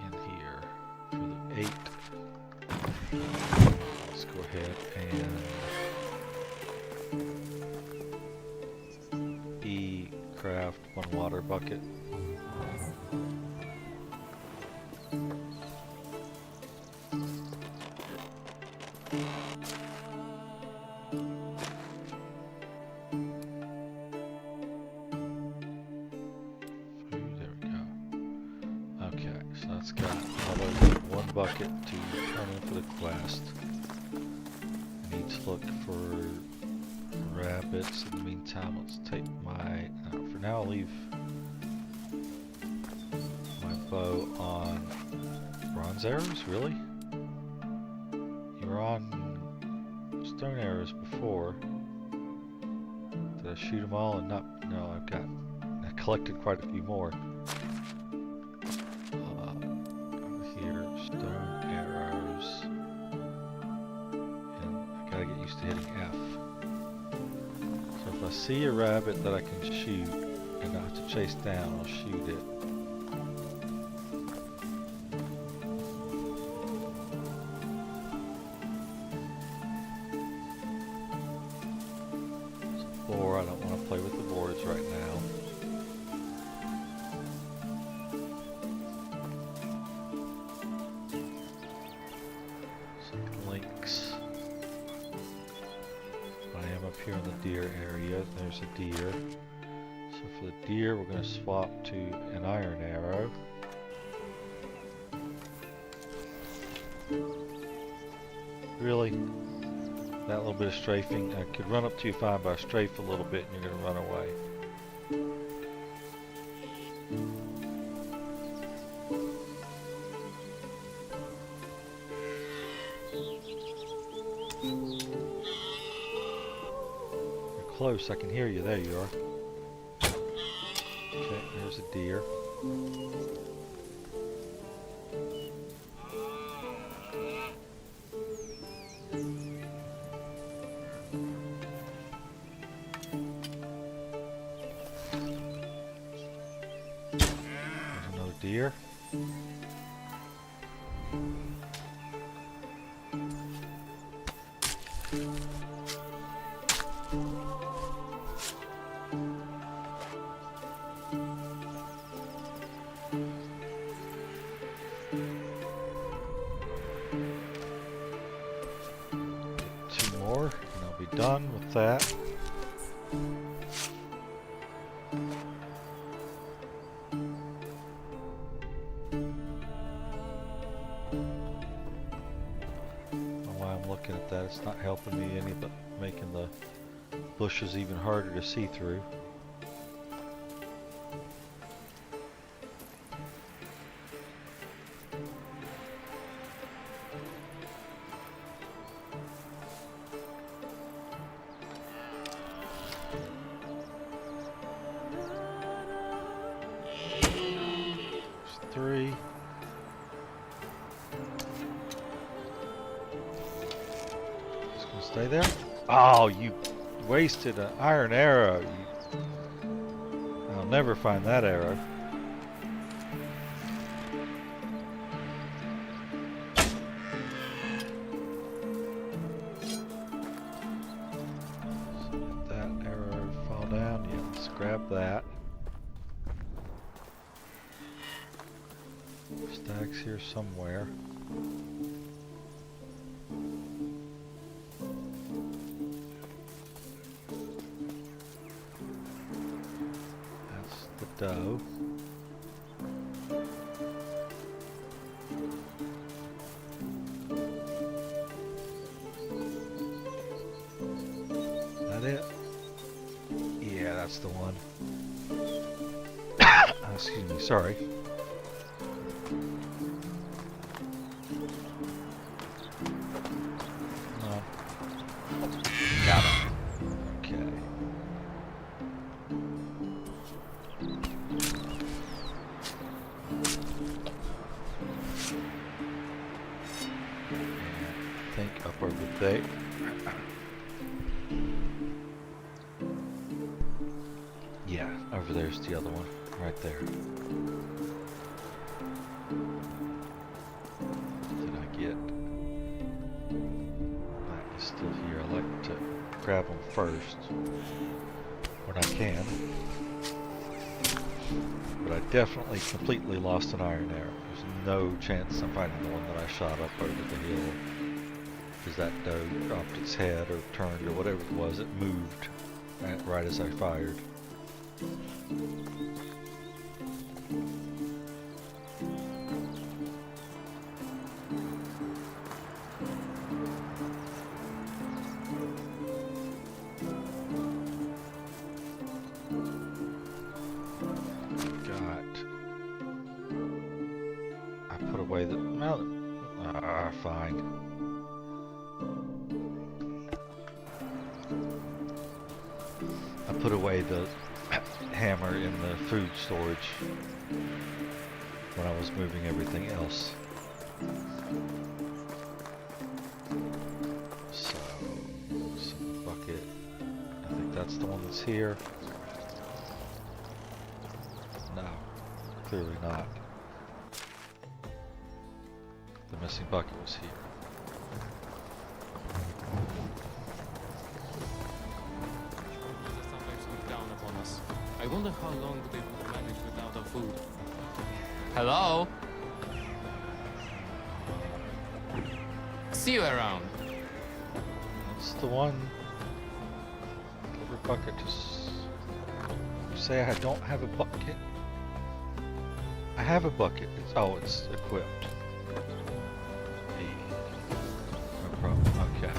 [SPEAKER 1] in here for the 8. Let's go ahead and craft 1 water bucket. So that's got another 1 bucket to turn in for the quest. I need to look for rabbits. In the meantime, let's take my, for now I'll leave my bow on. Bronze arrows, really? You were on stone arrows before. Did I shoot them all and not, no, I collected quite a few more. Stone arrows, and I gotta get used to hitting F. So if I see a rabbit that I can shoot and not have to chase down, I'll shoot it. So boar, I don't want to play with the boards right now. Here in the deer area, there's a deer. So for the deer, we're going to swap to an iron arrow. Really? That little bit of strafing, I could run up to you fine, but I strafe a little bit and you're going to run away. You're close, I can hear you. There you are. Okay, there's a deer. 2 more, and I'll be done with that. It's not helping me any, but making the bushes even harder to see through. There's 3. Stay there. Oh, you wasted an iron arrow. I'll never find that arrow. So let that arrow fall down. Yeah, let's grab that. Stacks here somewhere. Dough. That it? Yeah, that's the one. Excuse me, sorry. Come on. Got it. Okay. Up over there. Yeah, over there's the other one, right there. Did I get? That is still here. I like to grab them first when I can. But I definitely completely lost an iron arrow. There's no chance I'm finding the one that I shot up over the hill. Because that doe dropped its head or turned or whatever it was, it moved right as I fired. I put away the... fine. I put away the hammer in the food storage when I was moving everything else. So, some bucket. I think that's the one that's here. No, clearly not. The missing bucket was here.
[SPEAKER 2] I wonder how long they would manage without our food. Hello? See you around.
[SPEAKER 1] That's the one. Deliver bucket. Just say I don't have a bucket. I have a bucket. It's equipped. No problem. Okay.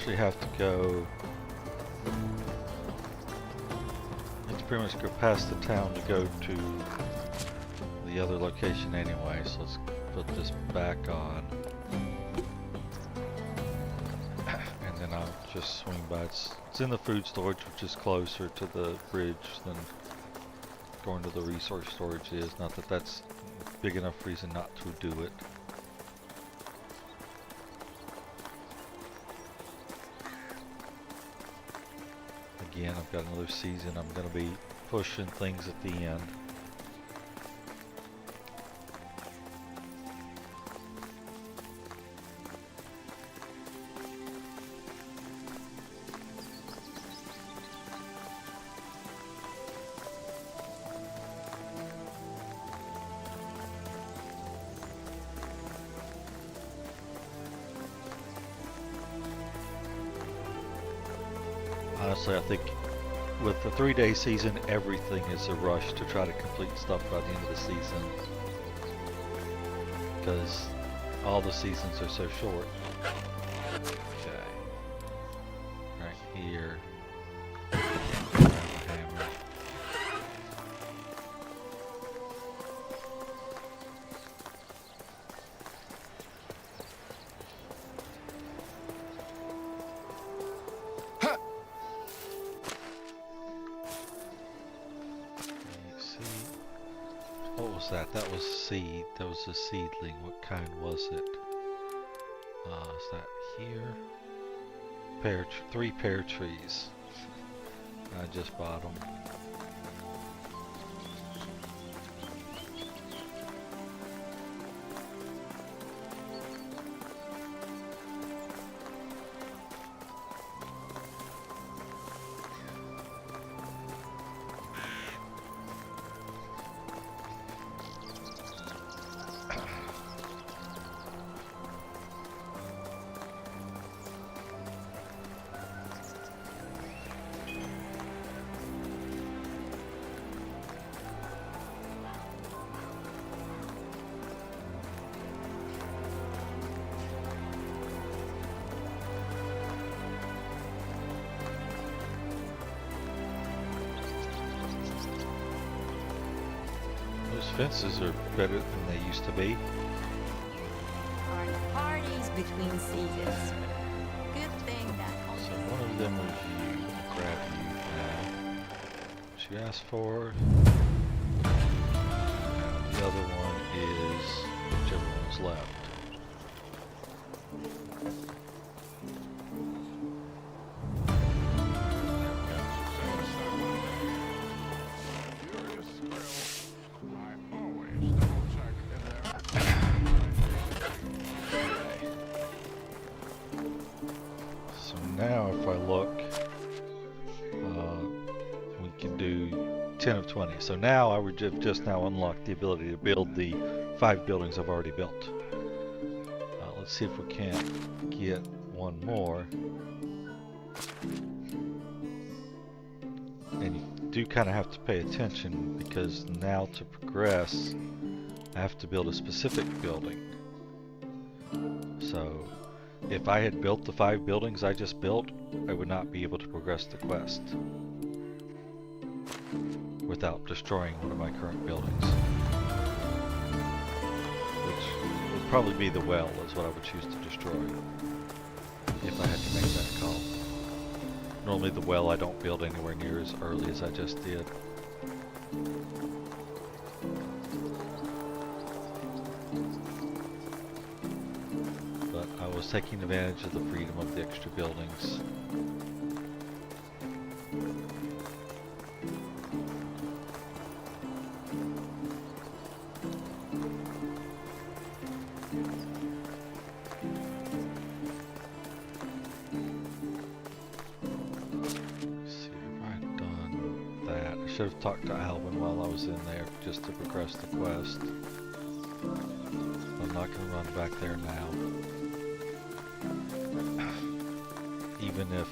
[SPEAKER 1] actually have to go. It's pretty much go past the town to go to the other location anyway. So let's put this back on, and then I'll just swing by. It's in the food storage, which is closer to the bridge than going to the resource storage is. Not that that's a big enough reason not to do it. Again, I've got another season. I'm going to be pushing things at the end. Honestly, I think with the 3-day season, everything is a rush to try to complete stuff by the end of the season. Because all the seasons are so short. Okay. Right here. Hammer. What was that? That was seed. That was a seedling. What kind was it? Is that here? 3 pear trees. I just bought them. Fences are better than they used to be.
[SPEAKER 4] Parties between seasons. Good thing that
[SPEAKER 1] So one of them was you. I'll grab you now. What you asked for. The other one is whichever one's left. Now if I look, we can do 10 of 20. So now I would have just now unlocked the ability to build the 5 buildings I've already built. Let's see if we can't get one more. And you do kind of have to pay attention because now to progress, I have to build a specific building. So if I had built the 5 buildings I just built, I would not be able to progress the quest without destroying one of my current buildings. Which would probably be the well, is what I would choose to destroy if I had to make that call. Normally the well I don't build anywhere near as early as I just did. Was taking advantage of the freedom of the extra buildings. Let's see if I'd done that. I should have talked to Alvin while I was in there just to progress the quest. I'm not going to run back there now. Even if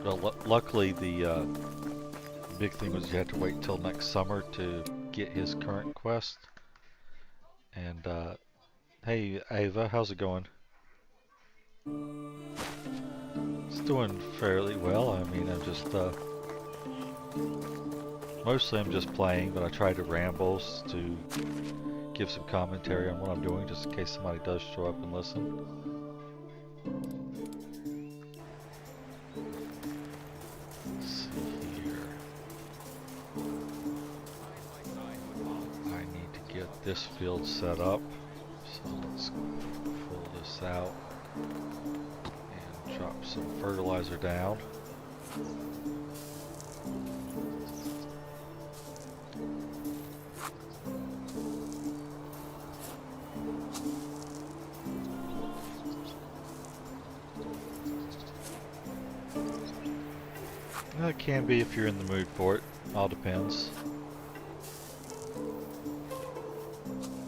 [SPEAKER 1] well, luckily the big thing was you had to wait till next summer to get his current quest, And hey Ava, how's it going? It's doing fairly well. I mean, I'm just mostly I'm just playing, but I try to ramble to give some commentary on what I'm doing, just in case somebody does show up and listen. Let's see here. I need to get this field set up, so let's pull this out and drop some fertilizer down. It can be if you're in the mood for it. All depends.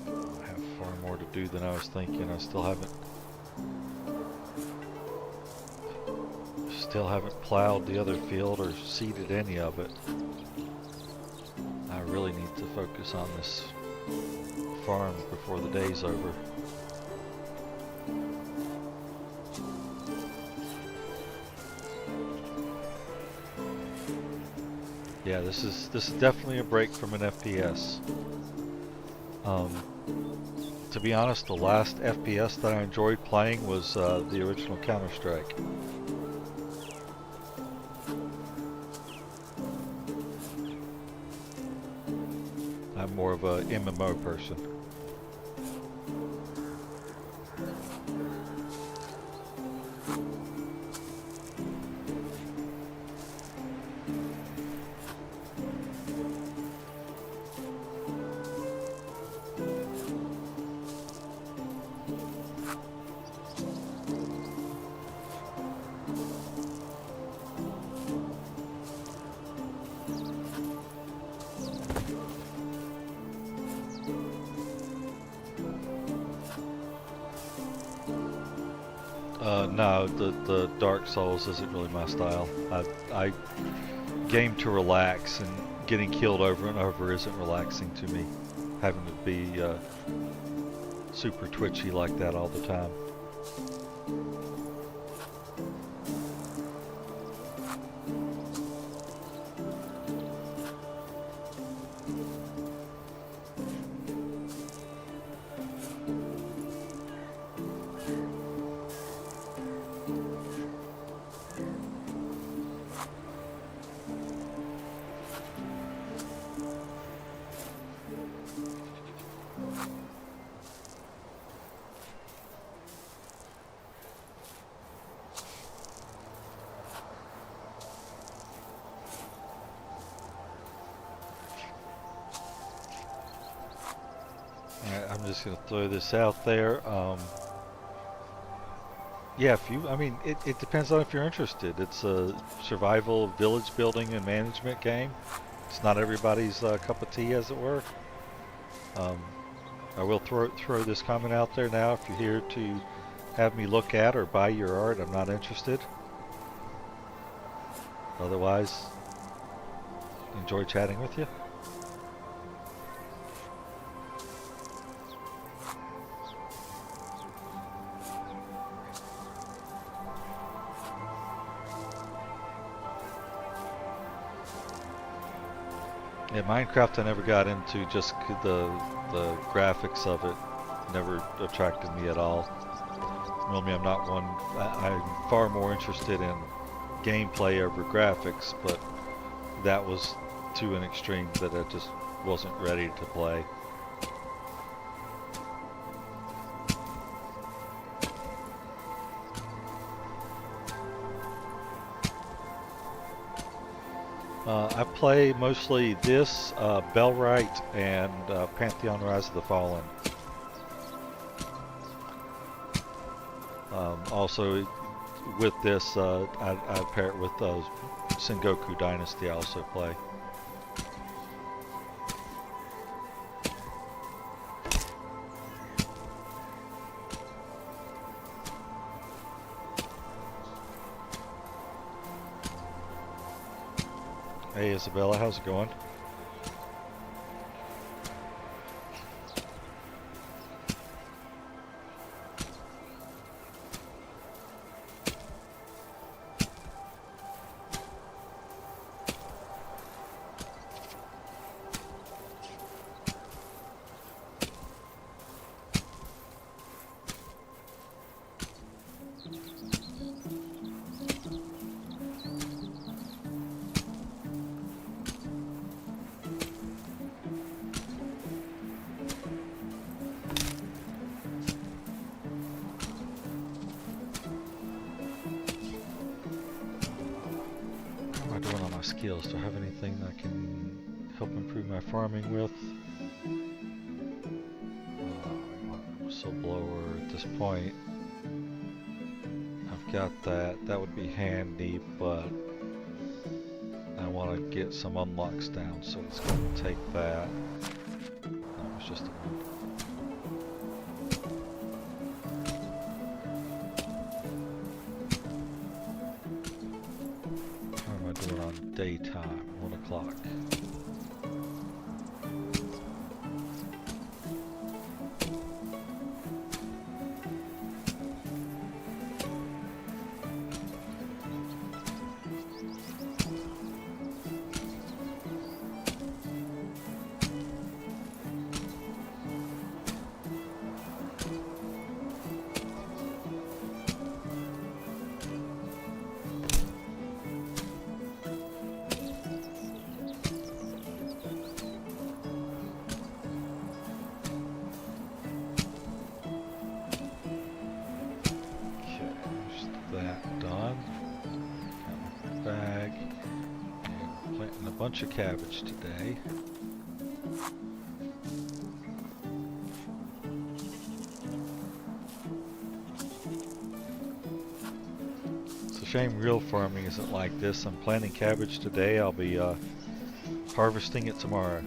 [SPEAKER 1] I have far more to do than I was thinking. I still haven't plowed the other field or seeded any of it. I really need to focus on this farm before the day's over. Yeah, this is definitely a break from an FPS. To be honest, the last FPS that I enjoyed playing was the original Counter-Strike. I'm more of a MMO person. No, the Dark Souls isn't really my style. I game to relax, and getting killed over and over isn't relaxing to me. Having to be super twitchy like that all the time. Alright, I'm just gonna throw this out there. Yeah, it depends on if you're interested. It's a survival village building and management game. It's not everybody's cup of tea, as it were. I will throw this comment out there now. If you're here to have me look at or buy your art, I'm not interested. Otherwise, enjoy chatting with you. Yeah, Minecraft I never got into, just the graphics of it never attracted me at all. Normally I'm not one, I'm far more interested in gameplay over graphics, but that was to an extreme that I just wasn't ready to play. I play mostly this, Bellwright, and Pantheon Rise of the Fallen. Also, with this, I pair it with Sengoku Dynasty I also play. Hey Isabella, how's it going? skills. Do I have anything I can help improve my farming with? Whistleblower at this point. I've got that. That would be handy, but I want to get some unlocks down, so it's going to take that. That was just a How am I doing on daytime? 1 o'clock. Bunch of cabbage today. It's a shame real farming isn't like this. I'm planting cabbage today. I'll be harvesting it tomorrow.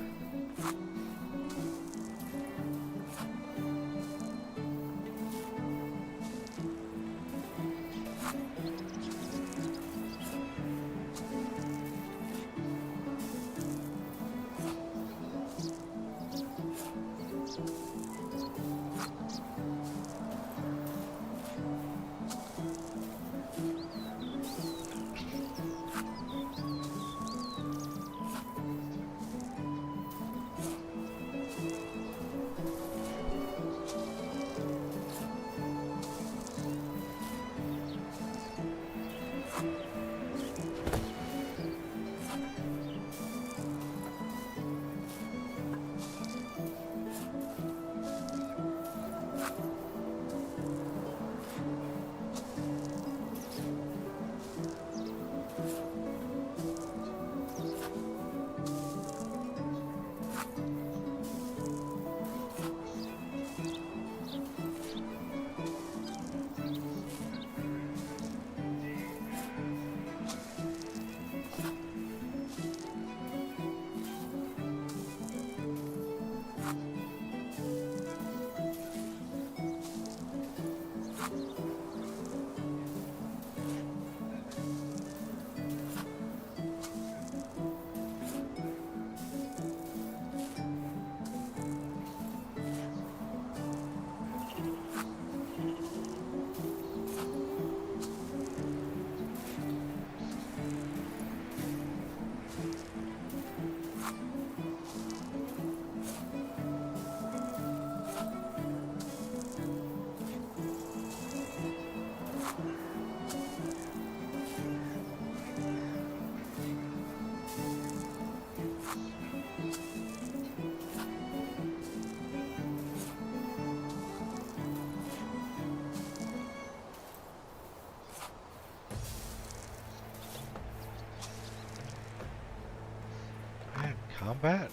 [SPEAKER 1] Combat?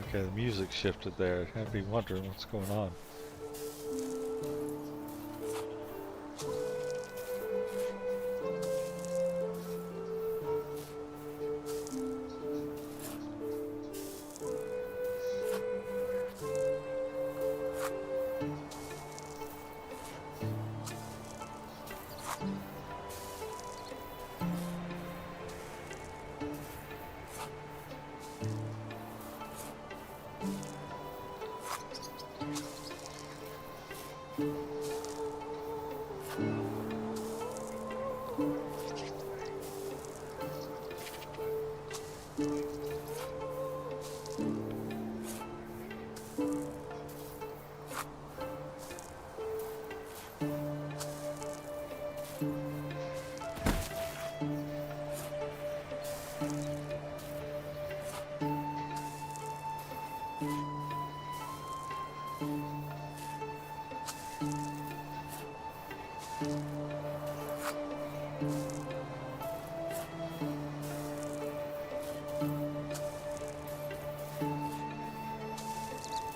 [SPEAKER 1] Okay, the music shifted there. I'd be wondering what's going on.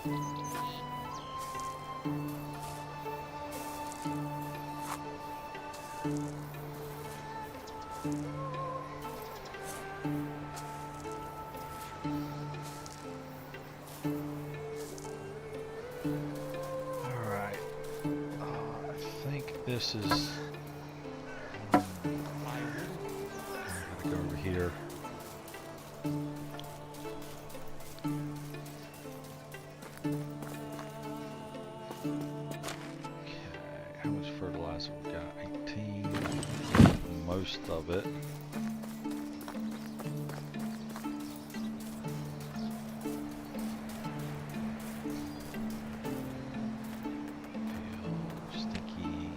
[SPEAKER 1] Alright. I think this is... I gotta go over here. Okay, how much fertilizer we got? 18. Most of it. Stinky.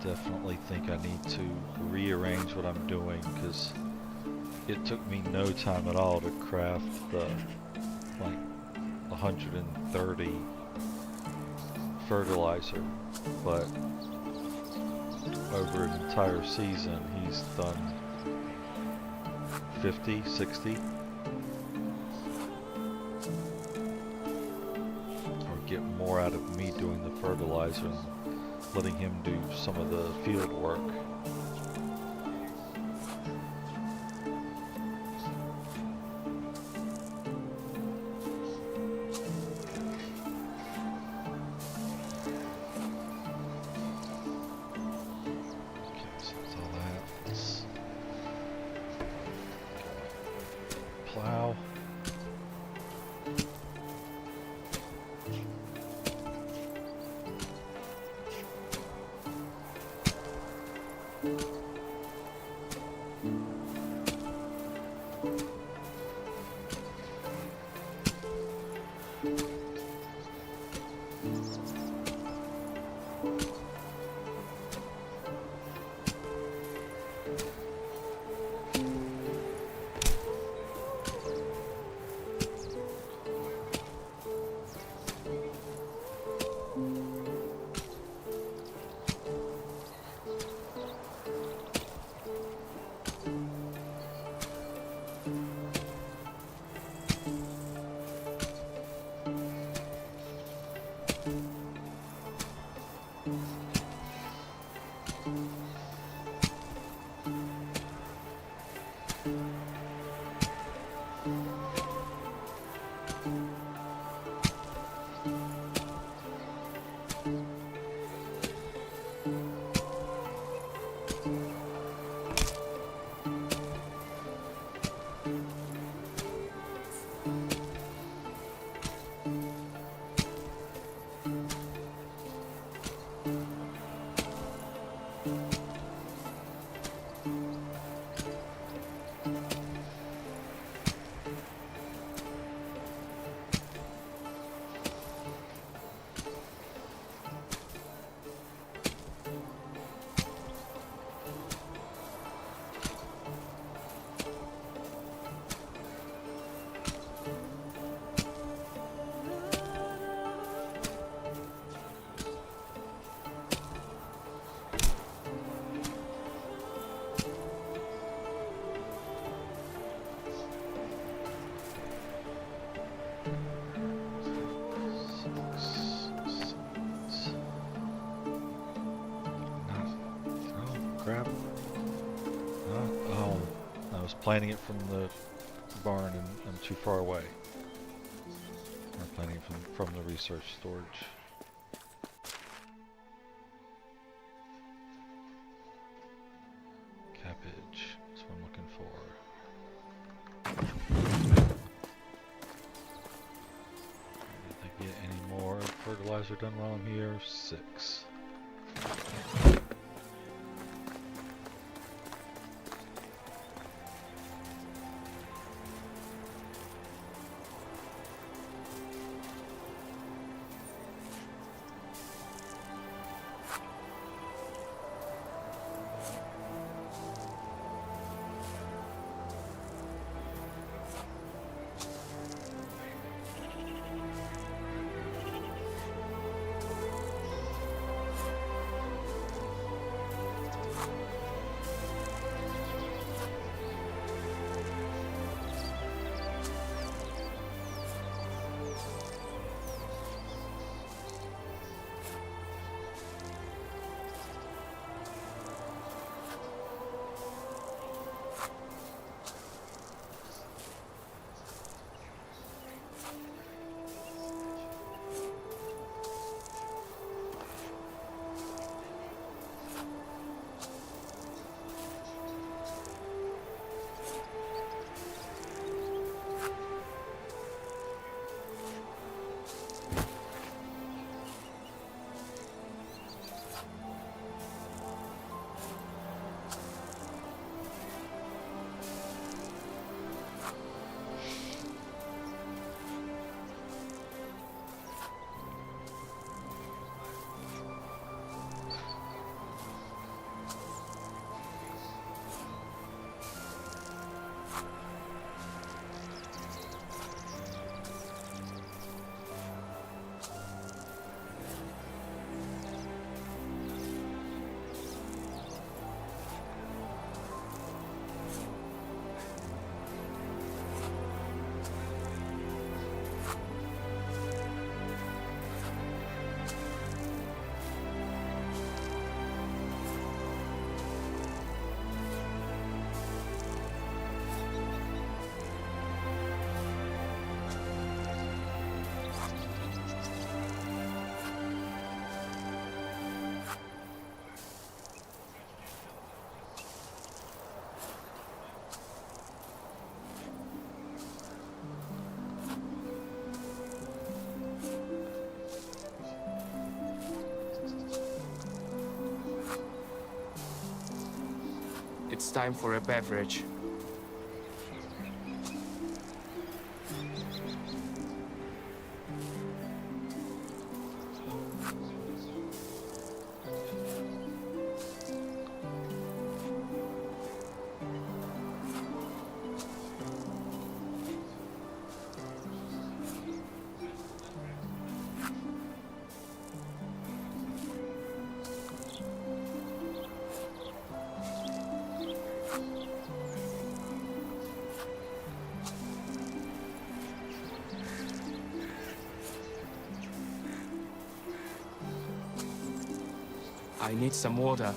[SPEAKER 1] Definitely think I need to rearrange what I'm doing because it took me no time at all to craft the like 130 fertilizer, but over an entire season he's done 50, 60, or get more out of me doing the fertilizer and letting him do some of the field work. Okay, so that's all that. Let's plow. Crap. Oh, I was planting it from the barn and I'm too far away. I'm planting it from the research storage. Cabbage, that's what I'm looking for. Did I get any more fertilizer done while I'm here? 6.
[SPEAKER 2] It's time for a beverage. I need some water.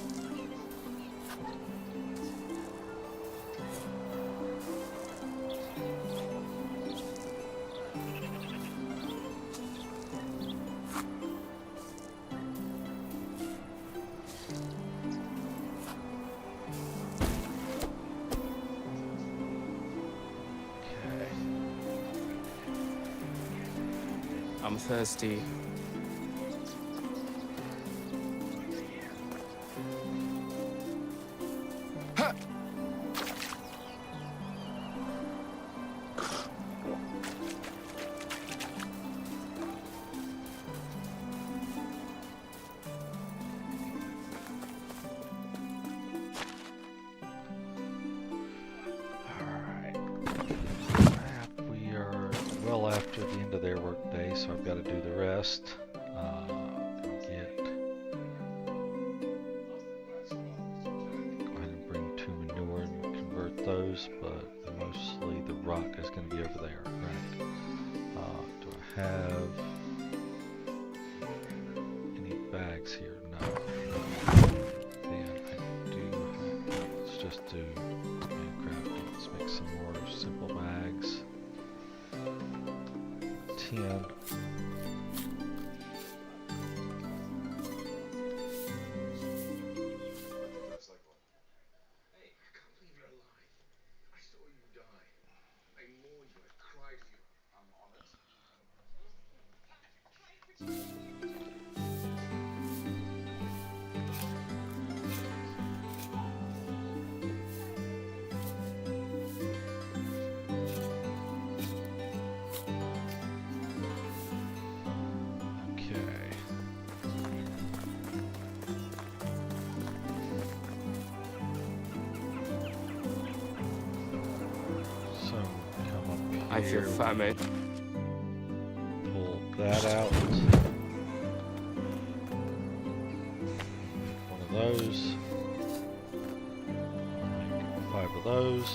[SPEAKER 1] Okay.
[SPEAKER 2] I'm thirsty.
[SPEAKER 1] Alright. We are well after the end of their work day, so I've got to do the rest. Get. Go ahead and bring two manure and convert those, but mostly the rock is going to be over there, right? Do I have any bags here? No. Then I do have, let's just do handcrafting. Let's make some more simple bags. 10.
[SPEAKER 3] That's like one. Hey, I can't believe you're alive. I saw you die. I mourned you. I cried for you. I'm honored.
[SPEAKER 1] Okay. So come up here.
[SPEAKER 2] I feel famished.
[SPEAKER 1] Pull that out. One of those. Make 5 of those.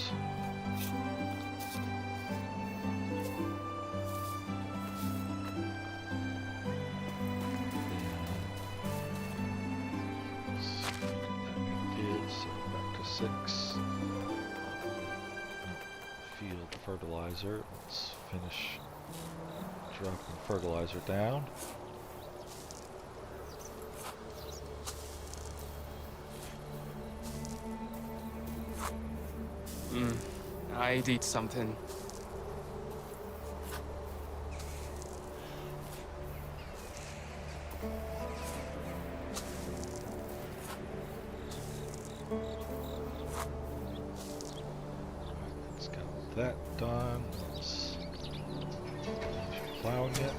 [SPEAKER 1] Back to 6. Field fertilizer. Let's finish dropping fertilizer down.
[SPEAKER 2] I did something.
[SPEAKER 1] Let's get that done. Let's finish plowing it.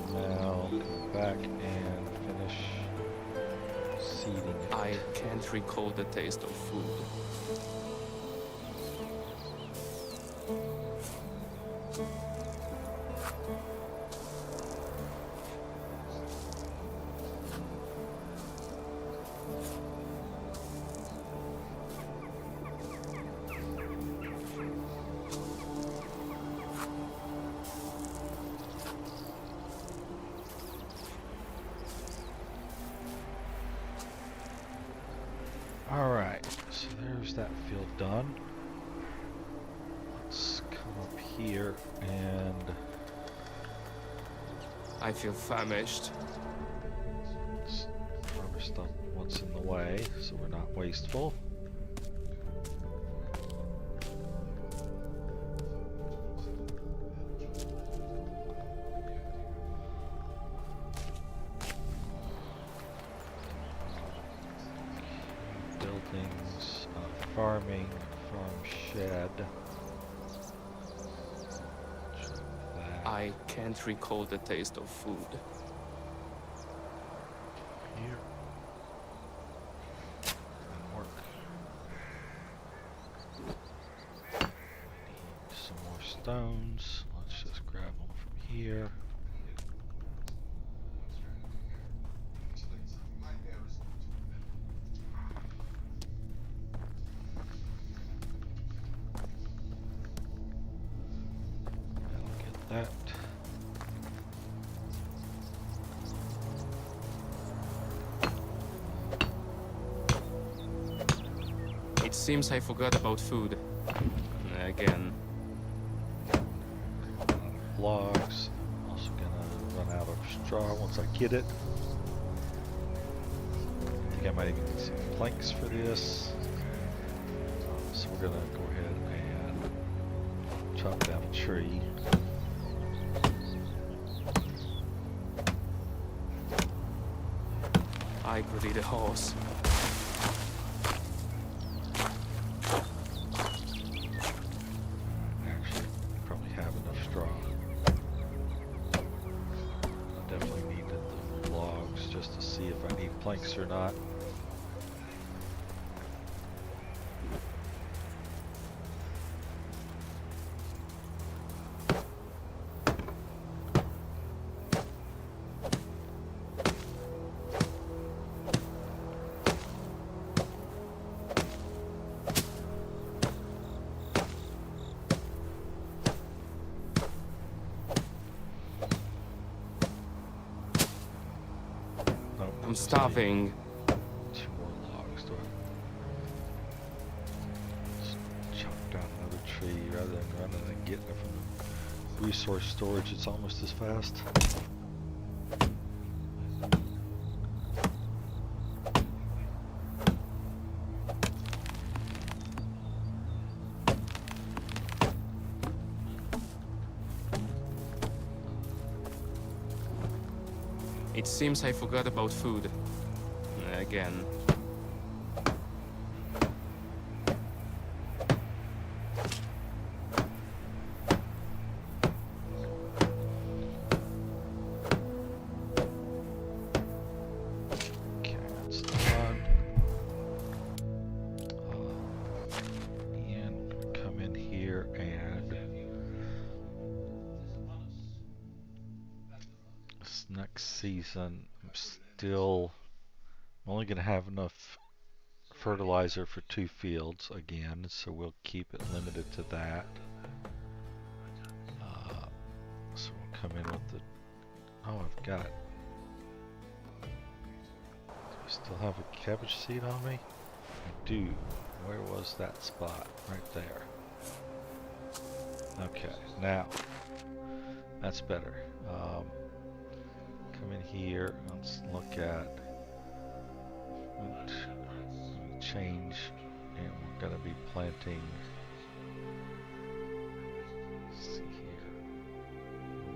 [SPEAKER 1] And now come back and finish seeding it.
[SPEAKER 2] I can't recall the taste of food.
[SPEAKER 1] Alright, so there's that field done. Let's come up here and
[SPEAKER 2] I feel famished.
[SPEAKER 1] let's harvest up what's in the way so we're not wasteful. farming, farm shed. That.
[SPEAKER 2] I can't recall the taste of food.
[SPEAKER 1] Here. And work. Need some more stones. Let's just grab them from here. That'll get that.
[SPEAKER 2] It seems I forgot about food. Again.
[SPEAKER 1] Logs. Also gonna run out of straw once I get it. I think I might even need some planks for this. So we're gonna go ahead and chop down a tree.
[SPEAKER 2] I could eat a horse.
[SPEAKER 1] Actually, probably have enough straw. Definitely needed the logs just to see if I need planks or not. Nope,
[SPEAKER 2] I'm
[SPEAKER 1] just
[SPEAKER 2] starving.
[SPEAKER 1] need 2 more logs. Do I just chop down another tree rather than running and getting it from the resource storage? It's almost as fast.
[SPEAKER 2] It seems I forgot about food. Again.
[SPEAKER 1] Okay, that's done. Ian, come in here and this next season, I'm only going to have enough fertilizer for 2 fields again, so we'll keep it limited to that. So we'll come in with the, oh, I've got, do I still have a cabbage seed on me? I do. Where was that spot? Right there. Okay, now, that's better. Come in here, let's look at, change, and we're going to be planting, let's see here,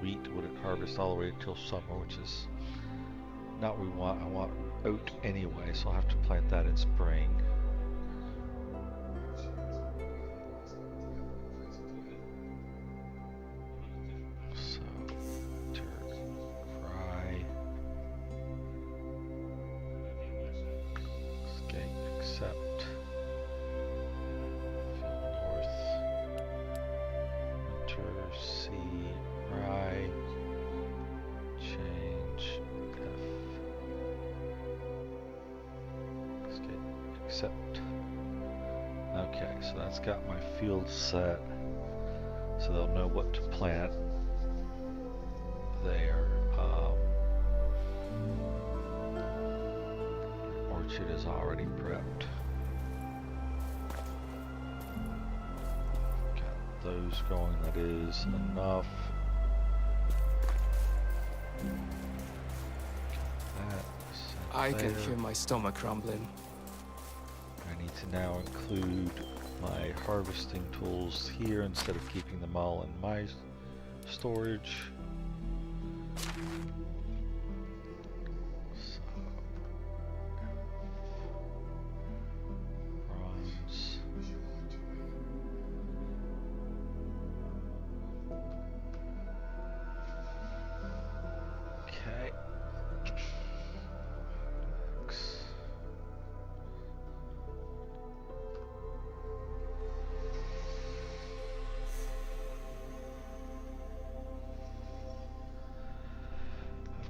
[SPEAKER 1] wheat would harvest all the way until summer, which is not what we want. I want oat anyway, so I'll have to plant that in spring. So, fry, escape, accept, field north, enter, C, rye, change, F, escape, accept. Okay, so that's got my field set, so they'll know what to plant there. Orchard is already prepped. Got those going, that is enough. Got that set
[SPEAKER 2] I can
[SPEAKER 1] there.
[SPEAKER 2] hear my stomach rumbling.
[SPEAKER 1] I need to now include my harvesting tools here instead of keeping them all in my storage. So, bronze.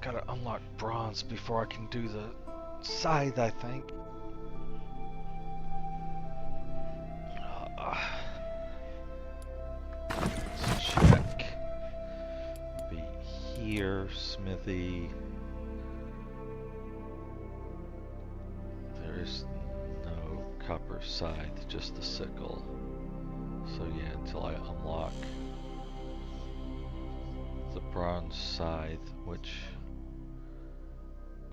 [SPEAKER 1] I've got to unlock bronze before I can do the scythe, I think. Let's check. Be here, smithy. There's no copper scythe, just the sickle. So yeah, until I unlock the bronze scythe, which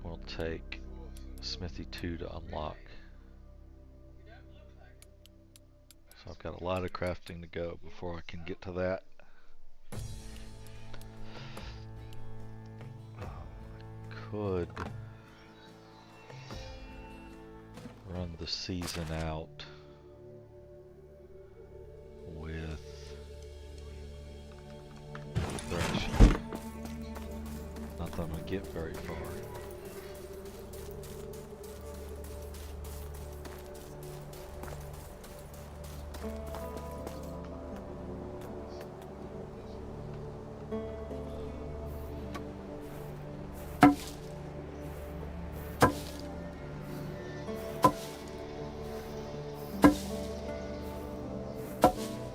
[SPEAKER 1] will take smithy 2 to unlock. So I've got a lot of crafting to go before I can get to that. I could run the season out with threshing. Not that I'm gonna get very far.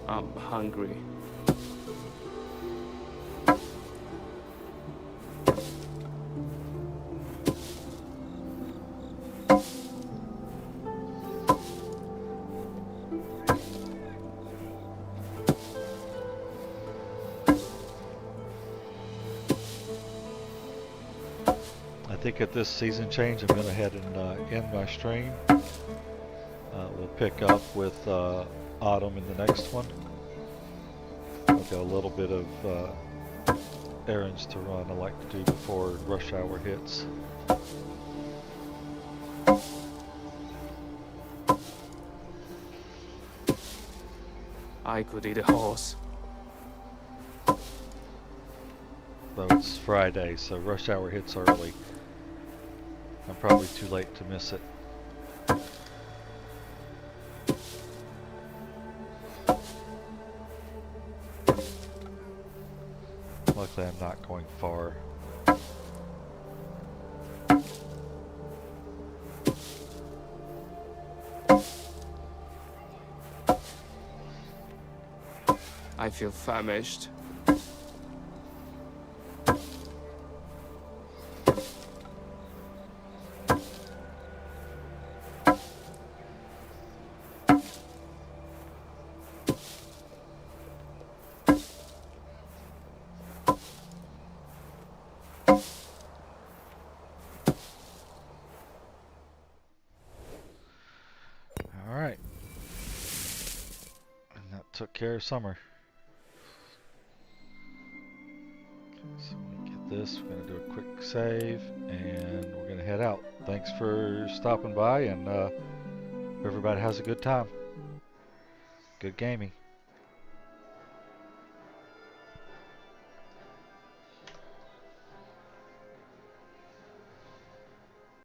[SPEAKER 2] I'm hungry.
[SPEAKER 1] I think at this season change I'm going to head and end my stream. We'll pick up with autumn in the next one. I've got a little bit of errands to run I like to do before rush hour hits.
[SPEAKER 2] I could eat a horse.
[SPEAKER 1] Though it's Friday, so rush hour hits early. I'm probably too late to miss it. Luckily I'm not going far.
[SPEAKER 2] I feel famished.
[SPEAKER 1] Alright. And that took care of summer. So we get this, we're going to do a quick save, and we're going to head out. Thanks for stopping by, and everybody has a good time. Good gaming.